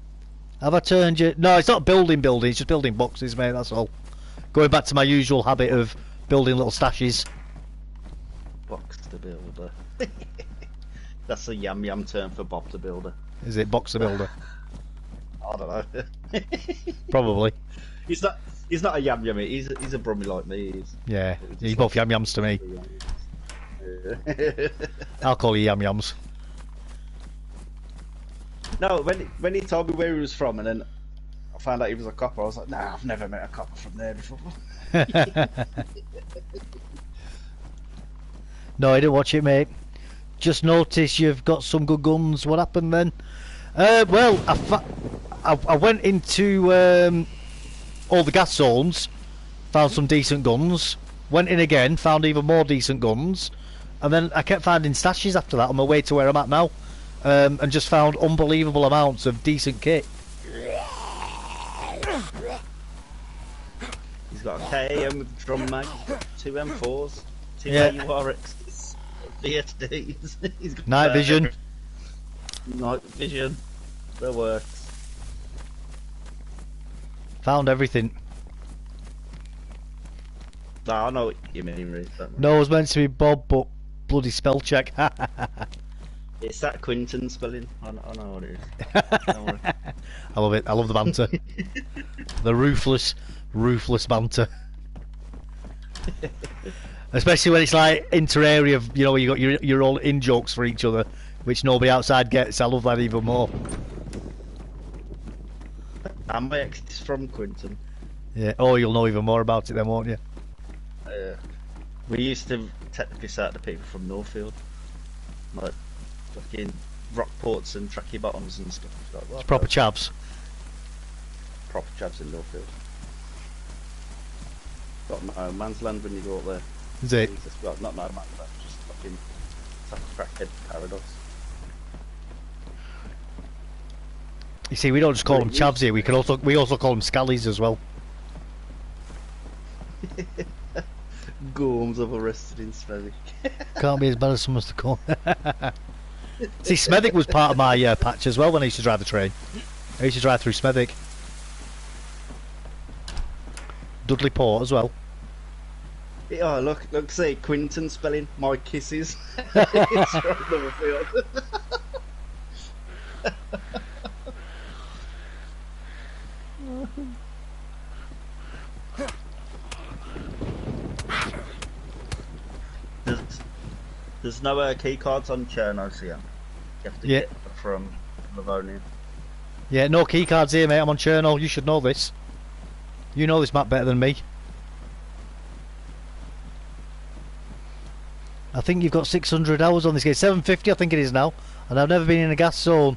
Have I turned you? No, it's not building. It's just building boxes, mate. That's all. Going back to my usual habit of building little stashes. Box the builder. That's a yum term for Bob the Builder. Is it box the builder? I don't know. Probably. He's not a yum. He's a brummy like me. Yeah, he's both yams to me. I'll call you yams. No, when he told me where he was from, and then I found out he was a copper, I was like, nah, I've never met a copper from there before. No, I didn't watch it, mate. Just noticed you've got some good guns. What happened then? Well, I went into all the gas zones, found some decent guns, went in again, found even more decent guns, and then I kept finding stashes after that on my way to where I'm at now, and just found unbelievable amounts of decent kit. He's got a KM with drum mag, 2 M4s, 2 Yeah. AURXs, VSDs. He's got Night vision. Night vision. That works. Found everything. No, I know what you mean, Ruth. No, it was meant to be Bob, but bloody spell check. It's that Quinton spelling. I know what it is. Don't worry. I love it. I love the banter. The ruthless banter. Especially when it's like inter-area, you know, where you got your all in jokes for each other, which nobody outside gets. I love that even more. And my ex is from Quinton. Yeah. Oh, you'll know even more about it then, won't you? We used to take the piss out of the people from Northfield, like fucking Rockports and Tracky Bottoms and stuff. Like, It's proper chavs. Proper chavs in Northfield. Got no man's land when you go up there. Is it? Jesus, well, not no man's land, just fucking it's like a crackhead paradise. You see, we don't just call them chavs here. We also call them scallies as well. Gorms have arrested in Smethwick. Can't be as bad as someone's to call. See, Smethwick was part of my patch as well when I used to drive the train. I used to drive through Smethwick. Dudley Port as well. Oh, look, see, Quinton spelling my kisses. It's from Northfield. There's no key cards on Chernos here. You have to get from Livonia. Yeah, no key cards here, mate. I'm on Chernow. You should know this. You know this map better than me. I think you've got 600 hours on this game. 750 I think it is now. And I've never been in a gas zone.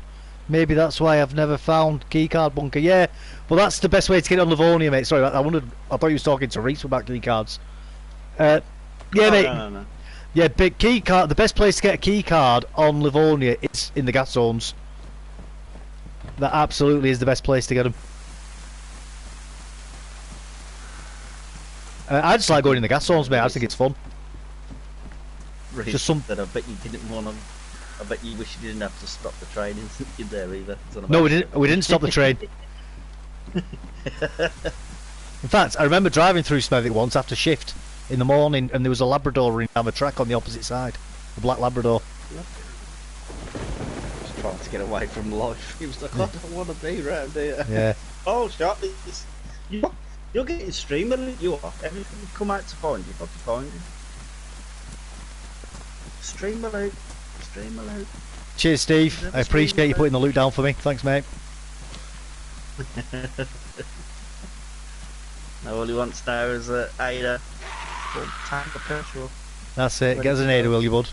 Maybe that's why I've never found keycard bunker. Yeah, well that's the best way to get on Livonia, mate. Sorry, I thought you was talking to Reese about keycards. Yeah, mate. No. Yeah, big keycard. The best place to get a keycard on Livonia is in the gas zones. That absolutely is the best place to get them. I just like going in the gas zones, mate. I just think it's fun. Really, Just some. that I bet you didn't want to. I bet you wish you didn't have to stop the train in there either. No, we didn't. We didn't stop the train. In fact, I remember driving through Smethwick once after shift in the morning, and there was a Labrador running down the track on the opposite side. A black Labrador. Just trying to get away from life. He was like, I don't want to be around here. Yeah. Oh, shot! You're getting streamer. You are. Everything will come out to find you. Got to find you. Stream alert. Stream alert. Cheers, Steve. I appreciate you putting the loot down for me. Thanks, mate. Now all he wants now is a Ada full tank of petrol. That's it. Get us an Ada, will you, bud?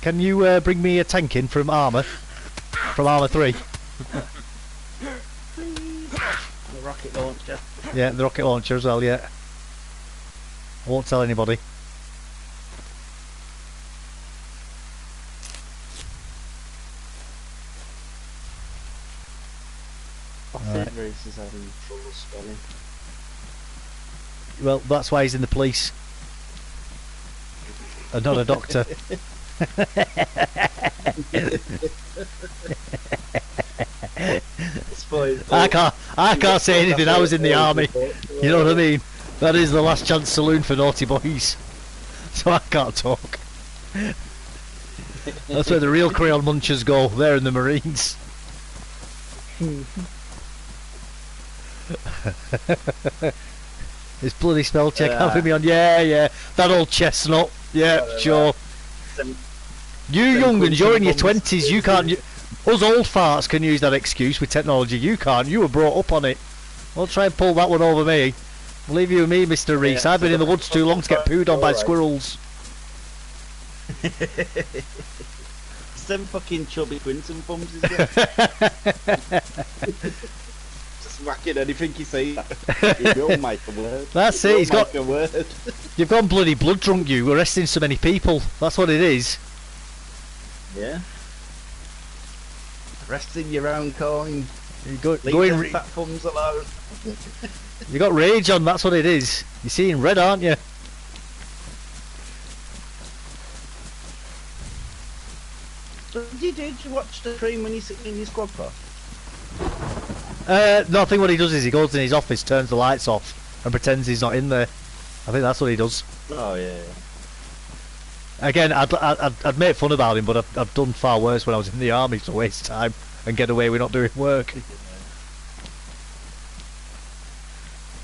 Can you bring me a tank in from Armour? From Armour 3? The rocket launcher. Yeah, the rocket launcher as well, yeah. I won't tell anybody. I think Reese is having trouble spelling. Well, that's why he's in the police. And not a doctor. I can't say anything. I was in the army. You know what I mean? That is the last chance saloon for naughty boys. So I can't talk. That's where the real crayon munchers go. They're in the Marines. This bloody spell check having me on. Yeah. That old chestnut. Yeah, sure. You young'uns, you're in your 20s. You can't. Us old farts can use that excuse with technology. You can't. You were brought up on it. I'll try and pull that one over me. Leave you and me, Mr. Reese. I've been in the woods too long to get pooed on by squirrels. Some fucking chubby Quinton bums, is it? Just whacking anything you see. You'll make a word. That's it. He's got. A word. You've gone bloody blood drunk. You arresting so many people. That's what it is. Yeah. Arresting your own kind. You go, leave fat bums alone. You got rage on. That's what it is. You're seeing red, aren't you? Did you watch the stream when he's sitting in your squad car? No, I think what he does is he goes in his office, turns the lights off, and pretends he's not in there. I think that's what he does. Oh yeah. Again, I'd make fun about him, but I've done far worse when I was in the army to waste time and get away with not doing work.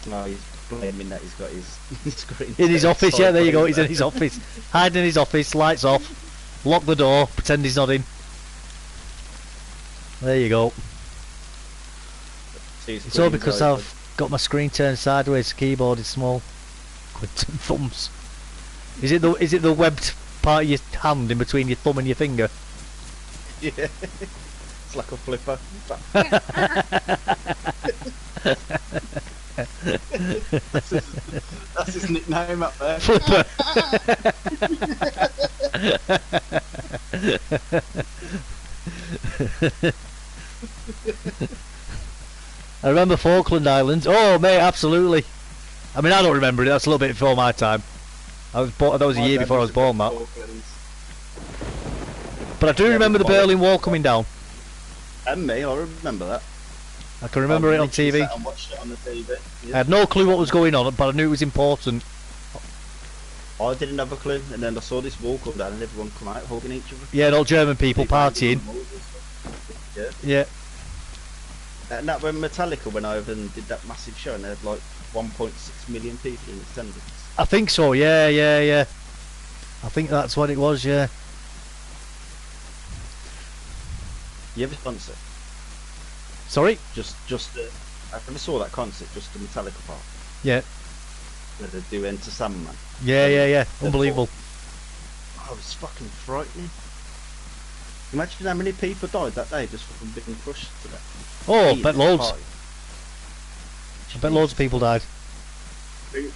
No, he's blaming that he's got his screen. In his office, yeah, there you go. He's in his office, hiding in his office, lights off, lock the door, pretend he's not in. There you go. It's all because I've got my screen turned sideways, keyboard is small. Quinton thumbs. Is it the webbed part of your hand in between your thumb and your finger? Yeah. It's like a flipper. That's his nickname up there. Flipper. I remember Falkland Islands. Oh, mate, absolutely. I mean, I don't remember it. That's a little bit before my time. That was a year before I was born, that. But I do remember the Berlin Wall coming down. And me, I remember that. I can remember it on TV. Sat and watched it on the TV. Yeah. I had no clue what was going on, but I knew it was important. I didn't have a clue, and then I saw this wall come down and everyone come out hugging each other. Yeah, and all German people partying. Yeah. Yeah. And that when Metallica went over and did that massive show, and they had like 1.6 million people in attendance. I think so, yeah. I think that's what it was, yeah. You ever sponsor? Sorry? Just I never saw that concert, just the Metallica part, Yeah. where they do Enter Sandman. Yeah. Unbelievable. Oh, it was fucking frightening. Imagine how many people died that day just from being crushed to death. Oh, bet loads. I bet loads of people died.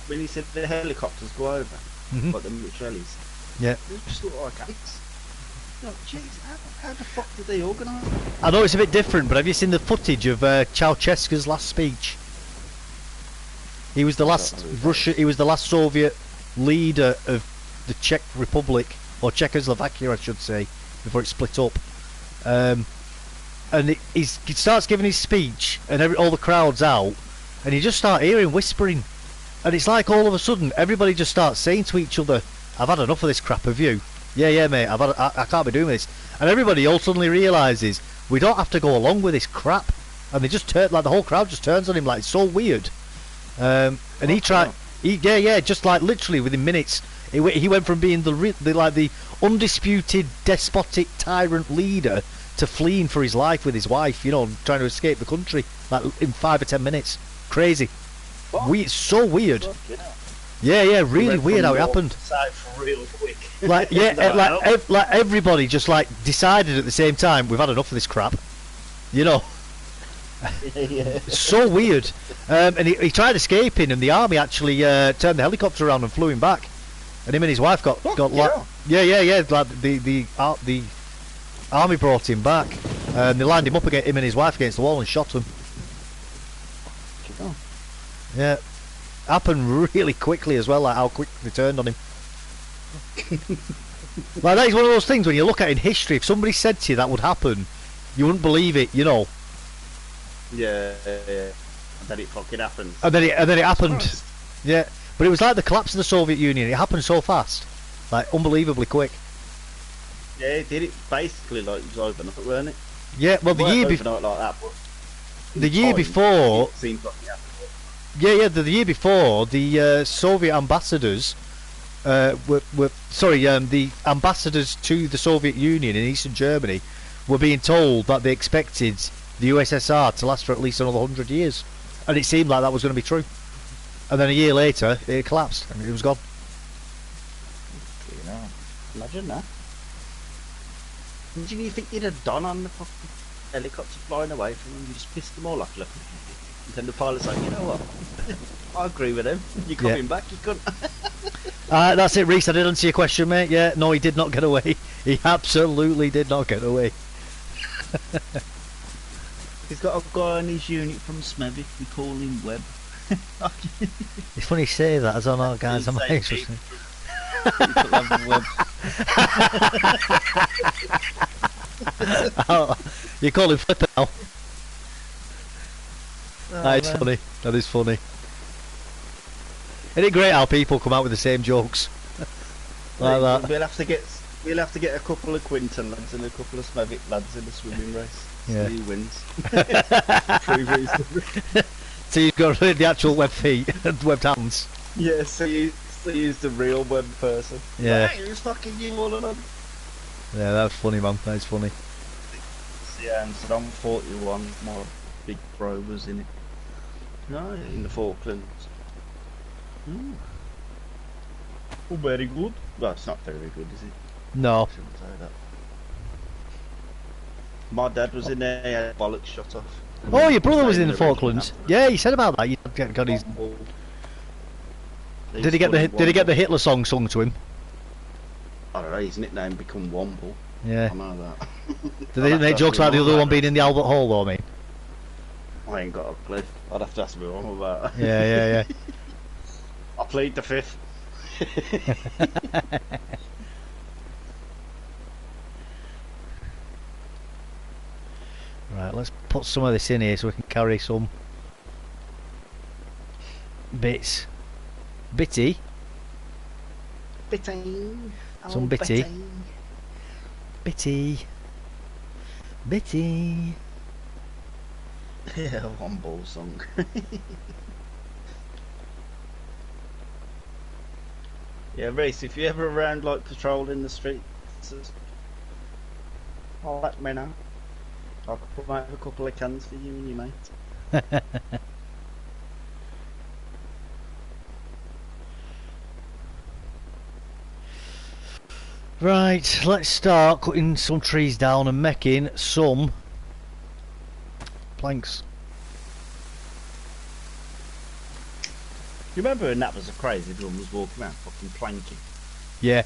When he said the helicopters go over, like the Michelis, Yeah. it just looked like ants. No, jeez, how the fuck did they organise it? I know it's a bit different, but have you seen the footage of Ceausescu's last speech? He was the last He was the last Soviet leader of the Czech Republic, or Czechoslovakia, I should say, before it split up. And he starts giving his speech, and all the crowd's out, and you just start hearing whispering, and it's like all of a sudden everybody just starts saying to each other, "I've had enough of this crap of you." Yeah, mate. I can't be doing this. And everybody all suddenly realises we don't have to go along with this crap, and they just turn, like the whole crowd just turns on him, like it's so weird. And he tried, just like literally within minutes, he went from being the undisputed despotic tyrant leader to fleeing for his life with his wife, you know, trying to escape the country, like in 5 or 10 minutes. Crazy. Weird, so weird. Yeah, really weird how it happened. Real quick. Like everybody just like decided at the same time, we've had enough of this crap, you know. Yeah. So weird. And he tried escaping, and the army actually turned the helicopter around and flew him back, and him and his wife got yeah. Like the army brought him back, and they lined him up against him and his wife against the wall and shot him. Yeah, happened really quickly as well, like how quick they turned on him. Like that is one of those things when you look at it in history, if somebody said to you that would happen, you wouldn't believe it, you know. Yeah. And then it fucking happened. And then it happened. Yeah, but it was like the collapse of the Soviet Union. It happened so fast, like unbelievably quick. Yeah, it did it basically like it was overnight, weren't it? Yeah, well the year before, like that, but the year before, it seems like it happened. the year before, the Soviet ambassadors the ambassadors to the Soviet Union in Eastern Germany were being told that they expected the USSR to last for at least another 100 years, and it seemed like that was going to be true. And then a year later, it collapsed and it was gone. You know, imagine that. What do you think you'd have done on the fucking helicopter flying away from them? You just pissed them all off, look. And then the pilot's like, you know what? I agree with him. You're coming back, you couldn't. That's it, Reese. I did answer your question, mate. Yeah, no, he did not get away. He absolutely did not get away. He's got a guy in his unit from Smevy. We call him Webb. It's funny you say that, as on our guys on my interesting. You call him Flipper now. That's funny. That is funny. Isn't it great how people come out with the same jokes like that? We'll have to get a couple of Quinton lads and a couple of Smevic lads in the swimming race. Yeah. See who wins. So you've got the actual web feet and webbed hands. Yeah, so he's the real web person. Yeah. Hey, who's fucking you all along? Yeah, that's funny, man. That's funny. Yeah, and Saddam 41, my big bro was in it. No, in the Falklands. Oh, very good. Well, it's not very good, is it? No. I shouldn't say that. My dad was in there, he had bollocks shot off. Oh, your brother was in the Falklands. Yeah, he said about that. Got his. Did he get the Hitler song sung to him? I don't know. His nickname become Womble. Yeah. I know that. Did they make jokes about the other one being in the Albert Hall, though? I mean. I ain't got a clue. I'd have to ask my mum about that. Yeah. I plead the fifth. Right, let's put some of this in here so we can carry some bits. Bitty. Some bitty. Bitty. Yeah, one ball song. Yeah, Reese, if you're ever around like patrolling the streets, I'll let me know. I could put out a couple of cans for you and your mate. Right, let's start cutting some trees down and making some planks. You remember when that was a craze? Everyone was walking around fucking planking. Yeah.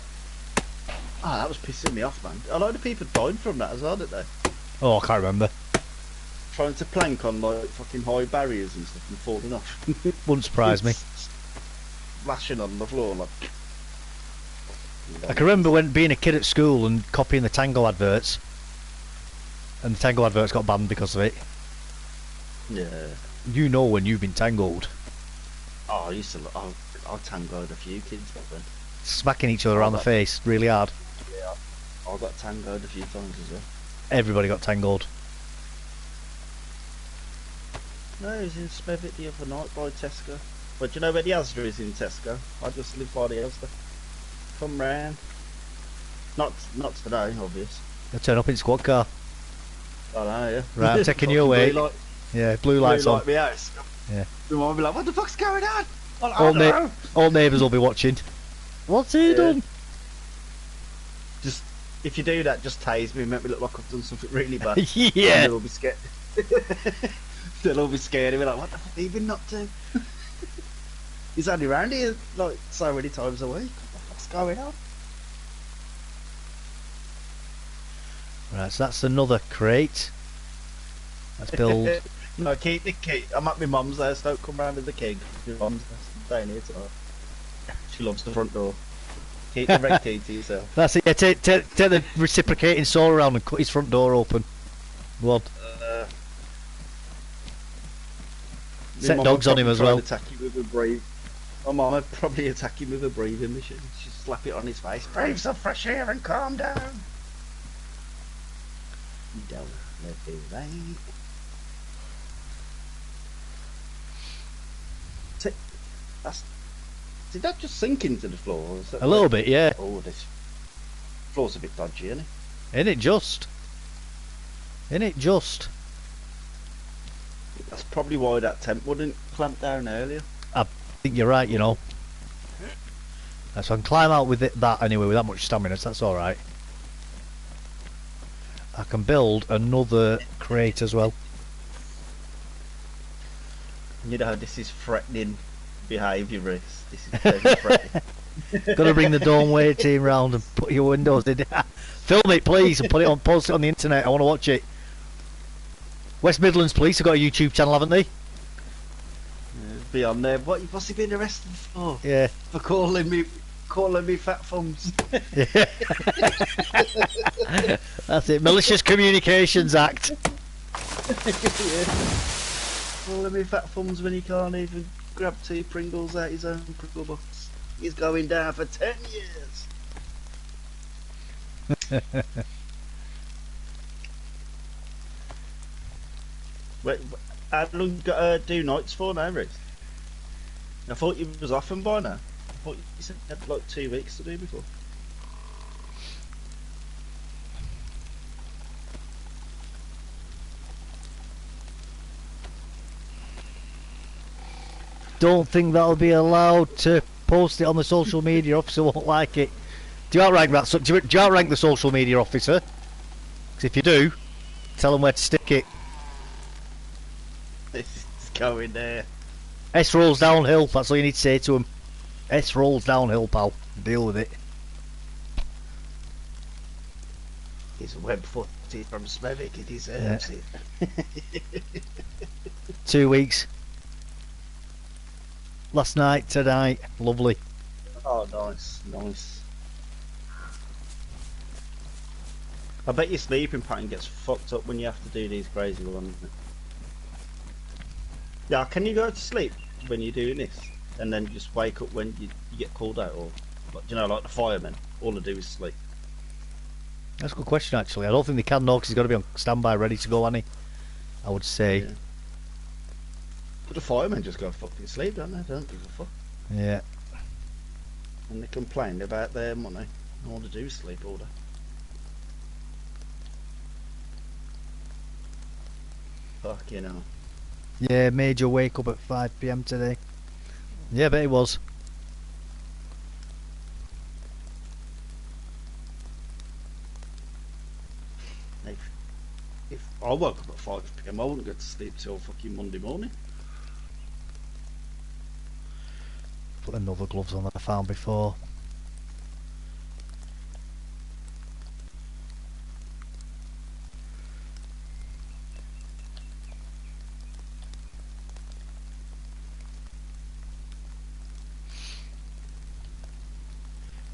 Ah, that was pissing me off, man. A lot of people died from that as well, didn't they? Oh, I can't remember. Trying to plank on like fucking high barriers and stuff and falling off. Wouldn't surprise me. Splashing on the floor like. I can remember when being a kid at school and copying the Tango adverts, and the Tango adverts got banned because of it. Yeah. You know when you've been tangled. Oh, I used to. I tangoed a few kids back then. Smacking each other around the face really hard. Yeah. I got tangoed a few times as well. Everybody got tangled. No, it was in Smethwick the other night by Tesco. But do you know where the Asda is in Tesco? I just live by the Asda. Come round. Not today, obvious. They'll turn up in squad car. I know, yeah. Right, I'm taking you away. Yeah, blue lights on. My house. Yeah. The mum will be like, what the fuck's going on? Like, All neighbours will be watching. What's he done? Just, if you do that, just tase me and make me look like I've done something really bad. Yeah. And they'll all be scared. They'll all be scared and be like, what the fuck have you been up to? He's only around here like so many times a week. What the fuck's going on? Right, so that's another crate. Let's build. No, keep the key. I'm at my mum's house, don't come round with the key. Your mum's staying here tonight. She loves the front door. Keep the red key to yourself. That's it. Yeah, take the reciprocating saw around and cut his front door open. Go on. Set dogs on him as well. Attack him with a brave. My mum would probably attack him with a breathing machine. She'd slap it on his face. Breathe some fresh air and calm down. You don't let it rain. Did that just sink into the floor? Or is that A little bit, yeah. Oh, this floor's a bit dodgy, isn't it? Ain't it just? Ain't it just? That's probably why that temp wouldn't clamp down earlier. I think you're right, you know. So I can climb out with that anyway, with that much stamina, so that's alright. I can build another crate as well. You know, this is threatening behaviour, Reese. This is very threatening. Gotta bring the Dawnway team round and put your windows in. Film it, please, and post it on the internet. I want to watch it. West Midlands Police have got a YouTube channel, haven't they? Yeah, be on there. What's he been arrested for? Yeah. For calling me fat thumbs. Yeah. That's it. Malicious Communications Act. Yeah. Calling me fat thumbs when he can't even grab 2 Pringles out his own Pringle box. He's going down for 10 years. Wait, how long you got to do nights for now, Reese? I thought you was off and by now. I thought you said you had like 2 weeks to do before. Don't think that'll be allowed to post it on the social media. Officer won't like it. Do you outrank that? Do you outrank the social media officer? Because if you do, tell them where to stick it. This is going there. S rolls downhill. That's all you need to say to him. S rolls downhill, pal. Deal with it. He's a web-footed from Smethwick. He deserves it. 2 weeks. Last night, tonight. Lovely. Oh, nice, nice. I bet your sleeping pattern gets fucked up when you have to do these crazy ones. Yeah, can you go to sleep when you're doing this? And then just wake up when you get called out? Or, like, you know, like the firemen, all they do is sleep. That's a good question, actually. I don't think they can, no, because he's got to be on standby, ready to go, hasn't he? I would say. Yeah. But the firemen just go fucking sleep, don't they? They don't give a fuck. Yeah. And they complain about their money. All they do is sleep all day. Fucking hell. Yeah, major wake up at 5 PM today. Yeah, but it was. If I woke up at 5 PM, I wouldn't go to sleep till fucking Monday morning. Put another gloves on that I found before.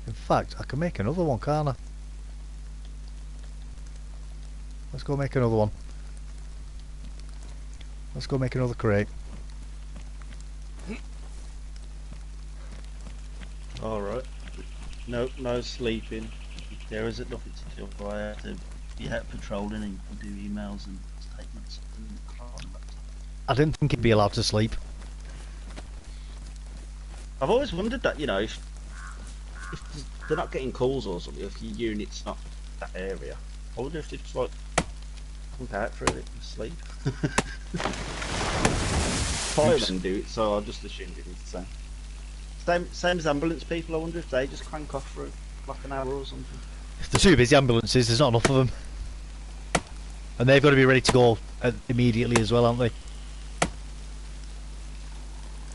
In fact, I can make another one, can't I? Let's go make another one. Let's go make another crate. Alright. No sleeping. There isn't nothing to do. I have to be out patrolling and do emails and statements. I didn't think he'd be allowed to sleep. I've always wondered that, you know, if they're not getting calls or something, if your unit's not that area, I wonder if they just like look out for it and sleep. Firemen do it, so I just assumed it was the same. Same as ambulance people. I wonder if they just crank off for like an hour or something. If they're too busy, ambulances, there's not enough of them. And they've got to be ready to go immediately as well, aren't they?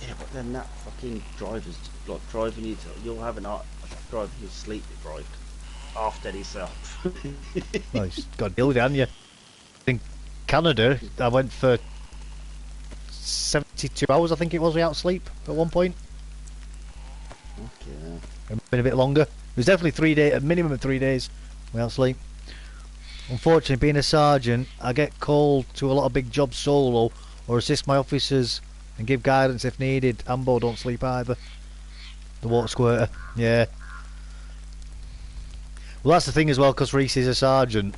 Yeah, but then that fucking driver's like driving you to, you'll have an art driver who's sleep deprived after himself. Well, you've got to deal with it, haven't you? In Canada, I went for 72 hours, I think it was, without sleep at one point. Okay. It's been a bit longer. It was definitely 3 days, a minimum of 3 days without sleep. Unfortunately, being a sergeant, I get called to a lot of big jobs solo or assist my officers and give guidance if needed. Ambo don't sleep either. The water squirter, yeah. Well, that's the thing as well, because Reese is a sergeant.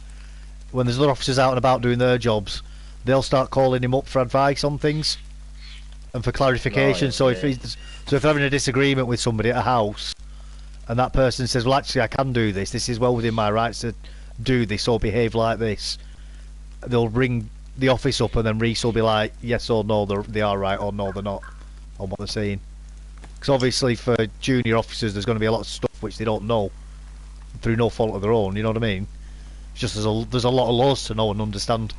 When there's other officers out and about doing their jobs, they'll start calling him up for advice on things and for clarification. Right, so yeah. if they're having a disagreement with somebody at a house, and that person says, "Well, actually, I can do this. This is well within my rights to do this or behave like this," they'll ring the office up, and then Reese will be like, "Yes or no, they are right, or no, they're not," on what they're saying. Because obviously, for junior officers, there's going to be a lot of stuff which they don't know through no fault of their own. You know what I mean? It's just there's a lot of laws to know and understand.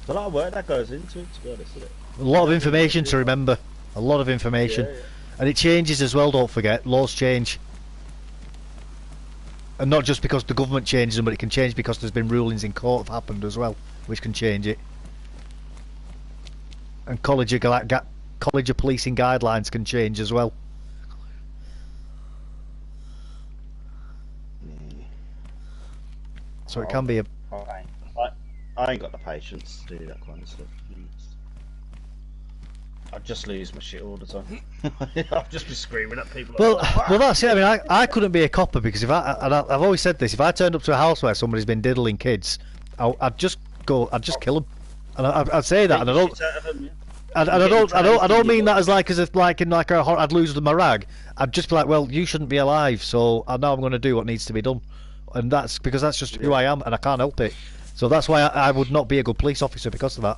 There's a lot of work that goes into it, to be honest, isn't it? A lot of information to remember. A lot of information. Yeah, yeah. And it changes as well, don't forget. Laws change. And not just because the government changes them, but it can change because there's been rulings in court have happened as well, which can change it. And college of policing guidelines can change as well. So it can be a... I ain't got the patience to do that kind of stuff. I just lose my shit all the time. I'll just be screaming at people. Well, that's it. I mean, I couldn't be a copper because and I've always said this. If I turned up to a house where somebody's been diddling kids, I'd just kill them, and I'd say that, and I don't. And I don't mean that as I'd lose my rag. I'd just be like, well, you shouldn't be alive, so now I'm going to do what needs to be done, and that's because that's just who I am, and I can't help it. So that's why I would not be a good police officer because of that.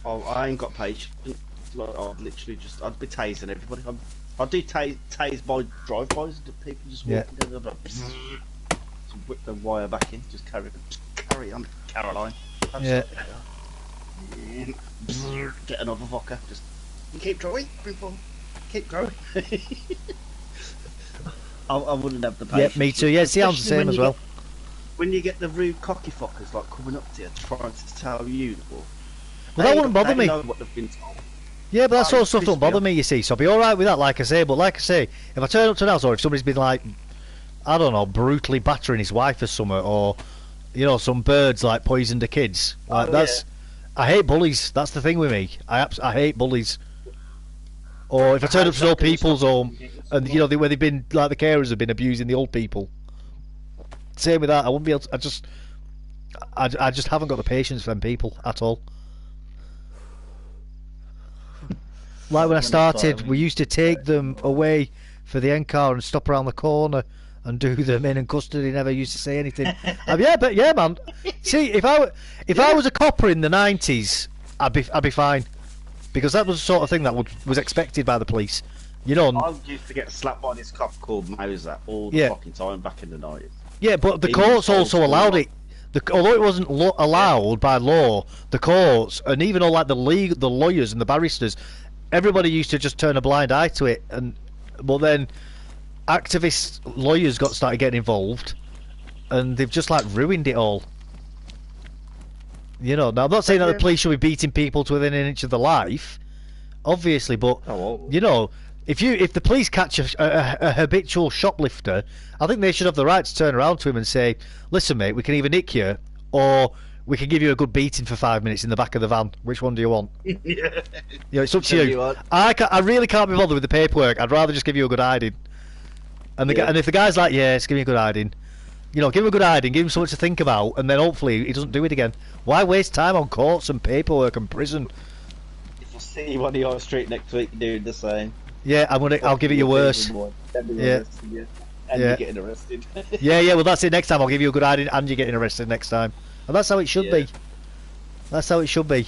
Oh, I ain't got patience. Like, I'd literally I'd be tasing everybody. I'd do tase by drive-bys. People just walking down the road. Just whip the wire back in. Just carry on, Caroline. Yeah. Get another vodka. Just keep going. Keep going. I wouldn't have the patience. Yeah, me too. Yeah, it sounds the same as well. When you get the rude cocky fuckers like coming up to you trying to tell you, well, that wouldn't bother me. Know what they've been told. Yeah, but that sort of stuff don't bother me, you see. So I'll be alright with that, like I say. But like I say, if I turn up to an house, or if somebody's been like, I don't know, brutally battering his wife or something, or some birds like poisoned the kids, like that's. Yeah. I hate bullies. That's the thing with me. I hate bullies. Or if I turn up to old people's home, and where they've been like the carers have been abusing the old people. Same with that. I wouldn't be able to. I just haven't got the patience for them people at all. Like when I started, we used to take them away for the end car and stop around the corner and do them in custody. Never used to say anything. Yeah, man. See, if I was a copper in the 90s, I'd be fine, because that was the sort of thing that was expected by the police. You know. I used to get slapped by this cop called Mauser all the fucking time back in the 90s. Yeah, but the courts also allowed it. Although it wasn't allowed by law, the courts and even all like the lawyers and the barristers, everybody used to just turn a blind eye to it. But then activist lawyers started getting involved, and they've just like ruined it all. You know. Now I'm not saying that the police should be beating people to within an inch of their life, obviously, but you know. If the police catch a habitual shoplifter, I think they should have the right to turn around to him and say, "Listen, mate, we can either nick you, or we can give you a good beating for 5 minutes in the back of the van. Which one do you want?" You know, it's up to you. I really can't be bothered with the paperwork. I'd rather just give you a good hiding. And if the guy's like, "Yeah, just give me a good hiding," you know, give him a good hiding, give him something to think about, and then hopefully he doesn't do it again. Why waste time on courts and paperwork and prison? If you see one of your street next week doing the same. Yeah, I'll give it you worse. Yeah. And you're getting arrested. yeah, well that's it. Next time I'll give you a good hiding and you're getting arrested next time. And that's how it should be. That's how it should be.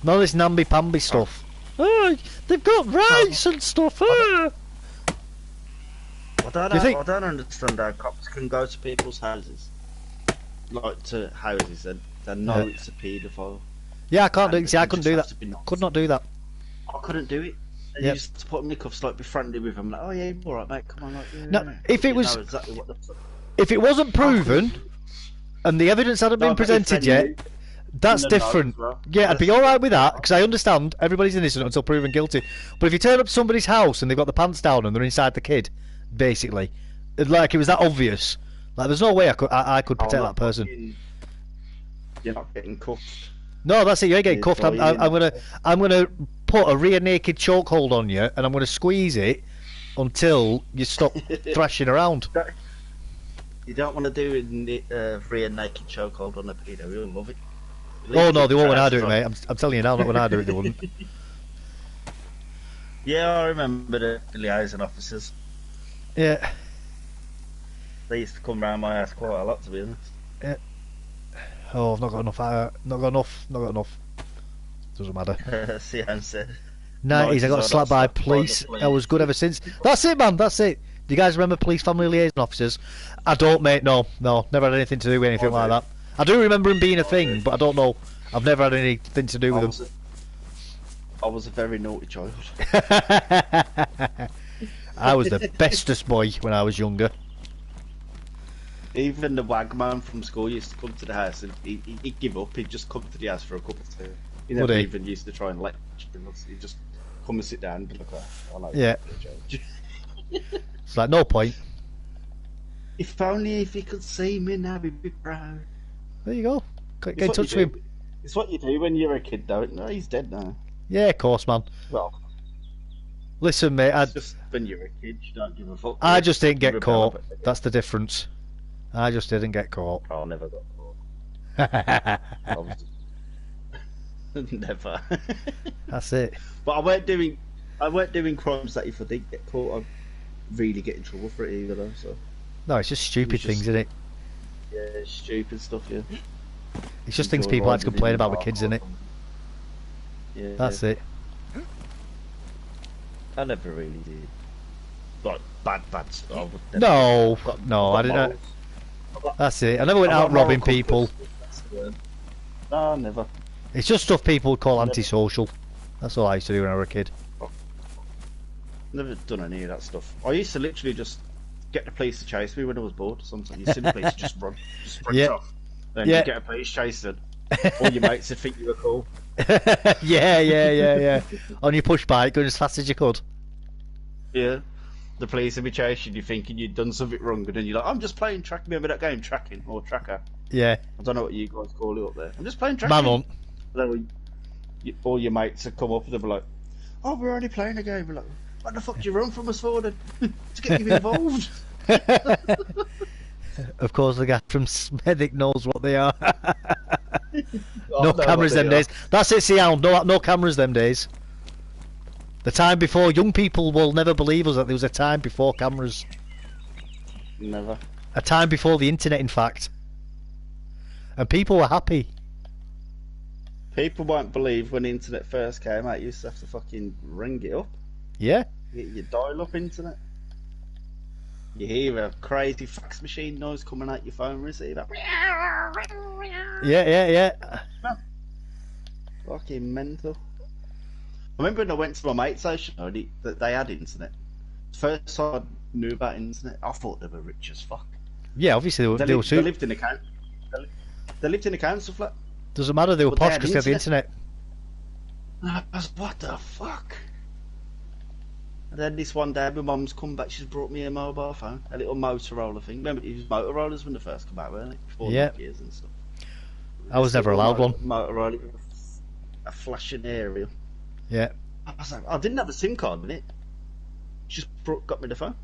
None of this namby-pamby stuff. Oh, they've got rights and stuff. I don't understand how cops can go to people's houses. Like to houses and they know it's a paedophile. Yeah, I can't do it. See, I couldn't do that. Could not do that. I couldn't do it. And you used to put them in the cuffs, like be friendly with them, like, "Oh yeah, all right, mate, come on." Like, no, if it was, if it wasn't proven, and the evidence hadn't been presented yet, that's different. Yeah, I'd be all right with that, because I understand everybody's innocent until proven guilty. But if you turn up to somebody's house and they've got the pants down and they're inside the kid, basically, like it was that obvious, like there's no way I could protect that person. You're not getting cuffed. No, that's it. You ain't getting cuffed. I'm gonna put a rear naked chokehold on you, and I'm gonna squeeze it until you stop thrashing around. You don't want to do a rear naked chokehold on a pedo. We'll love it. Oh no, they won't when I do it, mate. I'm telling you now, not when I do it, they wouldn't. Yeah, I remember the liaison officers. Yeah. They used to come round my house quite a lot, to be honest. Yeah. Oh, I've not got enough. Not got enough. Doesn't matter. Sian said. 90s, I got slapped by police. I was good ever since. That's it, man. That's it. Do you guys remember police family liaison officers? I don't, mate. No. Never had anything to do with anything like that. I do remember them being a thing, but I don't know. I've never had anything to do with them. I was a very naughty child. I was the bestest boy when I was younger. Even the wagman from school used to come to the house and he'd give up. He'd just come to the house for a cup of tea. He never even used to try and lecture us. He'd just come and sit down and be like, "Oh, no, yeah." It's like, no point. If only if he could see me now, he'd be proud. There you go. Get in touch with him. It's what you do when you're a kid, though. No, he's dead now. Yeah, of course, man. Well, listen, mate. Just when you're a kid, you don't give a fuck. I just didn't get caught. That's the difference. I just didn't get caught. I never got caught. Never. That's it. But I weren't doing crimes that if I did get caught, I'd really get in trouble for it either, though. So. No, it's just stupid things, isn't it? Yeah, stupid stuff. Yeah. It's just things people like to complain about with kids, isn't it? Yeah. That's it. I never really did. Like bad stuff. No, I didn't. That's it. I never went out robbing people. No, never. It's just stuff people would call antisocial. That's all I used to do when I was a kid. Never done any of that stuff. I used to literally just get the police to chase me when I was bored. Sometimes you see the police just run, just sprint off. Then you get a police chase and all your mates would think you were cool. yeah. On your push bike, going as fast as you could. Yeah. The police would be chasing you thinking you'd done something wrong, and then you're like, "I'm just playing track." Remember that game, Tracking or Tracker? Yeah. I don't know what you guys call it up there. I'm just playing Tracking. Manhunt. Then all your mates would come up and they'd be like, "Oh, we're only playing a game." We're like, "What the fuck do you run from us for then?" To get you involved. Of course, the guy from Smethwick knows what they are. No cameras them days. That's it, Sian. No cameras them days. The time before, young people will never believe us that there was a time before cameras. Never. A time before the internet, in fact. And people were happy. People won't believe when the internet first came out, you used to have to fucking ring it up. Yeah. Get your dial-up internet. You hear a crazy fax machine noise coming out your phone receiver. Yeah. Fucking mental. I remember when I went to my mate's house, that they had internet. First time I knew about internet, I thought they were rich as fuck. Yeah, obviously they were They too. lived in a they lived in a council flat. Doesn't matter, they were But they posh had because they had the internet. And I was, what the fuck? And then this one day, my mum's come back, she's brought me a mobile phone, a little Motorola thing. Remember, it was Motorola's when they first came out, weren't it? Before Yeah. Nokias and stuff. I was never allowed one. Motorola, a flashing aerial. Yeah. I was like, I didn't have a SIM card in it. She just got me the phone.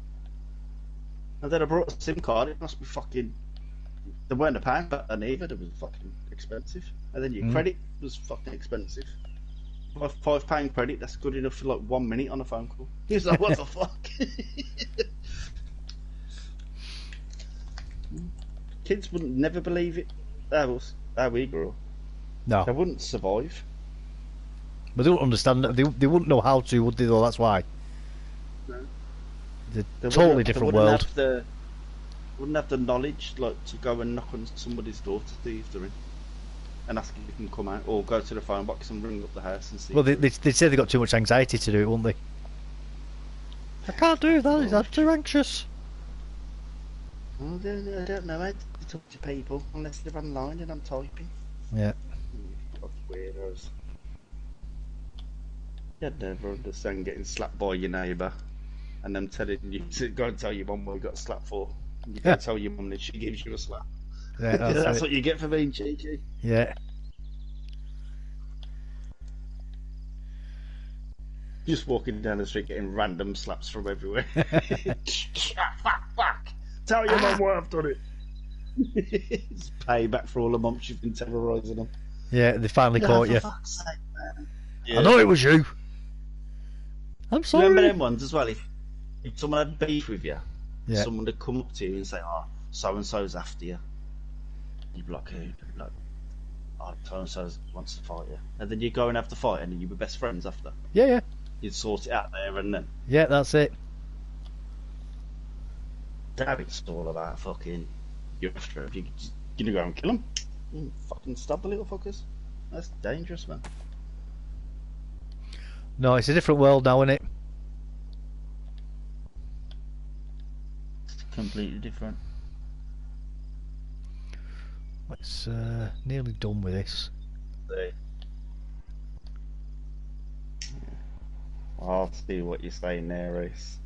And then I brought a SIM card, it must be fucking... They weren't a pound back then either, they was fucking expensive. And then your credit was fucking expensive. £5 credit, that's good enough for like 1 minute on a phone call. He was like, what the fuck? Kids wouldn't never believe it. That was how we grew up. No. They wouldn't survive. But they don't understand that. They wouldn't know how to, would they, though? That's why. No. It's They a totally wouldn't- different they wouldn't world. have wouldn't have the knowledge like to go and knock on somebody's door to see if they're in and ask if they can come out, or go to the phone box and ring up the house and see. Well, they'd say they got too much anxiety to do it, wouldn't they? I can't do that, I'm too anxious. I don't know how to talk to people unless they're online and I'm typing. Yeah. Fucking weirdos. You'd never understand getting slapped by your neighbour and them telling you to go and tell your mum what you got slapped for. And you go and tell your mum that she gives you a slap. Yeah, That's it. what you get for being cheeky. Yeah. Just walking down the street getting random slaps from everywhere. Fuck! Tell your mum why I've done it. It's payback for all the months you've been terrorising them. Yeah, they finally caught you. For fuck's sake, man. I know it was you. I'm sorry. Remember them ones as well? If someone had beef with you, Yeah. someone would come up to you and say, "Oh, so and so's after you." You'd be like, "Who?" You'd be like, "Oh, so and so wants to fight you," and then you go and have the fight, and you were best friends after. Yeah. You'd sort it out there and then. Yeah, that's it. Now it's all about fucking. You're after him. You're gonna go and kill him. Fucking stab the little fuckers. That's dangerous, man. No, it's a different world now, isn't it? It's completely different. It's nearly done with this. I'll see what you're saying there, Reese.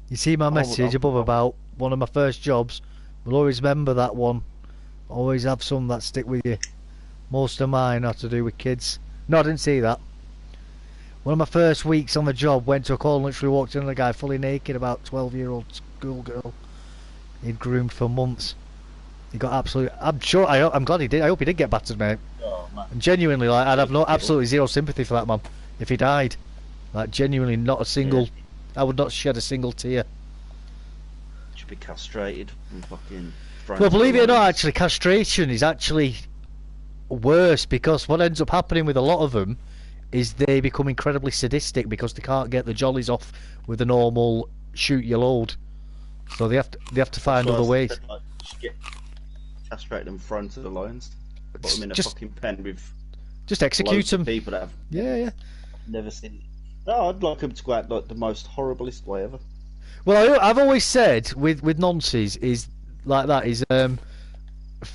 You see my message above about one of my first jobs? We'll always remember that one. Always have some that stick with you. Most of mine are to do with kids. No, I didn't see that. One of my first weeks on the job, went to a call and literally walked in on a guy fully naked, about 12-year-old schoolgirl. He'd groomed for months. He got absolutely... I'm glad he did. I hope he did get battered, mate. Oh, man. And genuinely, like, I'd have absolutely zero sympathy for that man if he died. Like, genuinely, not a single... Yeah. I would not shed a single tear. Should be castrated and fucking... Well, believe it or not, actually, castration is actually worse, because what ends up happening with a lot of them is they become incredibly sadistic because they can't get the jollies off with a normal shoot your load. So they have to find other ways. Like, just get castrated in front of the lions. Put them in a fucking pen with just execute loads of them. people that have Yeah. never seen. No, I'd like them to go out like the most horriblest way ever. Well, I've always said with nonces is like that is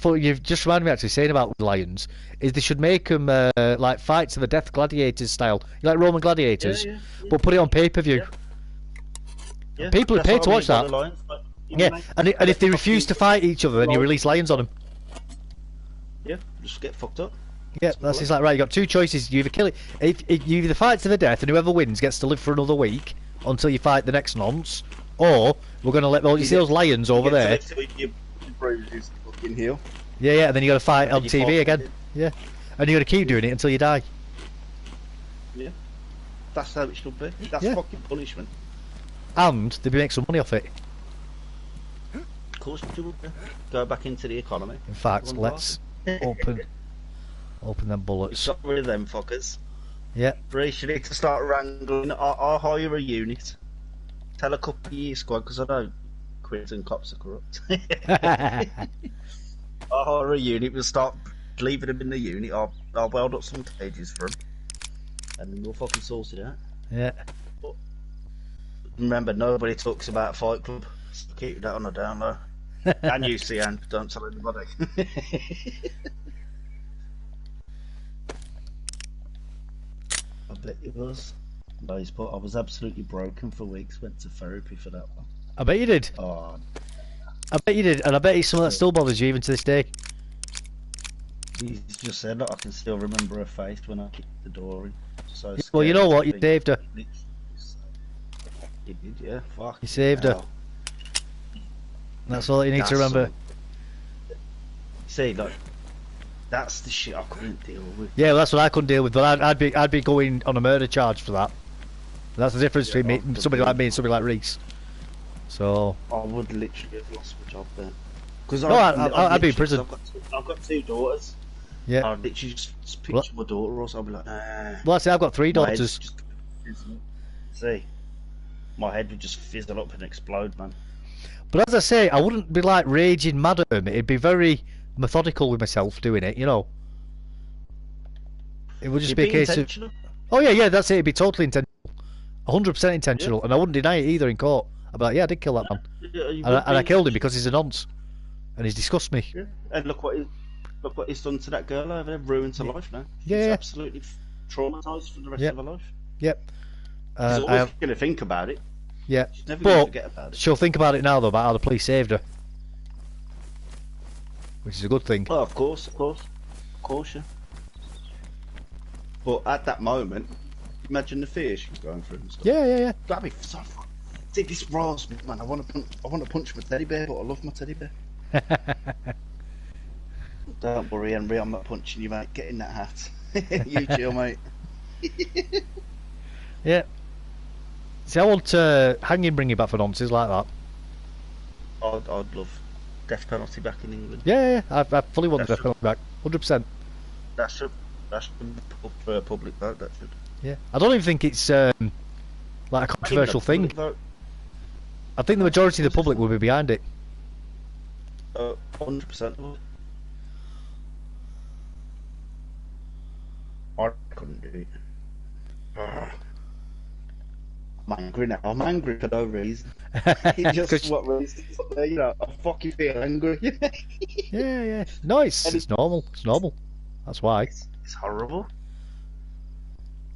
you've just reminded me actually saying about lions is they should make them like fight to the death gladiators style, like Roman gladiators, Yeah. but put it on pay-per-view. Yeah, People that's pay what to I watch mean by that. the lions, like, Yeah, and if they refuse to fight each other, then you release lions on them. Yeah, just get fucked up. Yeah, that's it's like right. You got two choices. You either kill it. If you either fight to the death, and whoever wins gets to live for another week until you fight the next nonce, or we're going to let you see those lions over there. You bruise his fucking heel. Yeah, and then you got to fight on you TV fight again. it. Yeah, and you got to keep doing it until you die. Yeah, that's how it should be. That's Yeah. fucking punishment. and they'd make some money off it. Of course you would. Go back into the economy. In fact, One let's open them bullets. Got rid of them fuckers. Yeah. Reece, you need to start wrangling. I'll hire a unit. Tell a couple of years squad, because I know quids and cops are corrupt. I'll hire a unit. We'll start leaving them in the unit. I'll weld up some cages for them, and then we'll fucking sort it out. Yeah. But remember, nobody talks about Fight Club. So keep that on the down low. And you, Cian, don't tell anybody. I bet it was. No, I was absolutely broken for weeks. Went to therapy for that one. I bet you did. Oh, I bet you did, and I bet it's something that still bothers you even to this day. he just said that I can still remember her face when I kicked the door in. So Well, you know what? You scared. saved her. You did, yeah. Fuck. You saved her. That's all you need to remember. See, like, that's the shit I couldn't deal with. Yeah, well, that's what I couldn't deal with. But I'd be going on a murder charge for that. That's the difference between me, somebody like me and somebody like Reece. So I would literally have lost my job then. Because I'd be in prison. I've got two daughters. Yeah. I'd literally just picture my daughter, or I'd be like, nah. Well, I say I've got 3 My head daughters. just fizzle up. See, my head would just fizzle up and explode, man. But as I say, I wouldn't be like raging mad at them. It'd be very methodical with myself doing it, you know. It would just It'd be a case intentional. of, oh yeah, that's it. It'd be totally intentional, 100% intentional, and I wouldn't deny it either in court. I'd be like, yeah, I did kill that man, Yeah, you and would I be killed him because he's a nonce, and he's disgusted me. Yeah. And look what he's done to that girl over there. Ruined her life now. She's Yeah. absolutely traumatised for the rest of her life. Yep. She's I always have, going to think about it. yeah. She's never going to But forget about it. she'll think about it now though, about how the police saved her, which is a good thing. Oh, of course, yeah. But at that moment, imagine the fear she was going through and stuff. Yeah. That'd be so fun. See, this riles me, man. I want to punch my teddy bear, but I love my teddy bear. Don't worry, Henry. I'm not punching you, mate. Get in that hat. You chill, mate. Yeah. See, I want hanging bringing back for nonces like that. I'd love death penalty back in England. Yeah. I fully want the That's death penalty back, 100%. That should be put for a public vote. That should. Yeah. I don't even think it's like a controversial thing. Vote. I think the majority of the public will be behind it. 100%. I couldn't do it. I'm angry now. I'm angry for no reason. Just what reason? You know, I fucking feel angry. Yeah. No, it's normal. It's normal. That's why. It's horrible.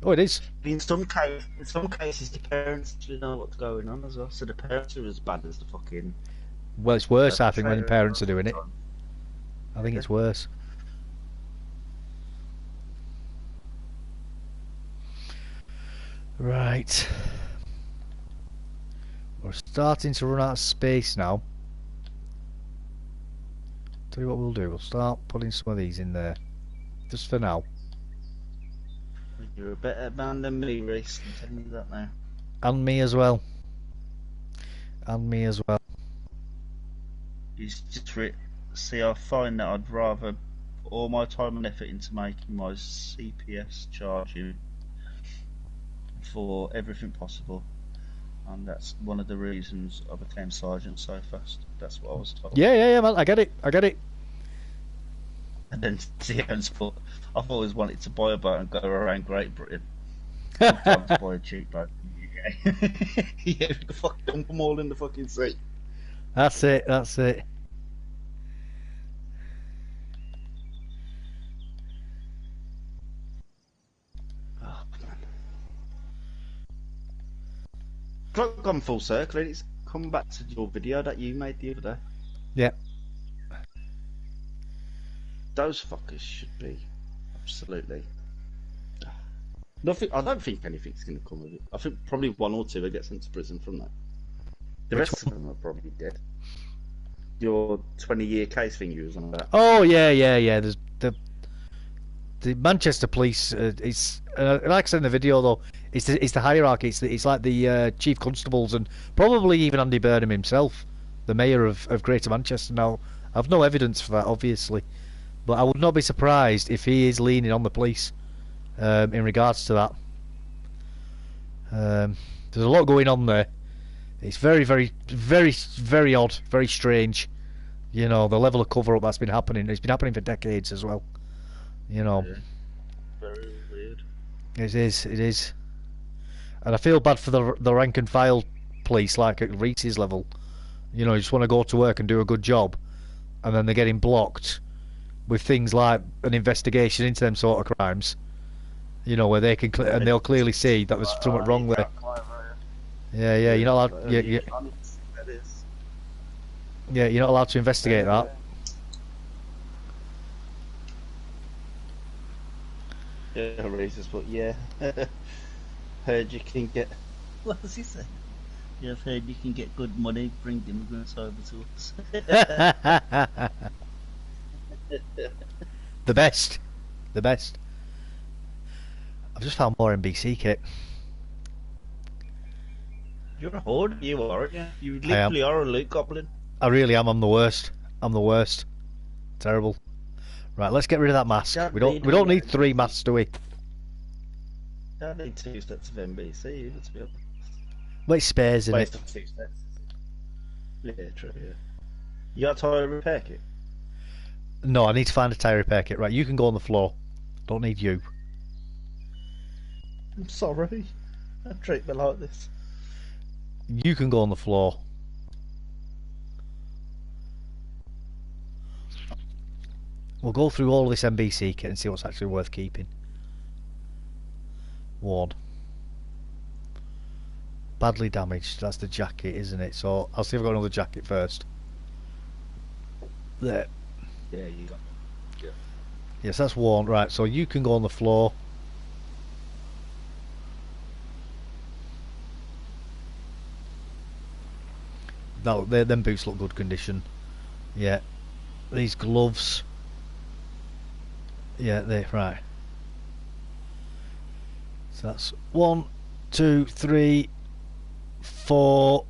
Oh, it is. In some cases, the parents actually know what's going on as well. So the parents are as bad as the fucking. Well, it's worse, I think, when parents are doing it. I think it's worse. Right. We're starting to run out of space now. Tell you what we'll do. We'll start putting some of these in there. Just for now. You're a better man than me, Reece. I'm telling you that now. And me as well. You just see, I find that I'd rather put all my time and effort into making my CPS charging for everything possible, and that's one of the reasons I became sergeant so fast. That's what I was told. Yeah, man. I get it. And then Cian's put, I've always wanted to buy a boat and go around Great Britain. Sometimes buy a cheap boat in the UK. Yeah, we can fucking dump them all in the fucking sea. That's it. Oh, man. Gone full circle, and it's come back to your video that you made the other day. Yeah. Those fuckers should be absolutely nothing. I don't think anything's going to come of it. I think probably one or two will get sent to prison from that. The rest of them are probably dead. Your 20-year case thing you was on about. Oh yeah. There's the Manchester police. It's like I said in the video though. It's the hierarchy. It's like the chief constables and probably even Andy Burnham himself, the mayor of Greater Manchester. Now, I've no evidence for that, obviously, but I would not be surprised if he is leaning on the police in regards to that. There's a lot going on there. It's very, very, very, very odd, very strange. You know, the level of cover-up that's been happening. It's been happening for decades as well. You know. Yeah. Very weird. It is. And I feel bad for the rank and file police, like at Reese's level. You know, you just want to go to work and do a good job, and then they're getting blocked with things like an investigation into them sort of crimes. You know, where they can and they'll clearly see that there's something wrong there. Yeah, you're not allowed. Yeah, you're not allowed to investigate that. Yeah, racist, but yeah. Heard you can get. What does he say? Yeah, I've heard you can get good money, bring immigrants over to us. The best. I've just found more NBC kit. You're a horde, you are, aren't you? You literally are a loot goblin. I really am. I'm the worst. Terrible. Right, let's get rid of that mask. We don't need 3 masks, do we? I need 2 sets of NBC, let's be honest. Well, it spares in it. 2 sets. Yeah, true, yeah. You got a tyre repair kit? No, I need to find a tyre repair kit. Right, you can go on the floor. Don't need you. I'm sorry. Don't treat me like this. You can go on the floor. We'll go through all of this NBC kit and see what's actually worth keeping. 1. Badly damaged. That's the jacket, isn't it? So I'll see if I've got another jacket first. There. Yeah, you got. Yeah. Yes, that's 1. Right, so you can go on the floor. No, them boots look good condition. Yeah. These gloves. Yeah, they right. So that's 1, 2, 3, 4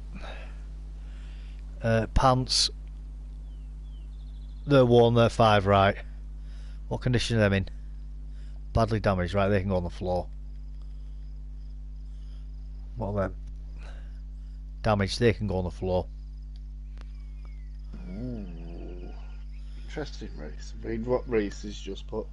pants. They're worn, they're 5, right. What condition are them in? Badly damaged, right, they can go on the floor. What are them? Damaged, they can go on the floor. Ooh. Interesting, Reese. Read what Reese has just put.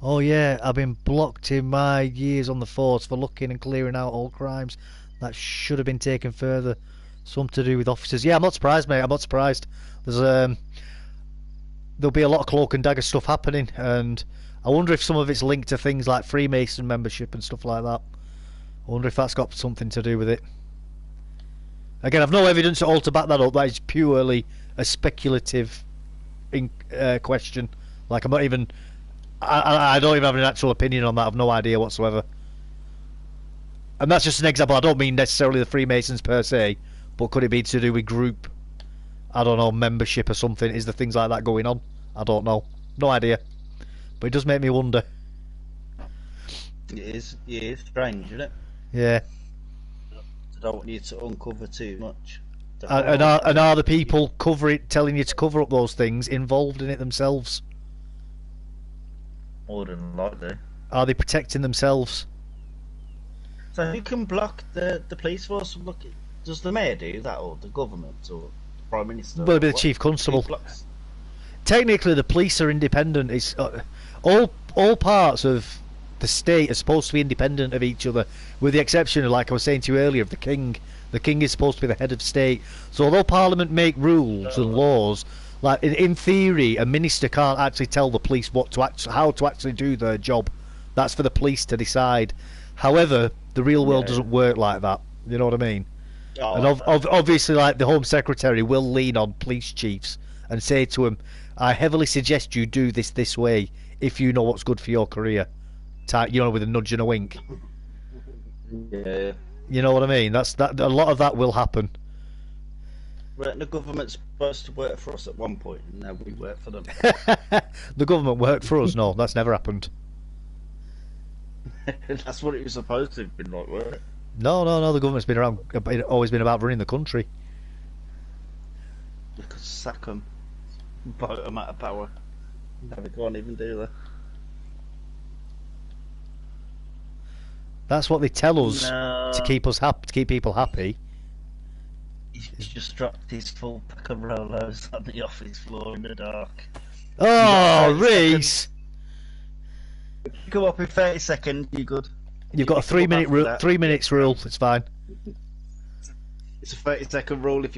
Oh yeah, I've been blocked in my years on the force for looking and clearing out all crimes that should have been taken further. Some to do with officers. Yeah, I'm not surprised, mate. I'm not surprised. There'll be a lot of cloak and dagger stuff happening, and I wonder if some of it's linked to things like Freemason membership and stuff like that. I wonder if that's got something to do with it. Again, I've no evidence at all to back that up. That is purely a speculative question. Like, I'm not even... I don't even have an actual opinion on that. I've no idea whatsoever. And that's just an example. I don't mean necessarily the Freemasons per se, but could it be to do with group, I don't know, membership or something? Is there things like that going on? I don't know. No idea. But it does make me wonder. It is strange, isn't it? Yeah. I don't want you to uncover too much. And are the people telling you to cover up those things involved in it themselves? More than likely. Are they protecting themselves? So who can block the police force from looking? Does the mayor do that, or the government, or the prime minister? Well, it'd be the chief constable. Technically, the police are independent. It's all parts of the state are supposed to be independent of each other, with the exception of, like I was saying to you earlier, of the king. The king is supposed to be the head of state. So although Parliament make rules and laws, like in theory, a minister can't actually tell the police how to actually do their job. That's for the police to decide. However, the real world doesn't work like that. You know what I mean? Oh, and obviously, like the Home Secretary will lean on police chiefs and say to them, "I heavily suggest you do this way if you know what's good for your career." You know, with a nudge and a wink. Yeah. You know what I mean? That's that. A lot of that will happen. Weren't the government supposed to work for us at one point, and now we work for them? The government worked for us. No, that's never happened. That's what it was supposed to have been like, weren't it? No, no, no. The government's been around. Always been about running the country. We could sack them, vote them out of power. No, we can't even do that. That's what they tell us No. to keep us happy, to keep people happy. He's just dropped his full pack of Rolos on the office floor in the dark. Oh, 30 Reese! Come up in 30 seconds, you good? You've got a You can come 3 minute after rule. that. 3 minutes rule. It's fine. It's a 30-second rule. If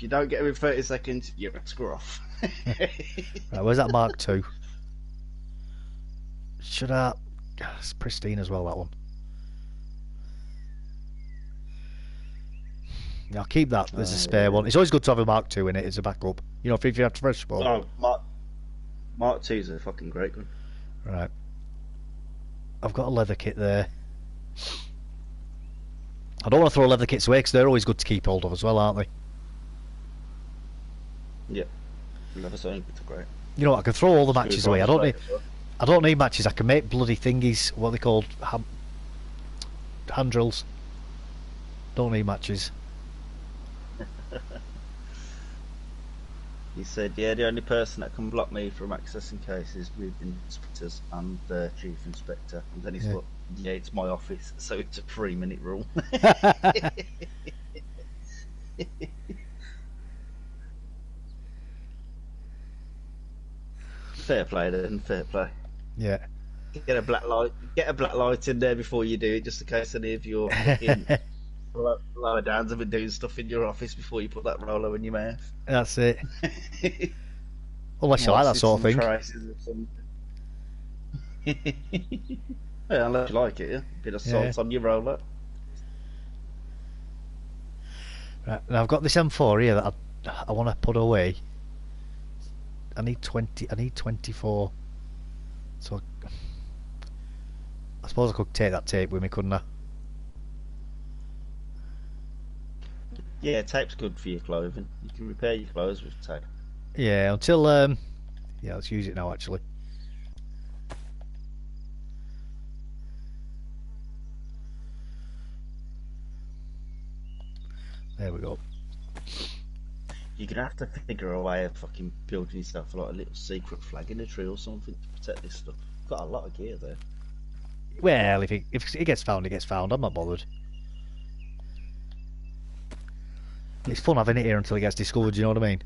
you don't get him in 30 seconds, you're a screw off. Right, where's that Mark II? Should I? It's pristine as well. That one. Yeah, I'll keep that as a spare one. It's always good to have a Mark II in it as a backup. You know, if you have to fresh one. Oh, Mark II's a fucking great one. Right. I've got a leather kit there. I don't want to throw leather kits away because they're always good to keep hold of as well, aren't they? Yeah. Never saying it's great. You know what? I can throw all the matches away. I don't need. as well. I don't need matches. I can make bloody thingies. What are they called? Hand drills. Don't need matches. He said, yeah, the only person that can block me from accessing cases with inspectors and the chief inspector. And then he's Yeah. like, yeah, it's my office, so it's a 3-minute rule. Fair play then, fair play. Yeah. Get a black light in there before you do it, just in case any of your fucking lower downs have been doing stuff in your office before you put that roller in your mouth. That's it. Unless you like that sort of thing. Traces of something. Yeah, unless you like it, yeah. Bit of salt on your roller. Right, now I've got this M4 here that I want to put away. I need 20. I need 24. So I suppose I could take that tape with me, couldn't I? Yeah, tape's good for your clothing. You can repair your clothes with tape. Yeah. Until yeah, let's use it now. Actually. There we go. You're gonna have to figure a way of fucking building yourself like a little secret flag in a tree or something to protect this stuff. Got a lot of gear there. Well, if it gets found, it gets found. I'm not bothered. It's fun having it here until it gets discovered. You know what I mean?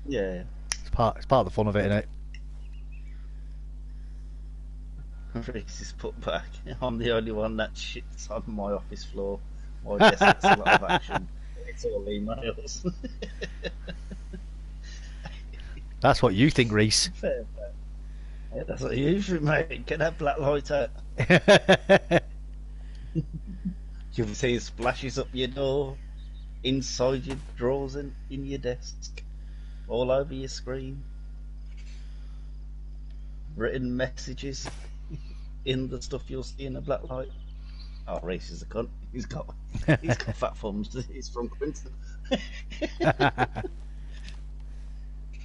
Yeah. It's part of the fun of it, isn't it? Reese is put back. I'm the only one that shits on my office floor. My desk gets a lot of action. It's all emails. That's what you think, Reese. Fair play. Yeah, that's what you think, mate. Get that black light out. You'll see splashes up your door, inside your drawers, and in your desk, all over your screen. Written messages in the stuff you'll see in a black light. Oh, Reese is a cunt. He's got fat thumbs. He's from Quinton.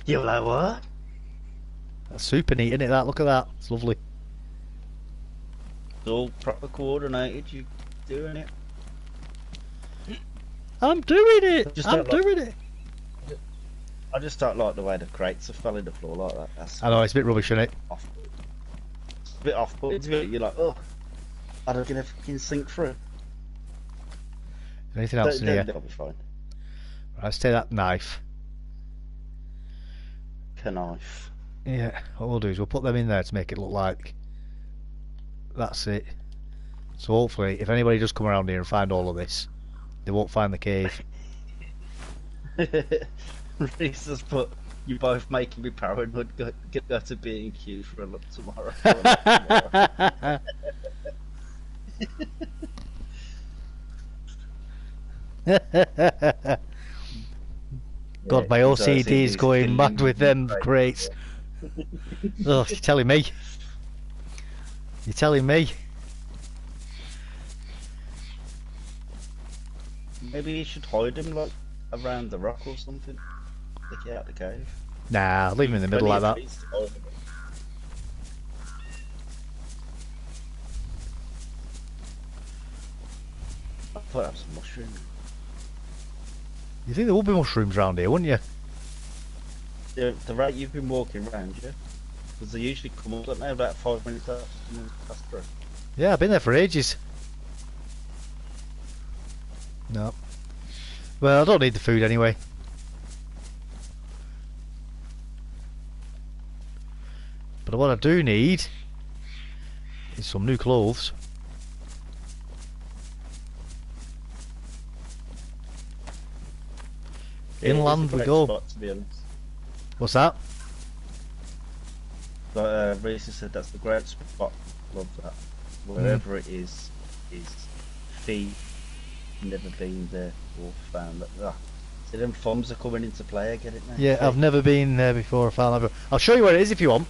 You're like, what? That's super neat, isn't it? That, look at that. It's lovely. It's all proper coordinated. You doing it? I'm doing it. Just I'm don't like- doing it. I just don't like the way the crates have fell in the floor like that. That's I know it's a bit rubbish, isn't it? off. It's a bit off-putting. You're like, oh, I don't gonna fucking sink through. Anything else in here? That'll be fine. Right, let's take that knife. Knife. Yeah, what we'll do is we'll put them in there to make it look like that's it. So hopefully, if anybody does come around here and find all of this, they won't find the cave. Reese has put, you both making me paranoid. Go to B&Q for a look tomorrow. God, my OCD is going mad with them crates. Oh, you're telling me. You're telling me. Maybe you should hide them like around the rock or something. Take it out the cave. Nah, leave him in the middle like that. I thought that was a mushroom. You think there would be mushrooms around here, wouldn't you? Yeah, the rate you've been walking around, yeah? Because they usually come up, don't they, about 5 minutes after someone's passed through. Yeah, I've been there for ages. No. Well, I don't need the food anyway. But what I do need is some new clothes. Inland we go. Spot, to be honest. What's that? But Reese said that's the great spot. Love that. Wherever it is fee. Never been there or found that. So them FOMs are coming into play again, isn't they? Yeah, I've never been there before. I'll show you where it is if you want.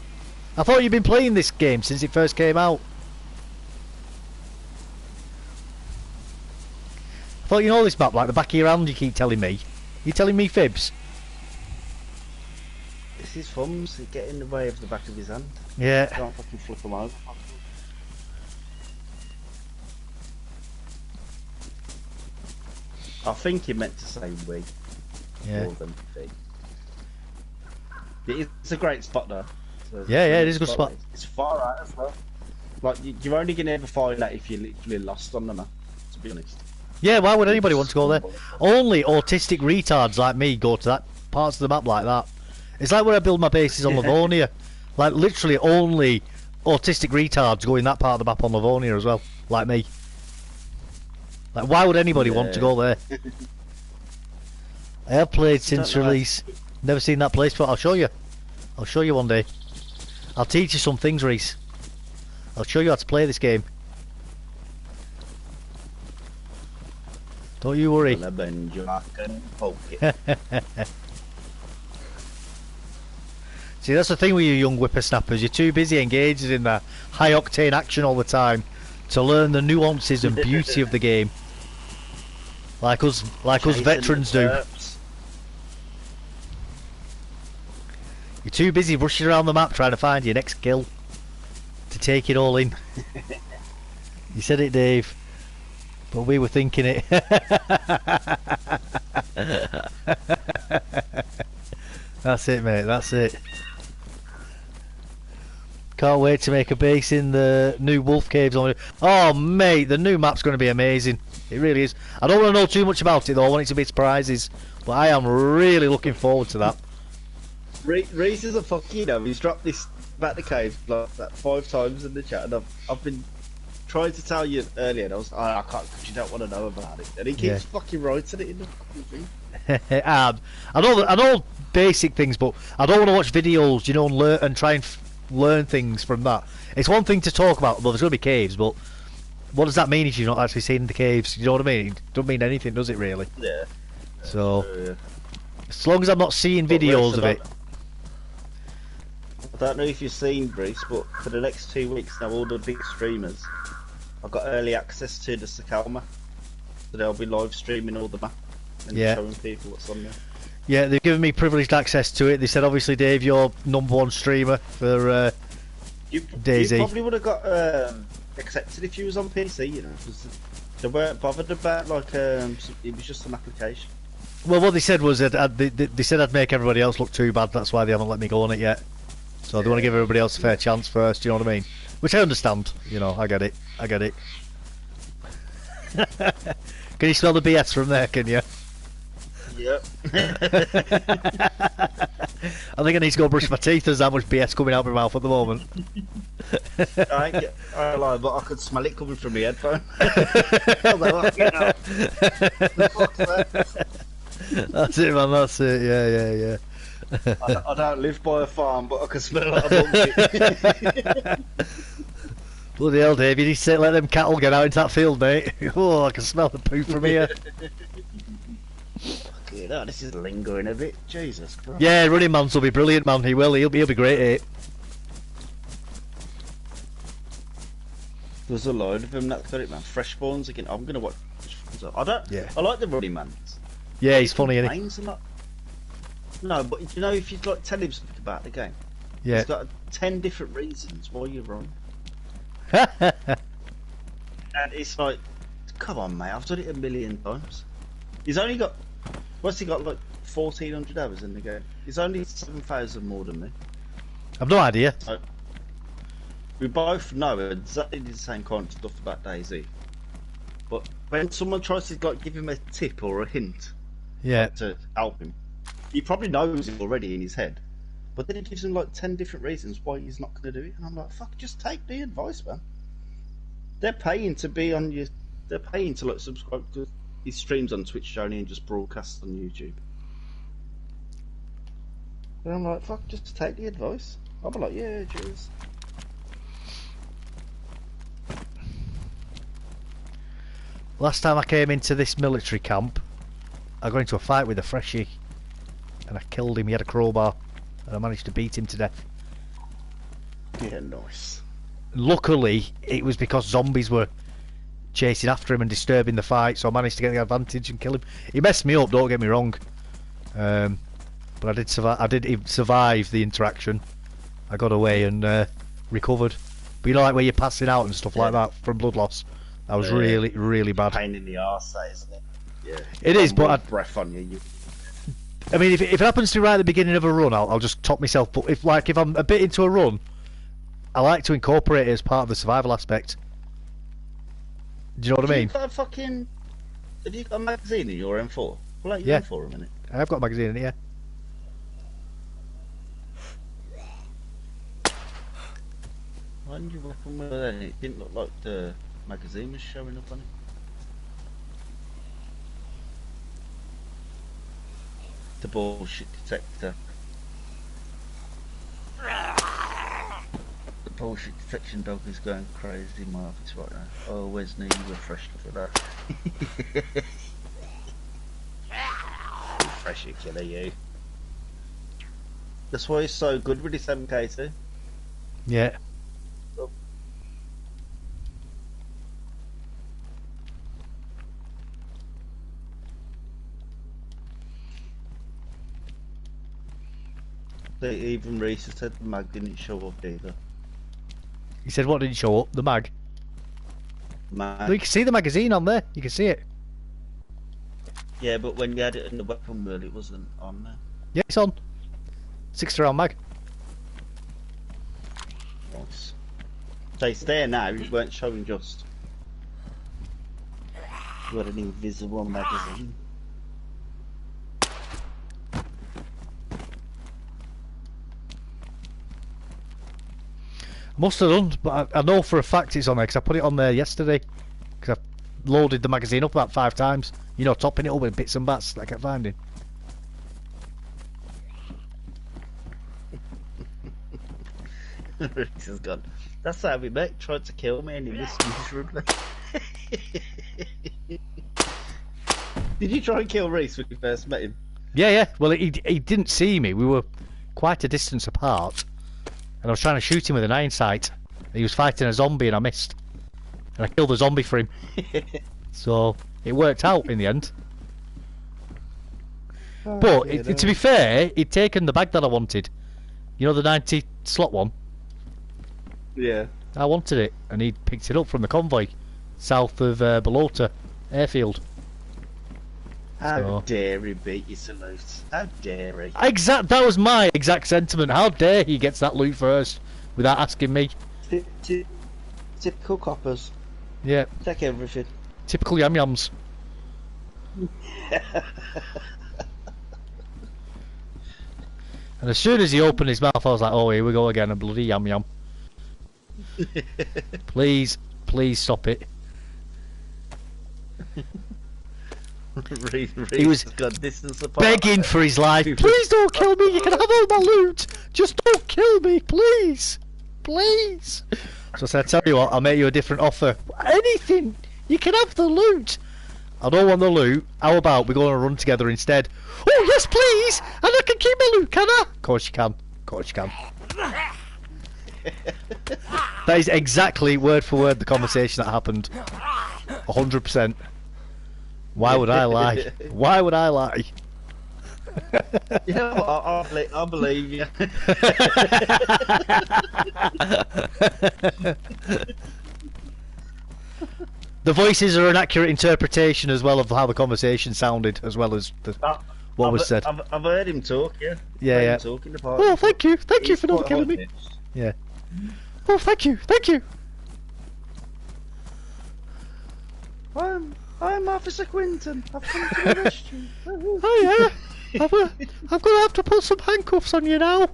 I thought you'd been playing this game since it first came out. I thought you know this map like the back of your hand. You keep telling me. You telling me fibs? It's his thumbs that get in the way of the back of his hand. Yeah. Can't fucking flip them over. I think he meant to say we. Yeah. More than fee. It's a great spot though. Yeah, it is a good spot. It's far out as well. Like you're only gonna ever find that if you're literally lost on the map. To be honest. Yeah, why would anybody want to go there? Only autistic retards like me go to that parts of the map like that. It's like where I build my bases on Livonia. Like literally only autistic retards go in that part of the map on Livonia as well, like me. Like why would anybody want to go there? I have played since release. Never seen that place before. I'll show you. I'll show you one day. I'll teach you some things, Reese. I'll show you how to play this game. Don't you worry. See, that's the thing with you young whippersnappers. You're too busy engaged in the high-octane action all the time to learn the nuances and beauty of the game. Like us veterans do. You're too busy rushing around the map trying to find your next kill to take it all in. You said it, Dave. But we were thinking it. That's it, mate. That's it. Can't wait to make a base in the new Wolf Caves. Oh, mate, the new map's going to be amazing. It really is. I don't want to know too much about it, though. I want it to be surprises. But I am really looking forward to that. Reese is a fuck, you know. He's dropped this about the cave like that 5 times in the chat, and I've been trying to tell you earlier, and I was I can't because you don't want to know about it, and he keeps fucking writing it in the fucking thing. And I know basic things, but I don't want to watch videos, you know, and learn and try and learn things from that. It's one thing to talk about. Well, there's going to be caves, but what does that mean if you've not actually seen the caves? You know what I mean? It doesn't mean anything, does it? Really? Yeah. So, as long as I'm not seeing videos of it. I don't know if you've seen, Bruce, but for the next 2 weeks now, all the big streamers, I've got early access to the Sakama, so they'll be live streaming all the map and showing people what's on there. Yeah, they've given me privileged access to it. They said, obviously, Dave, you're #1 streamer for DayZ. You probably would have got accepted if you was on PC, you know, because they weren't bothered about, like, it was just an application. Well, what they said was that they said I'd make everybody else look too bad, that's why they haven't let me go on it yet. So they want to give everybody else a fair chance first, you know what I mean? Which I understand, you know, I get it. Can you smell the BS from there, can you? Yep. I think I need to go brush my teeth, there's that much BS coming out of my mouth at the moment. I lie, but I could smell it coming from my headphone. That's it, man, that's it, yeah. I don't live by a farm, but I can smell a lot of bullshit. Bloody hell, Dave, you need to let them cattle get out into that field, mate. Oh, I can smell the poo from here. Fucking hell, this is lingering a bit. Jesus Christ. Yeah, Running Man's will be brilliant, man. He will. He'll be great at it. There's a load of them that's got it, man. Fresh spawns again. I'm gonna watch. I like the Running Mans. Yeah, he's funny, isn't he? Names and that. No, but you know, if you like tell him something about the game, Yeah. he's got 10 different reasons why you're wrong. And it's like, come on, mate, I've done it a million times. He's only got, what's he got, like 1,400 hours in the game? He's only 7,000 more than me. I've no idea. So, we both know exactly the same kind of stuff about DayZ. But when someone tries to like give him a tip or a hint Yeah. to help him, he probably knows it already in his head. But then he gives him like 10 different reasons why he's not going to do it. And I'm like, fuck, just take the advice, man. They're paying to be on your... They're paying to like subscribe to his streams on Twitch only and just broadcasts on YouTube. And I'm like, fuck, just take the advice. I'll be like, yeah, cheers. Last time I came into this military camp, I got into a fight with a freshie, and I killed him. He had a crowbar, and I managed to beat him to death. Yeah, nice. Luckily, it was because zombies were chasing after him and disturbing the fight, so I managed to get the advantage and kill him. He messed me up, don't get me wrong, but I did survive. I did survive the interaction. I got away and recovered. But you know, like where you're passing out and stuff like that from blood loss. That was really, really bad. Pain in the arse, that, isn't it? Yeah. It is, but breath on you. I mean, if it happens to be right at the beginning of a run, I'll just top myself. But if I'm a bit into a run, I like to incorporate it as part of the survival aspect. Do you know what I mean? Have you got a magazine in your M4? Well, like Yeah. your M4 a minute. I've got a magazine in it, yeah. Why didn't you weapon with that? It didn't look like the magazine was showing up on it. The bullshit detector. The bullshit detection dog is going crazy in my office right now. Oh, where's Knee? Refresh for that. Refresh it, killer, you. That's why he's so good with his MK2. Yeah. Even Reese said the mag didn't show up either. He said, what didn't show up? The mag. Mag. Well, you can see the magazine on there. You can see it. Yeah, but when you had it in the weapon wheel, it wasn't on there. Yeah, it's on. 60-round mag. Nice. So it's there now, you weren't showing just. You had an invisible magazine. Must have done, but I know for a fact it's on there because I put it on there yesterday. Because I loaded the magazine up about 5 times. You know, topping it up with bits and bats that I kept finding. Reese has gone. That's how we met. Tried to kill me and he missed miserably. Did you try and kill Reese when you first met him? Yeah, yeah. Well, he didn't see me. We were quite a distance apart. And I was trying to shoot him with an iron sight. He was fighting a zombie and I missed. And I killed the zombie for him. So, it worked out in the end. But, to be fair, he'd taken the bag that I wanted. You know, the 90 slot one? Yeah. I wanted it. And he'd picked it up from the convoy. South of Balota Airfield. How dare he beat you to loot? How dare he? That was my exact sentiment. How dare he gets that loot first without asking me? Typical coppers. Yeah. Take everything. Typical yam yams. And as soon as he opened his mouth, I was like, "Oh, here we go again, a bloody yam yam." Please, please stop it. He was begging for his life. Please don't kill me. You can have all my loot. Just don't kill me, please, please. So I said, "I tell you what, I'll make you a different offer. Anything. You can have the loot." I don't want the loot. How about we go on a run together instead? Oh yes, please. And I can keep my loot, can I? Of course you can. Of course you can. That is exactly word for word the conversation that happened. 100%. Why would I lie? Why would I lie? Yeah, well, I believe you. The voices are an accurate interpretation as well of how the conversation sounded, as well as what was said. I've heard him talk, yeah. Yeah, yeah. Talking the Oh, thank you for not killing me. Yeah. Oh, thank you. I'm Officer Quinton. I've come to arrest you. Oh yeah. I'm gonna have to put some handcuffs on you now.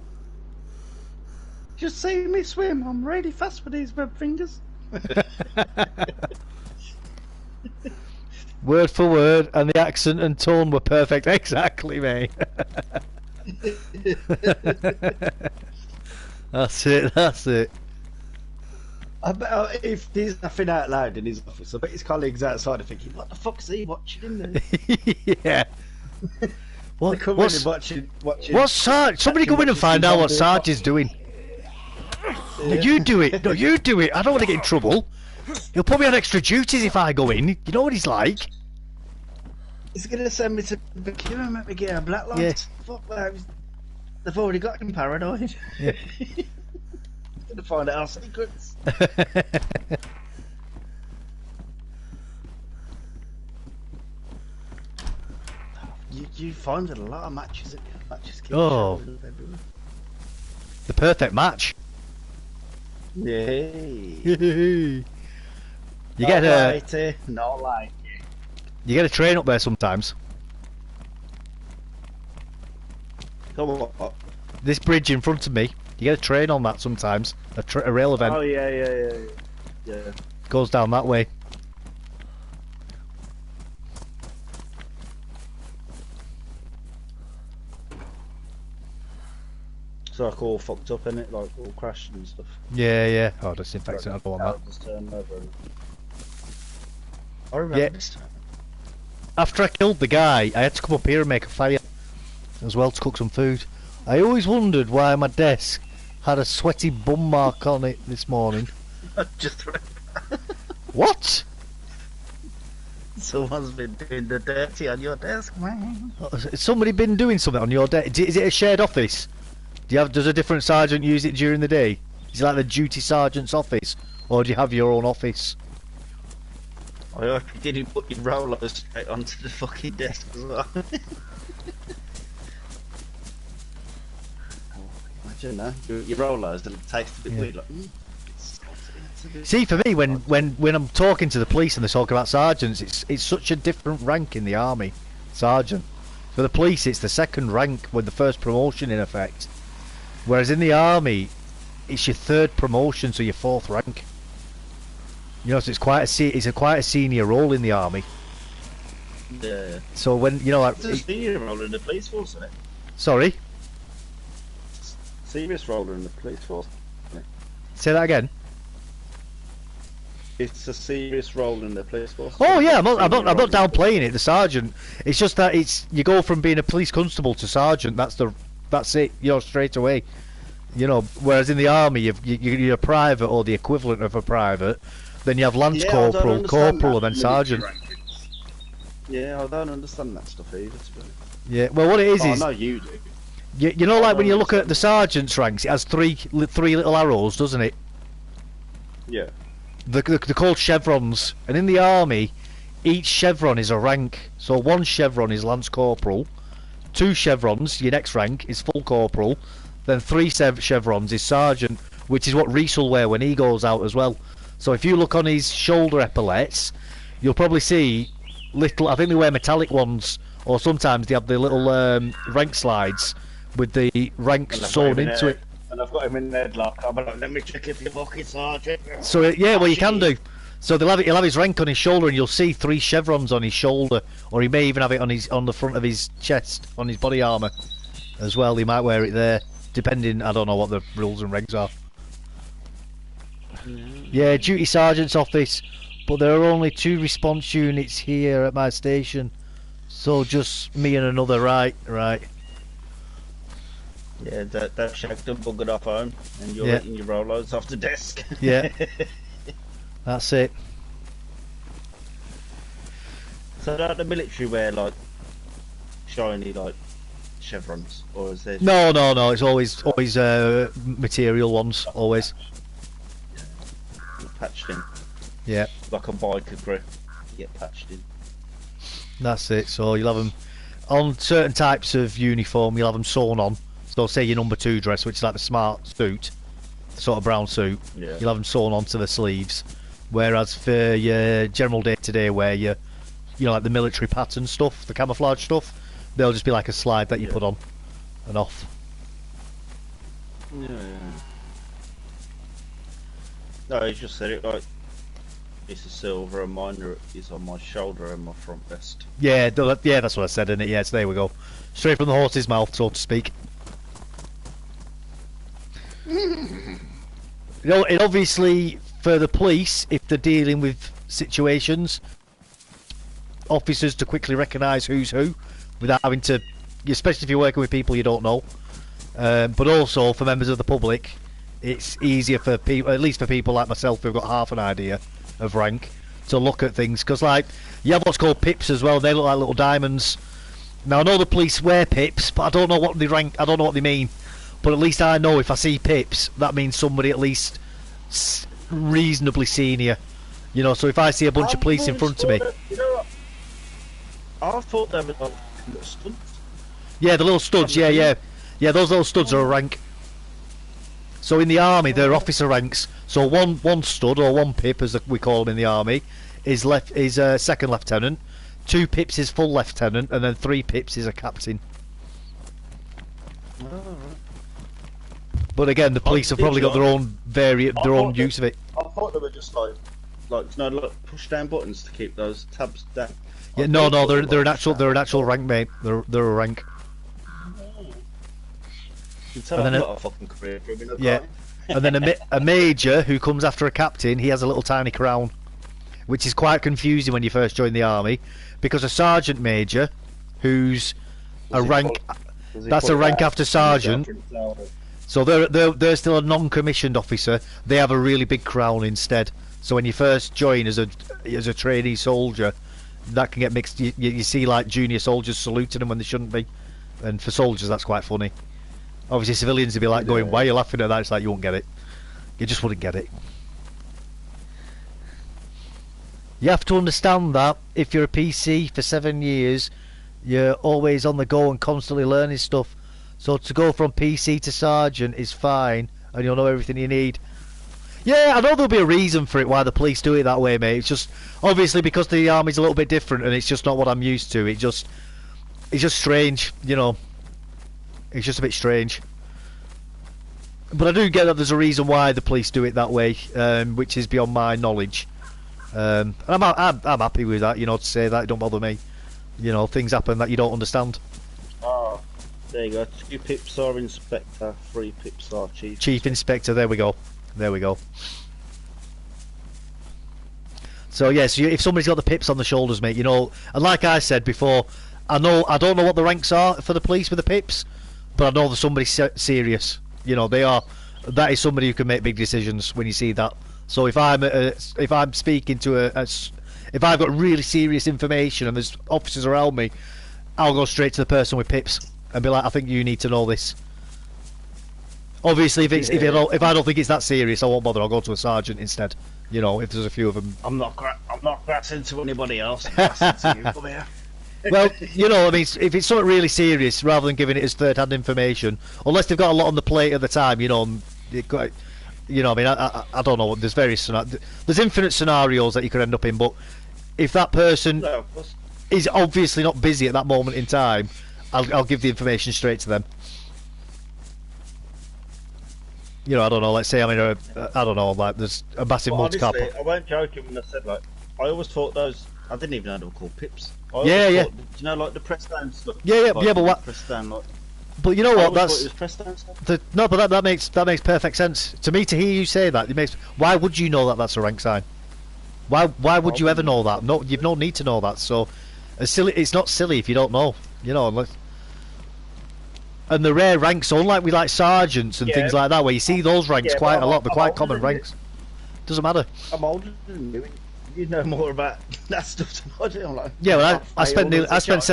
Just see me swim. I'm really fast for these web fingers. Word for word, and the accent and tone were perfect. Exactly, mate. That's it. I bet if he's laughing out loud in his office, I bet his colleagues outside are thinking, "What the fuck's he watching in there?" Yeah. What's watching? What's Sarge? Somebody go in and find out what Sarge is doing. No, you do it. No, you do it. I don't want to get in trouble. He'll put me on extra duties if I go in. You know what he's like. He's gonna send me to Bikini and make me get a black light. Yeah. Fuck that. They've already got him paranoid. Yeah. Gonna find out our secrets. You find a lot of matches. Keep Oh. showing up everywhere. The perfect match. Yay. You get a not like you get a train up there sometimes. Come on. This bridge in front of me, you get a train on that sometimes. A rail event Oh yeah. goes down that way. It's like all fucked up in it, like all crashed and stuff. Yeah. Oh, disinfectant. I don't want that. Just turn over. I remember this time. After I killed the guy, I had to come up here and make a fire as well to cook some food. I always wondered why my desk had a sweaty bum mark on it this morning. Just What? Someone's been doing the dirty on your desk, man. Has somebody been doing something on your desk? Is it a shared office? Does a different sergeant use it during the day? Is it like the duty sergeant's office, or do you have your own office? I hope you didn't put your rollers straight onto the fucking desk as well. Imagine that. Your rollers, they'll taste a bit weird, like, it's a bit... See, for me, when I'm talking to the police and they're talking about sergeants, it's such a different rank in the army, sergeant. For the police, it's the second rank with the first promotion in effect. Whereas in the army, it's your third promotion, so your fourth rank. You know, so it's quite a senior role in the army. Yeah. So when like, it's a senior role in the police force, isn't it? Sorry, Serious role in the police force. say that again. It's a serious role in the police force. Oh yeah, I'm not downplaying it. The sergeant. It's just that you go from being a police constable to sergeant. That's it. You're straight away. You know, whereas in the army, you're a private or the equivalent of a private. Then you have lance corporal, corporal, and then sergeant. Yeah, I don't understand that stuff either. To be honest. Yeah, well, what it is I know you do. you know, like when you look at the sergeant's ranks, it has three little arrows, doesn't it? Yeah. They're called chevrons, and in the army, each chevron is a rank. So one chevron is lance corporal, two chevrons, your next rank, is full corporal, then three chevrons is sergeant, which is what Reese will wear when he goes out as well. So if you look on his shoulder epaulets, you'll probably see little, I think they wear metallic ones, or sometimes they have the little rank slides with the ranks sewn into it. And I've got him in the headlock. I'm like, let me check if you're fucking sergeant. So yeah, well you can do. So he'll have his rank on his shoulder, and you'll see three chevrons on his shoulder, or he may even have it on the front of his chest, on his body armour as well. He might wear it there, depending. I don't know what the rules and regs are. Yeah, duty sergeant's office, but there are only 2 response units here at my station, so just me and another. Right. Yeah, that shagged and buggered off home, and you're eating your rollers off the desk. Yeah, that's it. So don't the military wear like shiny like chevrons, or is there? No, no, no. It's always material ones. Always. Patched in. Yeah. Like a biker grip. Get patched in. That's it. So you'll have them on certain types of uniform. You'll have them sewn on. So say your number 2 dress, which is like the smart suit, the sort of brown suit. Yeah. You'll have them sewn onto the sleeves. Whereas for your general day-to-day wear, you know, like the military pattern stuff, the camouflage stuff, they'll just be like a slide that you put on and off. Yeah. No, he just said it like it's a silver, and mine is on my shoulder and my front vest. Yeah, yeah, that's what I said, innit? Yeah, so there we go. Straight from the horse's mouth, so to speak. You know, it obviously, for the police, if they're dealing with situations, officers to quickly recognise who's who, without having to, especially if you're working with people you don't know. But also, for members of the public, it's easier for people, at least for people like myself who've got half an idea of rank, to look at things, because like you have what's called pips as well. They look like little diamonds. Now I know the police wear pips, but I don't know what they rank. I don't know what they mean. But at least I know if I see pips, that means somebody at least reasonably senior. You know, so if I see a bunch of police in front of me, you know what? I thought they were like little studs. Yeah, the little studs. Yeah, yeah, yeah. Those little studs are a rank. So in the army, they're officer ranks. So one stud or one pip, as we call them in the army, is second lieutenant. 2 pips is full lieutenant, and then 3 pips is a captain. Oh, right. But again, the police have probably got their own use of it. I thought they were just like push down buttons to keep those tabs down. Yeah, no, they're an actual rank, mate. They're a rank. You can tell I've got a fucking career for him in a Yeah, and then a major who comes after a captain, he has a little tiny crown, which is quite confusing when you first join the army, because a sergeant major, who's a rank, that's a rank after sergeant. So they're still a non-commissioned officer. They have a really big crown instead. So when you first join as a trainee soldier, that can get mixed. You see like junior soldiers saluting them when they shouldn't be, and for soldiers that's quite funny. Obviously civilians would be like going, why are you laughing at that? It's like you won't get it. You just wouldn't get it. You have to understand that if you're a PC for 7 years, you're always on the go and constantly learning stuff. So to go from PC to sergeant is fine, and you'll know everything you need. Yeah, I know there'll be a reason for it why the police do it that way, mate. It's just obviously because the army's a little bit different, and it's just not what I'm used to. It's just strange, you know. It's just a bit strange. But I do get that there's a reason why the police do it that way, which is beyond my knowledge. And I'm happy with that, you know, to say that. It don't bother me. You know, things happen that you don't understand. Oh, there you go. 2 pips are inspector, 3 pips are chief. Chief inspector. There we go. There we go. So yes, if somebody's got the pips on the shoulders, mate, you know, and like I said before, I don't know what the ranks are for the police with the pips, but I know there's somebody serious. You know, that is somebody who can make big decisions when you see that. So if I'm speaking to if I've got really serious information and there's officers around me, I'll go straight to the person with pips and be like, I think you need to know this. Obviously, if I don't think it's that serious, I won't bother. I'll go to a sergeant instead. You know, if there's a few of them. I'm not grassing to anybody else. I'm grassing to you. Come here. Well, you know, I mean, if it's something really serious, rather than giving it as third-hand information, unless they've got a lot on the plate at the time, you know, you know, I mean, I don't know. There's there's infinite scenarios that you could end up in, but if that person is obviously not busy at that moment in time, I'll give the information straight to them. You know, I don't know. Let's say I don't know. Like, there's a massive multi-cap. I weren't joking when I said I always thought those. I didn't even know they were called pips. Yeah. Do you know, like the press down stuff? Yeah. But what? Press down, like, but you know what? That's it was press down stuff. No, but that makes perfect sense to me. To hear you say that, it makes. Why would you know that that's a rank sign? Why would you ever know that? No, you've no need to know that. So, it's not silly if you don't know. You know, unless. And the rare ranks, so unlike we like sergeants and things like that, where you see those ranks quite a lot, they're quite common ranks. Doesn't matter. I'm older than you. You know more about that stuff than I do. I'm like, Yeah, well, I spent I spent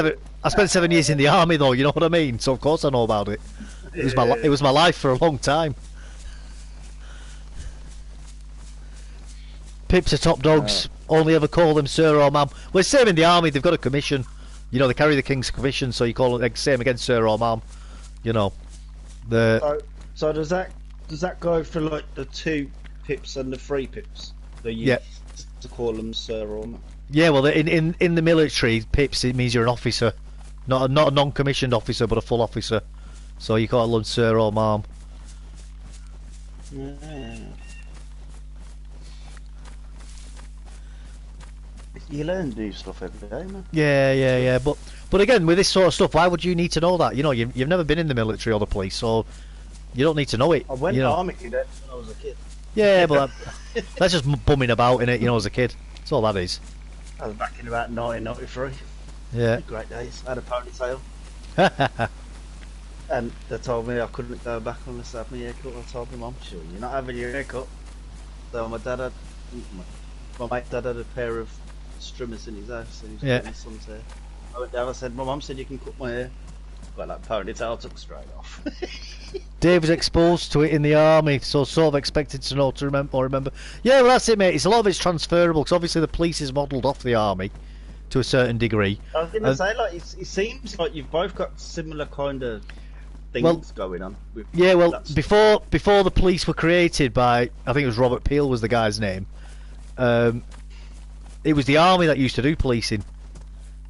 7 years in the army though. You know what I mean? So of course I know about it. It was my life for a long time. Pips are top dogs. Only ever call them sir or ma'am. Well, same in the army. They've got a commission. You know, they carry the king's commission, so you call it like, same again, sir or ma'am. You know, So does that go for like the 2 pips and the 3 pips? That you Yeah. to call them sir or ma'am? yeah. Well, in the military, pips it means you're an officer, not a non-commissioned officer, but a full officer. So you call them sir or ma'am. Yeah. You learn new stuff every day, man. Yeah. But again, with this sort of stuff, why would you need to know that? You know, you've never been in the military or the police, so you don't need to know it. I went you know. army cadet when I was a kid. Yeah, but that's just bumming about in it, you know, as a kid. That's all that is. I was back in about 1993. Yeah. Great days. I had a ponytail. And they told me I couldn't go back unless I had my hair cut. I told my mum, sure, you're not having your hair cut. So my mate dad had a pair of strimmers in his house and he was cutting his son's hair. I went down, I said, my mum said you can cut my hair. Got that ponytail, took straight off. Dave was exposed to it in the army, so sort of expected to know to remember. Yeah, well that's it, mate. A lot of it's transferable because obviously the police is modelled off the army to a certain degree. I was going to say, like, it seems like you've both got similar kind of things going on. Yeah, well, before the police were created by, I think it was Robert Peel was the guy's name. It was the army that used to do policing.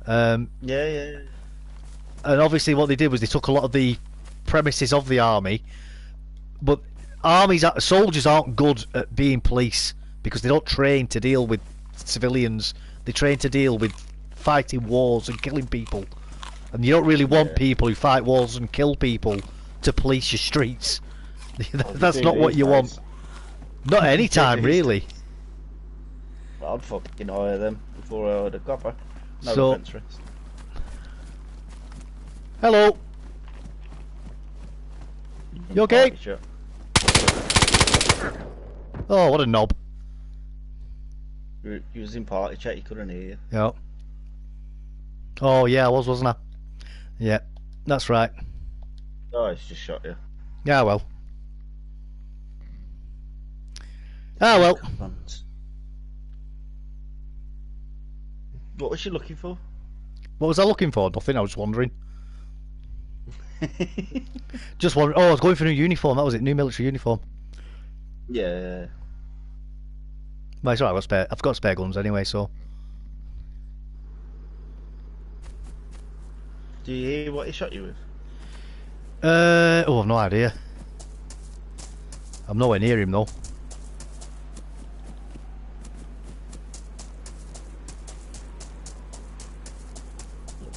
Yeah. And obviously what they did was they took a lot of the premises of the army, but soldiers aren't good at being police because they don't train to deal with civilians. They train to deal with fighting wars and killing people, and you don't really want people who fight wars and kill people to police your streets. That's not what you want. Not any time, really. I'd fucking hire them before I hired a copper. No So- offence, Rex. Hello. You okay? Party shop. Oh, what a knob. You was in party chat, you couldn't hear you. Yeah. Oh yeah, I wasn't I? Yeah, that's right. Oh, it's just shot you. Yeah, well. Ah, well. What was you looking for? What was I looking for? Nothing, I was wondering. Just wondering. Oh, I was going for a new uniform, that was it, new military uniform. Yeah. Well, it's alright, I've got spare guns anyway, so. Do you hear what he shot you with? Oh, I've no idea. I'm nowhere near him though.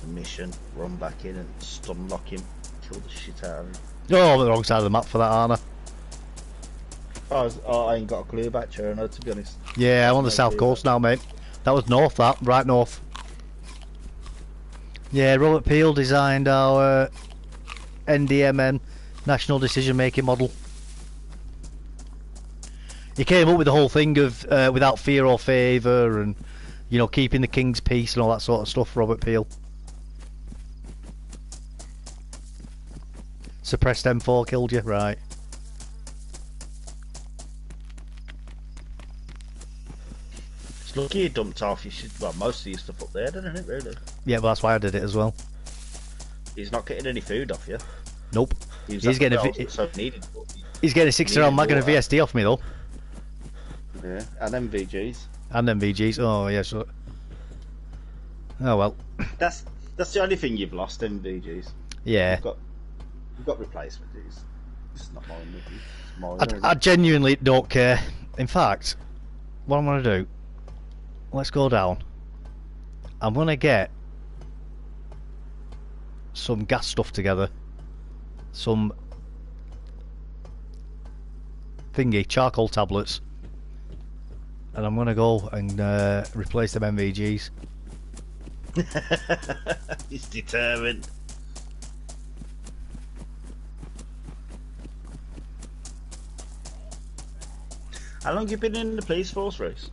The mission, run back in and stun lock him, kill the shit out of him. Oh, I'm on the wrong side of the map for that, aren't I? I ain't got a clue about Cherno, to be honest. Yeah, I'm on the south coast now, mate. That was north, right north. Yeah, Robert Peel designed our NDMN, National Decision Making Model. He came up with the whole thing of without fear or favour and, you know, keeping the king's peace and all that sort of stuff, Robert Peel. Suppressed M4 killed you, right. It's lucky you dumped off most of your stuff up there, didn't it, really? Yeah, well, that's why I did it as well. He's not getting any food off you. Nope. He's getting needed. He's getting a 60-round mag and a VSD off me though. Yeah, and MVGs. And then VGs. Oh yeah, so. Oh well. That's the only thing you've lost, MVGs. Yeah. You've got replacement. It's not mine. I genuinely don't care. In fact, what I'm gonna do. Let's go down. I'm gonna get some gas stuff together. Some thingy charcoal tablets. And I'm gonna go and replace them MVGs. He's determined. How long have you been in the police force, Reese?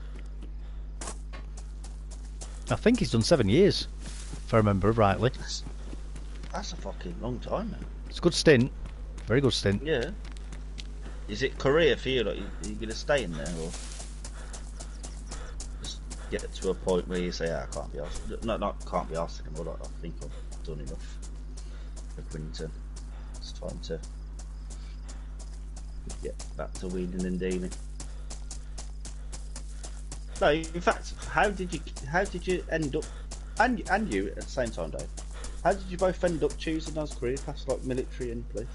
I think he's done 7 years, if I remember rightly. That's a fucking long time, man. It's a good stint. Very good stint. Yeah. Is it career for you? Like, are you going to stay in there, or just get to a point where you say, "I can't be asked"? No, not can't be asked anymore. Like, I think I've done enough for Quinton. It's time to get back to wheeling and dealing. No, in fact, how did you end up, and you at the same time, Dave? How did you both end up choosing those career paths like military and police?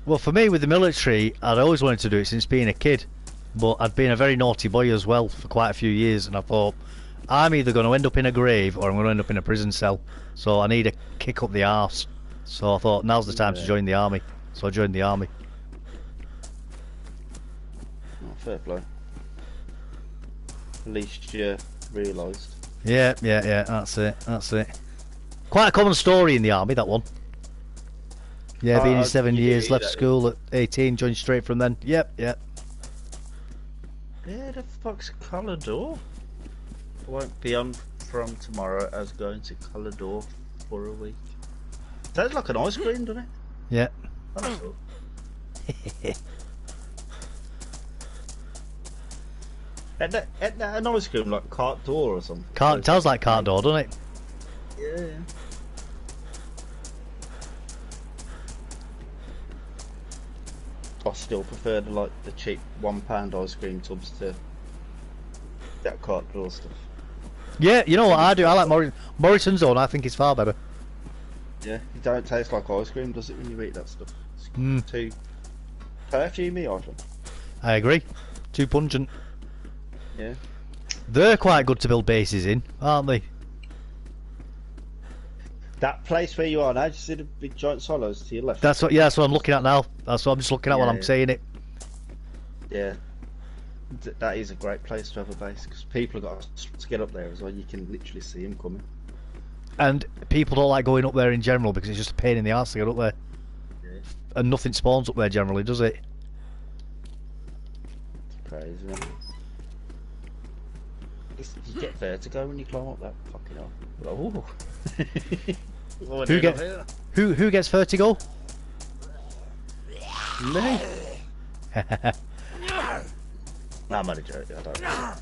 Well, for me, with the military, I'd always wanted to do it since being a kid. But I'd been a very naughty boy as well for quite a few years, and I thought, I'm either going to end up in a grave or I'm going to end up in a prison cell. So I need a kick up the arse. So I thought, now's the time to join the army. So I joined the army. Oh, fair play. At least you realised. Yeah, that's it. Quite a common story in the army, that one. Yeah, been in 7 years, left school at 18, joined straight from then. Yep. Where the fuck's Calidor? I won't be on from tomorrow as going to Calidor for a week. Sounds like an ice cream, doesn't it? Yeah. Isn't that an ice cream like cart door or something? Sounds like cart door, doesn't it? Yeah. I still prefer the cheap £1 ice cream tubs to that cart door stuff. Yeah, you know what I do? I like Morrison's own. I think it's far better. Yeah, it don't taste like ice cream, does it, when you eat that stuff? It's too perfumey, I think. I agree. Too pungent. Yeah. They're quite good to build bases in, aren't they? That place where you are now, do you see the big giant silos to your left? That's what I'm looking at now. That's what I'm just looking at while I'm saying it. Yeah. That is a great place to have a base, because people have got to get up there as well. You can literally see them coming. And people don't like going up there in general because it's just a pain in the arse to get up there. Yeah. And nothing spawns up there generally, does it? It's crazy, isn't it? You get vertigo when you climb up that fucking hill. Oh. Who gets vertigo? Me? Nah, I'm only joking, I don't know.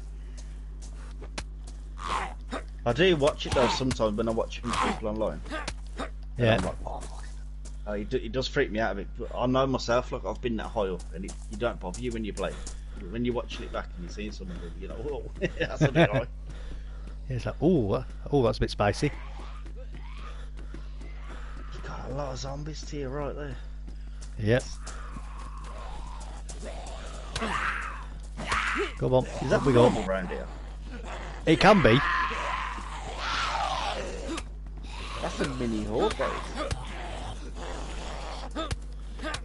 I do watch it though sometimes when I'm watching people online. Yeah. I'm like, oh, it does freak me out a bit. But I know myself, like I've been that high up, and you don't bother you when you play. When you're watching it back and you're seeing someone, you're like, oh, that's a bit high. Yeah, it's like, oh, that's a bit spicy. You got a lot of zombies to your right there. Yep. Come on, Is that up we go. normal round here? It can be. That's a mini horde, guys.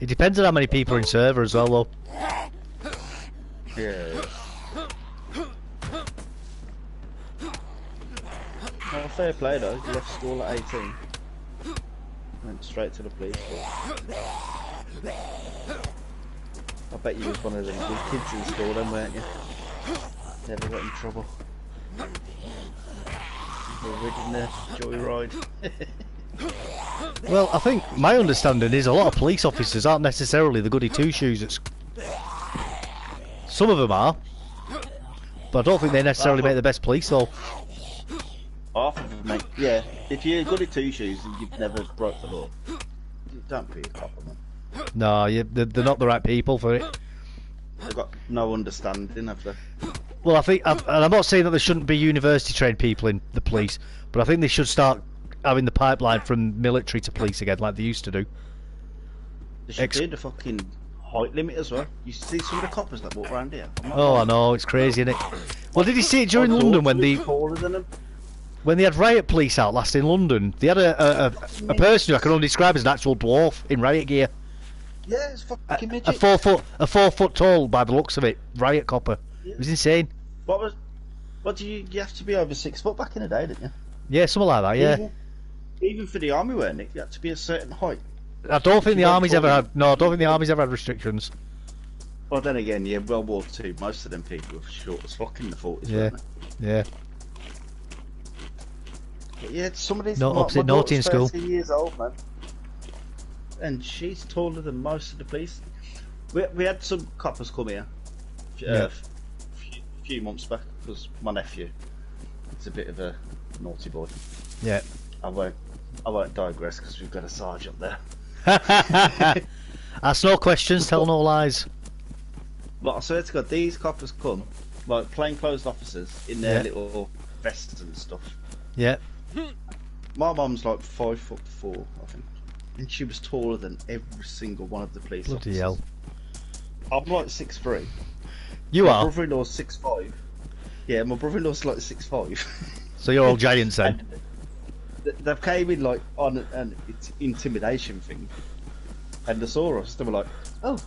It depends on how many people are in server as well, though. Yeah. Well, fair play though. You left school at 18. Went straight to the police force. I bet you was one of them good kids in school then, weren't you? Never got in trouble. We're ridding the joyride. Well, I think my understanding is a lot of police officers aren't necessarily the goody two-shoes. Some of them are, but I don't think they necessarily make the best police, though. Half of them, mate. Yeah, if you're good at two shoes and you've never broke the law, don't be a cop, man. No, they're not the right people for it. They've got no understanding of the. Well, I think, and I'm not saying that there shouldn't be university-trained people in the police, but I think they should start having the pipeline from military to police again, like they used to do. They should do the fucking height limit as well. You see some of the coppers that walk around here. Oh, I know, it's crazy, isn't it? Well, did you see it during London when they had riot police out last in London? They had a person who I can only describe as an actual dwarf in riot gear. Yeah, it's fucking midget. A 4 foot tall by the looks of it, riot copper. Yeah. It was insane. What do you have to be over 6 foot back in the day, didn't you? Yeah, something like that. Yeah. Even for the army, weren't it? You had to be a certain height. I don't think the army's ever had. No, I don't think the army's ever had restrictions. Well, then again, yeah, World War II, most of them people were short as fuck in the 40s, Yeah, weren't yeah. Yeah, somebody's No, my opposite naughty in daughter's school. 13 years old, man. And she's taller than most of the police. We had some coppers come here Yeah. a few months back because my nephew, it's a bit of a naughty boy. Yeah. I won't digress because we've got a sergeant there. Ask no questions, tell no lies. But I swear to God, these coppers come like plainclothes officers in their Yeah. little vests and stuff. Yeah. My mum's like 5'4", I think, and she was taller than every single one of the police Bloody officers. hell. I'm like 6'3". You My are? brother-in-law's 6'5". Yeah, my brother-in-law's like 6'5". So you're all giants then? They came in like on an intimidation thing, and they saw us. They were like, "Oh,"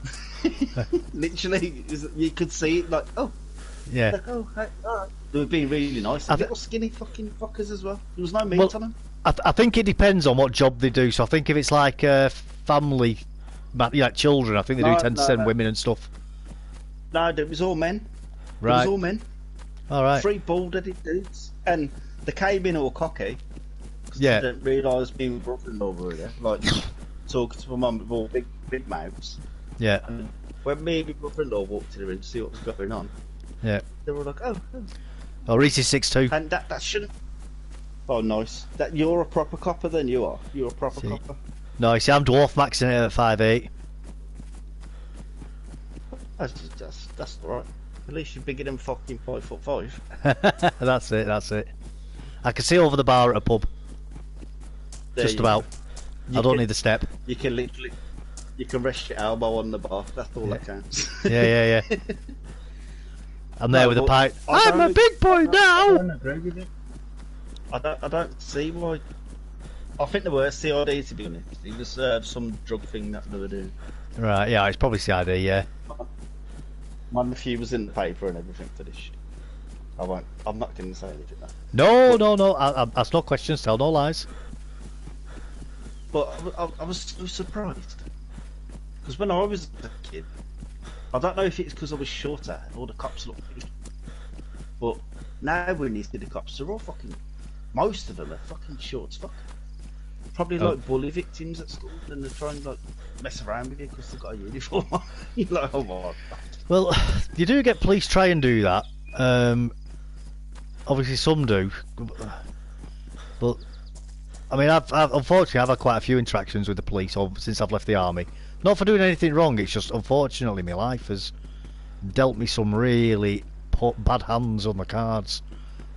literally, you could see it. Like, "Oh, Yeah. like, oh, hey, all right." They were being really nice. I Little skinny fucking fuckers as well. There was no meat Well, on them. I think it depends on what job they do. So I think if it's like family, like children, I think they do tend to send women and stuff. No, it was all men. It Right. was all men. All right. 3 bald-headed dudes, and they came in all cocky. Yeah. They didn't realise me and my brother-in-law were there, like talking to my mum with all big mouths. Yeah. And when me and my brother-in-law walked in the room to see what was going on, Yeah. they were like, "Oh," Oh, Reese is 6'2". and that shouldn't. Oh, nice. That you're a proper copper, then you are. You're a proper See. copper. No, you see, I'm dwarf maxing it at 5'8". That's all right. At least you're bigger than fucking 5'5". That's it. That's it. I can see over the bar at a pub. There Just you about. go. I don't need the step. You can literally, you can rest your elbow on the bar. That's all that counts. Yeah. I'm there No, with a but pipe. I I'm a don't- big boy I now. don't agree with it. I don't see why. I think they were CID, to be honest. It was some drug thing that they were doing. Right. Yeah, it's probably CID. Yeah. My nephew was in the paper and everything for this shit. I'm not going to say anything now. No. I ask no questions, tell no lies. But I was so surprised. Because when I was a kid, I don't know if it's because I was shorter or the cops looked big. But now when you see the cops, they're all fucking. Most of them are fucking short as fuck. Probably Oh. like bully victims at school, and they're trying to like mess around with you because they've got a uniform on. You're like, oh my God. Well, you do get police try and do that. Obviously, some do. But I mean, I've unfortunately I've had quite a few interactions with the police since I've left the army. Not for doing anything wrong. It's just unfortunately my life has dealt me some really bad hands on the cards.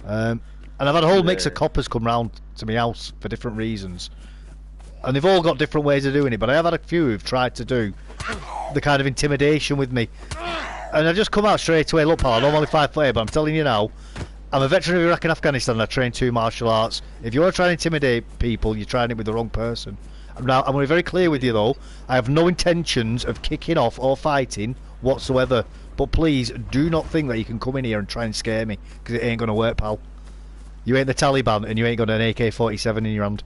And I've had a whole mix of coppers come round to my house for different reasons. And they've all got different ways of doing it, but I have had a few who've tried to do the kind of intimidation with me. And I just come out straight away, look pal, I'm only 5'8", but I'm telling you now, I'm a veteran of Iraq and Afghanistan and I train 2 martial arts. If you're trying to intimidate people, you're trying it with the wrong person. Now, I'm going to be very clear with you though, I have no intentions of kicking off or fighting whatsoever. But please, do not think that you can come in here and try and scare me, because it ain't going to work, pal. You ain't the Taliban and you ain't got an AK-47 in your hand.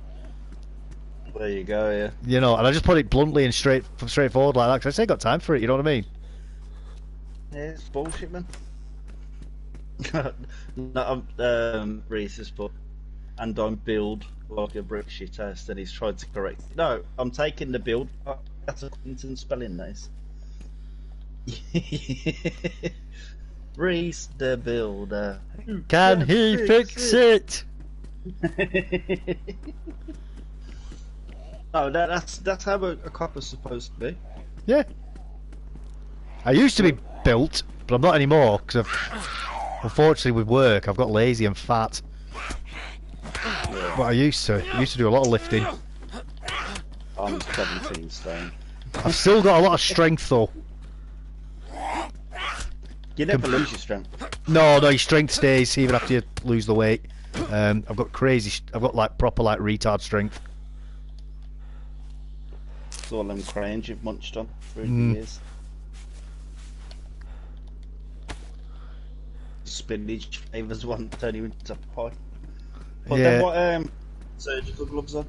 There you go, yeah. You know, and I just put it bluntly and straightforward like that, because I ain't got time for it, you know what I mean? Yeah, it's bullshit, man. No, I'm racist, but and I'm build like a brick shit house, and he's tried to correct it. No, I'm taking the build. That's a Clinton spelling, nice. Reese the builder. Can he fix it? Oh, that's how a copper's supposed to be. Yeah. I used to be built, but I'm not anymore, because unfortunately with work I've got lazy and fat. But I used to do a lot of lifting. I'm 17 stone. I've still got a lot of strength though. You never lose your strength. No, your strength stays even after you lose the weight. I've got like proper like retard strength. It's all them crayons you've munched on through the years. Spinach flavours one turn you into pie. But Yeah. then what surgical gloves on?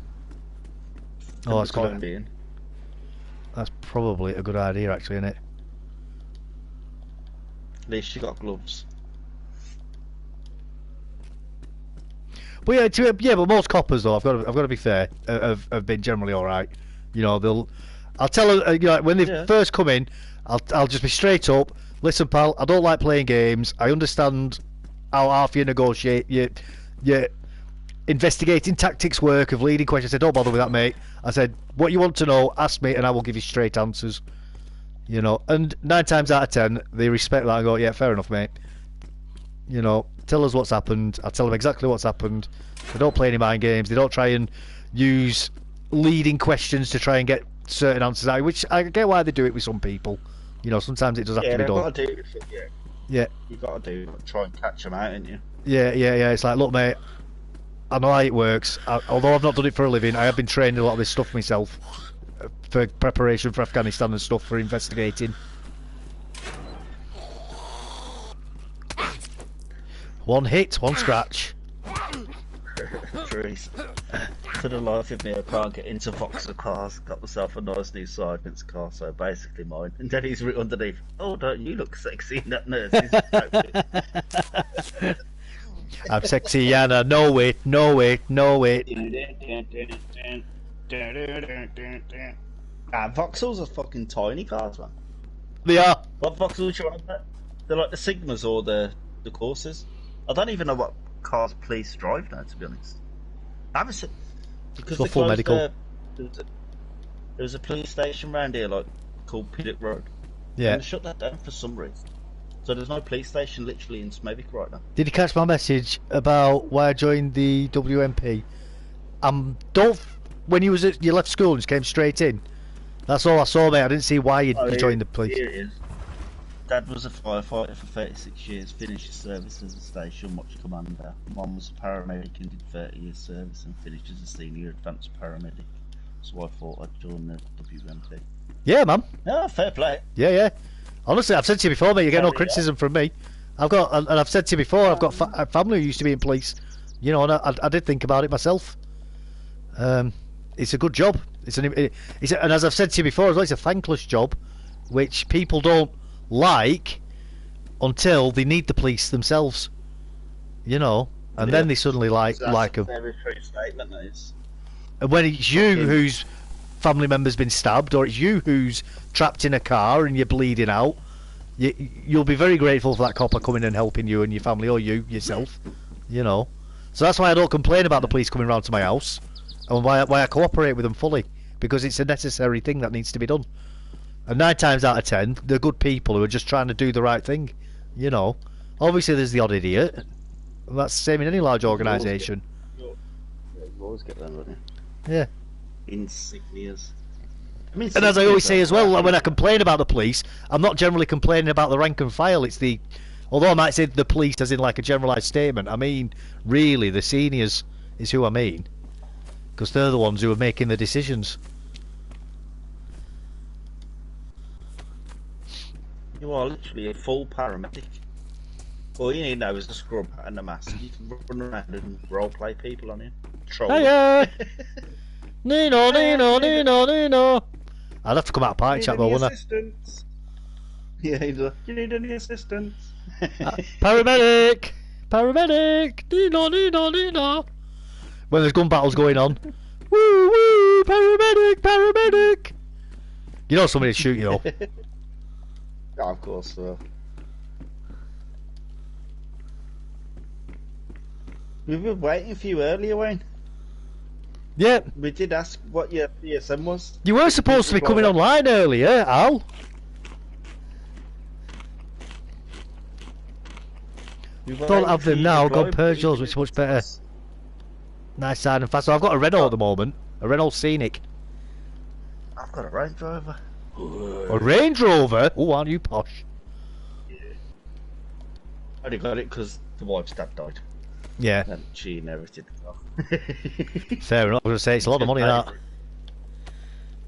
Oh, that's Time good. being. That's probably a good idea, actually, isn't it? At least you got gloves. But yeah, but most coppers though, I've got to be fair, have been generally all right. You know, I'll tell them, you know, when they first come in, I'll just be straight up. Listen, pal, I don't like playing games. I understand how half you negotiate, you investigating tactics work of leading questions. I said, don't bother with that, mate. I said, what you want to know, ask me, and I will give you straight answers. You know, and 9 times out of 10, they respect that and go, yeah, fair enough, mate. You know, tell us what's happened. I'll tell them exactly what's happened. They don't play any mind games. They don't try and use leading questions to try and get certain answers out, which I get why they do it with some people. You know, sometimes it does have to be done. Gotta do it, yeah. You got to do try and catch them out, ain't you? Yeah. It's like, look, mate, I know how it works. Although I've not done it for a living, I have been trained a lot of this stuff myself for preparation for Afghanistan and stuff, for investigating. One hit, one scratch. Trees. For the life of me, I can't get into Vauxhall cars. Got myself a nice new Sergeant's car, so basically mine. And then he's written underneath, oh, don't you look sexy in that nurse's outfit? I'm sexy, Yana. No it. Vauxhalls are fucking tiny cars, man. They are. What Vauxhalls you on about? They're like the Sigmas or the Corsas. I don't even know what cars police drive now, to be honest. I haven't seen, because For they full closed medical. There's a police station around here, like, called Piddock Road. Yeah. And they shut that down for some reason. So there's no police station literally in Smethwick right now. Did you catch my message about why I joined the WMP? When you left school and just came straight in. That's all I saw, mate. I didn't see why you joined the police. Here it is. Dad was a firefighter for 36 years, finished his service as a station watch commander. Mum was a paramedic and did 30 years service and finished as a senior advanced paramedic. So I thought I'd join the WMP. Yeah, man. Oh, fair play. Yeah. Honestly, I've said to you before, mate, you get no criticism from me. And I've said to you before, I've got a family who used to be in police. You know, and I did think about it myself. It's a good job. And as I've said to you before as well, it's a thankless job, which people don't like until they need the police themselves. You know, and then they suddenly like them. Very true statement, that is. And when it's you whose family member's been stabbed, or it's you who's trapped in a car and you're bleeding out, you'll be very grateful for that copper coming and helping you and your family, or you yourself. You know, so that's why I don't complain about the police coming round to my house, and why I cooperate with them fully, because it's a necessary thing that needs to be done. And 9 times out of 10, they're good people who are just trying to do the right thing. You know, obviously there's the odd idiot, and that's the same in any large organisation. You always get them, don't you? Yeah. Insignias. And as I always say as well, when I complain about the police, I'm not generally complaining about the rank and file. Although I might say the police as in like a generalised statement, I mean really the seniors is who I mean, because they're the ones who are making the decisions. You are literally a full paramedic. All you need now is a scrub and a mask. You can run around and roleplay people on you. Troll. Hiya! Nino. I'd have to come out of party chat though, wouldn't I? Yeah, he's like, you need any assistance? Paramedic! Nino. When there's gun battles going on. Woo! Paramedic! You know somebody'd shoot you though. Yeah, of course. We've been waiting for you earlier, Wayne. Yeah. We did ask what your PSM was. You were supposed to be coming online earlier, Al. Don't have them now, got Peugeots, which is much better. Nice side and fast. So I've got a Renault at the moment. A Renault Scenic. I've got a Range Rover. A Range Rover? Oh, aren't you posh? Yeah. I only got it because the wife's dad died. Yeah. And she inherited the car. Fair enough. I was going to say, it's a lot of money, that.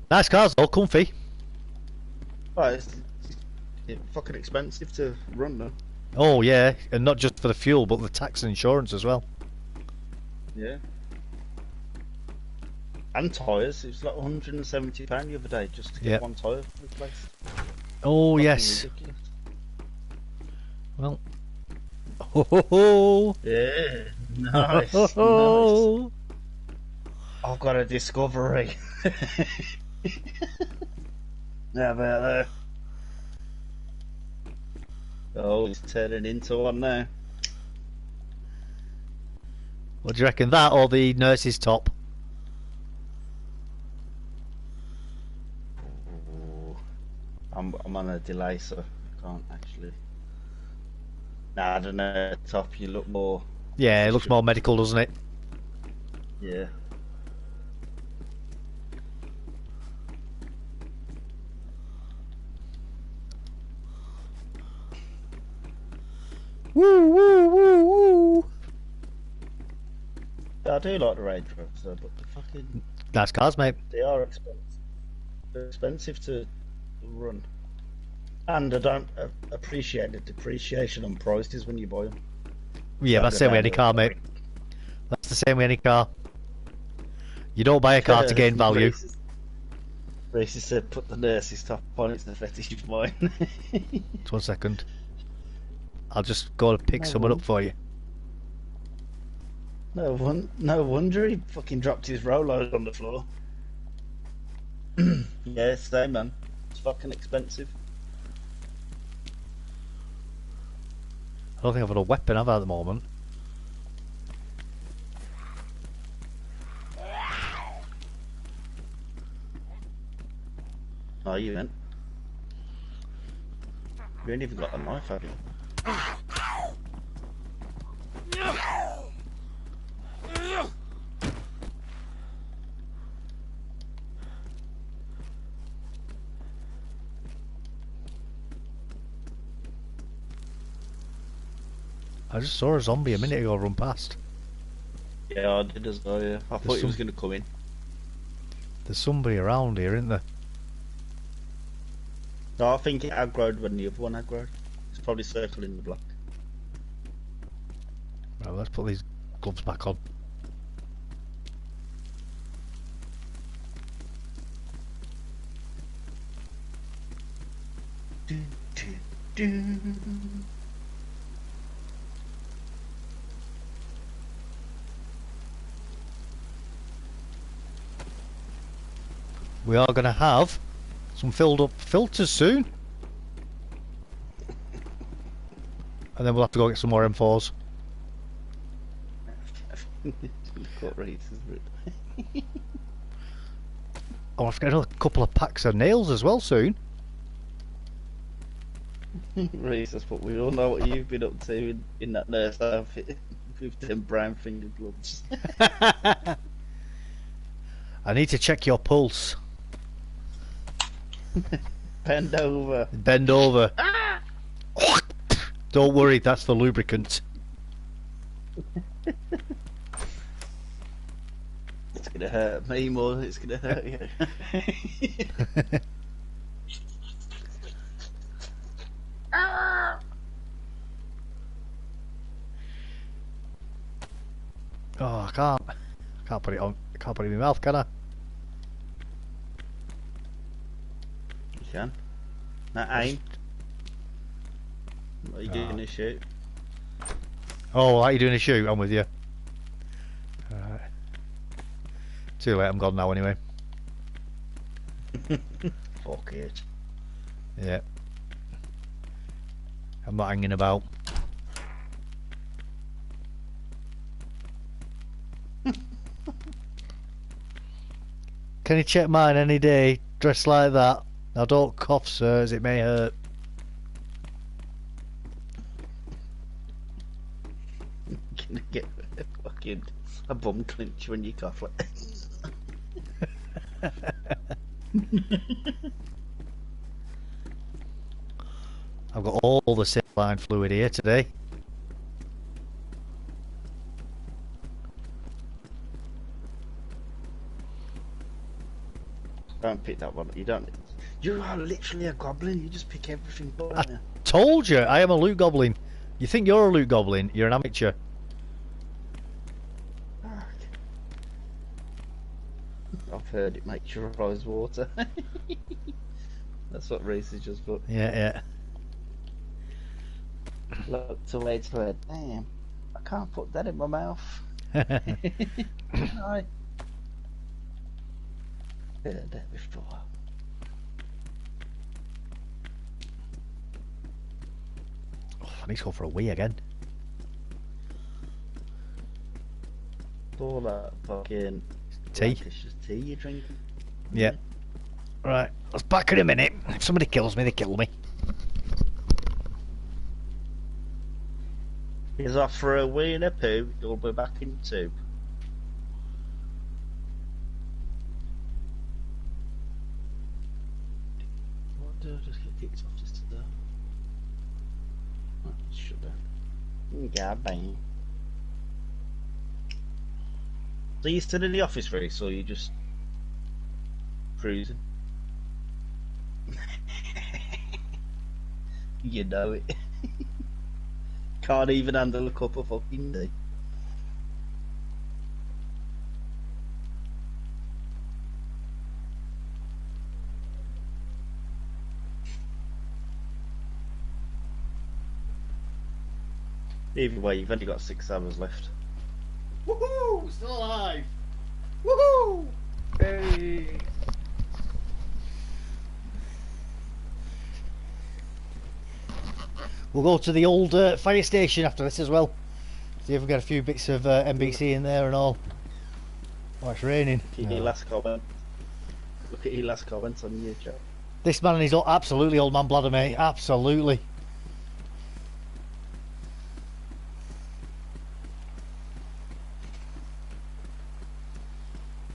Nice cars, all comfy. Well, it's fucking expensive to run, though. Oh, yeah. And not just for the fuel, but the tax and insurance as well. Yeah. And tyres. It was like £170 the other day just to get one tyre replaced. Oh, Fucking yes. ridiculous. Well. Oh, ho, ho. Yeah. Nice, nice. I've got a discovery. How about that? Oh, he's turning into one now. What do you reckon, that or the nurse's top? Ooh. I'm on a delay, so I can't actually. Nah, I don't know. Top, you look more. Yeah, it looks more medical, doesn't it? Yeah. Woo, woo, woo, woo. I do like the Range Rovers, though, but the fucking Nice cars, mate. they are expensive. They're expensive to run, and I don't appreciate the depreciation on prices when you buy them. Yeah, that's the same with any car, mate. That's the same with any car. You don't buy a car to gain value. Races said, "Put the nurse's top on. It's the fetish of mine." Just 1 second. I'll just go and pick someone up for you. No wonder he fucking dropped his Rolos on the floor. Yeah, it's same, man. It's fucking expensive. I don't think I've got a weapon, have I, at the moment? Oh, you ain't. You ain't even got a knife, have you? I just saw a zombie a minute ago run past. Yeah, I did as well, yeah. I thought he was going to come in. There's somebody around here, isn't there? No, I think it aggroed when the other one aggroed. It's probably circling the block. Right, let's put these gloves back on. We are going to have some filled up filters soon. And then we'll have to go get some more M4s. Got races, I'll have to get another couple of packs of nails as well soon. Races, but we all know what you've been up to in that nurse outfit with them brown finger gloves. I need to check your pulse. Bend over. Bend over. Don't worry, that's the lubricant. It's gonna hurt me more than it's gonna hurt you. Oh, I can't put it on. I can't put it in my mouth, can I? You can. Now aim. What are you doing to shoot? Oh, are you doing a shoot? I'm with you. Alright. Too late, I'm gone now anyway. Fuck it. Yeah. I'm not hanging about. Can you check mine any day, dressed like that? Now don't cough, sir, as it may hurt. Gonna get fucking a bum clinch when you cough like I've got all the saline fluid here today. Don't pick that one. You don't. You are literally a goblin. You just pick everything up. I told you, I am a loot goblin. You think you're a loot goblin? You're an amateur. I've heard it makes your eyes water. That's what Reese has just put. Yeah, yeah. Look to wait to it. Damn. I can't put that in my mouth. Can I? Heard that before. Oh, I need to go for a wee again. All that fucking Tea. Lancashire tea you're drinking. Yeah. Right, I was back in a minute. If somebody kills me, they kill me. He's off for a wee and a poo. You'll be back in 2. What do I just get kicked off just to that? Oh, shut down. God bang. So you still in the office, Reece, or you just cruising? You know it. Can't even handle a cup of fucking tea. Either way, you've only got 6 hours left. Woohoo! Still alive! Woohoo! Hey! We'll go to the old fire station after this as well. See if we get a few bits of NBC in there and all. Oh, it's raining. Look at your last comment. Look at your last comment on your chat. This man is absolutely old man bladder, mate. Absolutely.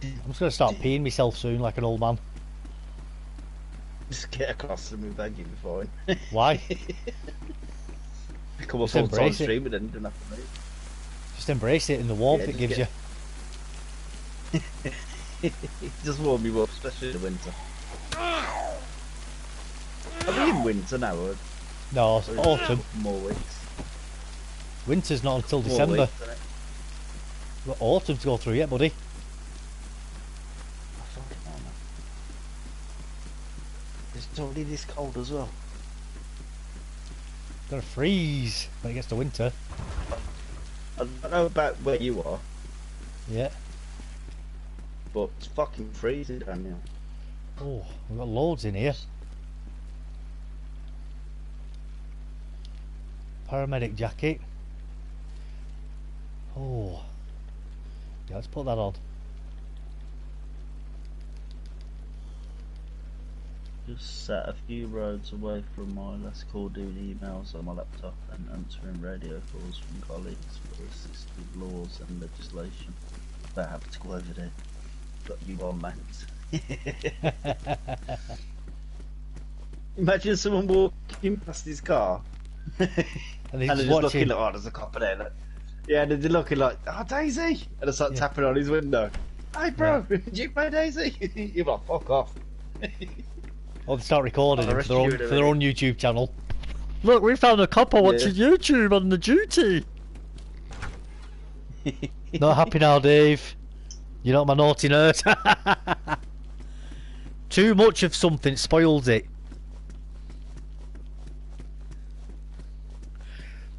I'm just going to start peeing myself soon like an old man. Just get across and move back in before. Why? Become a Just full time embrace it. streamer then, don't have to move. Just embrace it in the warmth Yeah, it gives you. It just warm you up, especially in the winter. Are we in winter now? Or No, it's or is autumn. it more weeks. Winter's not until More December. weeks, isn't it? We've got autumn to go through yet, buddy. I fucking know, man. It's already this cold as well. Gonna freeze when it gets to winter. I don't know about where you are, Yeah. but it's fucking freezing down here. Oh, we've got loads in here. Paramedic jacket. Oh. Yeah, let's put that on. Just sat a few roads away from my last call doing emails on my laptop and answering radio calls from colleagues for assisted laws and legislation. But I have to go over there. Got you on, mate. Imagine someone walking past his car And and he's they're just watching. looking like, oh, there's a copper there. Like, yeah, and they're looking like, oh, DayZ! And I start tapping on his window. Hey, bro, do you play DayZ? You're like, fuck off. Oh, they start recording I'll him arrest for their, you own, in a for their own YouTube channel. Look, we found a copper watching YouTube on the duty. Not happy now, Dave. You're not my naughty nerd. Too much of something spoils it.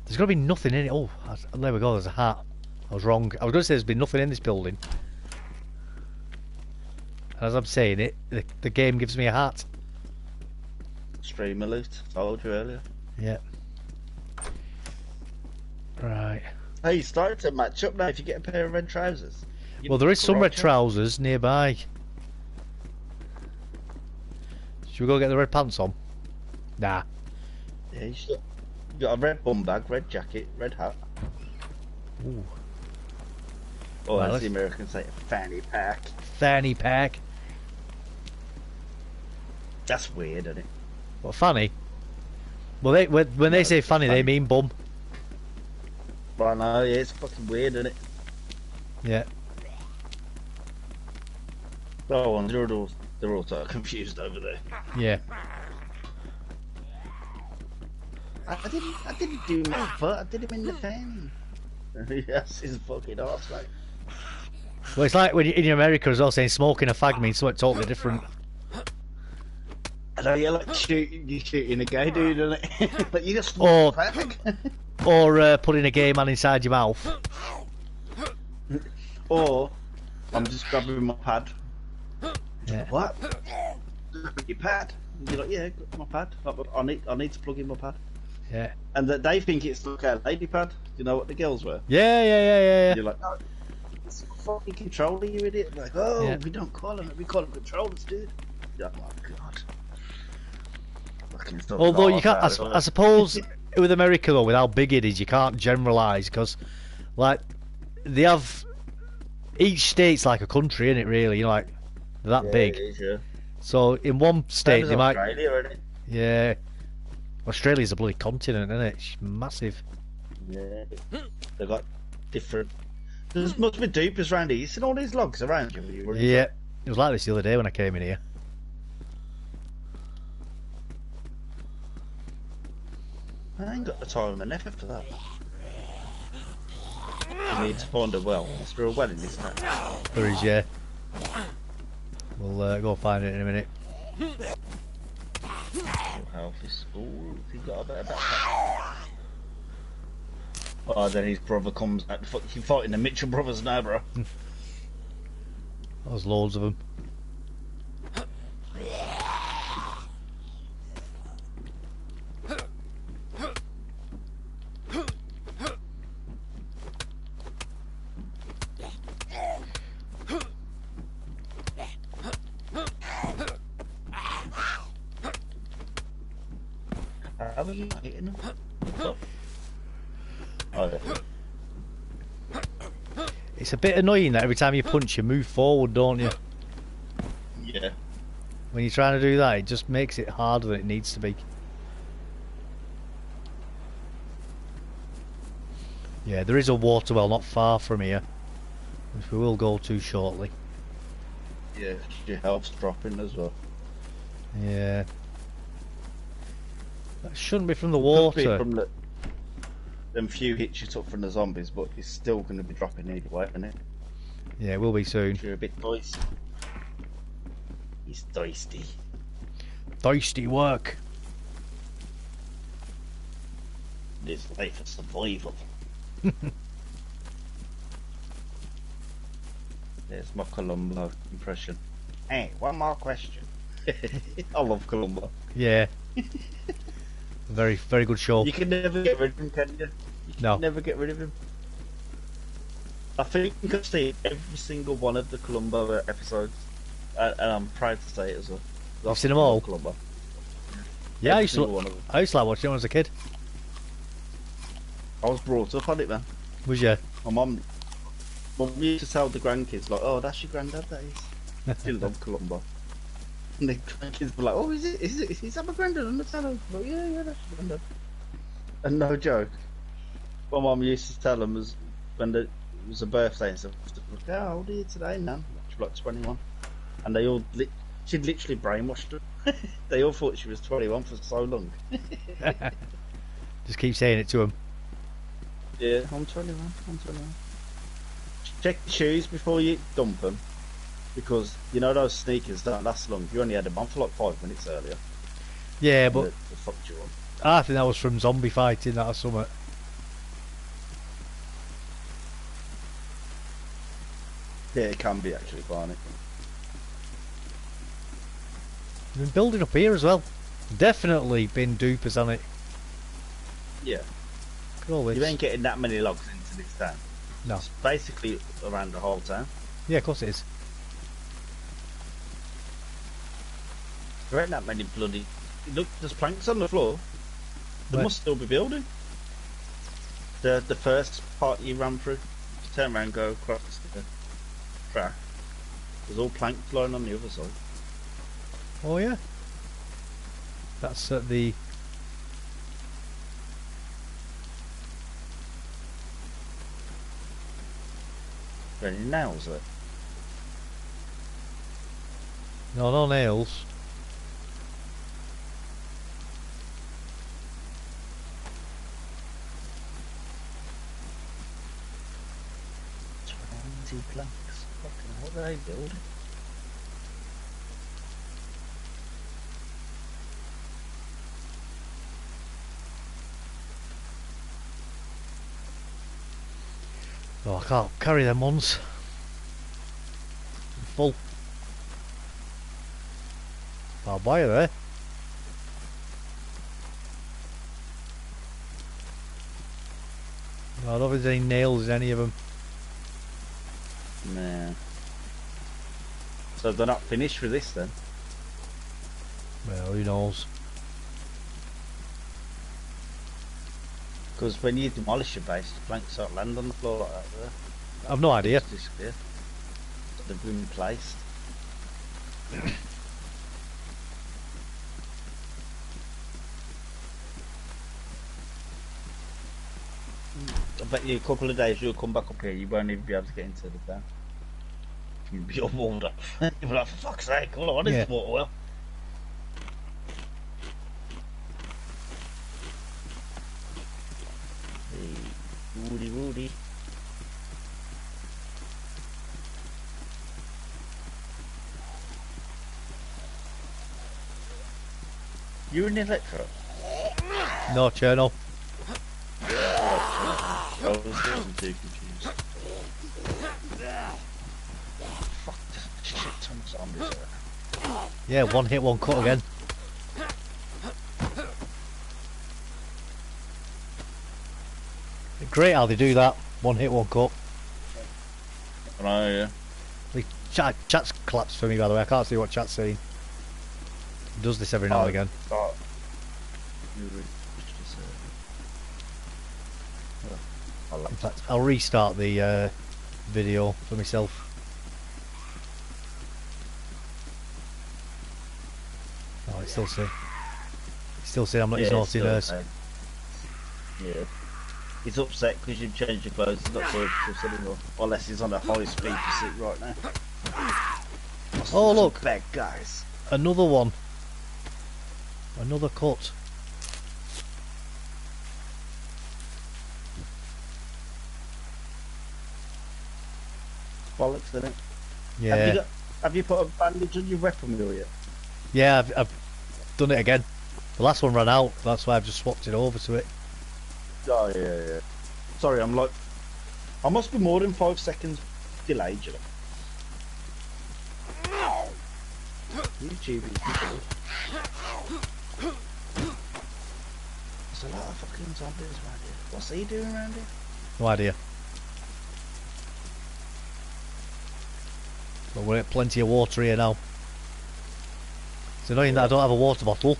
There's got to be nothing in it. Oh, there we go, there's a hat. I was wrong. I was going to say there's been nothing in this building. As I'm saying it, the game gives me a hat. Streamer loot, told you earlier. Yeah. Right. Hey, you started to match up now if you get a pair of red trousers. Well, there is some red Roger. trousers nearby. Should we go get the red pants on? Nah. Yeah, you should. You got a red bum bag, red jacket, red hat. Ooh. Or Well, as let's- the Americans say, a fanny pack. Fanny pack. That's weird, isn't it? What, fanny? Well, when they say it's fanny, they fanny. mean bum. But I know, yeah, it's fucking weird, isn't it? Yeah. Oh, and they're all so confused over there. Yeah. I didn't do my foot, I did him in the fan. Yes, his fucking arse, mate. Well, it's like when you're in America as well, saying smoking a fag means something totally different. I know, you're like shooting a gay dude, isn't it? But you just Oh. fag. Or putting a gay man inside your mouth. Or I'm just grabbing my pad. Yeah. What? Your pad? And you're like, yeah, got my pad. I need to plug in my pad. Yeah. And that they think it's like a lady pad. You know what the girls wear? Yeah. You're like, oh, it's a fucking controller, you idiot. Like, oh, Yeah. we don't call them. We call them controllers, dude. Oh my god. Fucking stuff. Although you can't, laugh at it. I suppose with America though, with how big it is, you can't generalise because, like, they have each state's like a country, isn't it? Really, you know, like they're that Yeah, big. it is, yeah. So in one state they might. Australia, isn't it? Yeah. Australia's a bloody continent, isn't it? It's massive. Yeah. They've got different. There must be dupers around here. You seen all these logs around you? Yeah. It was like this the other day when I came in here. I ain't got the time and effort for that. You need to find a well. Is there a well in this town? There is, yeah. We'll go find it in a minute. Health is. Ooh, he got a better backpack. Oh, then his brother comes out. You're fighting the Mitchell brothers now, bro. There's loads of them. How are you not hitting them? Oh, yeah. It's a bit annoying that every time you punch, you move forward, don't you? Yeah. When you're trying to do that, it just makes it harder than it needs to be. Yeah, there is a water well not far from here, which we will go to shortly. Yeah, your health's dropping as well. Yeah. That shouldn't be from the Could be water. from them few hits you took from the zombies, but it's still going to be dropping either way, isn't it? Yeah, it will be soon. You're a bit thirsty. He's thirsty. Thirsty work. This life is survival. There's my Columbo impression. Hey, one more question. I love Columbo. Yeah. Very, very good show. You can never get rid of him, can you? You can No. never get rid of him. I think I've seen every single one of the Columbo episodes, and I'm proud to say it as well. You've seen them all? Columbo. Yeah, Every single one of them. I used to like watching it when I was a kid. I was brought up on it, man. Was you? My mum used to tell the grandkids, like, oh, that's your granddad, that is. Still love Columbo. And the grandkids were like, oh, is that my granddad on the telly? Like, yeah, that's your granddad. And no joke, my mum used to tell them when it was a birthday and stuff, like, how old are you today, Nan? She was like 21. And they all, she'd literally brainwashed them. They all thought she was 21 for so long. Just keep saying it to them. Yeah, I'm 21, I'm 21. Check your shoes before you dump them, because you know those sneakers don't last long. You only had them on for like 5 minutes earlier. Yeah, And but they fucked you up. I think that was from zombie fighting, that or something. Yeah, it can be actually, can't it? We've been building up here as well. Definitely been dupers on it. Yeah. Look at all this. You ain't getting that many logs into this town. No. It's basically around the whole town. Yeah, of course it is. There ain't that many bloody... Look, there's planks on the floor. They Where? must still be building. The first part you ran through, just turn around and go across the track. There's all planks lying on the other side. Oh yeah. That's at the... Are there any nails there? No nails. Planks. Fucking what are they building? Oh, I can't carry them ones. I'm full. I'll buy it there. I don't know if there's any nails in any of them. Nah. So they're not finished with this then? Well, who knows? Because when you demolish a base, the planks don't land on the floor like that, do they? I've no idea. Just disappear. They've been placed. I bet you a couple of days you'll come back up here, you won't even be able to get into the town. You'll be all walled up. You'll be like, for fuck's sake, all I want is Yeah. the water well. Hey, Woody. You're an electro. No, Cherno. I was getting too confused. Fuck, shit ton of zombies there. Yeah, one hit, one cut again. Great how they do that. One hit, one cut. I know, yeah. The chat's collapsed for me, by the way. I can't see what chat's saying. It does this every now and again. Oh. In fact, I'll restart the video for myself. Oh, it's still saying. Still saying I'm not his naughty nurse. Yeah. He's upset because you've changed your clothes. He's not sure if anymore. Unless he's on a high speed pursuit right now. Oh, look. Bad guys. Another one. Another cut. Bollocks, isn't it? Yeah. Have you put a bandage on your weapon wheel yet? Yeah, I've done it again. The last one ran out. That's why I've just swapped it over to it. Oh, yeah. Sorry, I'm like... I must be more than 5 seconds delayed, you know. YouTube is people. There's a lot of fucking zombies around here. What's he doing around here? No idea. But we're at plenty of water here now. It's annoying that I don't have a water bottle.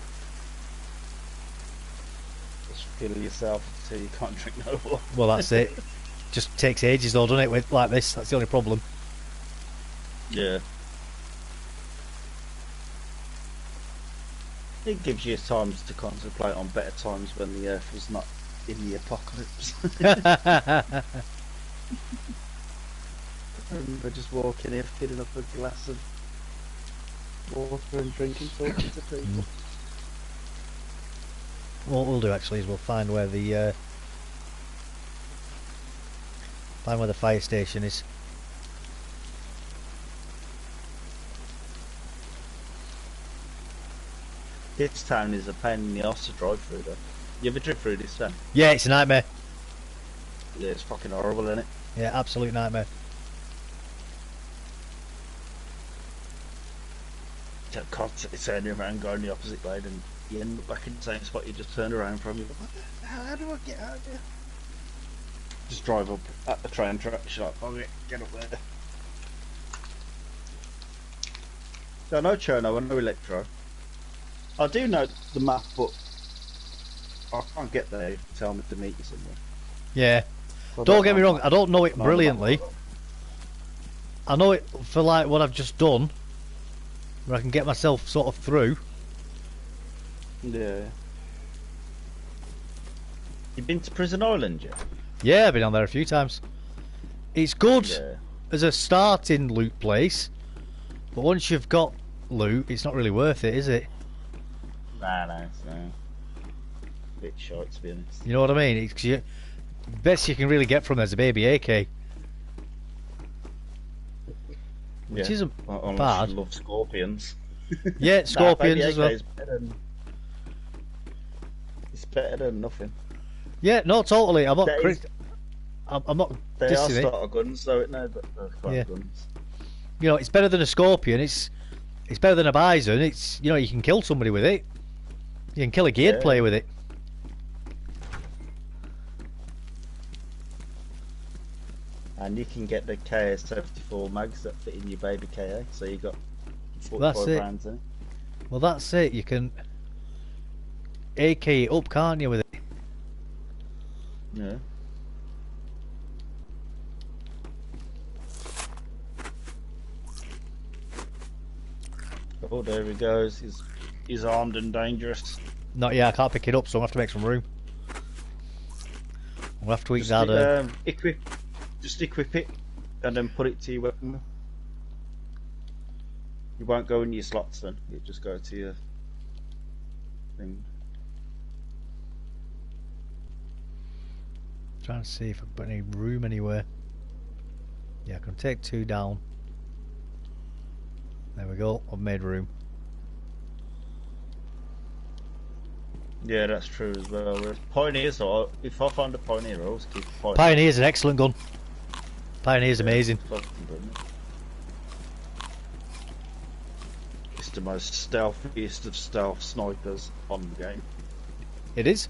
Just fill yourself so you can't drink no more. Well, that's it. Just takes ages though, doesn't it, with like this? That's the only problem. Yeah. It gives you time to contemplate on better times when the Earth was not in the apocalypse. I remember just walking here, filling up a glass of water and drinking, talking to people. What we'll do actually is we'll find where the fire station is. This town is a pain in the arse to drive through though. You ever drive through this town? Yeah, it's a nightmare. Yeah, it's fucking horrible, isn't it? Yeah, absolute nightmare. You're constantly turning around, going the opposite way, and you end up back in the same spot you just turned around from. You're like, what the hell, how do I get out of here? Just drive up at the train tracks, you're like, oh yeah, get up there. So I know Cherno, I know Electro. I do know the map, but I can't get there if you tell me to meet you somewhere. Yeah. So I Don't get me know. wrong, I don't know it brilliantly. I know it for like what I've just done, where I can get myself sort of through. Yeah. You been to Prison Island yet? Yeah, I've been on there a few times. It's good Yeah. as a starting loot place, but once you've got loot, it's not really worth it, is it? Nah, it's a bit short to be honest. You know what I mean? It's best you can really get from there's a baby AK, which isn't Unless bad. you love scorpions. Yeah, scorpions Nah, as well. It's better than nothing. Yeah, no, totally. I'm not. That is- I'm not They are dissing it. starter guns, though, no, but they're Yeah. guns. You know, it's better than a scorpion. It's better than a bison. It's, you know, you can kill somebody with it. You can kill a geared player with it. And you can get the KS-74 mags that fit in your baby KA, so you got 45 That's it. rounds in it. Well, that's it. You can AK it up, can't you, with it? Yeah. Oh, there he goes. He's armed and dangerous. Not yet. I can't pick it up, so I'll have to make some room. We'll have to eat Just that. equip it, and then put it to your weapon. You won't go in your slots then. You just go to your thing. Trying to see if I've got any room anywhere. Yeah, I can take 2 down. There we go. I've made room. Yeah, that's true as well. Whereas Pioneers, if I find a Pioneer, I always keep a Pioneer. Pioneer's an excellent gun. Pioneer's amazing. Fucking brilliant. It's the most stealthiest of stealth snipers on the game. It is.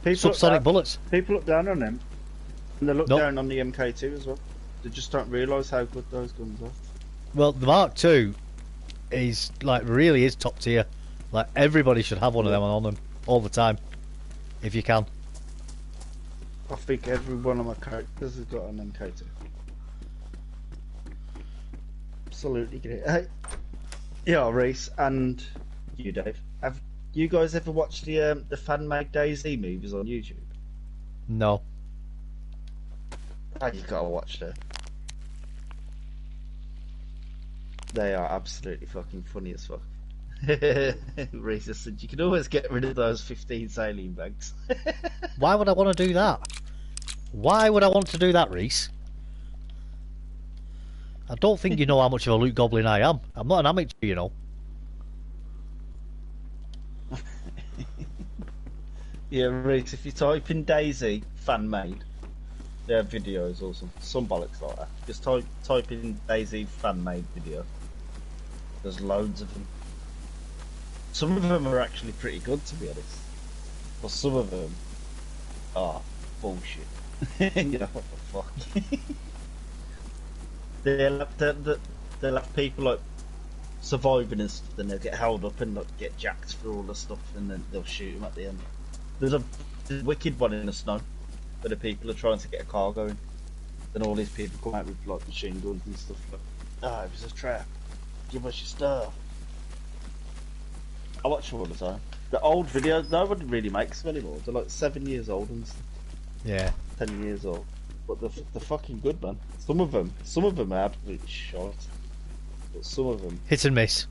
People Subsonic bullets. People look down on them, and they look Nope. down on the MK2 as well. They just don't realise how good those guns are. Well, the Mark II is like really is top tier. Like everybody should have one of them on them all the time, if you can. I think every one of my characters has got an MK2. Absolutely great. Hey, yeah, Reese and you, Dave. Have you guys ever watched the fan-made DayZ movies on YouTube? No. Oh, you gotta watch them. They are absolutely fucking funny as fuck. Reese said you can always get rid of those 15 saline bags. Why would I want to do that? Why would I want to do that, Reese? I don't think you know how much of a loot goblin I am. I'm not an amateur, you know. Yeah, Reese, if you type in DayZ fan made, their videos or some bollocks like that. Just type in DayZ fan made video. There's loads of them. Some of them are actually pretty good, to be honest. But some of them are bullshit. You know what the fuck? they'll have people like surviving and stuff, then they'll get held up and like get jacked for all the stuff, and then they'll shoot them at the end. There's a wicked one in the snow where the people are trying to get a car going. Then all these people come out with like machine guns and stuff like, it was a trap. Give us your stuff. I watch them all the time. The old videos, nobody really makes them anymore. They're like 7 years old and stuff. Yeah. 10 years old. But they're fucking good, man. Some of them are absolutely short. But some of them... Hit and miss.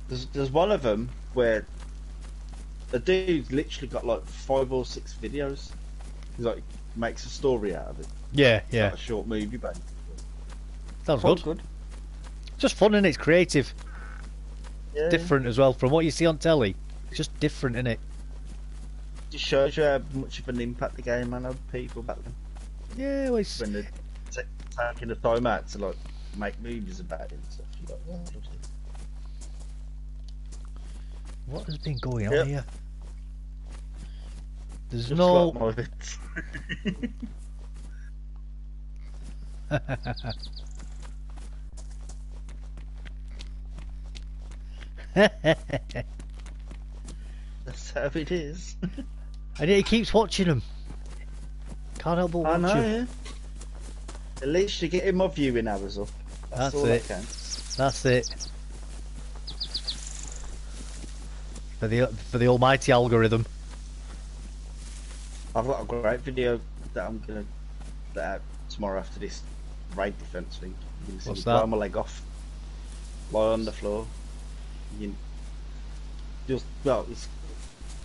There's one of them where a dude's literally got like 5 or 6 videos. He's like, makes a story out of it. Yeah, It's yeah. like a short movie, basically. Sounds Quite good. Just fun and it's creative. Yeah. Different as well from what you see on telly. It's just different, innit? Just shows you how much of an impact the game had on people back then. Yeah, well, it's... When they're taking the time out to like make movies about it and stuff. You're like, oh, lovely. What has been going on Yep. here? There's Just no... like my bits. That's how it is. And he keeps watching them. Can't help but watch I know, them. yeah. At least you're getting my viewing hours up. That's all it. I can. That's it. For the almighty algorithm. I've got a great video that I'm gonna put out tomorrow after this raid defense thing. You can see What's me that? blow my leg off, lie on the floor. Well, it's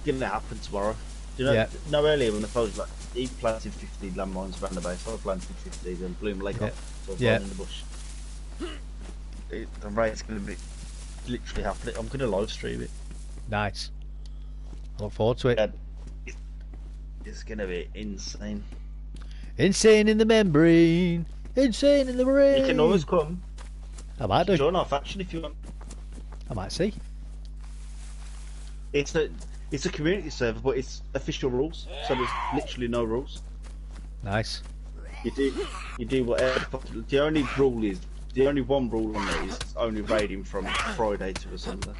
gonna happen tomorrow. Do you know? Yeah. No, earlier when the fellas like he planted 50 landmines around the base, I planted 50 and blew my leg Yeah. off. So I was Yeah. lying in the bush. The raid's gonna be literally happening. I'm gonna live stream it. Nice. I look forward to it. And It's gonna be insane. Insane in the membrane. Insane in the brain. You can always come. I might do. Join our faction if you want. I might see. It's a community server, but it's official rules, so there's literally no rules. Nice. You do whatever. The only one rule on there is only raiding from Friday to a Sunday.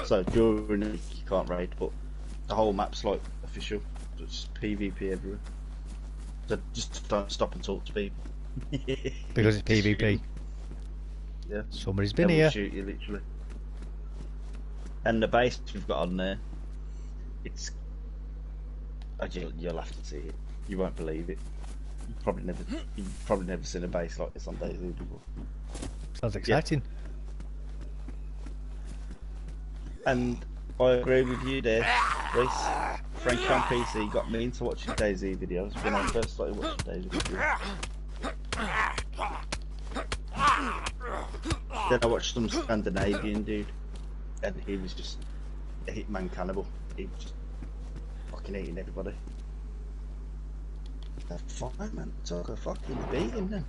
So during the week you can't raid, but the whole map's like official. Just PvP everywhere. So just don't stop and talk to people. Because it's PvP. Yeah. Somebody's been They will here. shoot you literally. And the base we've got on there, it's you'll have to see it. You won't believe it. You've probably never seen a base like this on DayZ before. Sounds exciting. And I agree with you there, Reese. Frankie on PC got me into watching DayZ videos when I first started watching DayZ videos. Then I watched some Scandinavian dude, and he was just a hitman cannibal. He was just fucking eating everybody. That's fine, man. Took a fucking beating then.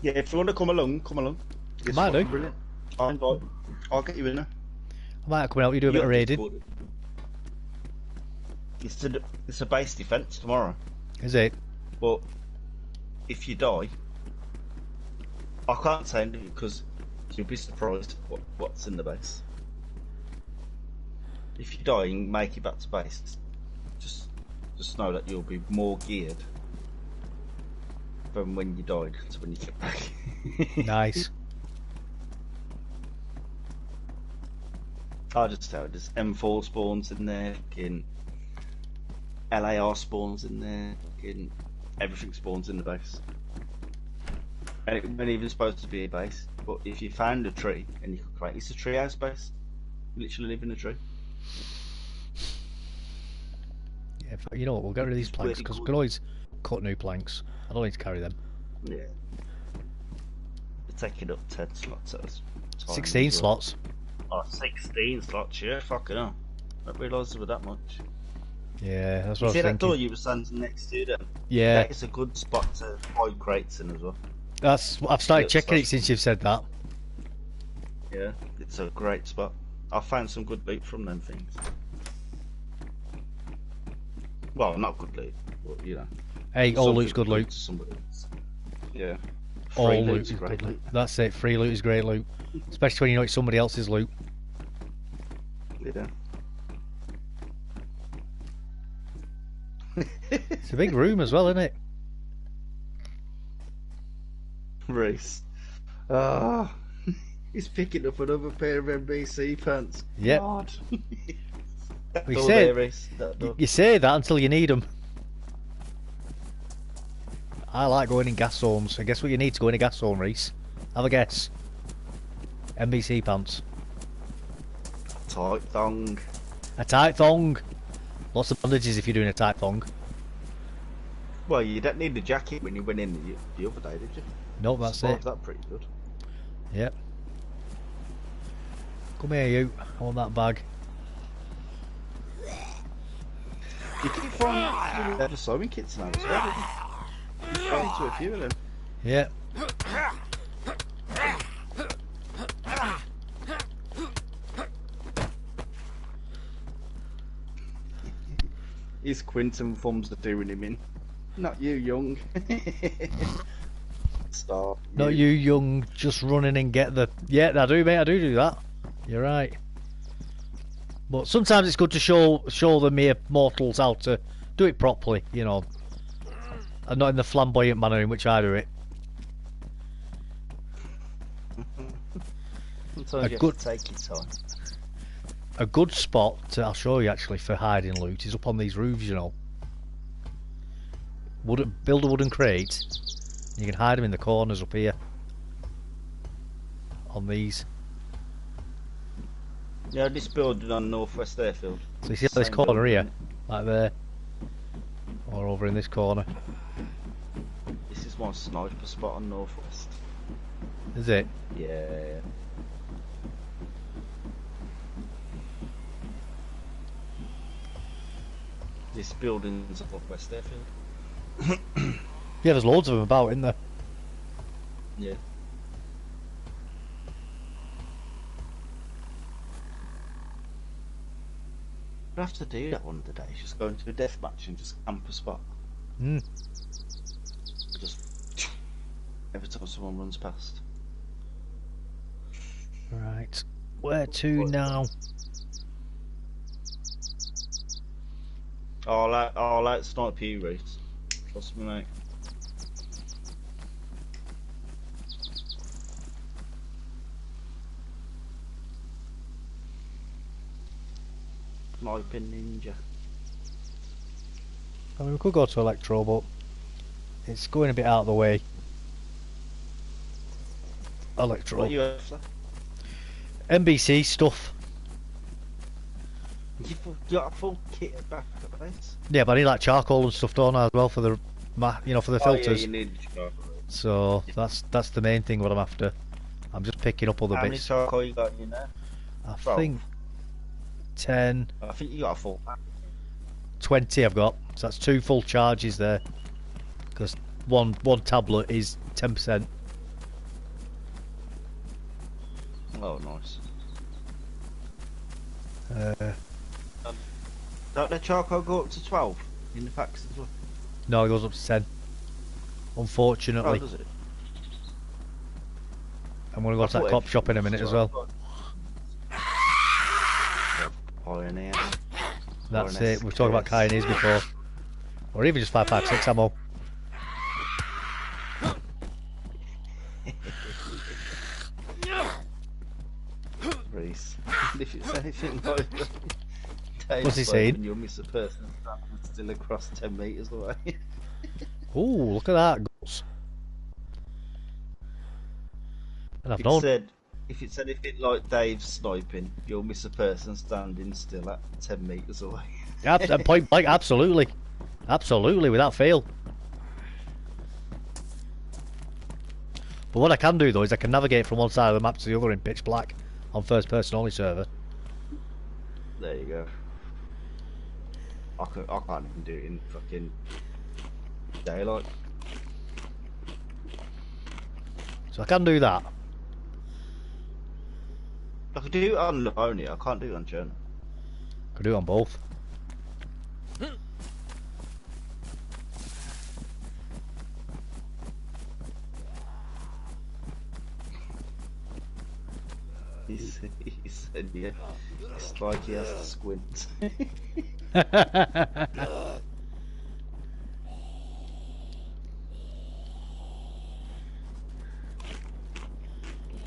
Yeah, if you want to come along, come along. It's Might do. fucking brilliant. I'll get you in there. I might come and help you do a bit of raiding. It's a base defence tomorrow. Is it? But if you die, I can't say anything because you'll be surprised what's in the base. If you die and make it back to base, just know that you'll be more geared than when you died to when you get back. Nice. I'll just tell you, there's M4 spawns in there, fucking LAR spawns in there, fucking everything spawns in the base. And it wasn't even supposed to be a base, but if you found a tree and you could create, it's a treehouse base. You literally live in a tree. Yeah, you know what? We'll get rid of these It's planks really because we cool. can always cut new planks. I don't need to carry them. Yeah. They're taking up 10 slots at a time. 16 as well. slots. Oh, 16 slots, yeah, fucking hell. I didn't realise there were that much. Yeah, that's You what see I that was door thinking. you were standing next to then? Yeah, That is a good spot to hide crates in as well. I've started Little checking it stuff. since you've said that. Yeah, it's a great spot. I found some good loot from them things. Well, not good loot, but you know. Hey, all some loot's good loot. to somebody else. Yeah. All Free loot loot's is great good loot. That's it. Free loot is great loot, especially when you know it's somebody else's loot. Yeah. It's a big room as well, isn't it? Reese. Ah, he's picking up another pair of NBC pants. Yep. God. That We door said- there, Reese. That door. You say that until you need them. I like going in gas zones. And guess what you need to go in a gas zone, Reese? Have a guess. NBC pants. Tight thong. A tight thong. Lots of bandages if you're doing a tight thong. Well, you don't need the jacket when you went in the other day, did you? Nope, that's it. Survived that pretty good. Yep. Come here, you. I want that bag. You keep finding the sewing kits now as well, didn't you? You've gone into a few of them. Yep. His Quinton thumbs are doing him in. Not you, young. Stop. Not you, young, just running and get the... Yeah, I do, mate. I do that. You're right. But sometimes it's good to show the mere mortals how to do it properly, you know. And not in the flamboyant manner in which I do it. Sometimes you good- have to take your time. A good spot, I'll show you actually, for hiding loot is up on these roofs, you know. Build a wooden crate. You can hide them in the corners up here. On these. Yeah, this building on Northwest Airfield. So you see this Same corner building, here? isn't it? Like there. Or over in this corner. This is one sniper spot on Northwest. Is it? Yeah. This building's up West Airfield. Yeah, there's loads of them about, isn't there? Yeah. I'd have to do that one of the days, just go into a death match and just camp a spot. Hmm. Just every time someone runs past. Right. Where to now? Oh, I like sniper you, Reese. Trust me, mate. Sniping ninja. I mean, we could go to Electro, but it's going a bit out of the way. Electro. What you after? NBC stuff. You got a full kit back at the base? Yeah, but I need like charcoal and stuff, don't I, as well for the, for the filters. Yeah, you need charcoal. So that's the main thing what I'm after. I'm just picking up other How many bits. charcoal you got in there? I 12? think 10, I think you got a full pack. 20 I've got. So that's 2 full charges there. Because one tablet is 10%. Oh, nice. Don't the charcoal go up to 12 in the packs as well? No, it goes up to 10. Unfortunately. Oh, does it? I'm going to go to that cop shop in a minute as well. Pioneer. That's it. We've talked about Pioneers before. Or even just 5.56 ammo. Reese. If it's anything like that, What's he saying? You'll miss a person still across 10 metres away. Ooh, look at that. Guts. And I've known. If it's anything like Dave's sniping, you'll miss a person standing still at 10 metres away. Point blank, absolutely. Absolutely, without fail. But what I can do though is I can navigate from one side of the map to the other in pitch black on first person only server. There you go. I can't even do it in fucking daylight. So I can do that. I can do it on Livonia, I can't do it on Journal. I can do it on both. He said, yeah, it's like he has to squint.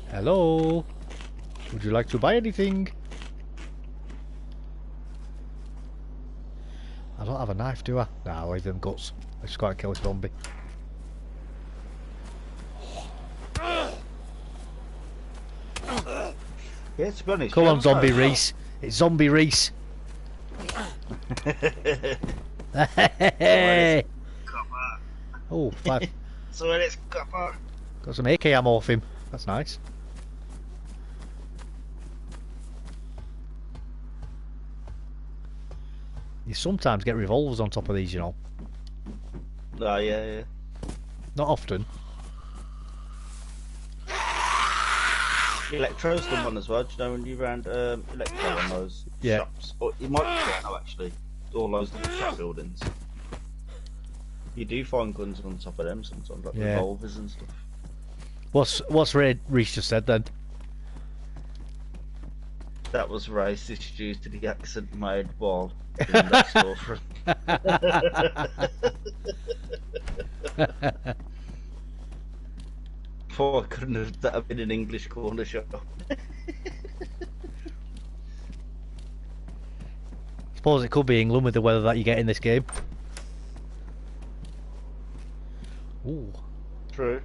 Hello? Would you like to buy anything? I don't have a knife, do I? Nah, I'll leave them guts. I just gotta kill this zombie. Yeah, to be honest. Come on, Zombie Reese. It's Zombie Reese. Oh, 5. So it's copper. Got some AK ammo off him. That's nice. You sometimes get revolvers on top of these, you know. Oh, yeah. Not often. Electro's done one as well. Do you know when you round Electro on those shops? Or it might be now actually. All those little shop buildings. You do find guns on top of them sometimes, like revolvers and stuff. What's Reese just said then? That was racist due to the accent made while in that storefront. Poor couldn't have that have been an English corner shop. Suppose it could be England with the weather that you get in this game. Ooh. True.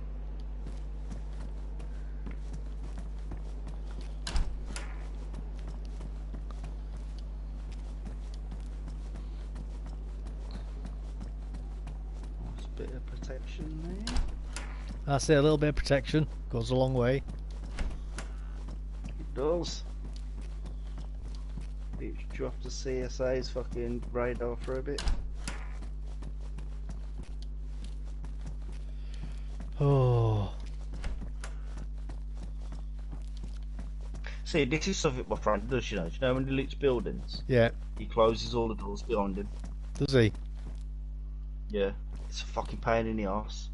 Nice bit of protection there. That's it, a little bit of protection. Goes a long way. It does. It dropped the CSA's fucking radar for a bit. Oh. See, this is something my friend does, you know. Do you know when he loots buildings? Yeah. He closes all the doors behind him. Does he? Yeah. It's a fucking pain in the arse.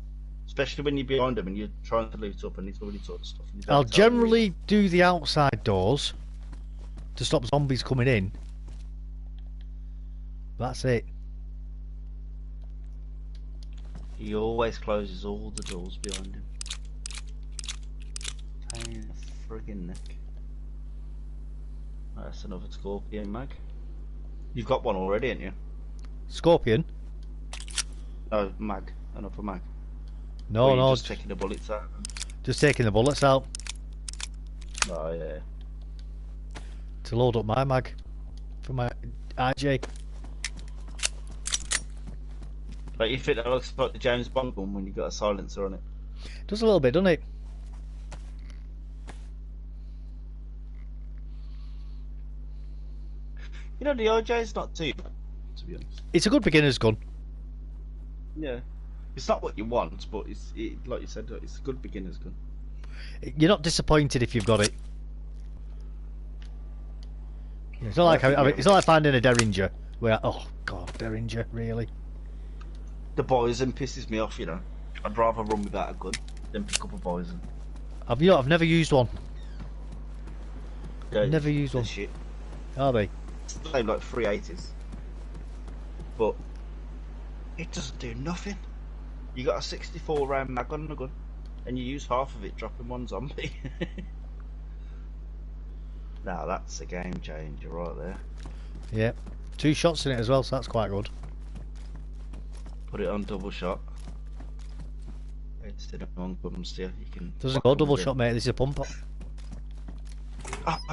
Especially when you're behind him and you're trying to loot up and he's already touched stuff. And you don't I'll tell him generally do the outside doors to stop zombies coming in. That's it. He always closes all the doors behind him. Pain in the friggin' neck. That's another scorpion mag. You've got one already, haven't you? Scorpion? No, mag. Another mag. No, Or no. you're just taking the bullets out. Just taking the bullets out Oh yeah. to load up my mag for my RJ. Like you think that looks like the James Bond one when you got a silencer on it. Does a little bit, doesn't it? You know, the RJ's not too bad, to be honest. It's a good beginner's gun. Yeah. It's not what you want, but like you said, it's a good beginner's gun. You're not disappointed if you've got it. It's not like it's not like finding a Derringer where, oh god, Derringer, really? The poison pisses me off, you know. I'd rather run without a gun than pick up a poison. I've never used one. Yeah, Never used they're one. Shit. Are they? They like 380s, but it doesn't do nothing. You got a 64 round mag on the gun, and you use half of it dropping one zombie. Now that's a game changer right there. Yeah. 2 shots in it as well, so that's quite good. Put it on double shot. Instead of one comes to you, you can. Doesn't go double shot, mate. This is a pump.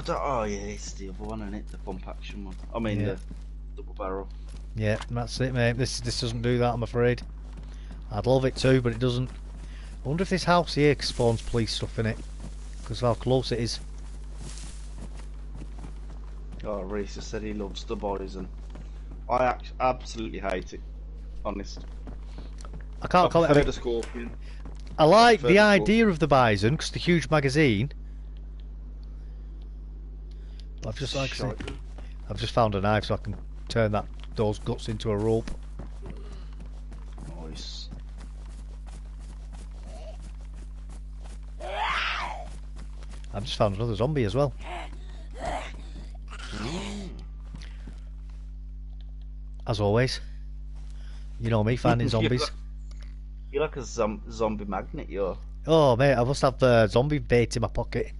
Oh yeah, it's the other one, isn't it? The pump action one. I mean Yeah. the double barrel. Yeah, that's it, mate. This doesn't do that, I'm afraid. I'd love it too, but it doesn't. I wonder if this house here spawns police stuff in it, because of how close it is. Oh, Reese said he loves the boys, and I absolutely hate it. Honest. I can't call it. prefer the Scorpion. I like prefer the the idea of the Bison because the huge magazine. But I've just I've just found a knife so I can turn those guts into a rope. Nice. I've just found another zombie as well. As always, you know me finding zombies. You're like a zombie magnet, you're. Oh mate, I must have the zombie bait in my pocket.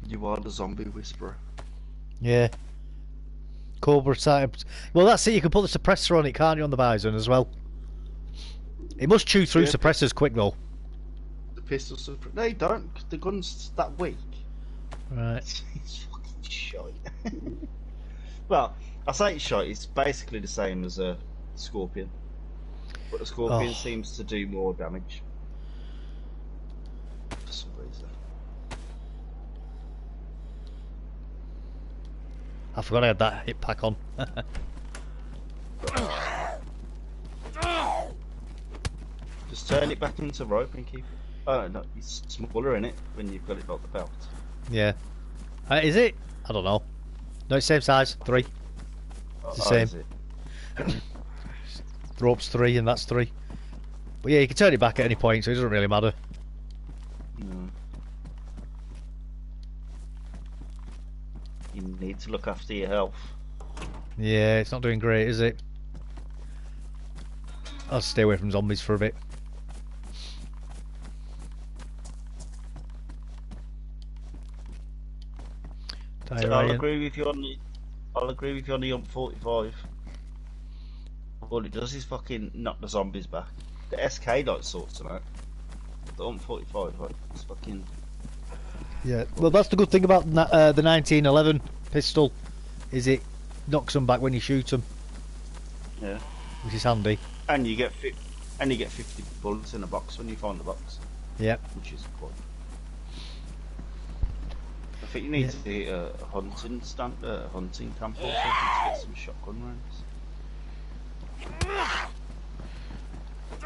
You are the zombie whisperer. Yeah. Cobra type. Well, that's it. You can put the suppressor on it, can't you, on the Bison as well? It must chew through suppressors quick though. The pistol suppressor. No, you don't. 'Cause the gun's that weak. Right. It's fucking shite. Well, I say it's shite. It's basically the same as a Scorpion, but the Scorpion seems to do more damage for some reason. I forgot I had that hit pack on. Just turn it back into rope and keep it. Oh no, it's smaller in it when you've got it like the belt. Yeah. Is it? I don't know. No, it's same size. 3. It's the same. Is it? The rope's 3 and that's 3. But yeah, you can turn it back at any point, so it doesn't really matter. No. You need to look after your health. Yeah, it's not doing great, is it? I'll stay away from zombies for a bit. So I'll agree with you on the. I'll agree with you on the UMP45. All it does is fucking knock the zombies back. The SK like sorts them out. The UMP45, like, it's fucking. Yeah, well, that's the good thing about the 1911 pistol, is it knocks them back when you shoot them. Yeah. Which is handy. And you get 50 bullets in a box when you find the box. Yeah. Which is quite. think you need to hit a hunting stand, hunting camp or something to get some shotgun rounds.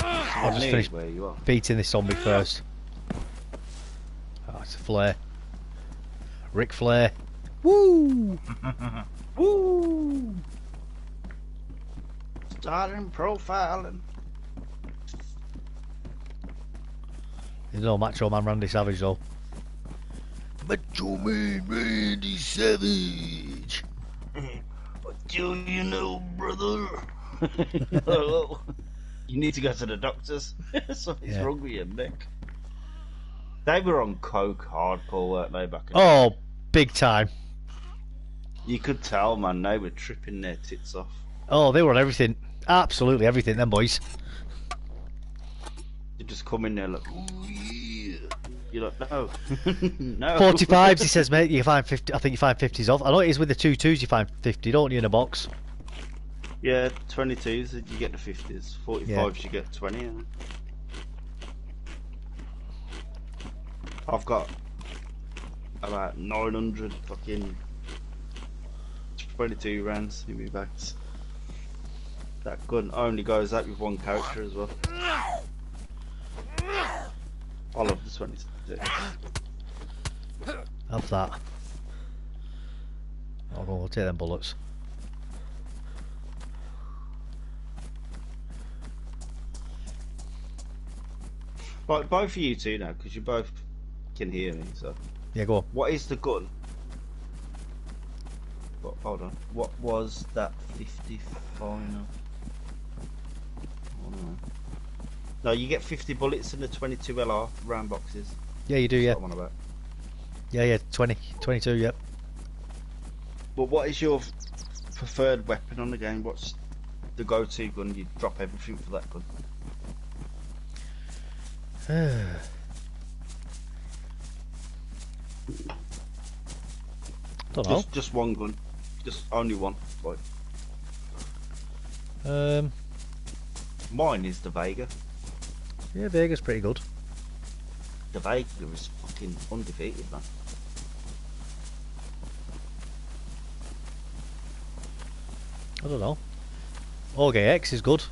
I'll just finish where you are. beating this zombie first. Oh, it's a flare. Ric Flair. Woo! Woo! Starting profiling. There's no Macho Man Randy Savage though. Macho Man Randy Savage. What do you know, brother? Hello. You need to go to the doctors. Something's wrong with your neck. They were on coke hardcore, weren't they, back in Oh, big time. You could tell, man, they were tripping their tits off. Oh, they were on everything. Absolutely everything, them boys. You just come in there like, ooh, yeah. You're like, no. No. 45s, he says, mate, you find 50. I think you find 50s off. I know it is with the 2.2s, you find 50, don't you, in a box? Yeah, 22s, you get the 50s. 45s, you get 20. Yeah. I've got about 900 fucking 22 rounds in my bags. That gun only goes out with one character as well. I love the 22. Have that. I'll take them bullets. But both of you two now, because you both can hear me, so. Yeah, go on. What is the gun? Hold on. What was that 50 final? Oh, no. No, you get 50 bullets in the 22 LR round boxes. Yeah, you do, yeah. That's what I'm on about. Yeah, 20, 22, yep. But what is your preferred weapon on the game? What's the go-to gun? You drop everything for that gun. Don't know. Just one gun. Just only one. Like. Mine is the Vega. Yeah, Vega's pretty good. The Vega is fucking undefeated, man. I don't know. OGX is good.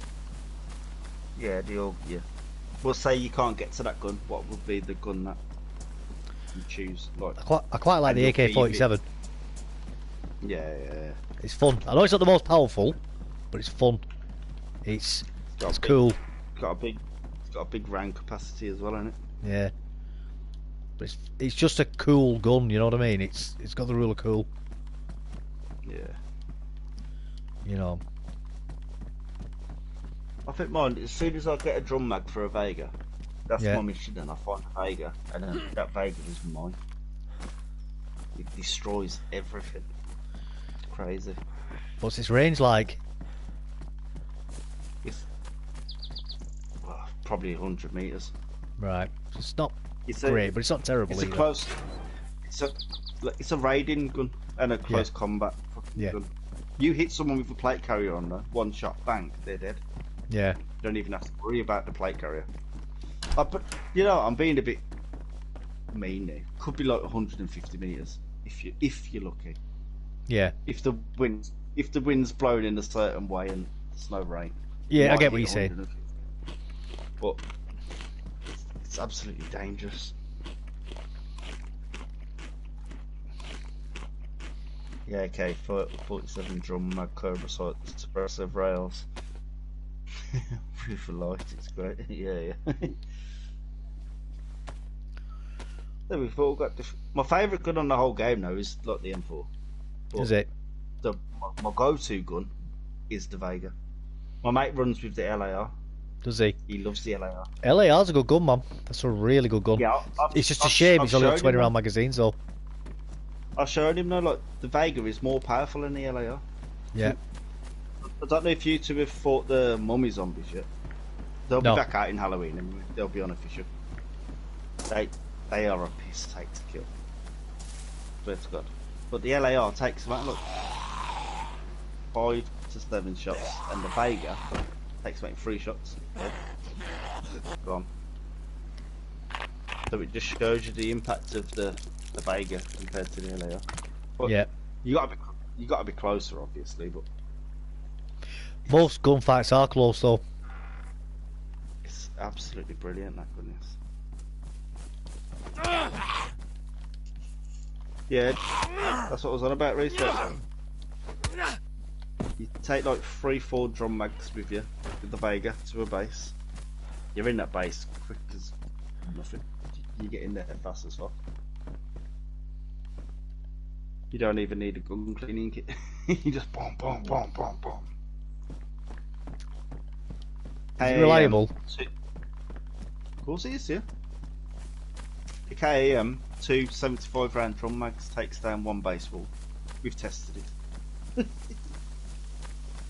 Yeah, yeah. We'll say you can't get to that gun. What would be the gun that you choose? Like, I quite like the AK-47. Yeah. It's fun. I know it's not the most powerful, but it's fun. It's cool. It's got a big round capacity as well, hasn't it? Yeah. But it's just a cool gun, you know what I mean? It's got the rule of cool. Yeah. You know. I think mine, as soon as I get a drum mag for a Vega, that's Yeah. my mission, and I find a Vega, and then that Vega is mine. It destroys everything. It's crazy. What's its range like? It's probably 100 meters. Right. It's not It's great, but it's not terrible It's a either. close. It's a raiding gun and a close combat fucking Yeah. gun. You hit someone with a plate carrier on there, one shot, bang, they're dead. Yeah. You don't even have to worry about the plate carrier. But you know, I'm being a bit mean now. Could be like 150 meters if you're lucky. Yeah. If the wind's blowing in a certain way and there's no rain. Yeah, I might get what hit you're saying. 150. But it's absolutely dangerous. Yeah, okay, 47 drum mag cobra sight suppressive rails. Roof of light, it's great. Yeah. Then we've all got different. My favourite gun on the whole game now is like the M4. But Is it? my go-to gun is the Vega. My mate runs with the LAR. Does he? He loves the LAR. LAR's a good gun, man. That's a really good gun. Yeah, It's just a shame it's only got 20 round magazines, though. I showed him though, like the Vega is more powerful than the LAR. Yeah. I don't know if you two have fought the mummy zombies yet. They'll be No. back out in Halloween and they'll be unofficial. They are a piss take to kill. Swear to God. But the LAR takes about look 5 to 7 shots, and the Vega takes about 3 shots. Dead. Gone. So it just shows you the impact of the the Vega compared to the LAO. But Yeah. you gotta be closer, obviously. But Most gunfights are close though. it's absolutely brilliant. That goodness. Yeah, that's what I was on about research. You take like 3-4 drum mags with you with the Vega to a base. You're in that base quick as nothing. You get in there fast as fuck. You don't even need a gun cleaning kit. You just boom, boom, boom, boom, boom. Is it reliable? Of course it is, yeah. The KAM 2 75 round drum mags takes down one base wall. We've tested it.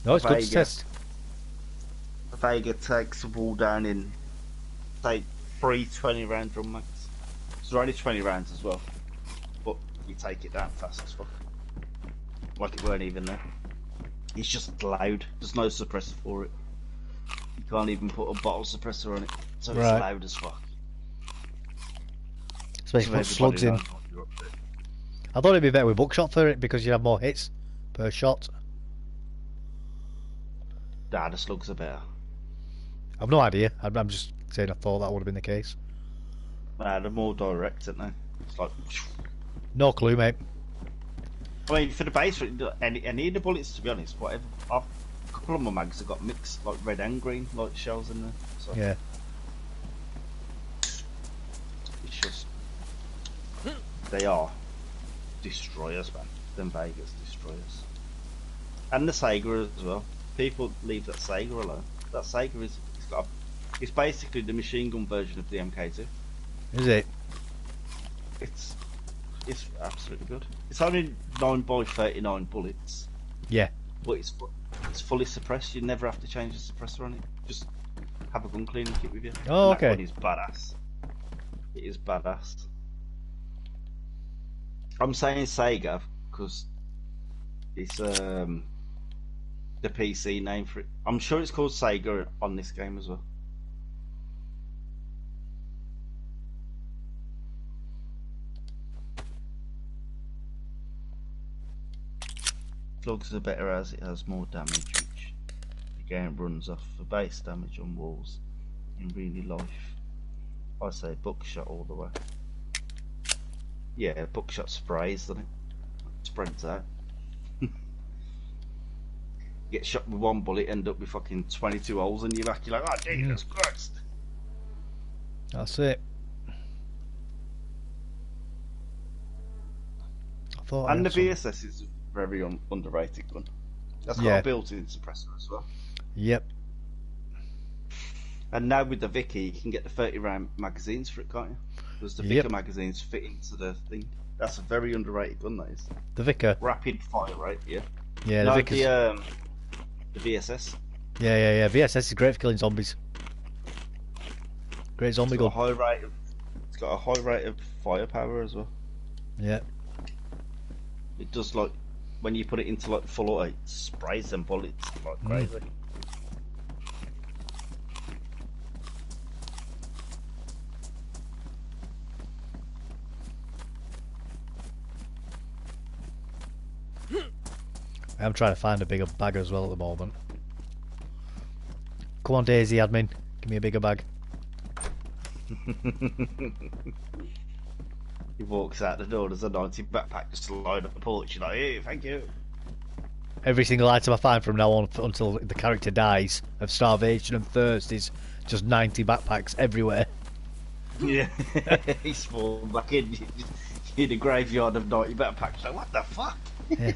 No, it's good to test. The Vega takes the wall down in, say, 3 20 round drum mags. So they're only 20 rounds as well. But you take it down fast as fuck. Like it weren't even there. It's just loud. There's no suppressor for it. You can't even put a bottle suppressor on it. So it's Right. loud as fuck. Especially So put slugs in. everybody knows what you're up to. I thought it'd be better with buckshot for it because you have more hits per shot. Nah, the slugs are better. I've no idea. I'm just saying I thought that would have been the case. Nah, they're more direct, aren't they? It's like... No clue, mate. I mean, for the base, any of the bullets, to be honest, whatever. A couple of my mags have got mixed, like red and green, like shells in there. So Yeah. it's just they are destroyers, man. Them Vegas destroyers, and the Sega as well. People leave that Sega alone. That Sega it's basically the machine gun version of the MK2. Is it? It's absolutely good. It's only 9x39 bullets. Yeah. But it's fully suppressed. You never have to change the suppressor on it. Just have a gun cleaning kit with you. Oh, And okay. that one is badass. It is badass. I'm saying Sega because it's the PC name for it. I'm sure it's called Sega on this game as well. Slugs are better as it has more damage, which again runs off for base damage on walls in real life. I say buckshot all the way. Yeah, buckshot sprays, doesn't it? Spreads out. Get shot with one bullet, end up with fucking 22 holes in your back. You're like, oh Jesus Christ! That's it. I thought. And the VSS is a very underrated gun. That's got Yeah. a built-in suppressor as well. Yep. And now with the Vicky, you can get the 30 round magazines for it, can't you? Because the Vicker Yep. magazines fit into the thing. That's a very underrated gun, that is. The Vicar. Rapid fire rate, yeah. Yeah, the No, Vicar's. the VSS. Yeah. VSS is great for killing zombies. Great zombie It's got a gun. high rate of. It's got a high rate of firepower as well. Yeah. It does like when you put it into like full auto, it sprays them bullets like crazy. I'm trying to find a bigger bag as well at the moment. Come on, DayZ admin. Give me a bigger bag. He walks out the door, there's a 90 backpack just lying on the porch. You're like, hey, thank you. Every single item I find from now on until the character dies of starvation and thirst is just 90 backpacks everywhere. Yeah, he's fallen back in the graveyard of 90 backpacks. Like, what the fuck? Yeah.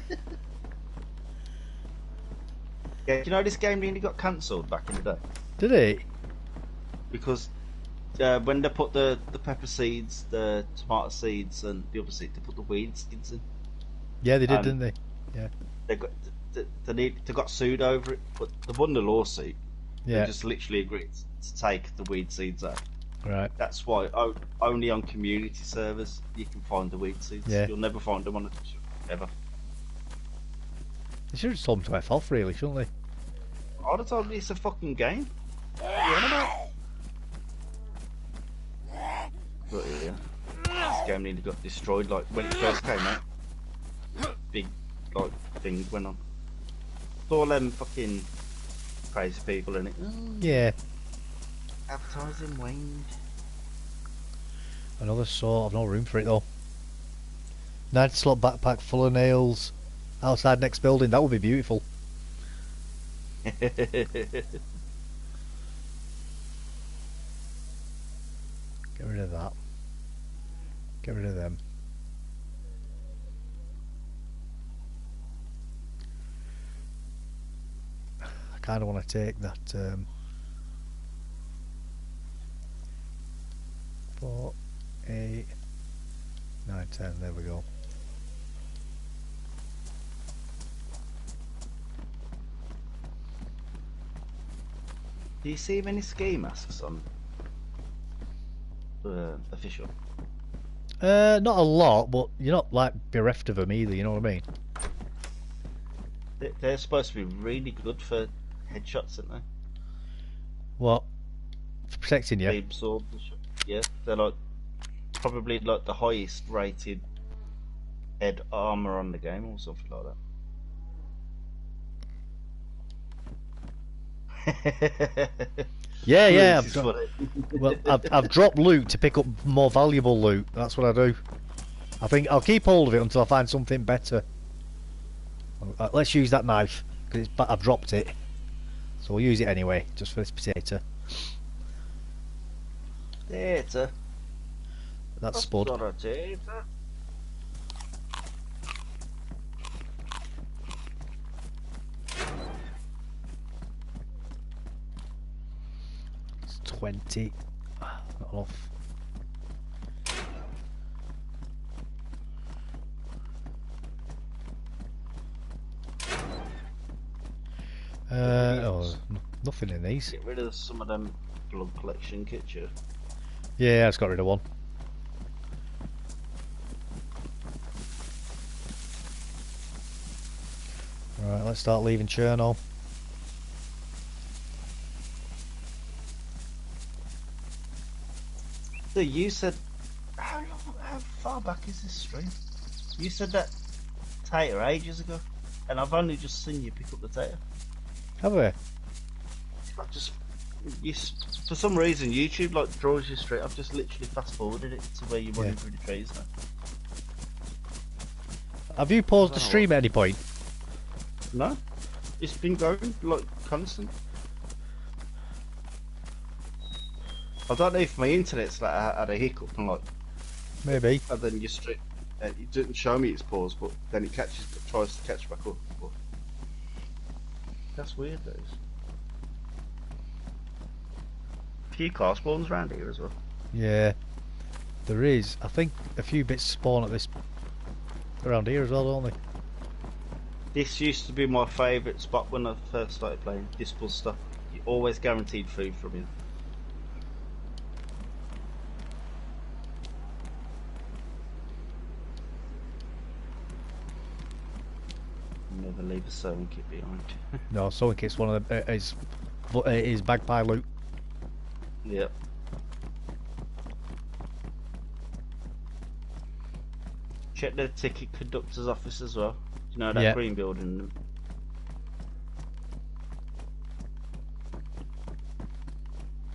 Yeah, do you know this game nearly got cancelled back in the day? Did it? Because when they put the pepper seeds, the tomato seeds, and the other seeds, they put the weed seeds in. Yeah, they did, didn't they? Yeah. They got sued over it, but they won the lawsuit. Yeah. They just literally agreed to take the weed seeds out. Right. That's why only on community servers you can find the weed seeds. Yeah. You'll never find them on a ever. They should have told them to F off, really, shouldn't they? I'd have told you it's a fucking game. What are you on about? But yeah. this game nearly got destroyed. Like when it first came out, big like thing went on. It's all them fucking crazy people in it. Yeah. Advertising waned. Another saw. I've no room for it though. 90 slot backpack full of nails. Outside next building. That would be beautiful. Get rid of that. Get rid of them. I kind of want to take that 4, 8, 9, 10. There we go. Do you see many ski masks on official? Not a lot, but you're not like bereft of them either. You know what I mean? They're supposed to be really good for headshots, aren't they? What? For protecting you? Beam swords and shit. Yeah, they're like probably like the highest rated head armor on the game or something like that. Yeah, yeah. This is funny. Well, I've dropped loot to pick up more valuable loot. That's what I do. I think I'll keep hold of it until I find something better. Let's use that knife because I've dropped it, so we'll use it anyway, just for this potato. Theatre. That's spud. Not a theatre. It's 20. Not enough. Nothing in these. Get rid of some of them blood collection kits. Yeah, I just got rid of one. Right, let's start leaving Cherno. So you said, how far back is this stream? You said that tater ages ago, and I've only just seen you pick up the tater. Have we? For some reason, YouTube like draws you straight. I've just literally fast forwarded it to where you're running through the trees now. Have you paused the stream at any point? No, it's been going like constant. I don't know if my internet's like had a hiccup and like Maybe. and then you straight. It didn't show me it's paused, but then it tries to catch back up. But that's weird, those. A few car spawns around here as well. Yeah, there is. I think a few bits spawn at this around here as well, don't they? This used to be my favourite spot when I first started playing. This was stuff. You always guaranteed food from you. Never leave a sewing kit behind. No, sewing kit's one of the is bagpie loot. Yep. Check the ticket conductor's office as well. You know that green building.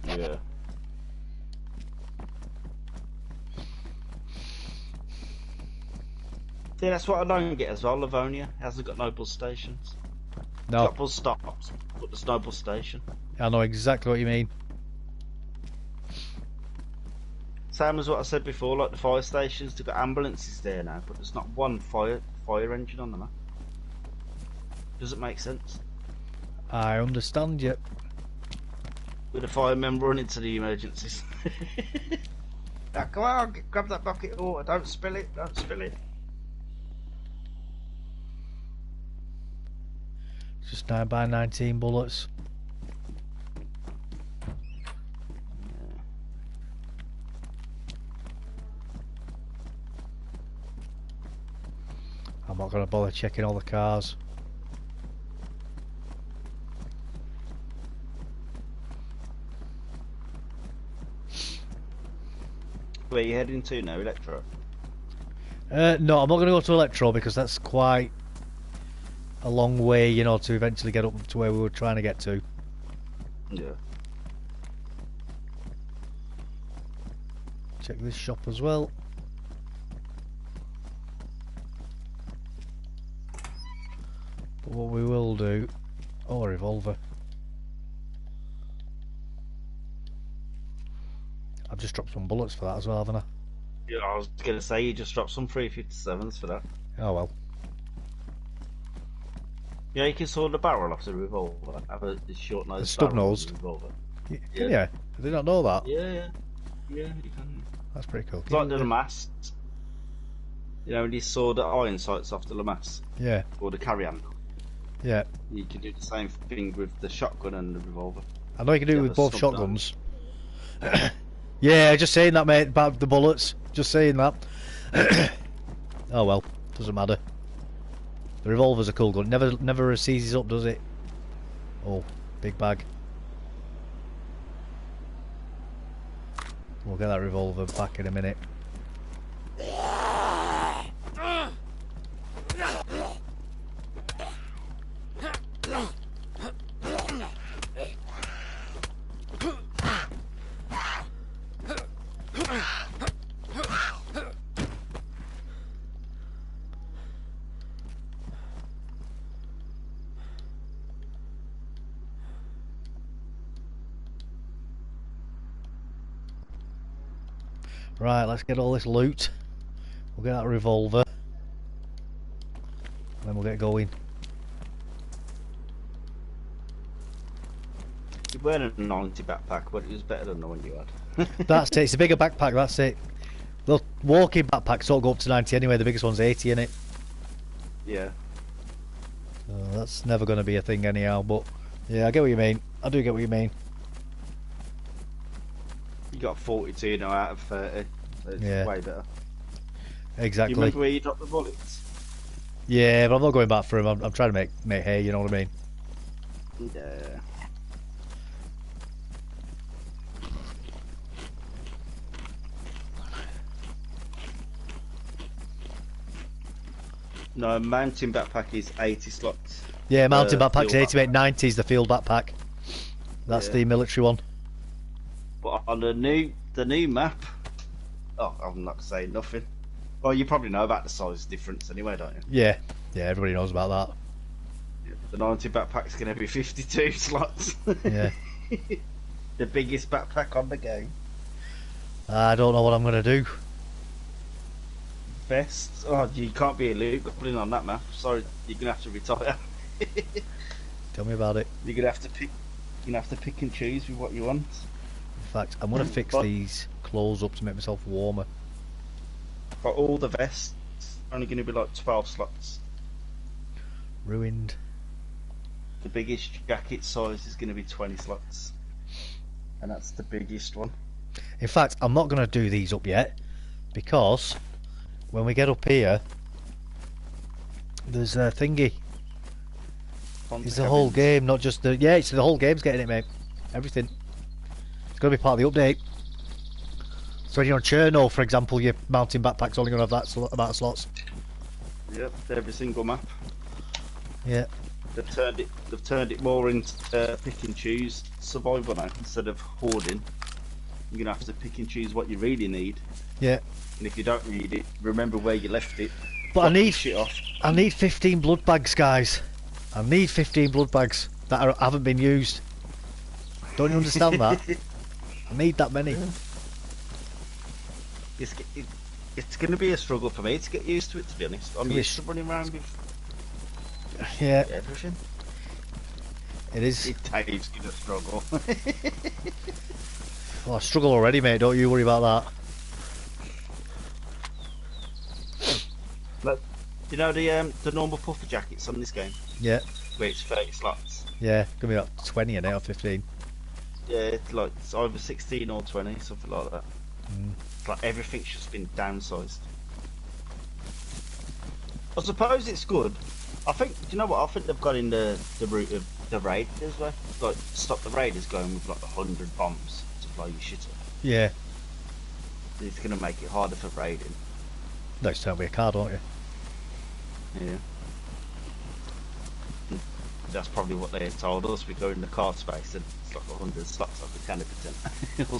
Yeah. See, that's what I don't get as well. Livonia hasn't got no bus stations. No, It's got bus stops, but there's no bus station. I know exactly what you mean. Same as what I said before, like the fire stations, they've got ambulances there now, but there's not one fire engine on them. Doesn't make sense. I understand you. With a fireman running to the emergencies. Now, come on, grab that bucket of water, don't spill it, don't spill it. Just 9x19 bullets. I'm not going to bother checking all the cars. where you heading to now, Electro? No, I'm not going to go to Electro because that's quite a long way, you know, to eventually get up to where we were trying to get to. Yeah. Check this shop as well. But what we will do... Oh, a revolver. I've just dropped some bullets for that as well, haven't I? Yeah, I was gonna say you just dropped some 357s for that. Oh well. Yeah, you can sort the barrel off the revolver. Have a short nosed. The stub-nosed? revolver. Can Yeah. you? I did not know that. Yeah, you can. That's pretty cool. It's like the Lamass. You know, when you saw the iron sights off the Lamass Yeah, or the carry handle, yeah. you can do the same thing with the shotgun and the revolver. I know you can do it Yeah, with the both stub shotguns. Yeah, just saying that, mate, about the bullets. Just saying that. Oh well, doesn't matter. The revolver's a cool gun. Never seizes up, does it? Oh, big bag. We'll get that revolver back in a minute. Right, let's get all this loot. We'll get that revolver. And then we'll get going. You weren't a 90 backpack, but it was better than the one you had. That's it, it's a bigger backpack, that's it. The walking backpacks don't go up to 90 anyway, the biggest one's 80 in it. Yeah. So that's never going to be a thing anyhow, but yeah, I get what you mean. I do get what you mean. You got 42 now out of 30. So it's Yeah. way better. Exactly. You remember where you dropped the bullets? Yeah, but I'm not going back for him. I'm trying to make hay, you know what I mean? Yeah. No, mountain backpack is 80 slots. Yeah, mountain backpack's field 80, mate. 90 is the field backpack. That's Yeah. the military one. But on the new map, oh, I'm not saying nothing. Well, you probably know about the size difference anyway, don't you? Yeah, yeah, everybody knows about that. The 90 backpack's going to be 52 slots. Yeah. The biggest backpack on the game. I don't know what I'm going to do. Vest. Oh, you can't be a loot goblin on that map. Sorry, you're going to have to retire. Tell me about it. You're going to have to pick. You're going to have to pick and choose with what you want. In fact, I'm going to fix But- these clothes up to make myself warmer. For all the vests, only going to be like 12 slots. Ruined. The biggest jacket size is going to be 20 slots. And that's the biggest one. In fact, I'm not going to do these up yet because when we get up here, there's a thingy. It's the whole game, not just the... Yeah, it's the whole game's getting it, mate. Everything. It's going to be part of the update. So when you're on Cherno, for example, your mountain backpack's only going to have that amount of slots. Yep, every single map. Yeah. They've turned it more into pick and choose survival now instead of hoarding. You're gonna have to pick and choose what you really need, Yeah. and if you don't need it, remember where you left it. But I Fuck need shit off. I need 15 blood bags, guys. I need 15 blood bags that haven't been used. Don't you understand that? I need that many. It's gonna be a struggle for me to get used to it. To be honest, I'm Gonna be used to running around with Yeah, everything. it is. Dave's gonna struggle. Oh, I struggle already, mate. Don't you worry about Look, you know the normal puffer jackets on this game, that. Yeah, where it's 30 slots. yeah. Gonna be like 20 in it or 15. Yeah, it's either 16 or 20, something like that. It's like everything's just been downsized. I suppose it's good. I think, do you know what? I think they've gone in the route of the raiders, way. Like, stop the raiders going with like 100 bombs to blow your shit up. Yeah. It's going to make it harder for raiding. No, just tell me a card, won't you? Yeah. That's probably what they told us. We go in the card space and it's like 100 slots like a canopy tent.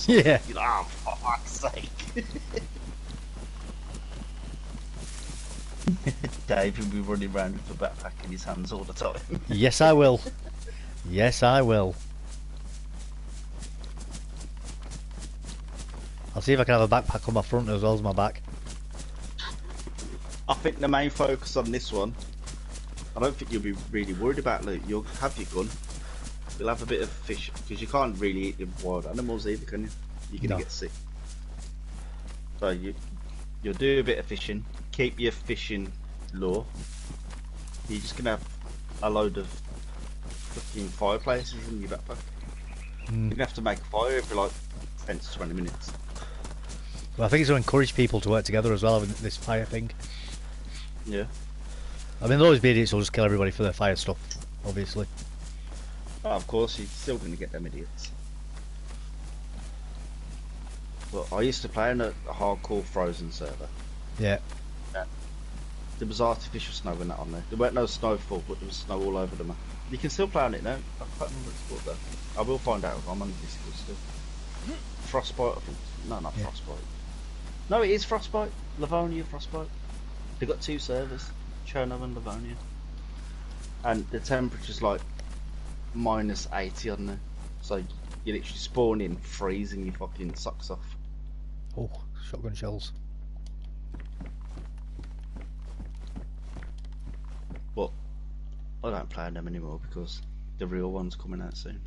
Yeah. You're like, oh, for fuck's sake. Dave will be running around with a backpack in his hands all the time. Yes, I will. Yes, I will. I'll see if I can have a backpack on my front as well as my back. I think the main focus on this one, I don't think you'll be really worried about loot. You'll have your gun. You'll have a bit of fish, because you can't really eat the wild animals either, can you? You're going to get sick. So you'll do a bit of fishing. Keep your fishing low. You're just going to have a load of fucking fireplaces in your backpack. You're going to have to make a fire every like 10 to 20 minutes. Well, I think it's to encourage people to work together as well, having this fire thing. Yeah. I mean, there'll always be idiots who'll just kill everybody for their fire stuff, obviously. Oh, of course, you're still going to get them idiots. Well, I used to play in a hardcore Frozen server. Yeah. There was artificial snow and that on there. There weren't no snowfall, but there was snow all over the map. You can still play on it now. I can't remember what it's called though. I will find out if I'm on Discord still. Frostbite, I think. No, not Frostbite. No, it is Frostbite. Livonia Frostbite. They've got 2 servers, Cherno and Livonia. And the temperature's like minus 80 on there. So you literally spawn in, freezing your fucking socks off. Oh, shotgun shells. But I don't play them anymore because the real one's coming out soon.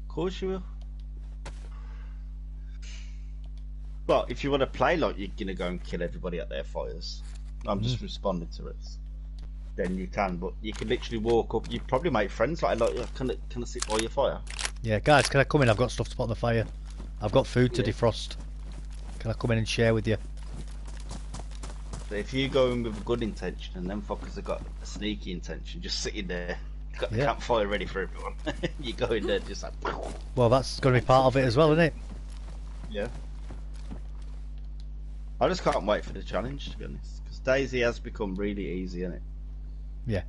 Of course you will. But if you want to play like you're gonna go and kill everybody at their fires, I'm just responding to it. Then you can, but you can literally walk up. You probably make friends like can I sit by your fire? Yeah, guys, can I come in? I've got stuff to put on the fire. I've got food to defrost. Can I come in and share with you? But if you go in with a good intention and them fuckers have got a sneaky intention, just sitting there, got the campfire ready for everyone. You go in there just like. Well, that's going to be part of it as well, isn't it? Yeah. I just can't wait for the challenge, to be honest, because DayZ has become really easy, isn't it? Yeah.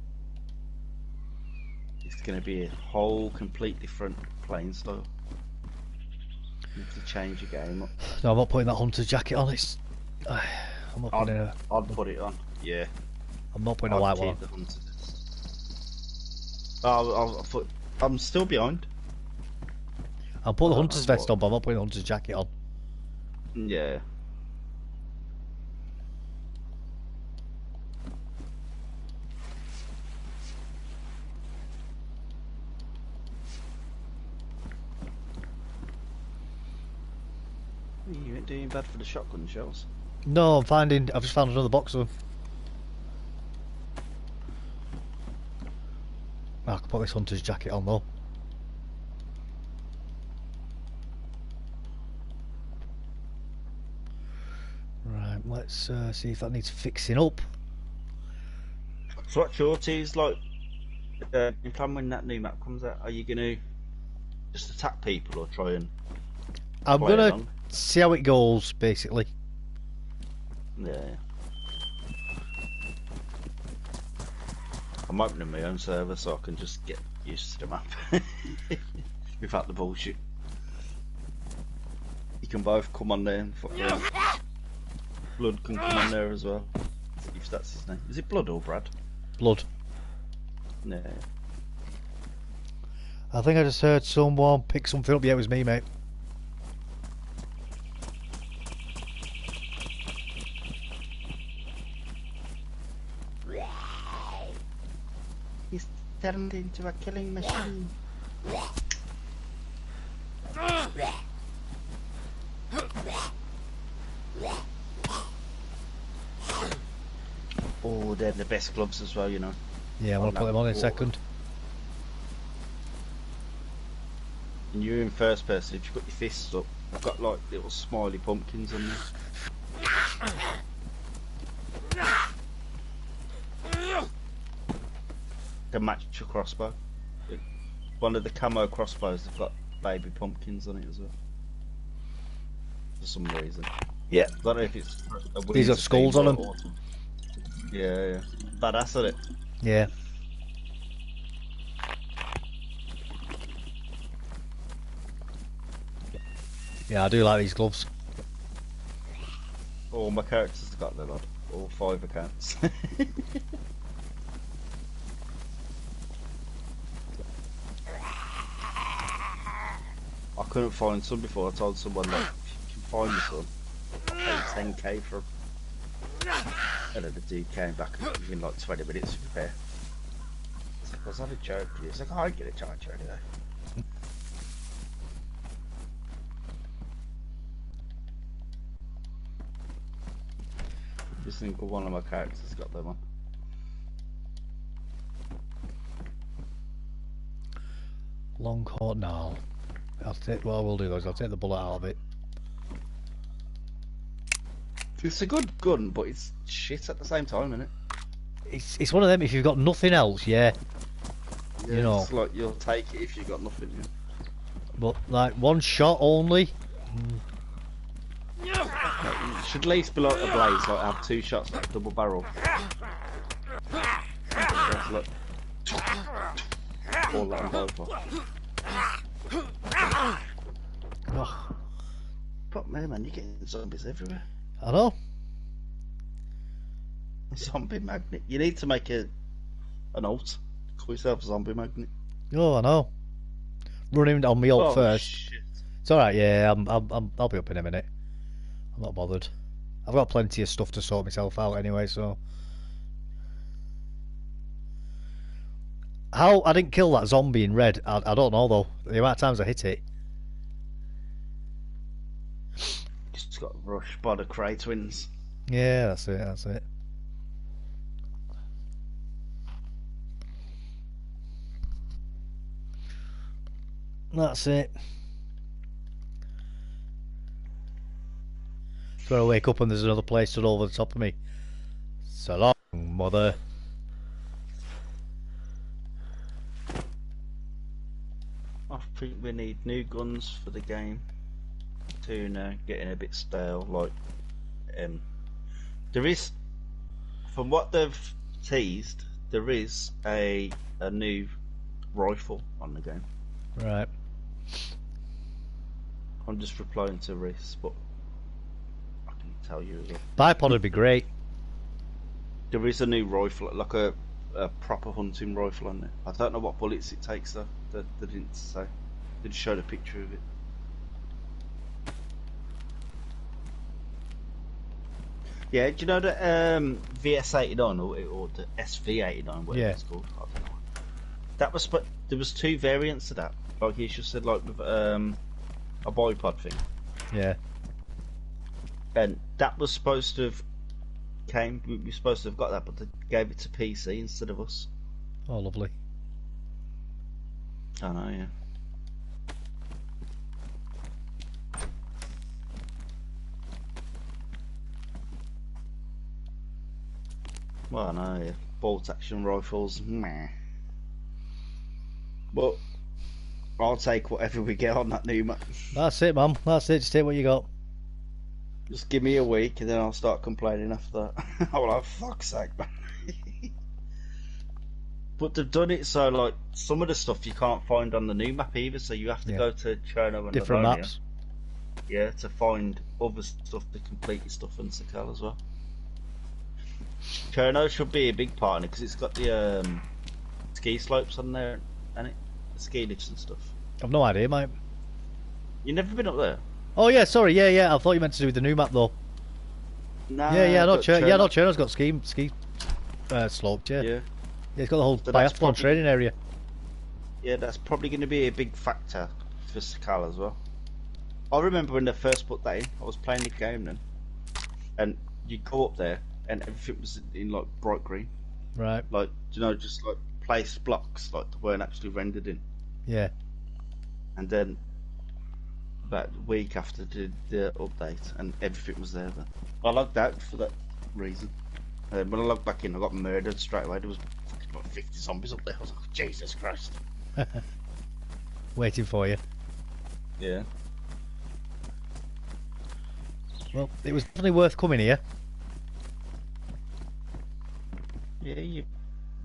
It's going to be a whole complete different playing style. You have to change your game up. No, I'm not putting that hunter's jacket on. It's. I'm not putting a. I'd put it on. Yeah. I'm not putting a white one. I'm still behind. I'll put the hunter's vest on, but I'm not putting the hunter's jacket on. Yeah. You ain't doing bad for the shotgun shells. No, I've just found another box of them. I can put this hunter's jacket on though. Right, let's see if that needs fixing up. So what's your tease like? In plan when that new map comes out, are you gonna just attack people or try and? I'm gonna see how it goes, basically. Yeah. I'm opening my own server so I can just get used to the map without the bullshit. You can both come on there and fuck around. Blood can come on there as well. If that's his name. Is it Blood or Brad? Blood. Yeah. I think I just heard someone pick something up. Yeah, it was me, mate. He's turned into a killing machine. Oh, they're the best gloves as well, you know. Yeah, I'm gonna put them on in a second. And you're in first person, if you've got your fists up, I've got like little smiley pumpkins on there. to match your crossbow. One of the camo crossbows have got baby pumpkins on it as well. For some reason. Yeah. I don't know if it's a These got skulls on them. Yeah, yeah. Badass at it. Yeah. Yeah, I do like these gloves. All my characters have got them on. All 5 accounts. I couldn't find some before. I told someone that if you can find me some, I'll pay 10k for them. And then the dude came back in like 20 minutes to repair. I was having a joke. He was like, oh, I get a charge anyway. Every single one of my characters got them on. Long cord, no. I'll take. What I will do is I'll take the bullet out of it. It's a good gun, but it's shit at the same time, isn't it? It's one of them. If you've got nothing else, yeah. Yeah, You know. it's like you'll take it if you've got nothing. Yeah. But like one shot only. Like, it should at least be like a blaze, like have 2 shots, like double barrel. That's like all that on both. Oh, But man, you're getting zombies everywhere. I know. Zombie magnet. You need to make an alt. Call yourself a zombie magnet. Oh, I know. Run him on me ult first. Shit. It's all right. Yeah, I'll be up in a minute. I'm not bothered. I've got plenty of stuff to sort myself out anyway. So. How I didn't kill that zombie in red, I don't know though. The amount of times I hit it. Just got rushed by the Cray twins. Yeah, that's it. That's it. That's it. So I wake up and there's another place stood over the top of me. So long, mother. I think we need new guns for the game. Tuna getting a bit stale. Like, there is, from what they've teased, there is a new rifle on the game. Right. I'm just replying to Reese, but I can tell you as well. Bipod would be great. There is a new rifle, like a proper hunting rifle on it. I don't know what bullets it takes though. They didn't say. They just showed a picture of it. Yeah, do you know the VS89 or the SV89, whatever it's called? I don't know. That was, but there was 2 variants of that. Like he just said, like with a bipod thing. Yeah. And that was supposed to have we were supposed to have got that, but they gave it to PC instead of us. Oh, lovely. I know, yeah. Well, I know, yeah. Bolt action rifles, meh. But I'll take whatever we get on that new map. That's it, man. That's it. Just take what you got. Just give me a week and then I'll start complaining after that. I'm like, fuck's sake, man. But they've done it so, like, some of the stuff you can't find on the new map either, so you have to go to Cherno and different Livonia, maps. Yeah, to find other stuff to complete your stuff in Sakal as well. Cherno should be a big part in it because it's got the ski slopes on there, and it the ski lifts and stuff. I've no idea, mate. You've never been up there? Oh yeah, sorry, yeah. I thought you meant to do with the new map though. Nah, Yeah, no, Cherno. Cherno's got ski slopes, yeah. Yeah. Yeah, it's got the whole So that's biathlon probably- training area. Yeah, that's probably going to be a big factor for Sakal as well. I remember when they first put that in, I was playing the game then, and you go up there and everything was in like bright green, Right. like just like placed blocks, like they weren't actually rendered in. Yeah. And then about a week after the update, and everything was there. Then I logged out for that reason. When I logged back in, I got murdered straight away. There was fucking about 50 zombies up there. I was like, Jesus Christ. Waiting for you. Yeah. Well, it was definitely worth coming here. Yeah, you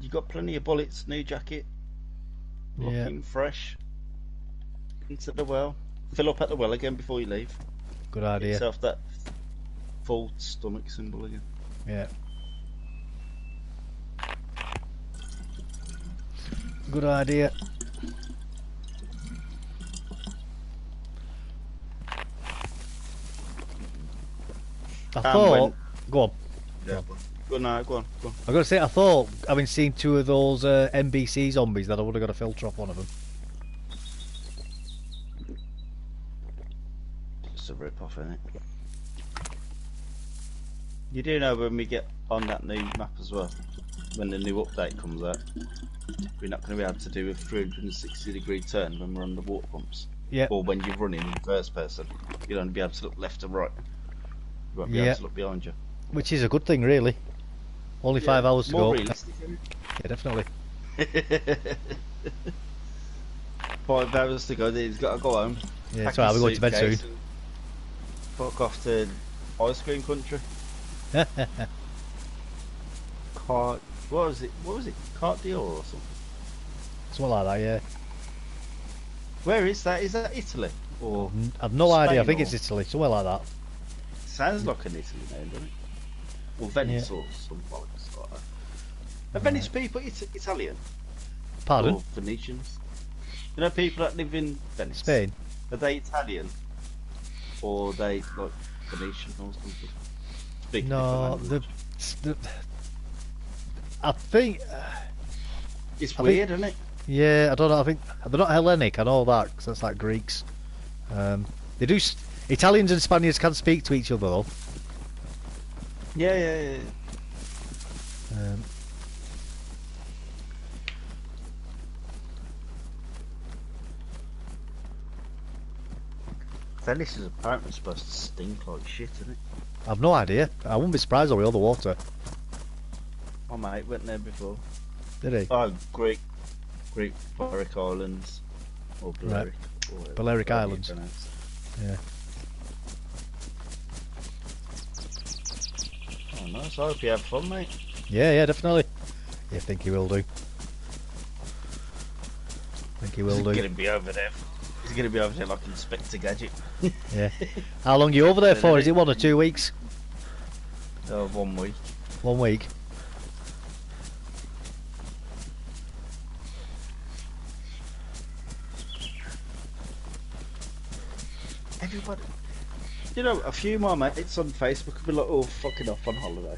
got plenty of bullets, new jacket, looking fresh. Into the well. Fill up at the well again before you leave. Good Get idea. yourself that full stomach symbol again. Yeah. Good idea. I thought. Go on. Yeah. Go on. Go on. I gotta say, I thought, having seen two of those NBC zombies, that I would have got a filter off one of them. Just a rip off, isn't it? You do know when we get on that new map as well, when the new update comes out, we're not going to be able to do a 360-degree turn when we're on the water pumps. Yeah. Or when you're running in first person, you'll only be able to look left and right. You won't be able to look behind you. Which is a good thing, really. Only 5 hours to more go. realistic, isn't Yeah, definitely. it? 5 hours to go, he's got to go home. Yeah, Pack so I'll be his going to bed soon. suitcase and fuck off to ice cream country. What was it? Carte d'Or or something? Something like that, yeah. Where is that? Is that Italy? Or I've no idea. I Spain think or- it's Italy. Somewhere like that. sounds like an Italy name, doesn't it? Or Venice or some bollocks like that. Are Venice people Italian? Pardon? Or Venetians? You know people that live in Venice? Spain? Are they Italian? Or are they like Venetian or something? Speak a No, different the language. I think, It's I weird, isn't it? yeah, I don't know. I think they're not Hellenic. I know that because that's like Greeks. They do. Italians and Spaniards can speak to each other though. Yeah. Venice is apparently supposed to stink like shit, isn't it? I've no idea. I wouldn't be surprised with all the water. My mate went there before. Did he? Oh, Greek Balearic Islands. Or Balearic. Or whatever Balearic you Islands. pronounce Yeah. it. Oh, nice. I hope you have fun, mate. Yeah, definitely. Yeah, I think he will do. He's going to be over there. He's going to be over there like Inspector Gadget. Yeah. How long are you over there for? Is it 1 or 2 weeks? 1 week. 1 week. Everybody. You know, a few of my mates on Facebook have been like, oh, fucking off on holiday.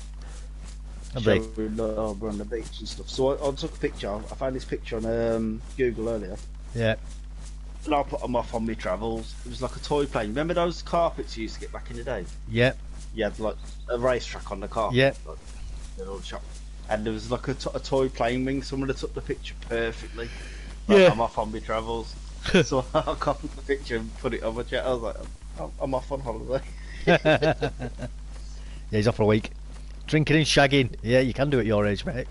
Have they? Showing, we're on the beach and stuff. So I took a picture. I found this picture on Google earlier. Yeah. And I put them off on my travels. It was like a toy plane. Remember those carpets you used to get back in the day? Yeah. You had like a racetrack on the carpet. Yeah. Like, they're all shop. And there was like a toy plane wing. Someone had took the picture perfectly. Like, Yeah. I'm off on my travels. So I copied the picture and put it on my chat. I was like, I'm off on holiday. Yeah, he's off for a week. Drinking and shagging. Yeah, you can do it at your age, mate.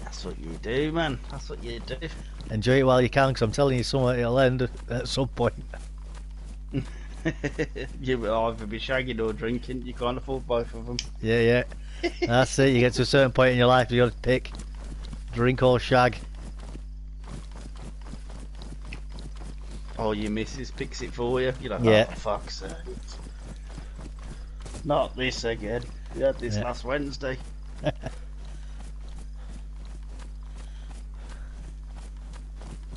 That's what you do, man. That's what you do. Enjoy it while you can, because I'm telling you, it'll end at some point. You will either be shagging or drinking. You can't afford both of them. Yeah. That's it. You get to a certain point in your life, you got to pick drink or shag. Oh, your missus picks it for you. You're like, Yeah. oh, fuck's sake. Not this again. You had this Yeah. last Wednesday.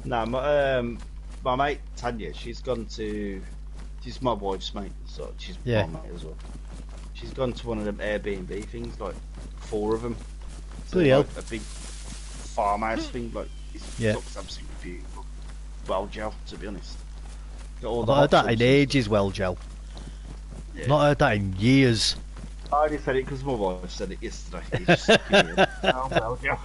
No, my mate Tanya, she's my wife's mate, so she's Yeah. my mate as well. She's gone to one of them Airbnb things, like 4 of them. So Bloody hell. like a big farmhouse thing, like it Yeah. looks absolutely beautiful. Well, gel, to be honest. Got all I've the not heard that hot in tubs and ages, well, Gel. Yeah. Not heard that in years. stuff. I only said it because my wife said it yesterday. It's just weird. Oh, well, gel.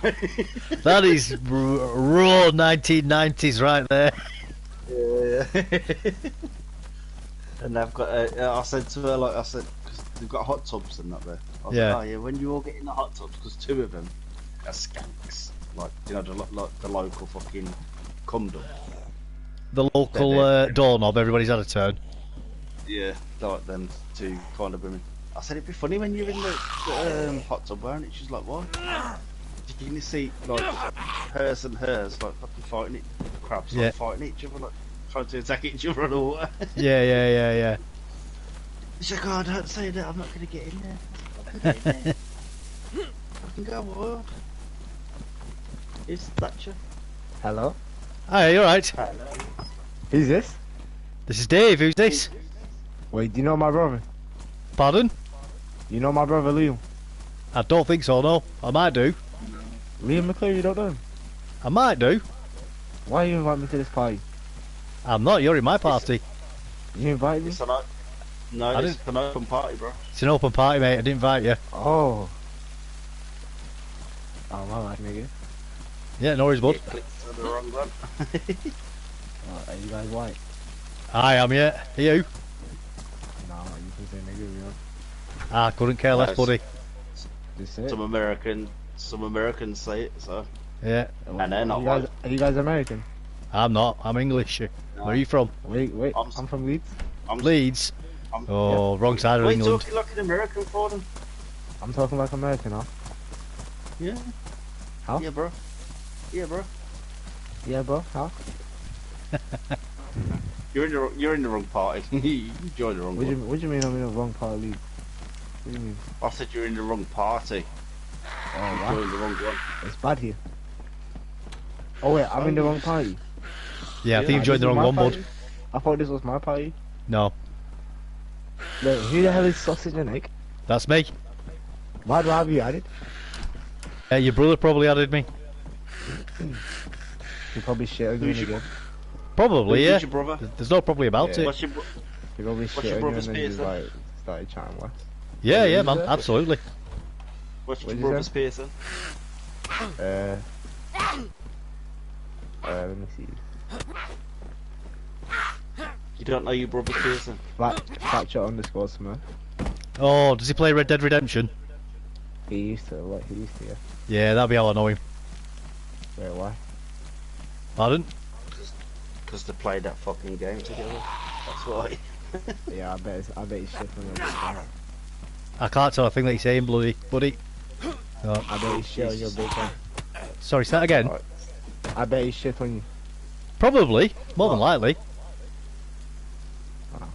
That is raw 1990s right there. Yeah. And they've got. I said to her, like I said, because they've got hot tubs and that there. I was Yeah. like, oh yeah, when you all get in the hot tubs, because 2 of them skanks. Like, you know, like the local fucking cum dump. The local doorknob, everybody's had a turn. Yeah, like them two kind of women. I said it'd be funny when you're in the hot tub wearing it. She's like, what? You can see like hers and hers like fucking fighting it, crabs like fighting each other, like trying to attack each other in the water. Yeah. She's like, oh, don't say that. I'm not gonna get in there. I'm not gonna get in there. I can go wild. Is Thatcher? Hello? Hi, you alright? Hello. Who's this? This is Dave, who's this? Wait, do you know my brother? Pardon? You know my brother Liam? I don't think so, no. I might do. Liam McClure, you don't know him? I might do. Why you invite me to this party? I'm not, you're in my party. You invited me? It's an it's an open party, bro. It's an open party, mate, I didn't invite you. Oh. Oh, my bad, nigga. Yeah, no worries, bud. You clicked to the wrong one. Are you guys white? I am, yeah. Are you? Nah, you can say nigga, you know. I couldn't care less, Nice. buddy. Just say it. Some Americans say it, so. Yeah. And they're not Are white. you guys American? I'm not, I'm English. Where are you from? Wait, I'm from Leeds. Leeds? I'm- Oh, wrong side of What are you England. talking like an American for them? I'm talking like American, huh? Yeah. How? Yeah, bro. Yeah, bro. Yeah, bro, how? You're in the wrong party. You joined the wrong What do one. you mean I'm in the wrong part of Leeds? What do you mean? I said you're in the wrong party. Oh, You what? joined the wrong one. It's bad here. Oh wait, I'm in the wrong party. Yeah, I think Yeah, you've joined the This is wrong my one, party? bud. I thought this was my party. No, Look, who the hell is Sausage and Egg? that's me. Why do I have you added? Your brother probably added me. You probably shit on you Who's your- again. Probably, yeah. Who's your brother? There's no probably about Yeah. it. What's your You probably What's shit your on you and brother's then just piercing? like started chatting west. Yeah, yeah, Who's man, that? absolutely. What's your What'd you brother's say? piercing? Let me see. You don't know your brother's piercing? Thatcher underscore Smith. Oh, does he play Red Dead Redemption? He used to, yeah. Yeah, that'll be how I know him. Wait, why? Pardon? Because they played that fucking game together. That's why. Yeah, I bet he's shit on your big fan. I can't tell a thing that he's saying, bloody buddy. Oh, I bet he's shit on your big fan. sorry, say that again. Alright. I bet he's shit on you. Probably, more than likely.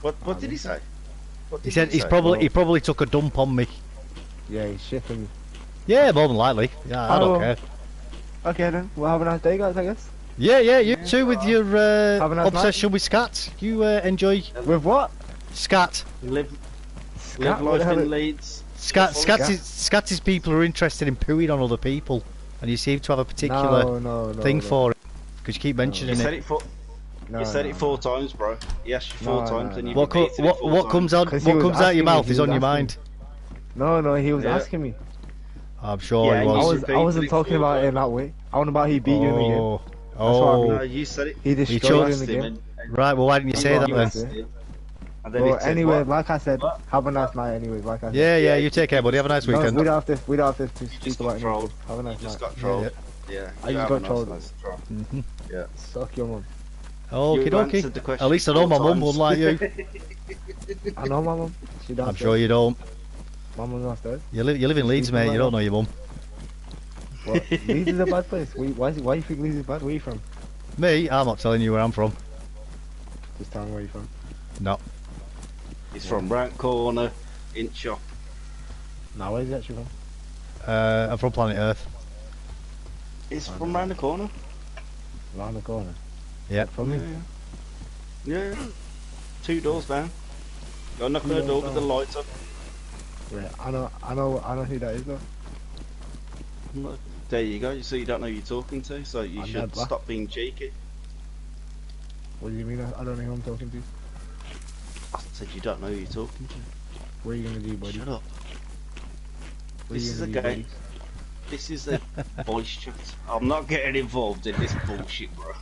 What did he say? What He did said say? he probably took a dump on me. Yeah, he's shit on you. Yeah, more than likely. Yeah, I don't Oh. care. Okay then, well have a nice day guys, I guess. Yeah, you too with your Have a nice obsession with scat. You enjoy With what? scat. Live What life the hell in is- Leeds. Scat is people who are interested in pooing on other people, and you seem to have a particular No, thing for it because you keep You mentioning said it. it four. No, You said no, it 4 times, bro. He asked you 4 No, times, no, and no. you What repeated it 4 times. comes out 'Cause he was your asking mouth me, is he on was your asking mind. No, he was Yeah. asking me. I'm sure Yeah, he you was. repeated I wasn't it talking 4 about it times. in that way. I want about he beat you in the game. Oh, what I mean. No, oh. you said it. He chose destroyed you in asked the him, game. Right. Well, why didn't you say you that then? asked him, and then he Well, said, anyway, what? like I said, What? have a nice night anyways, like I said. Yeah. You take care, buddy. Have a nice No, weekend. we don't have to You speak just about got it. trolled. anyways. Have a You nice just night. got trolled. Yeah. I you just have got a nice trolled. night, troll. Mhm. Yeah. Suck your mum. Okie You dokie. answered the question At least I know my 4 mum, times. unlike you. I know my mum. She downstairs. I'm sure you don't. My mum's downstairs. You live in Leeds, mate. You don't know your mum. What? Leeds is a bad place. Why you think Leeds is bad? Where you from? Me, I'm not telling you where I'm from. Just tell me where you from. No. He's from round corner, in shop. Now where's he actually from? I'm from planet Earth. He's from round the corner. Around the corner. Yep. From me? Yeah. 2 doors down. Go knock on the door with the lights on. Yeah, I know who that is though. There you go. So you don't know who you're talking to. So you I'm should never. stop being cheeky. What do you mean? I don't know who I'm talking to. I said you don't know who you're talking to. What are you gonna do, buddy? Shut up. What are This you is a gonna do, game. This is a voice chat. I'm not getting involved in this bullshit, bro.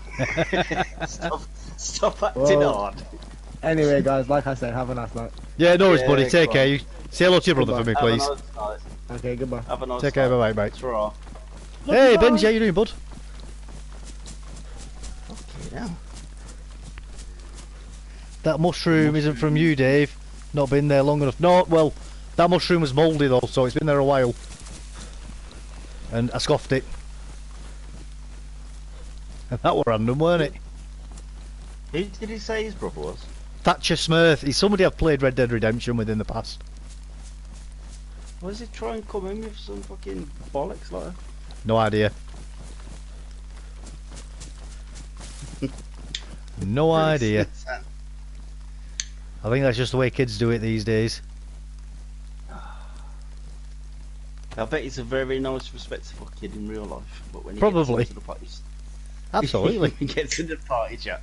Stop acting Well, hard. buddy? Anyway, guys, like I said, have a nice night. Yeah, no worries, Yeah, buddy. Take go care. on. You say hello to your brother for me, Have a please. nice night. Okay, goodbye. Have a nice Take care. night. Bye, bye, bye. Ta-ra. Hey, Benji, how you doing, bud? Okay, now. That mushroom isn't from you, Dave. Not been there long enough. No, well, that mushroom was mouldy though, so it's been there a while. And I scoffed it. And that were random, weren't it? Who did he say his brother was? Thatcher Smurf. He's somebody I've played Red Dead Redemption with in the past. Why does he try and come in with some fucking bollocks like that? No idea. No idea. I think that's just the way kids do it these days. I bet he's a very nice, respectable kid in real life, but when he Probably. gets into the party, Absolutely. he gets in the party chat.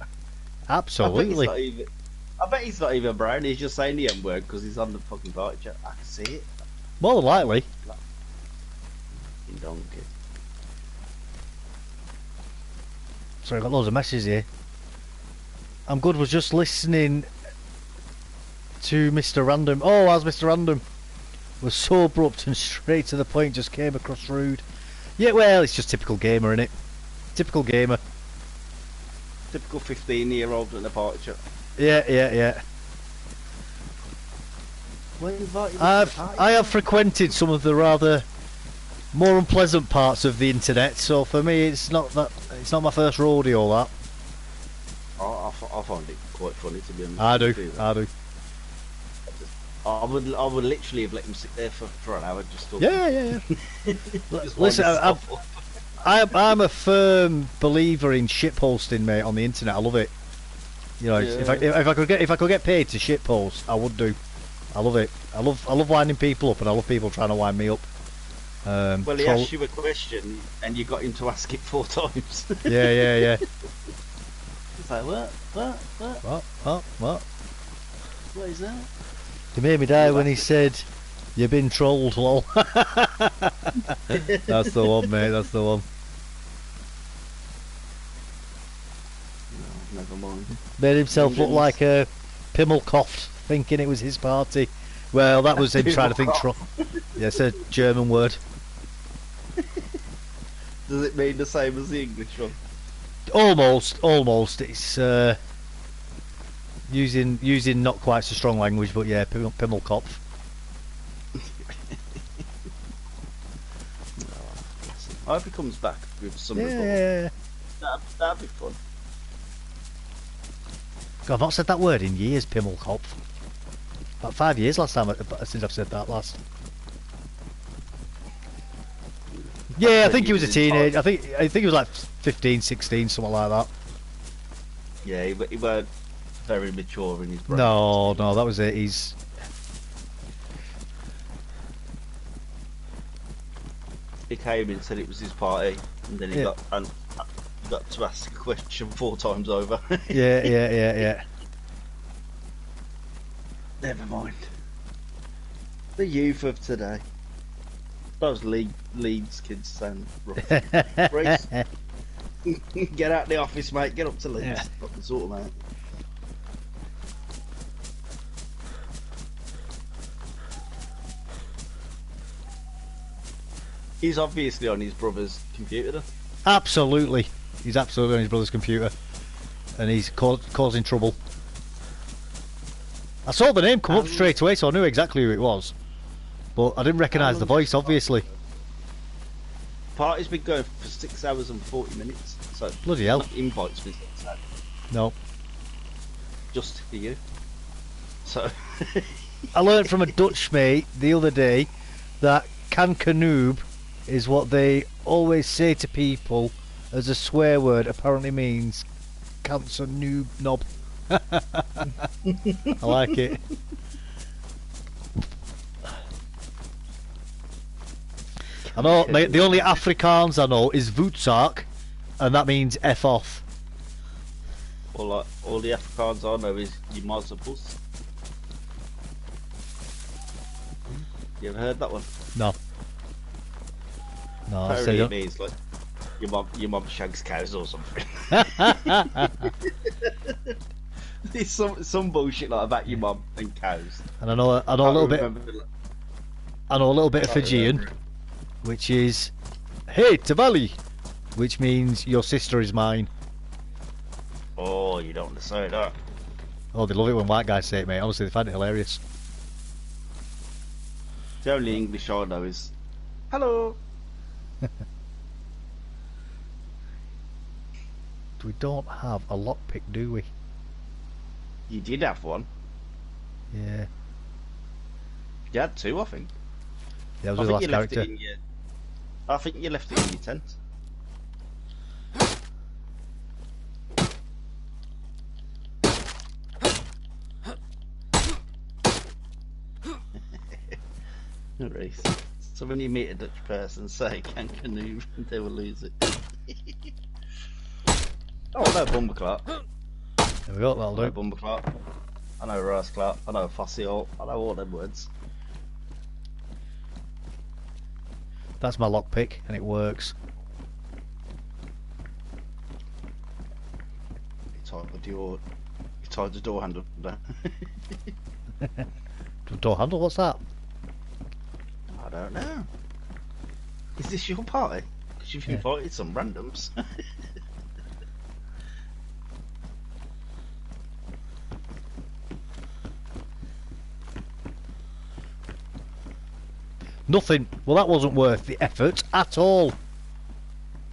Absolutely. I bet he's not even brown. He's just saying the M word because he's on the fucking party chat. I can see it. More than likely. Fucking donkey. Sorry, I've got loads of messages here. I'm good, was just listening to Mr. Random. Oh, how's Mr. Random? Was so abrupt and straight to the point, just came across rude. Yeah, well, it's just typical gamer, innit? Typical gamer. Typical 15-year-old in a party chat. Yeah. Well, invited him to the party I have chat. frequented some of the rather more unpleasant parts of the internet, so for me it's not my first rodeo, that. I find it quite funny, to be honest. I do. I would literally have let him sit there for an hour just talking. Yeah. Just Listen, winding stuff up. I'm a firm believer in shitposting, mate, on the internet. I love it. You know, if I could get paid to shitpost, I would do. I love it. I love winding people up, and I love people trying to wind me up. Well, he asked you a question, and you got him to ask it 4 times. Yeah. It's like, what? What? What is that? He made me die when he said, "You've been trolled, lol." That's the one, mate. That's the one. No, never mind. Made himself look like a Pimmelkopf, thinking it was his party. Well, that was him trying to think troll. Yeah, it's a German word. Does it mean the same as the English one? Almost. It's using not quite so strong language, but yeah, Pimmelkopf. I hope he comes back with some report. Yeah. That'd be fun. God, I've not said that word in years, Pimmelkopf. About 5 years since I've said that last. Yeah, I think he was a teenager. I think he was like 15, 16, something like that. Yeah, he weren't very mature in his brain. No, that was it. He came in and said it was his party, and then he got to ask a question 4 times over. Yeah. Never mind. The youth of today. Those Leeds kids sound rough. Reece, get out the office, mate. Get up to Leeds. Yeah. Fucking sort them out. He's obviously on his brother's computer, though. Absolutely. He's absolutely on his brother's computer. And he's causing trouble. I saw the name come up straight away, so I knew exactly who it was. But I didn't recognise the voice, obviously. Party's been going for 6 hours and 40 minutes. So Bloody hell. not invites me, so No. just for you. So I learnt from a Dutch mate the other day that kankernoop is what they always say to people as a swear word. Apparently means cancer noob knob. I like it. I know, mate, the only Afrikaans I know is voetzak, and that means F off. all the Afrikaans I know is you mazapus. You ever heard that one? No. No, I Apparently say it means like your mum shags cows or something. It's some bullshit like about your mum and cows. and I know a little bit. I know a little bit of Fijian, which is "Hey, Tavali," which means your sister is mine. Oh, you don't want to say that. Oh, they love it when white guys say it, mate. Honestly, they find it hilarious. The only English I know is hello. We don't have a lockpick, do we? You did have one. Yeah. You had two, I think. Yeah, that was I the think last you left character. it in your. I think you left it in your tent. Race. So when you meet a Dutch person, say "can canoe," they will lose it. Oh, I know Bumberclap. There we go, that'll I know do. Bumberclap. I know Rasclap. I know Fossil. I know all them words. That's my lockpick, and it works. You tied the door handle down. Door handle, what's that? I don't know. Is this your party? Because you've invited some randoms. Nothing. Well, that wasn't worth the effort at all.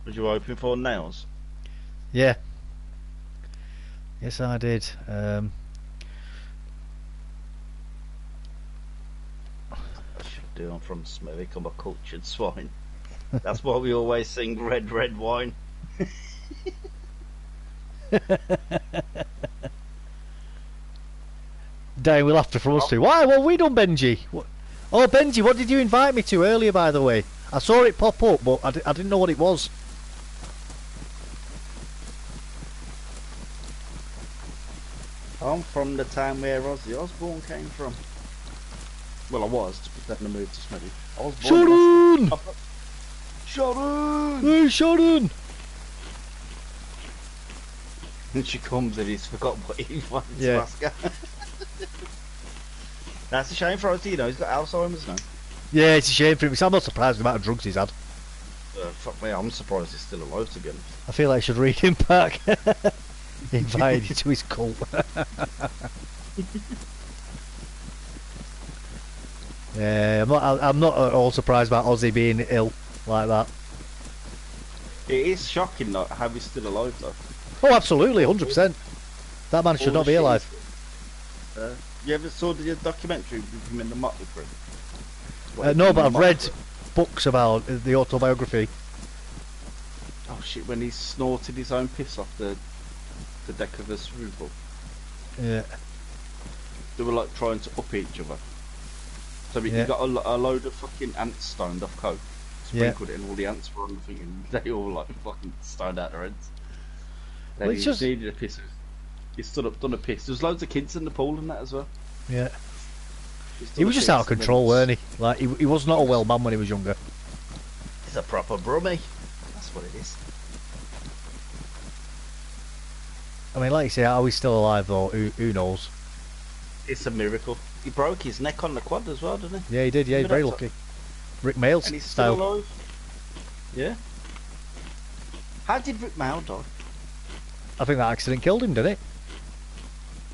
Was you hoping for nails? Yeah. Yes, I did. I should do. I'm from Smithwick. I'm a cultured swine. That's why we always sing red, red wine. Dane will have to from us too. Why? What have we done, Benji? What? Oh, Benji, what did you invite me to earlier, by the way? I saw it pop up, but I didn't know what it was. I'm from the town where Ozzy Osbourne came from. Well, I was, but then I moved to Smithwick. I was born Sharon! Sharon! Hey, Sharon! And she comes and he's forgotten what he wants Yeah. to ask her. That's a shame for Ozzy, you know, he's got Alzheimer's now. Yeah, it's a shame for him. I'm not surprised with the amount of drugs he's had. Fuck me, I'm surprised he's still alive, to be honest. I feel like I should read him back. He invited you to his cult. Yeah, I'm not at all surprised about Ozzy being ill like that. It is shocking though, how he's still alive though. Oh, absolutely, 100%. That man should All not the be shit alive. You ever saw the documentary with him in the Motley Crue? No, but I've read books about the autobiography. Oh shit, when he snorted his own piss off the deck of the swimming pool. Yeah. They were like trying to up each other. So he Yeah. got a load of fucking ants stoned off coke, Yeah. sprinkled it, and all the ants were on the thing, and they all like fucking stoned out their heads. Well, Then it's he just- needed a piss. He stood up, done a piss. There was loads of kids in the pool and that as well. Yeah. He's done He a was just piss out of and then control, weren't he? Like, he was not a well man when he was younger. He's a proper brummy. That's what it is. I mean, like you say, are we still alive though? Who knows? It's a miracle. He broke his neck on the quad as well, didn't he? Yeah, he did. Yeah, he's Remember very that lucky. Rick Mails And he's style. still alive. Yeah. How did Rick Mail die? I think that accident killed him, didn't it?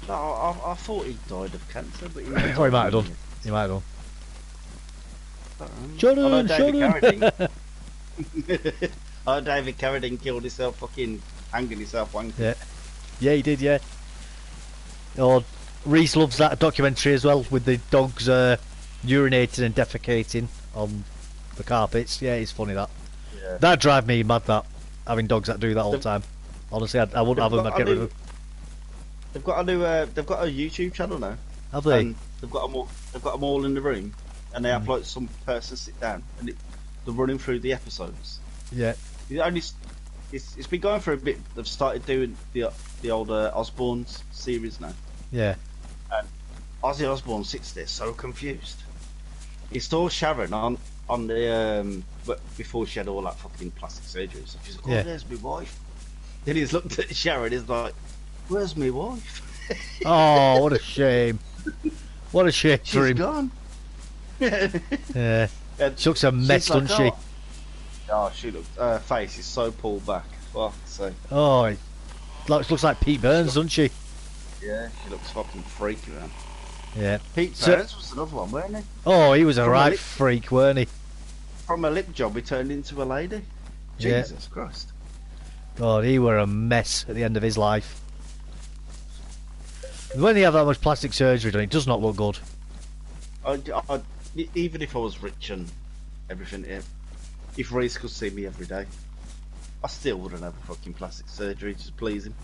No, I thought he died of cancer, but he Oh, he might have done. He might have done. I Sharon, know David Sharon. Carradine. Oh, David Carradine killed himself, fucking hanging himself wanking. Yeah. Yeah, he did, yeah. Oh, Reese loves that documentary as well, with the dogs urinating and defecating on the carpets. Yeah, it's funny that. Yeah. That drive me mad, that. Having dogs that do that all the time. Honestly, I wouldn't have them, I'd get rid of them. They've got a new, they've got a YouTube channel now. Have they? And they've got them all in the room, and they have like some person sit down, and they're running through the episodes. Yeah. It's been going for a bit. They've started doing the old Osbourne's series now. Yeah. And Ozzy Osbourne sits there so confused. He saw Sharon on the but before she had all that fucking plastic surgery. So she's like, "Oh, Yeah. there's my wife." Then he's looked at Sharon. He's like, "Where's my wife?" Oh, what a shame. What a shame for She's him. gone. Yeah. And She looks a mess, she's like, doesn't she? "Oh." Oh, she looks. Her face is so pulled back. Fuck's sake. Oh, it looks like Pete Burns, doesn't she? Yeah, she looks fucking freaky, man. Yeah. Pete So- Burns was another one, weren't he? Oh, he was a From a right lip- freak, weren't he? From a lip job, he turned into a lady. Yeah. Jesus Christ. God, he were a mess at the end of his life. When you have that much plastic surgery done, it does not look good. Even if I was rich and everything, if Reese could see me every day, I still wouldn't have a fucking plastic surgery just to please him.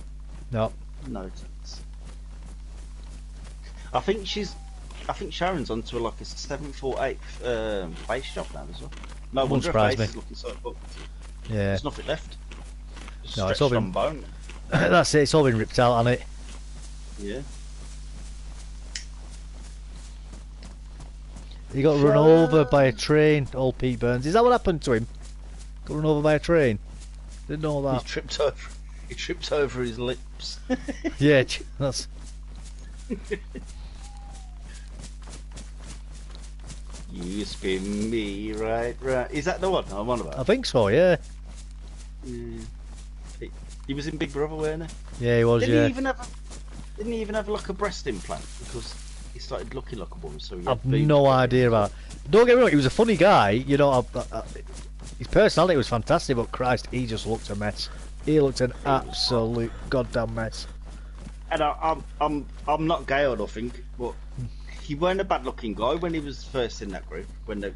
No. No chance. I think Sharon's onto like a 7th or 8th face job now as well. No Wouldn't wonder her surprise face me. is looking so fucked. Yeah. There's nothing left. Just No, it's all stretched been- on bone. That's it, it's all been ripped out, hasn't it? Yeah. He got run over by a train, old Pete Burns. Is that what happened to him? Got run over by a train? Didn't know He that. tripped over his lips. Yeah, that's... You spin me right. Is that the one I'm on I about? think so, yeah. Yeah. He was in Big Brother, weren't he? Yeah, he was, Didn't yeah. he even have like a breast implant because he started looking like a woman? So he had I've boobs. no idea about it. Don't get me wrong, he was a funny guy, you know, his personality was fantastic, but Christ, he just looked a mess. He looked an absolute goddamn mess. And I'm not gay or nothing, but he weren't a bad-looking guy when he was first in that group. When the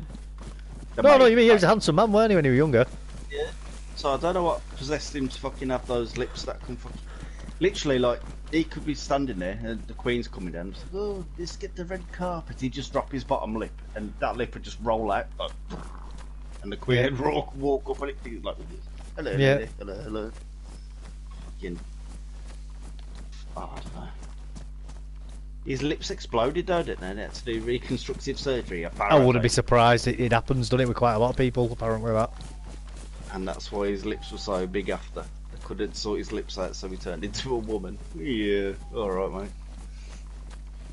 No, you mean he was a handsome man, weren't he, when he was younger? Yeah. So I don't know what possessed him to fucking have those lips that can fucking... Literally, like, he could be standing there and the Queen's coming down and say, oh, let's get the red carpet. He'd just drop his bottom lip and that lip would just roll out. Like, and the Queen would walk up and it like with this. Hello, Yeah. lady. Hello. Fucking... Oh, I don't know. His lips exploded though, didn't they? They had to do reconstructive surgery, I apparently. wouldn't be surprised. It happens, doesn't it, with quite a lot of people, apparently, that. And that's why his lips were so big after. They couldn't sort his lips out, so he turned into a woman. Yeah, alright, mate.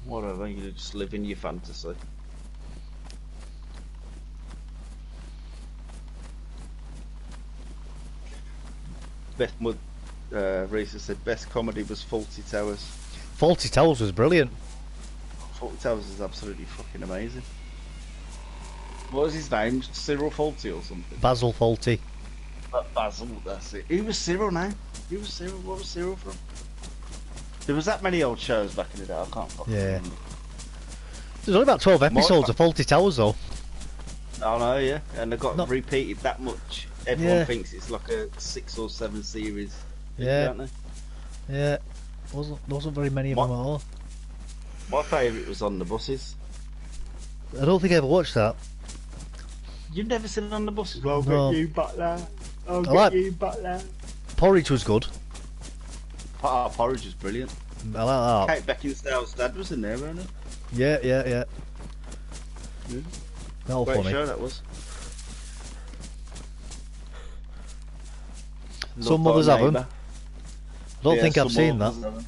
Whatever, you just live in your fantasy. Best Risa said best comedy was Faulty Towers. Faulty Towers was brilliant. Faulty Towers is absolutely fucking amazing. What was his name? Cyril Faulty or something? Basil Faulty. Basil, that's it. Who was Cyril now? Who was Cyril? What was Cyril from? There was that many old shows back in the day, I can't fucking Yeah. remember. There's only about 12 episodes More- of Faulty Towers, though. I know, yeah. And they got Not- repeated that much. Everyone Yeah. thinks it's like a 6 or 7 series. Yeah. Don't they? Yeah. Wasn't very many of What? them at all. My favourite was On the Buses. I don't think I ever watched that. You've never seen it On the Buses? I'll get No. you, butler. I like- you, butler. Porridge was good. Porridge was brilliant. I like that. Kate Beckinsale's dad was in there, wasn't he? Yeah. Yeah. That was Great funny. show that was. Some Loved Our mothers have 'em. Neighbour. I don't Yeah, think I've some seen that. mothers have 'em.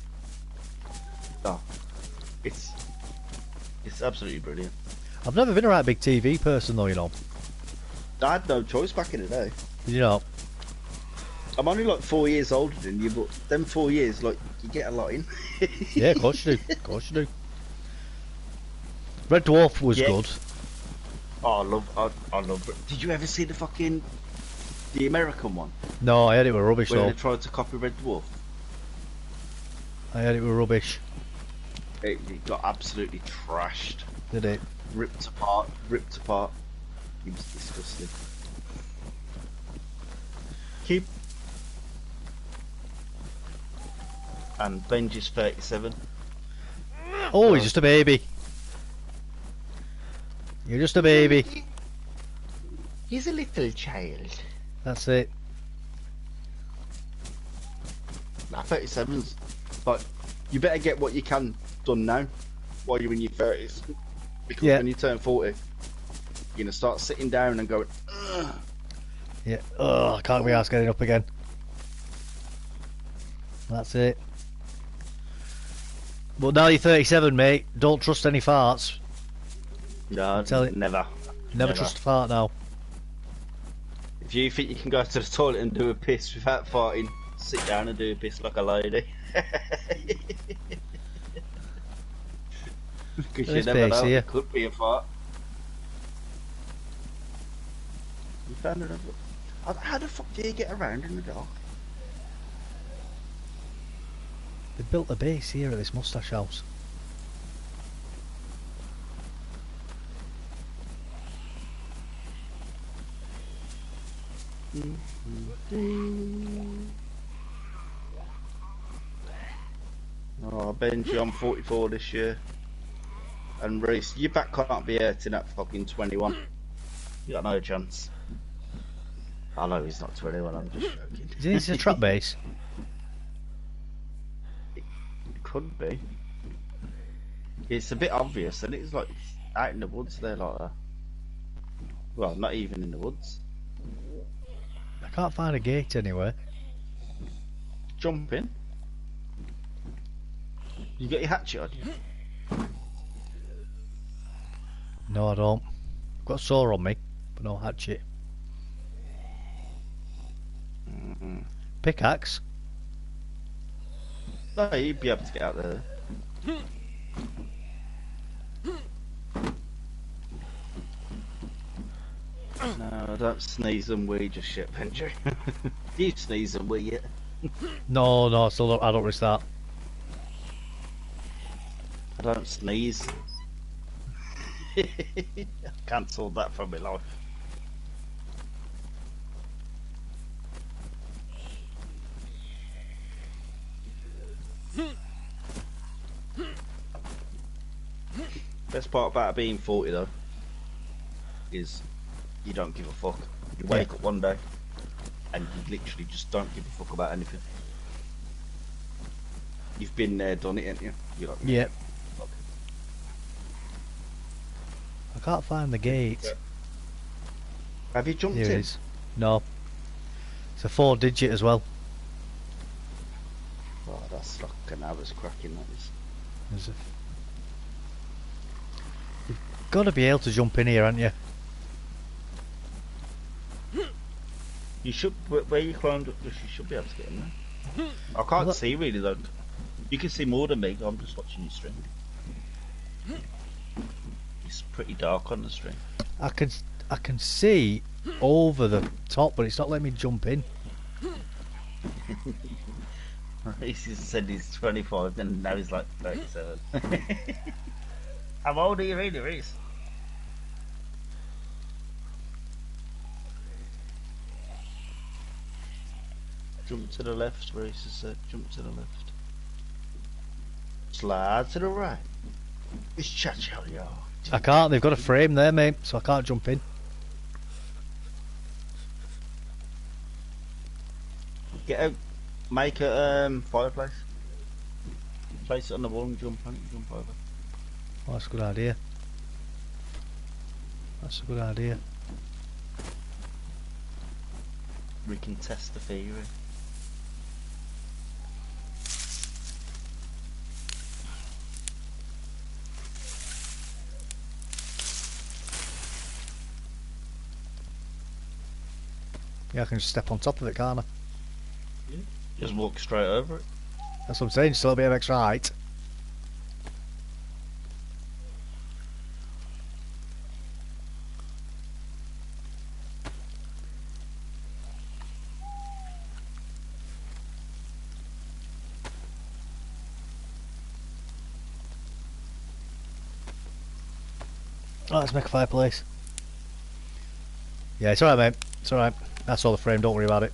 No. It's absolutely brilliant. I've never been a right big TV person, though, you know. I had no choice back in the day. You know. I'm only like 4 years older than you, but them 4 years, like, you get a lot in. Yeah, of course you do. Of course you do. Red Dwarf was Yeah. good. Oh, I love it. Did you ever see the American one? No, I heard it were rubbish, Where though. they tried to copy Red Dwarf? I heard it were rubbish. It got absolutely trashed. Did it? Ripped apart. It was disgusting. Keep. And Benji's 37. Oh, he's just a baby. You're just a baby. He's a little child. That's it. Nah, 37's. But you better get what you can done now while you're in your 30s. Because Yeah. when you turn 40, you're going to start sitting down and going, ugh. Yeah. Oh, I can't be asked getting up again. That's it. But now you're 37, mate. Don't trust any farts. No, Tell it. never. Never trust a fart now. If you think you can go to the toilet and do a piss without farting, sit down and do a piss like a lady. Because you This never base know, here. it could be a fart. You found another. How the fuck do you get around in the dark? They built a base here at this mustache house. Oh, Benji, I'm 44 this year. And Reese, your back can't be hurting at fucking 21. You got no chance. I know he's not 21, I'm just joking. Is this a trap base? It could be. It's a bit obvious, and it's like out in the woods there like that. Well, not even in the woods. I can't find a gate anywhere. Jump in. You got your hatchet on you? No, I don't. I've got a saw on me, but no hatchet. Pickaxe? No, you'd be able to get out there. No, don't sneeze and wee just yet, Benji. Do you sneeze and wee yet? No, I still don't. I don't risk that. I don't sneeze. I cancelled that from my life. Best part about being 40 though is you don't give a fuck. You wake up one day and you literally just don't give a fuck about anything. You've been there, done it, haven't you? You're like, Yep. fuck. I can't find the gate. Have you jumped Here it in? is. No. It's a 4-digit as well. Oh, that's like an hour's cracking, that is. There's a... You've got to be able to jump in here, haven't you? You should, where you climbed up, you should be able to get in there. I can't see really though. You can see more than me, I'm just watching your stream. It's pretty dark on the stream. I can see over the top, but it's not letting me jump in. He said he's 25 and now he's like 37. How old are you really, Reese? Jump to the left, Reese said. Jump to the left. Slide to the right. It's cha-cha, yo. I can't. They've got a frame there, mate, so I can't jump in. Get out. Make a fireplace. Place it on the wall and jump on it. Jump over. Oh, that's a good idea. That's a good idea. We can test the theory. Yeah, I can just step on top of it, can't I? Just walk straight over it. That's what I'm saying, just a little bit of extra height. Oh, let's make a fireplace. Yeah, it's alright, mate. It's alright. That's all the frame, don't worry about it.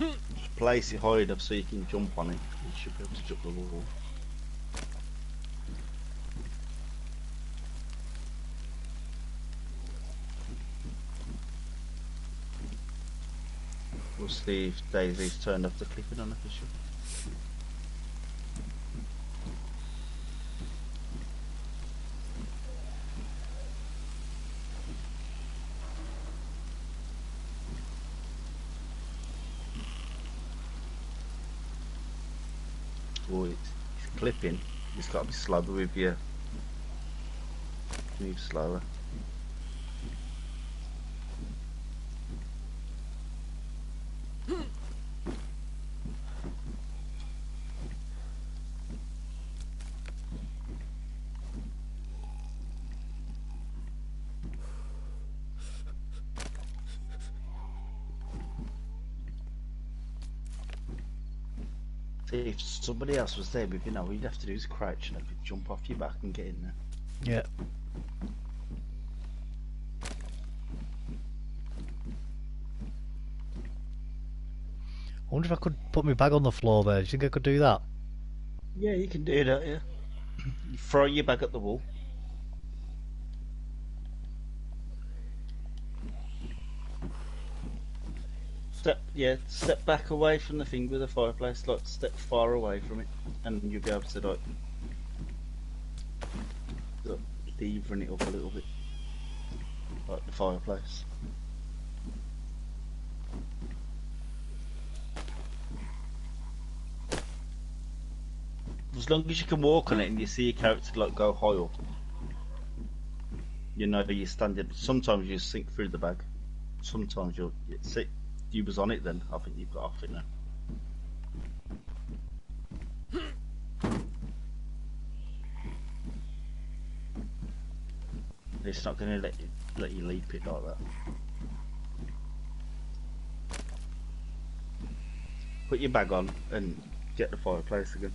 Just place it high enough so you can jump on it. You should be able to jump the wall. We'll see if DayZ's turned off the clipping unofficial. or it's clipping, it's got to be slower with you. Move slower. See, if somebody else was there, with you know, all you'd have to do is crouch and I could jump off your back and get in there. Yeah. I wonder if I could put my bag on the floor there. Do you think I could do that? Yeah, you can do that, yeah. You throw your bag at the wall. Step back away from the thing with the fireplace, like step far away from it, and you'll be able to like lever it up a little bit, like the fireplace. As long as you can walk on it and you see your character like go high up, you know you're standing. Sometimes you sink through the bag. Sometimes you'll see. You was on it then. I think you've got off it now. It's not going to let you leap it like that. Put your bag on and get the fireplace again.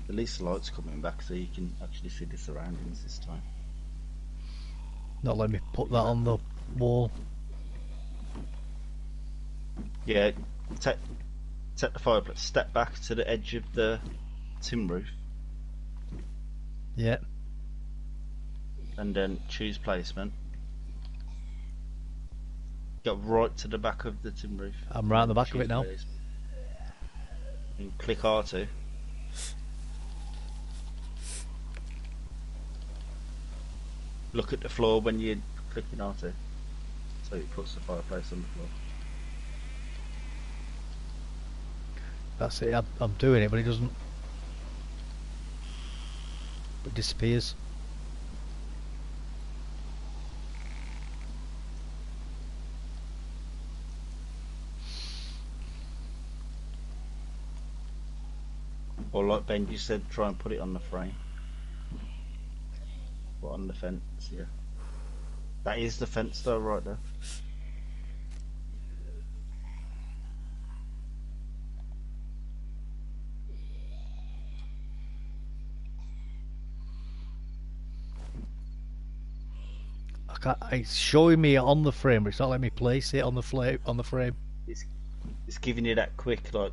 At least the light's coming back so you can actually see the surroundings this time. Not let me put that on the wall. Yeah, take the fireplace, step back to the edge of the tin roof. Yeah. And then choose placement. Go right to the back of the tin roof. I'm right on the back of it now. And click R2. Look at the floor when you're clicking R2. So it puts the fireplace on the floor. That's it. I'm doing it, but it doesn't. It disappears. Or like Benji said, try and put it on the frame. Or on the fence, yeah. That is the fence though, right there. It's showing me on the frame, but it's not letting me place it on the frame. It's giving you that quick like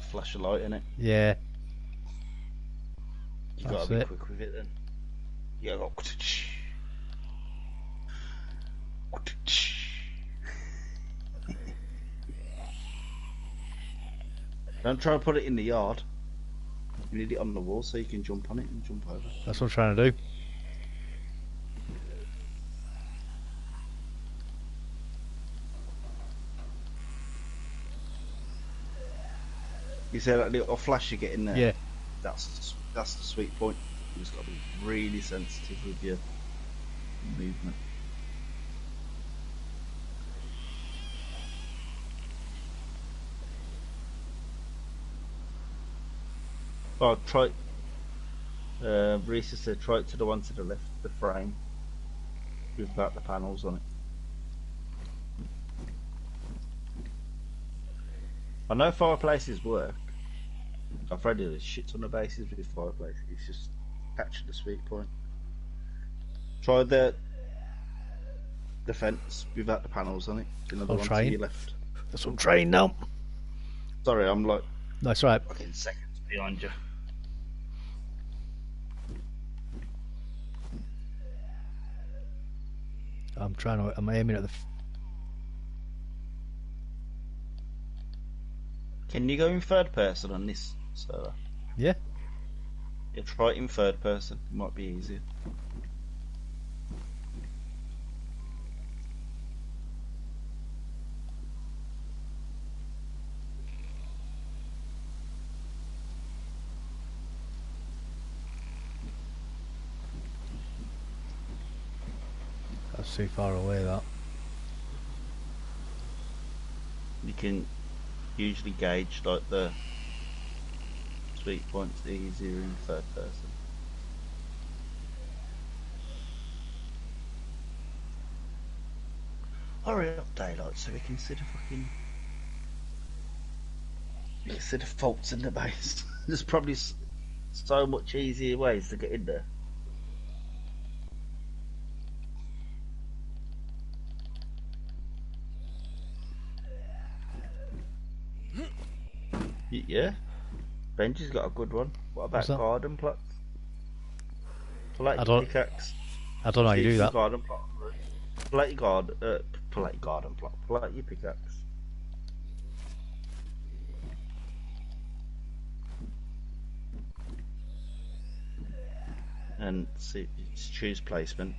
flash of light in it. Yeah. You gotta be quick with it then. You gotta go. Don't try and put it in the yard. You need it on the wall so you can jump on it and jump over. That's what I'm trying to do. You see that little flash you get in there? Yeah. That's the sweet point. You just got to be really sensitive with your movement. Oh, try. Reese said try it to the one to the left, the frame, without the panels on it. I know fireplaces work. I've read a shit ton of bases with fireplaces. It's just catching the sweet point. Try the fence without the panels on it. Another one to your left. That's what I'm trying now. Sorry, I'm like. That's right. Fucking seconds behind you. I'm aiming at the. Can you go in third person on this server? Yeah. Yeah, try it in third person. It might be easier. too far away, that. You can usually gauge like the sweet points easier in third person. Hurry up, Daylight, so we can see the fucking... You can see the faults in the base. There's probably so much easier ways to get in there. Yeah, Benji's got a good one. What about What's that? garden plots? Pull out I your don't- pickaxe. I don't know how you Choose do your that. Garden plot. Pull out your garden plot. Pull out your pickaxe. And see, choose placement.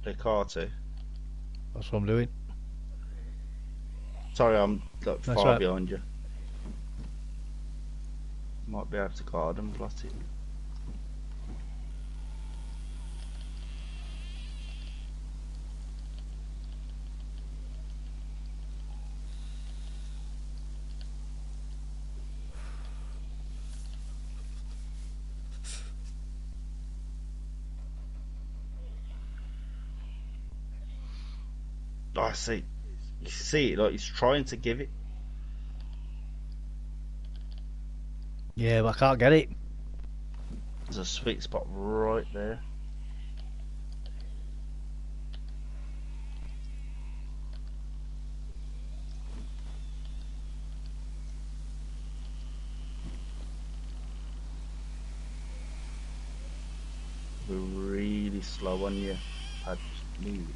Click R2. That's what I'm doing. Sorry, I'm like, That's far right. behind you. Might be able to garden plot it. I see. You see it, like he's trying to give it. Yeah, but I can't get it. There's a sweet spot right there. We're really slow on you. I just knew it.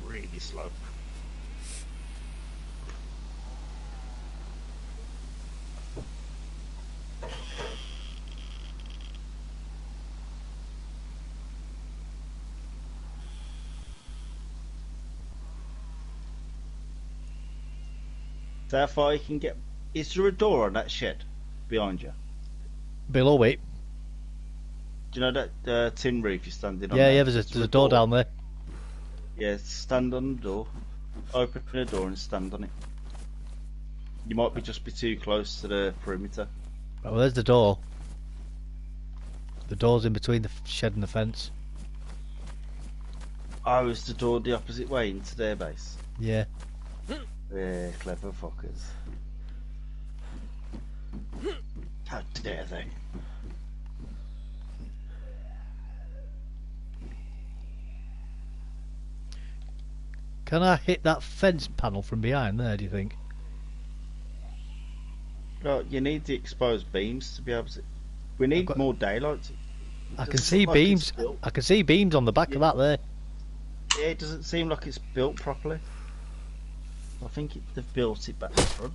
Really slow. So how far you can get? Is there a door on that shed behind you? Below it. Do you know that tin roof you're standing on? Yeah, there? yeah, there's Is there a door down there. Yeah, stand on the door. Open the door and stand on it. You might be too close to the perimeter. Right, well, there's the door. The door's in between the shed and the fence. Oh, is the door the opposite way into their base? Yeah. Yeah, clever fuckers. How dare they? Can I hit that fence panel from behind there, do you think? Well, you need the exposed beams to be able to... We need got- more daylight. I can Doesn't see look like it's beams. built. I can see beams on the back of that there. Yeah, it doesn't seem like it's built properly. I think they've built it back to front.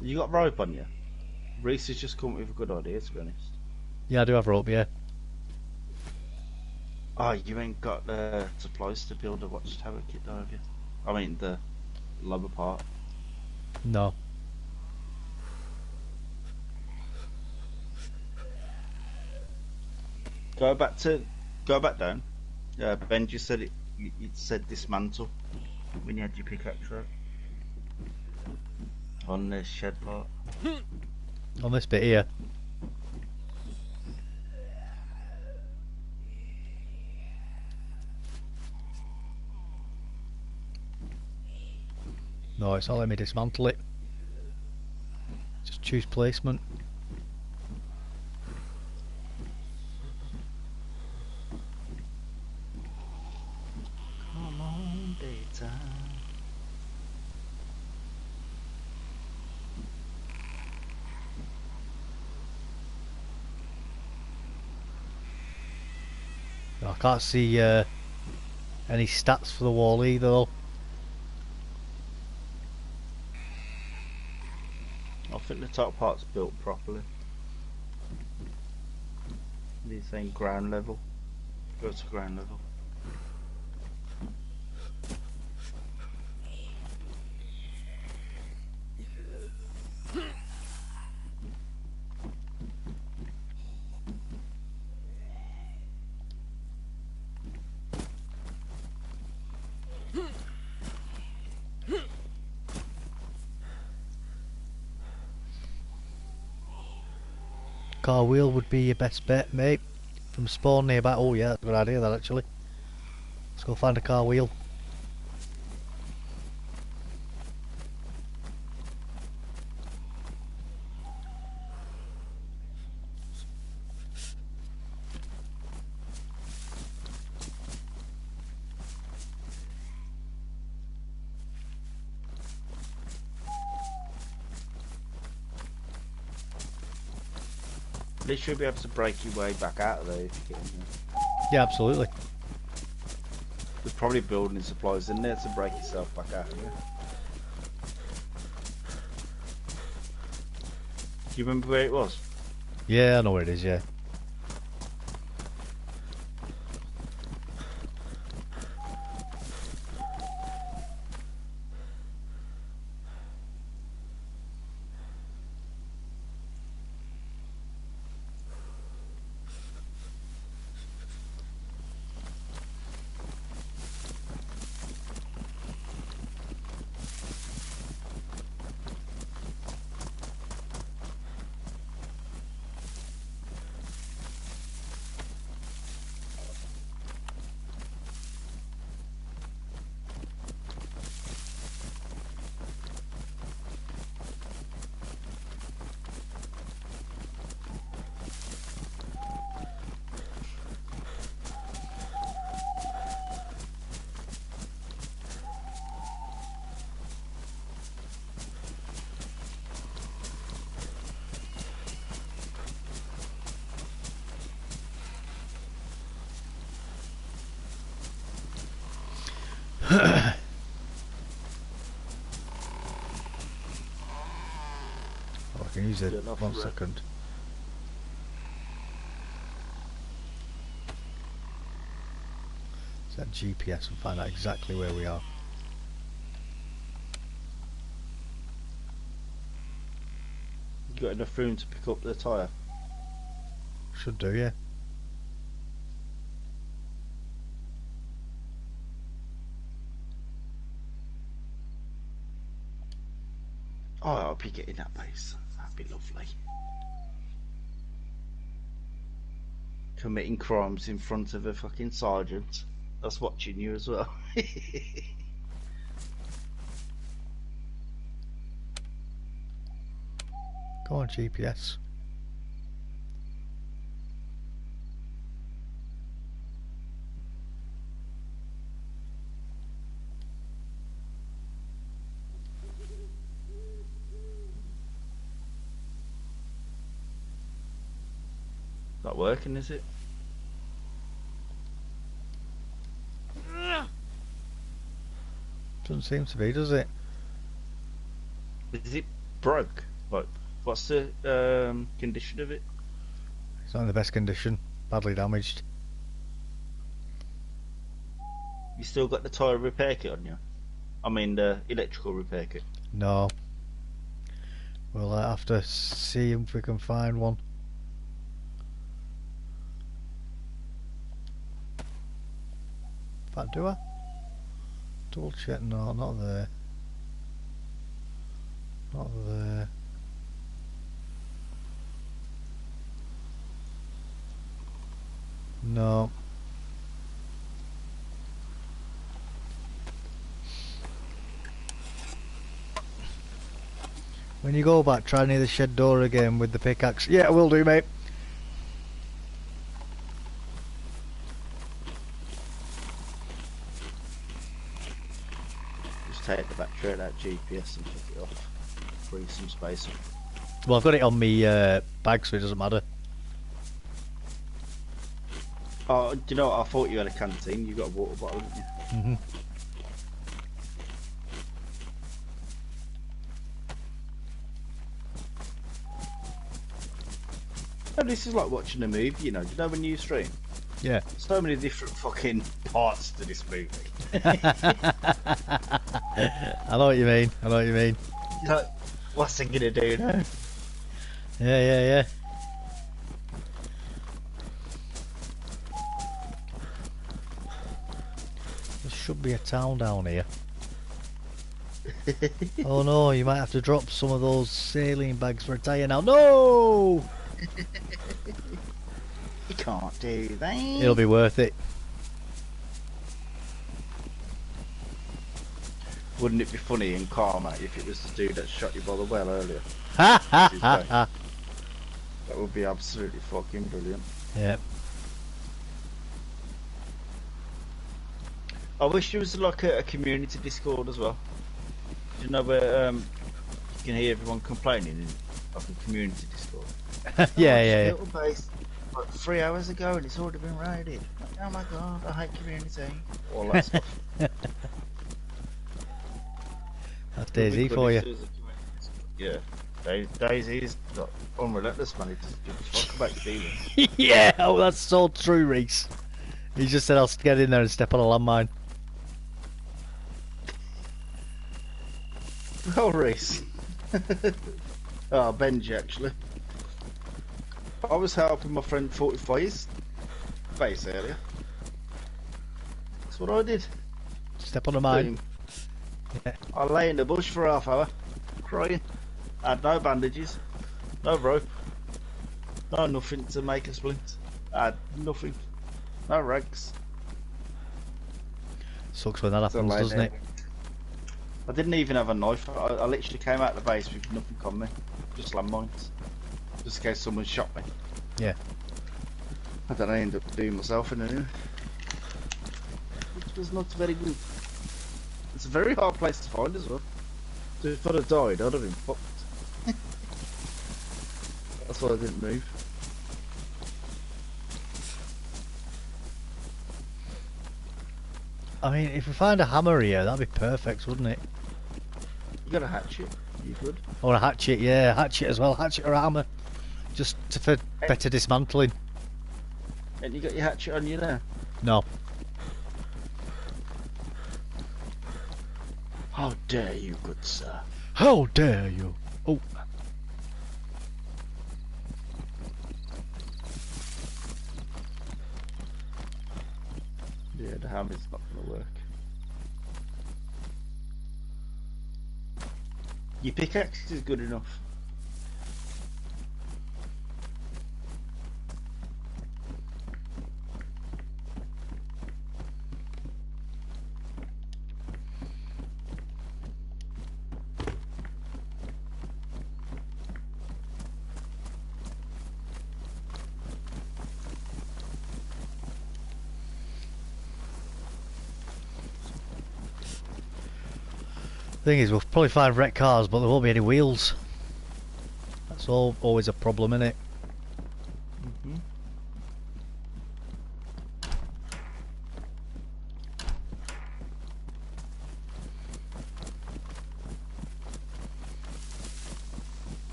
You got rope on you? Reese has just come up with a good idea, to be honest. Yeah, I do have rope, yeah. Oh, you ain't got the supplies to build a watchtower kit, though, have you? I mean, the lower part. No. Go back down. Ben just said it. You said dismantle when you had your pickaxe out on the shed part. On this bit here. No, it's not letting me dismantle it. Just choose placement. Come on, daytime. No, I can't see any stats for the wall either though. I think the top part's built properly. They're saying ground level. Go to ground level. Car wheel would be your best bet, mate. From spawn nearby. Oh yeah, that's a good idea that actually. Let's go find a car wheel. At least you'll be able to break your way back out of there if you get in there. Yeah, absolutely. There's probably building supplies in there to break yourself back out of there. Do you remember where it was? Yeah, I know where it is, yeah. Oh, I can use it. Good enough, 1 right. second. Set GPS and find out exactly where we are. You got enough room to pick up the tyre? Should do, yeah. Oh, I'll be getting that base. That'd be lovely. Committing crimes in front of a fucking sergeant. That's watching you as well. Go on, GPS. Not working, is it? Doesn't seem to be, does it? Is it broke? Like, what's the condition of it? It's not in the best condition. Badly damaged. You still got the tyre repair kit on you? I mean the electrical repair kit. No. We'll have to see if we can find one. In fact, do I? Double check. No, not there. Not there. No. When you go back, try near the shed door again with the pickaxe. Yeah, I will do, mate. Just take the battery out of that GPS and pick it off. Free some space up. Well, I've got it on me bag, so it doesn't matter. Oh, do you know what? I thought you had a canteen. You got a water bottle, haven't you? And this is like watching a movie, you know. Do you know when you stream? Yeah. So many different fucking parts to this movie. I know what you mean. I know what you mean. You're like, what's it gonna do now? Yeah. There should be a town down here. Oh no, you might have to drop some of those saline bags for a tyre now. No! You can't do that. It'll be worth it. Wouldn't it be funny in karma if it was the dude that shot you by the well earlier? Ha ha ha ha. That would be absolutely fucking brilliant. Yeah. I wish there was like a community Discord as well. Do you know where you can hear everyone complaining in like a community Discord? Yeah. Little base like 3 hours ago and it's already been raided. Like, oh my god, I hate community. All that stuff. That's DayZ for you. Yeah. DayZ is like, unrelentless, man. He doesn't give a fuck about stealing. Yeah, oh that's so true, Reese. He just said I'll get in there and step on a landmine. Oh, Reese. Oh, Benji, actually. I was helping my friend 45's base earlier. That's what I did. Step on a mine. Yeah. I lay in the bush for half hour, crying. I had no bandages, no rope, no nothing to make a splint. I had nothing, no rags. Sucks when that happens, doesn't it? I didn't even have a knife. I literally came out of the base with nothing on me, just landmines, just in case someone shot me. Yeah. I don't know, I ended up doing myself in anyway. Which was not very good. It's a very hard place to find as well. So if I'd have died, I'd have been fucked. That's why I didn't move. I mean, if we find a hammer here, that'd be perfect, wouldn't it? You got a hatchet, you good? Or a hatchet, yeah, hatchet as well, hatchet or hammer. Just for better dismantling. And you got your hatchet on you now? No. How dare you, good sir? How dare you? Oh. Yeah, the hammer's not gonna work. Your pickaxe is good enough. Thing is, we'll probably find wrecked cars, but there won't be any wheels. That's always a problem, innit? Mm-hmm.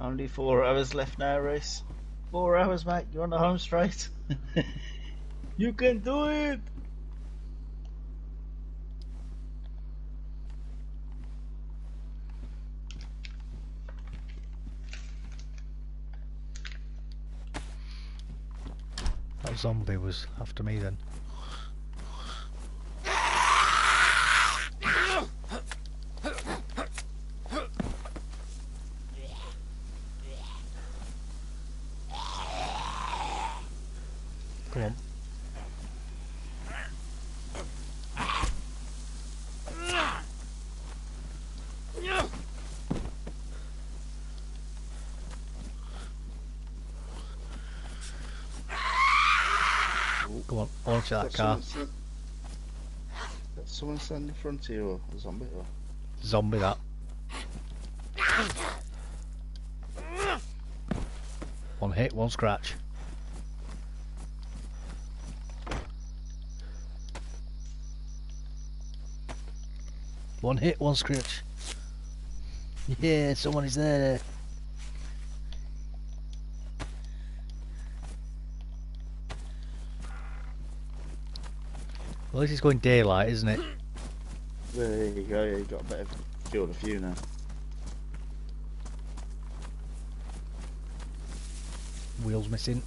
Only 4 hours left now, Reese. 4 hours, mate. You're on the home straight. You can do it! That zombie was after me then. Come on. Come on, launch that car. Someone standing in front of you, or a zombie? Or? Zombie that. One hit, one scratch. One hit, one scratch. Yeah, someone is there. Well, this is going daylight, isn't it? There you go, yeah, you got a better field of view now. Wheels missing.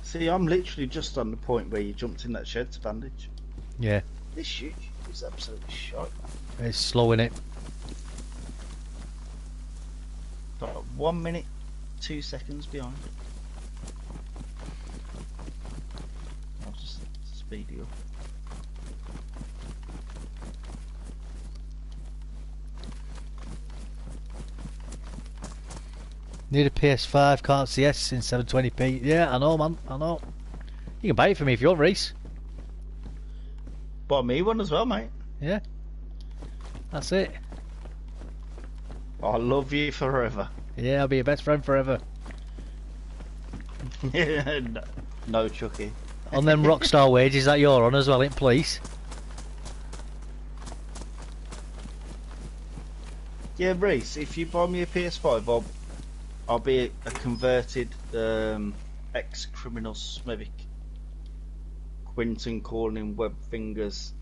See, I'm literally just on the point where you jumped in that shed to bandage. Yeah, This shoot was absolutely shite, man. it's slowing it. About 1 minute, 2 seconds behind. I'll just speed you up. Need a PS5, can't see S in 720p. Yeah, I know, man, I know. You can buy it for me if you want, Reese. Buy me one as well, mate. Yeah, that's it. I love you forever. Yeah, I'll be your best friend forever. No, Chucky. On them Rockstar wages that you're on as well, ain't please? Yeah, Reese, if you buy me a PS5, I'll be a converted ex-criminal Smevik. Quinton calling web fingers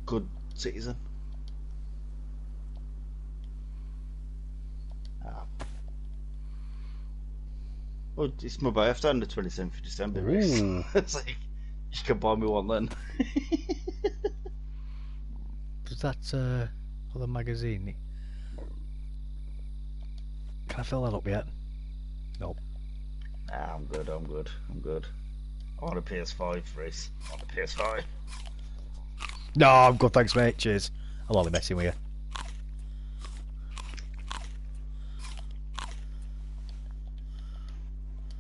good citizen. Well, it's my birthday on the 27th of December, Reese. Ooh. It's like, you can buy me one then. Was that for the magazine? Can I fill that up yet? Nope. Nah, I'm good. I want a PS5, Reese. I want a PS5. No, I'm good, thanks, mate. Cheers. I'm only messing with you.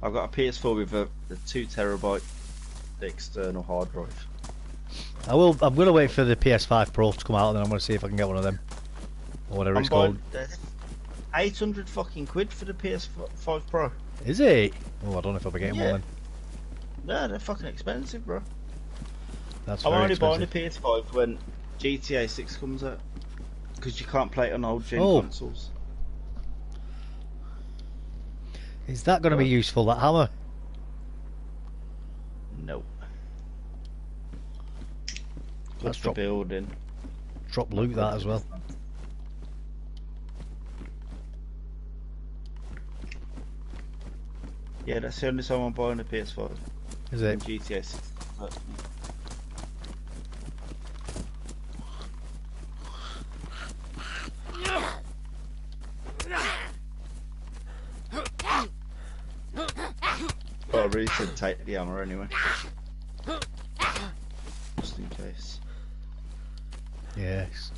I've got a PS4 with a 2 terabyte external hard drive. I'm gonna wait for the PS5 Pro to come out, and then I'm gonna see if I can get one of them, or whatever it's called. 800 fucking quid for the PS5 Pro. Is it? Oh, I don't know if I'll be getting Yeah. one. No, they're fucking expensive, bro. That's I'm very only buying expensive. a PS5 when GTA 6 comes out, because you can't play it on old gen Oh. consoles. Is that going to be useful? That hammer? Nope. Good That's for drop- building. Drop loot that as well. Yeah, that's the only time I'm buying a PS5. Is When it? GTA 6. Oh, I really should take the hammer anyway. Just in case. Yes.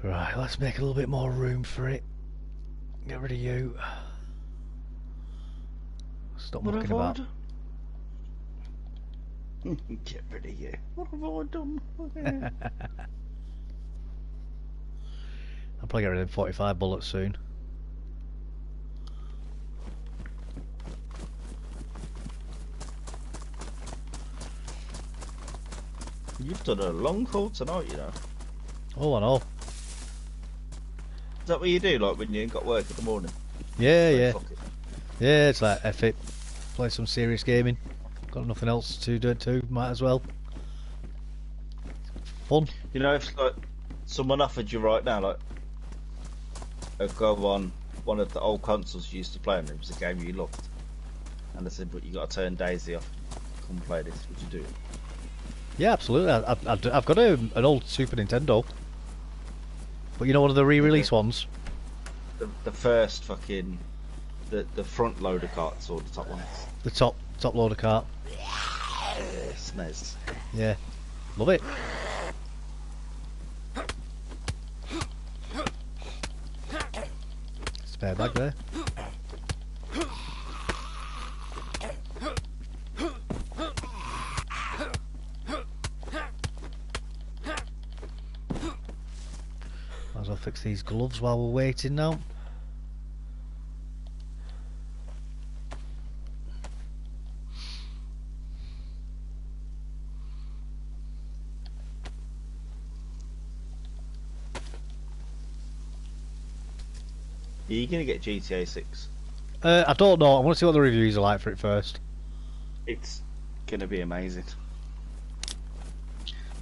Right, let's make a little bit more room for it. Get rid of you. Stop What mucking have I about. done? Get rid of you. What have I done? I'll probably get rid of 45 bullets soon. You've done a long haul tonight, you know. Oh, I know. Is that what you do, like when you ain't got work in the morning? Yeah, Like, yeah. fuck it. Yeah, it's like F it. Play some serious gaming. Got nothing else to do it to, might as well. Fun. You know, if like someone offered you right now, like a go on one of the old consoles you used to play on, it was a game you loved, and they said, but you got to turn DayZ off, come play this, would you do it? Yeah, absolutely. I've got an old Super Nintendo. But you know, one of the re-release ones? the first fucking the front loader carts or the top ones. The top loader cart. SNES. Yeah, love it. Spare bag there. Might as well fix these gloves while we're waiting now. Are you gonna get GTA 6? I don't know. I want to see what the reviews are like for it first. It's gonna be amazing.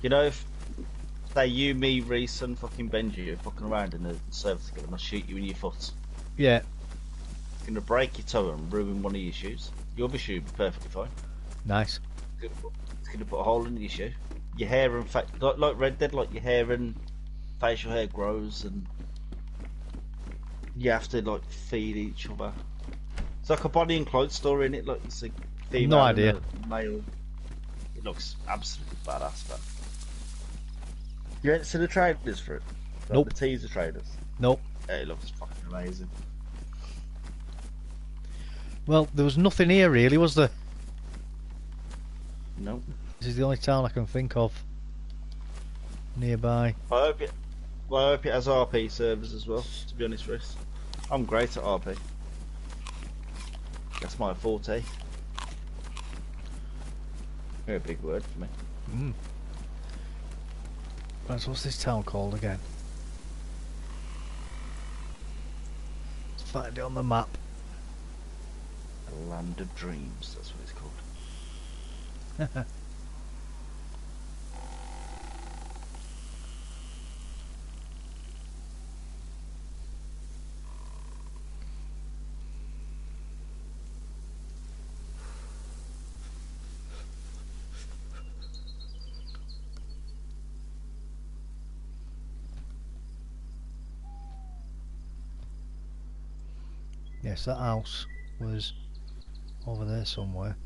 You know, if say you, me, Reese, and fucking Benji are fucking around in the server together, and I shoot you in your foot, Yeah. it's gonna break your toe and ruin one of your shoes. Your other shoe will be perfectly fine. Nice. It's gonna put a hole in your shoe. Your hair and like Red Dead, like your hair and facial hair grows, and you have to like feed each other. It's like a Bonnie and Clyde story in it. Like it's a female No and idea. a male. It looks absolutely badass, man. You haven't seen the trailers for it? Like Nope. The teaser trailers. Nope. Yeah, it looks fucking amazing. Well, there was nothing here really, was there? No. This is the only town I can think of nearby. I hope it has RP servers as well. To be honest, Chris, I'm great at RP. That's my forte. Very big word for me. Mm. Right, so what's this town called again? Let's find it on the map. The Land of Dreams. That's what it's called. Yes, that house was over there somewhere.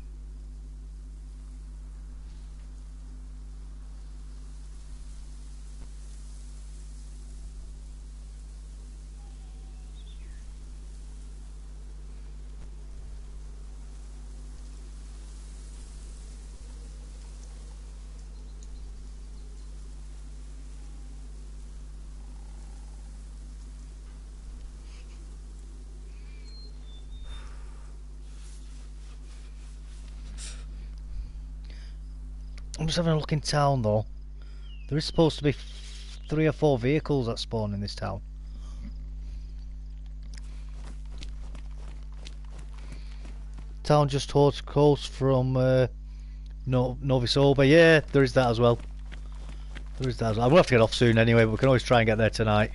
I'm just having a look in town though. There is supposed to be 3 or 4 vehicles that spawn in this town. Town just coast from Novi Soba. Yeah, there is that as well. There is that as well. I'm gonna have to get off soon anyway, but we can always try and get there tonight.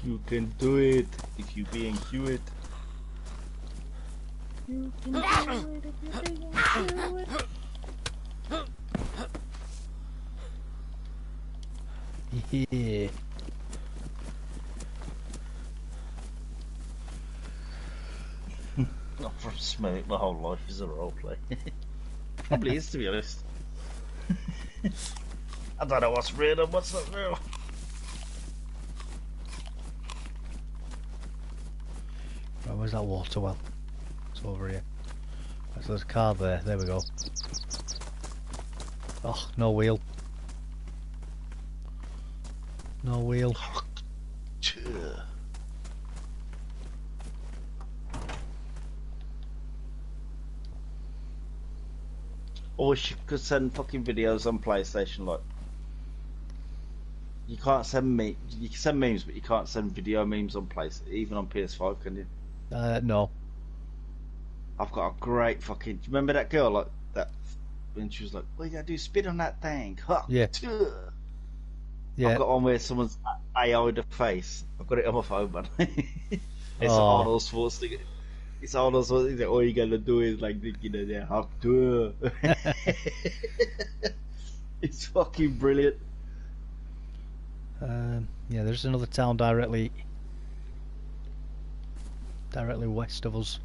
You can do it if you being Hewitt. You can do it if you being Hewitt. Yeah. Not from Smoke, my whole life is a roleplay. Probably is, to be honest. I don't know what's real and what's not real. Right, where's that water well? It's over here. Right, so there's a car there. There we go. Oh, no wheel. No wheel. I wish you could send fucking videos on PlayStation. Like, you can't send me. You can send memes, but you can't send video memes on PlayStation, even on PS5. Can you? No. I've got a great fucking. Do you remember that girl like that when she was like, "What you gotta do? Spit on that thing." Ha, Yeah. Yeah. I've got one where someone's AI'd a face. I've got it on my phone, man. It's Oh. Arnold Schwarzenegger. It's all those ones that all you gotta do is like thinking that they have to. It's fucking brilliant. Yeah, there's another town directly west of us.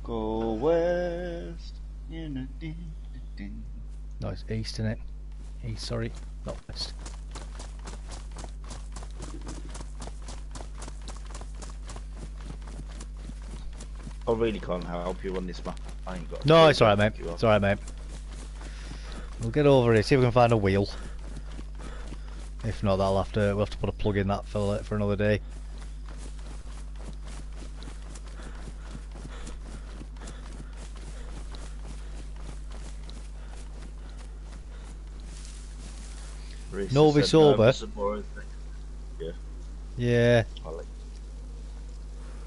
Go west. No, it's east, isn't it? East, sorry, not west. I really can't help you on this map. I ain't got. No, it's alright, mate. It's alright, mate. We'll get over it. See if we can find a wheel. If not, we'll have to put a plug in that for another day. Novi sober. Yeah. Yeah.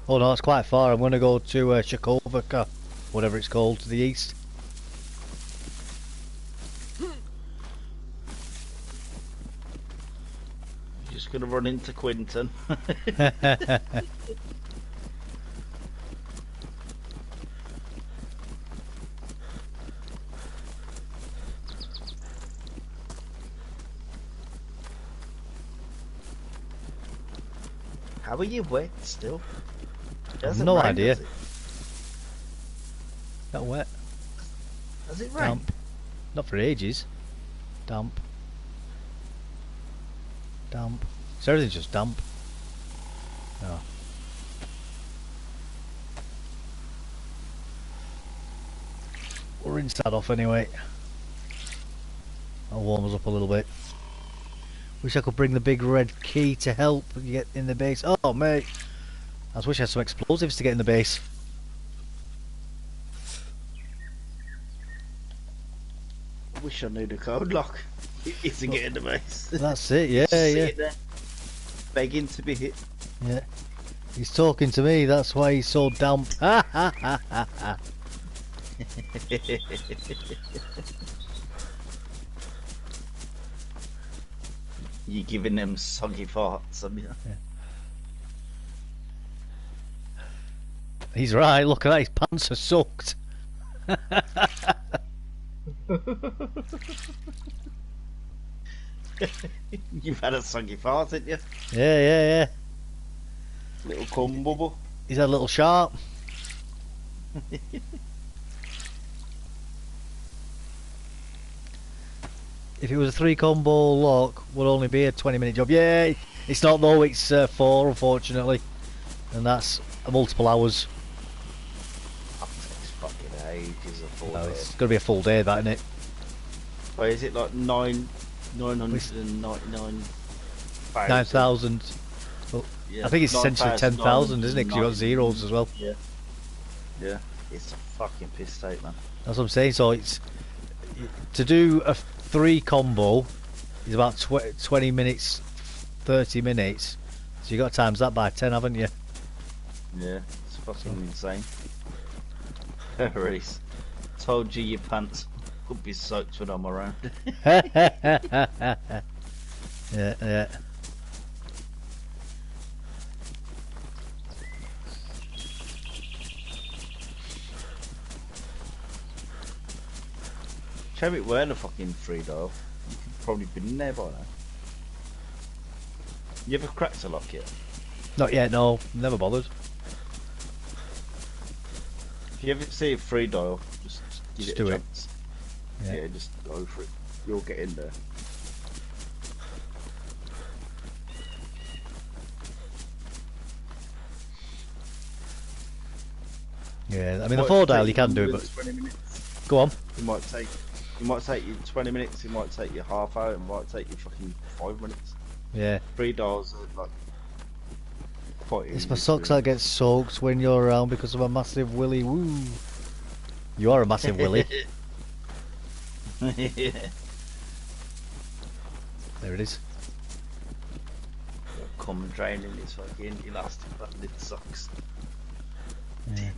Oh no, it's quite far. I'm going to go to Shakovka, whatever it's called, to the east. Just gonna run into Quinton. How are you wet still? I've no idea. Not wet. Does it rain? Damp. Not for ages. Damp. Damp. So everything's just damp. No. We'll rinse that off anyway. That'll warm us up a little bit. Wish I could bring the big red key to help you get in the base. Oh mate, I just wish I had some explosives to get in the base. Wish I knew the code lock. It's to get in the base. That's it, yeah, Sitting there, begging to be hit. Yeah. He's talking to me, that's why he's so damp. Ha ha ha ha ha. You giving them soggy farts, haven't you? Yeah. He's right, look at that, his pants are soaked. You've had a soggy fart, haven't you? Yeah. Little cum bubble. He's had a little sharp. If it was a 3 combo lock, would only be a 20-minute job. Yeah, it's not though, it's 4 unfortunately. And that's multiple hours. That takes fucking ages of full No, day. it's going to be a full day, that, isn't it? Why is it like 999,000? 9,000. Well, Yeah, I think it's essentially 10,000, isn't it? Because you've got zeros as well. Yeah. Yeah. It's a fucking piss take, man. That's what I'm saying. So it's to do a 3 combo is about 20 minutes, 30 minutes. So you got to times that by 10, haven't you? Yeah, it's fucking insane. Reese, told you your pants could be soaked when I'm around. Yeah. Cherry weren't a fucking free dial. You could probably been there by now. You ever cracked a lock yet? Not yet, no. Never bothered. If you ever see a free dial, just give Just it a do it. chance. Yeah, just go for it. You'll get in there. Yeah, I mean the 4 dial you can do it, but 20 minutes. go on. It might take you 20 minutes, it might take you half hour, it might take you fucking 5 minutes. Yeah. 3 dials are like quite easy. It's my to socks do. that get soaked when you're around because of a massive willy. Woo. You are a massive willy. Yeah. There it is. Come draining his fucking elastic banded socks. Yeah.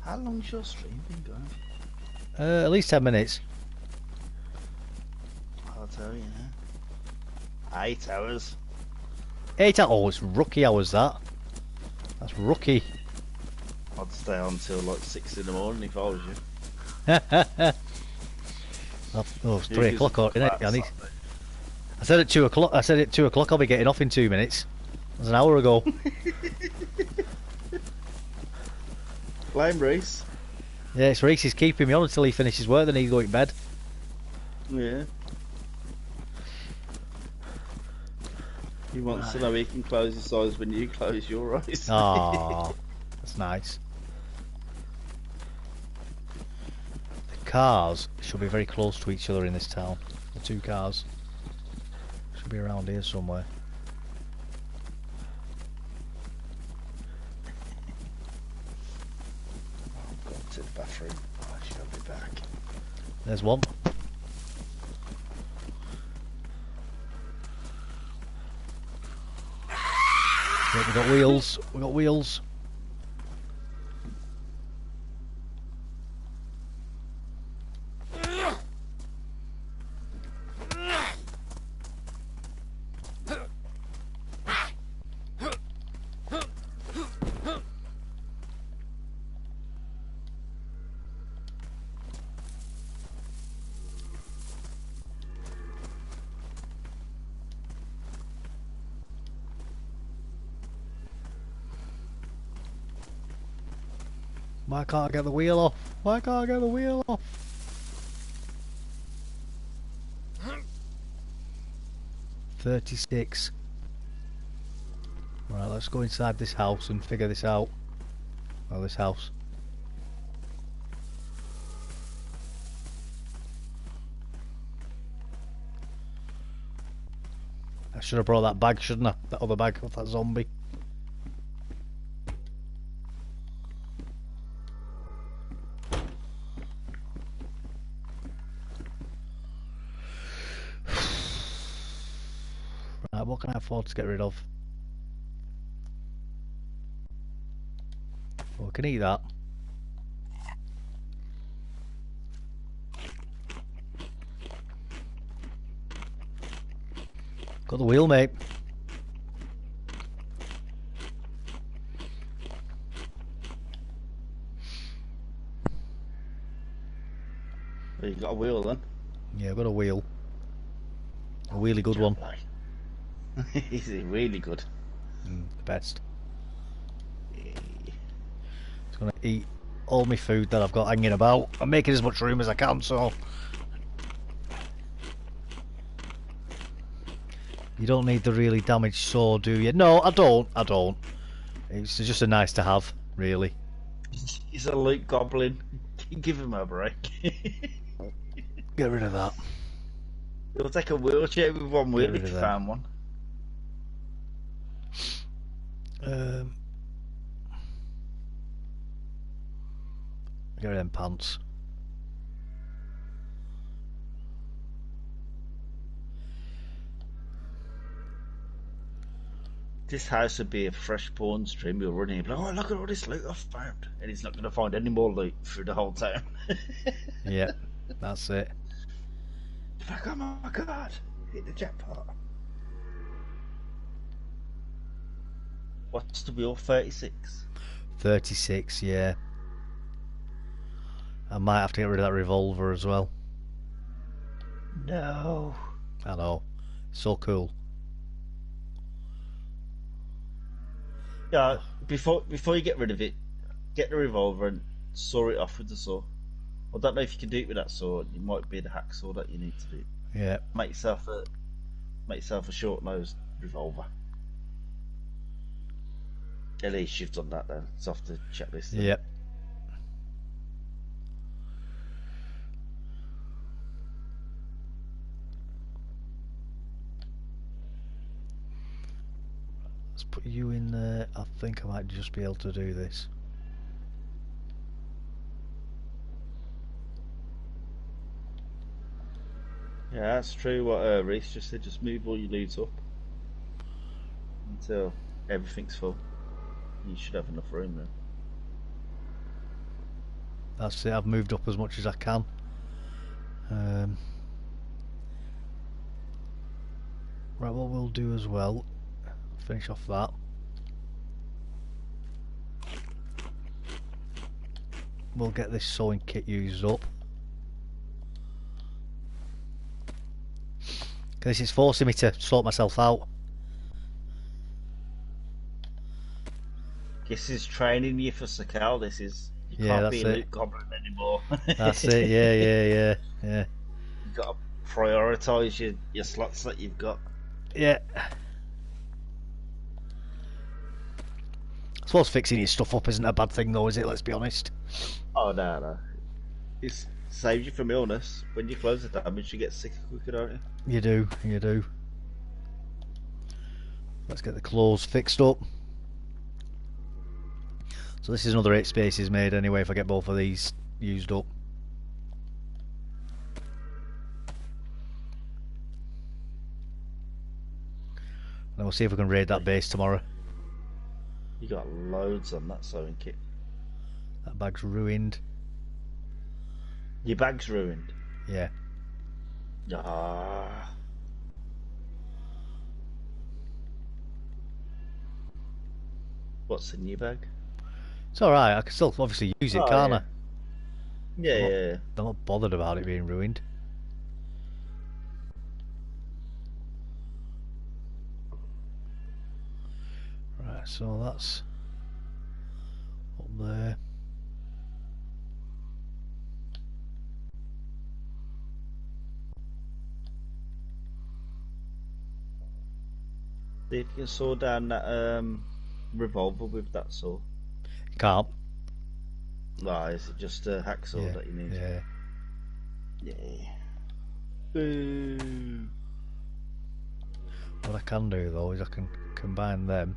How long's your stream been going? At least 10 minutes. I'll tell you now. 8 hours. 8 hours. Oh, it's rookie hours, that. That's rookie. I'd stay on till like 6 in the morning if I was you. Oh, it's 3 o'clock, isn't it? Saturday. I said at 2 o'clock. I said at 2 o'clock I'll be getting off in 2 minutes. That was an hour ago. Blame Reese. Yeah, it's Reese. He's keeping me on until he finishes work. Then he's going to bed. Yeah. He wants to know he can close his eyes when you close your eyes. Ah, that's nice. The cars should be very close to each other in this town. The 2 cars should be around here somewhere. I'm going to the bathroom. I shall be back. There's one. Right, we got wheels. We got wheels. Why can't I get the wheel off? Why can't I get the wheel off? $36. Right, let's go inside this house and figure this out. Well, this house. I should have brought that bag, shouldn't I? That other bag of that zombie. Right, what can I afford to get rid of? Well, I can eat that. Got the wheel, mate. Well, you got a wheel then? Yeah, I've got a wheel. A really good one. Is it really good? The best. It's gonna eat all my food that I've got hanging about. I'm making as much room as I can, so you don't need the really damaged saw, do you? No, I don't. I don't. It's just a nice to have, really. He's a Luke Goblin. Give him a break. Get rid of that. He'll take a wheelchair with one wheel rid if of you that. found one. Get rid of them pants. This house would be a fresh porn stream. We'll run in and be like, oh, look at all this loot I've found. And he's not going to find any more loot through the whole town. Yeah, that's it. Like, oh my god, hit the jackpot. What's the wheel? 36? 36, yeah. I might have to get rid of that revolver as well. No. I know. So cool. Yeah, before you get rid of it, get the revolver and saw it off with the saw. I don't know if you can do it with that saw. It might be the hacksaw that you need to do. Yeah. Make yourself a short-nosed revolver. At least you've done that then. It's off the checklist. Then. Yep. Let's put you in there. I think I might just be able to do this. Yeah, that's true what Reese just said. Just move all your loot up until everything's full. You should have enough room then. That's it. I've moved up as much as I can. Right, what we'll do as well, finish off that. We'll get this sewing kit used up. This is forcing me to sort myself out. This is training you for Sakal. This is you Yeah, can't that's be it. Luke Goblin anymore. That's it, yeah. You've got to prioritise your slots that you've got. Yeah. I suppose fixing your stuff up isn't a bad thing though, is it? Let's be honest. Oh no. It saves you from illness. When you close the damage, you get sicker quicker, don't you? You do. Let's get the clothes fixed up. So this is another 8 spaces made anyway if I get both of these used up. And we'll see if we can raid that base tomorrow. You got loads on that sewing kit. That bag's ruined. Your bag's ruined. Yeah. Ah. What's in your bag? It's alright, I can still obviously use it, can't I? Yeah. I'm not bothered about it being ruined. Right, so that's up there. See if you can saw down that revolver with that saw. You can't. Why, is it just a hacksaw that you need? Yeah. Yeah. Boo. What I can do though is I can combine them.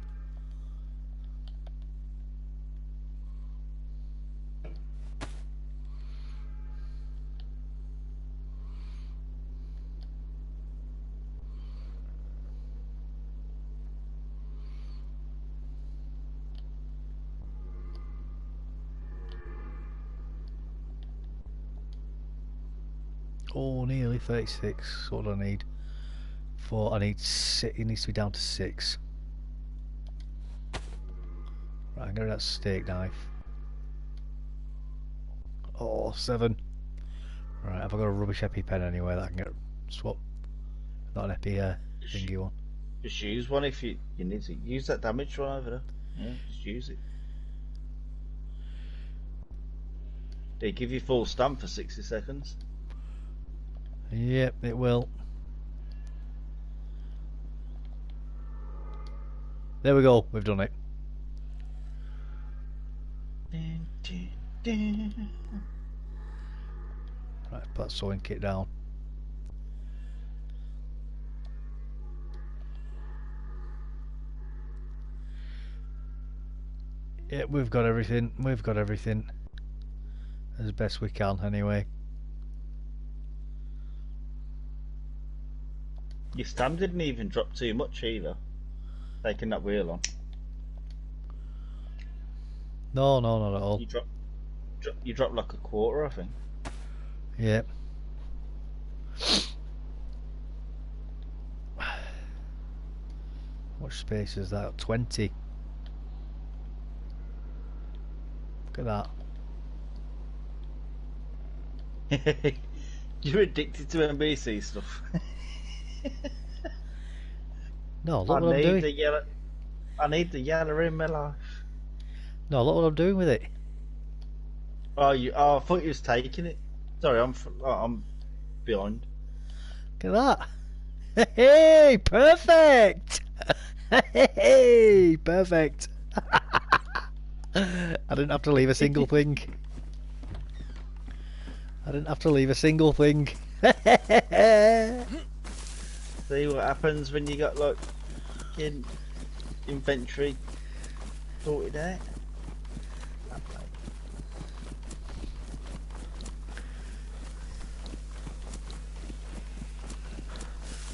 Oh, nearly 36. What do I need? I need 6. It needs to be down to 6. Right, I'm getting that steak knife. Oh, 7. Right, have I got a rubbish EpiPen anyway that I can get swap? Not an Epi thingy one. Just use one if you need to. Use that damage one over there. Yeah, just use it. They give you full stun for 60 seconds. Yep, it will. There we go, we've done it. Right, put that sewing kit down. Yeah, we've got everything. We've got everything as best we can anyway. Your stun didn't even drop too much either. Taking that wheel on. No, not at all. You dropped like a quarter, I think. Yep. What space is that? 20. Look at that. You're addicted to NBC stuff. No, look what I'm doing. I need the yellow in my life. No, look what I'm doing with it. Oh, I thought you was taking it. Sorry, I'm behind. Look at that. Hey, perfect. Hey, perfect. I didn't have to leave a single thing. See what happens when you got like in inventory sorted out.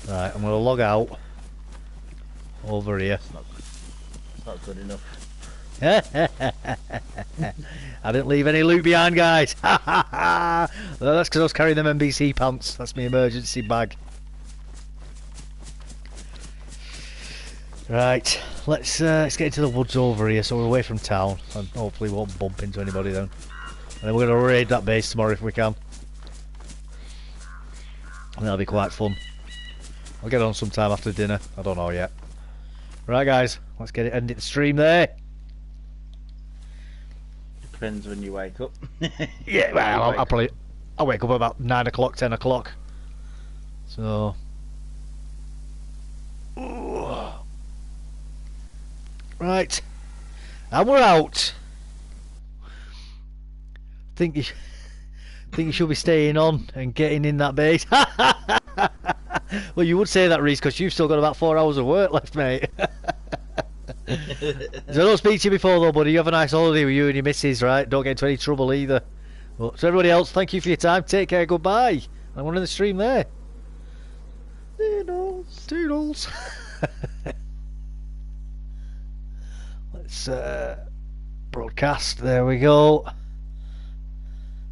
Right, I'm gonna log out over here. It's not good enough. I didn't leave any loot behind, guys. No, that's because I was carrying them NBC pants. That's my emergency bag. Right, let's get into the woods over here so we're away from town and hopefully won't bump into anybody then. And then we're going to raid that base tomorrow if we can. And that'll be quite fun. I'll get on sometime after dinner, I don't know yet. Right guys, let's get it, end the stream there. Depends when you wake up. Yeah, well, I'll wake up about 9 o'clock, 10 o'clock. So... Right, and we're out. Think you should be staying on and getting in that base. Well, you would say that, Reese, because you've still got about 4 hours of work left, mate. So I don't speak to you before though, buddy. You have a nice holiday with you and your missus, right? Don't get into any trouble either. But to everybody else, thank you for your time. Take care. Goodbye. I'm on the stream there. Toodles. Toodles. Let's broadcast. There we go.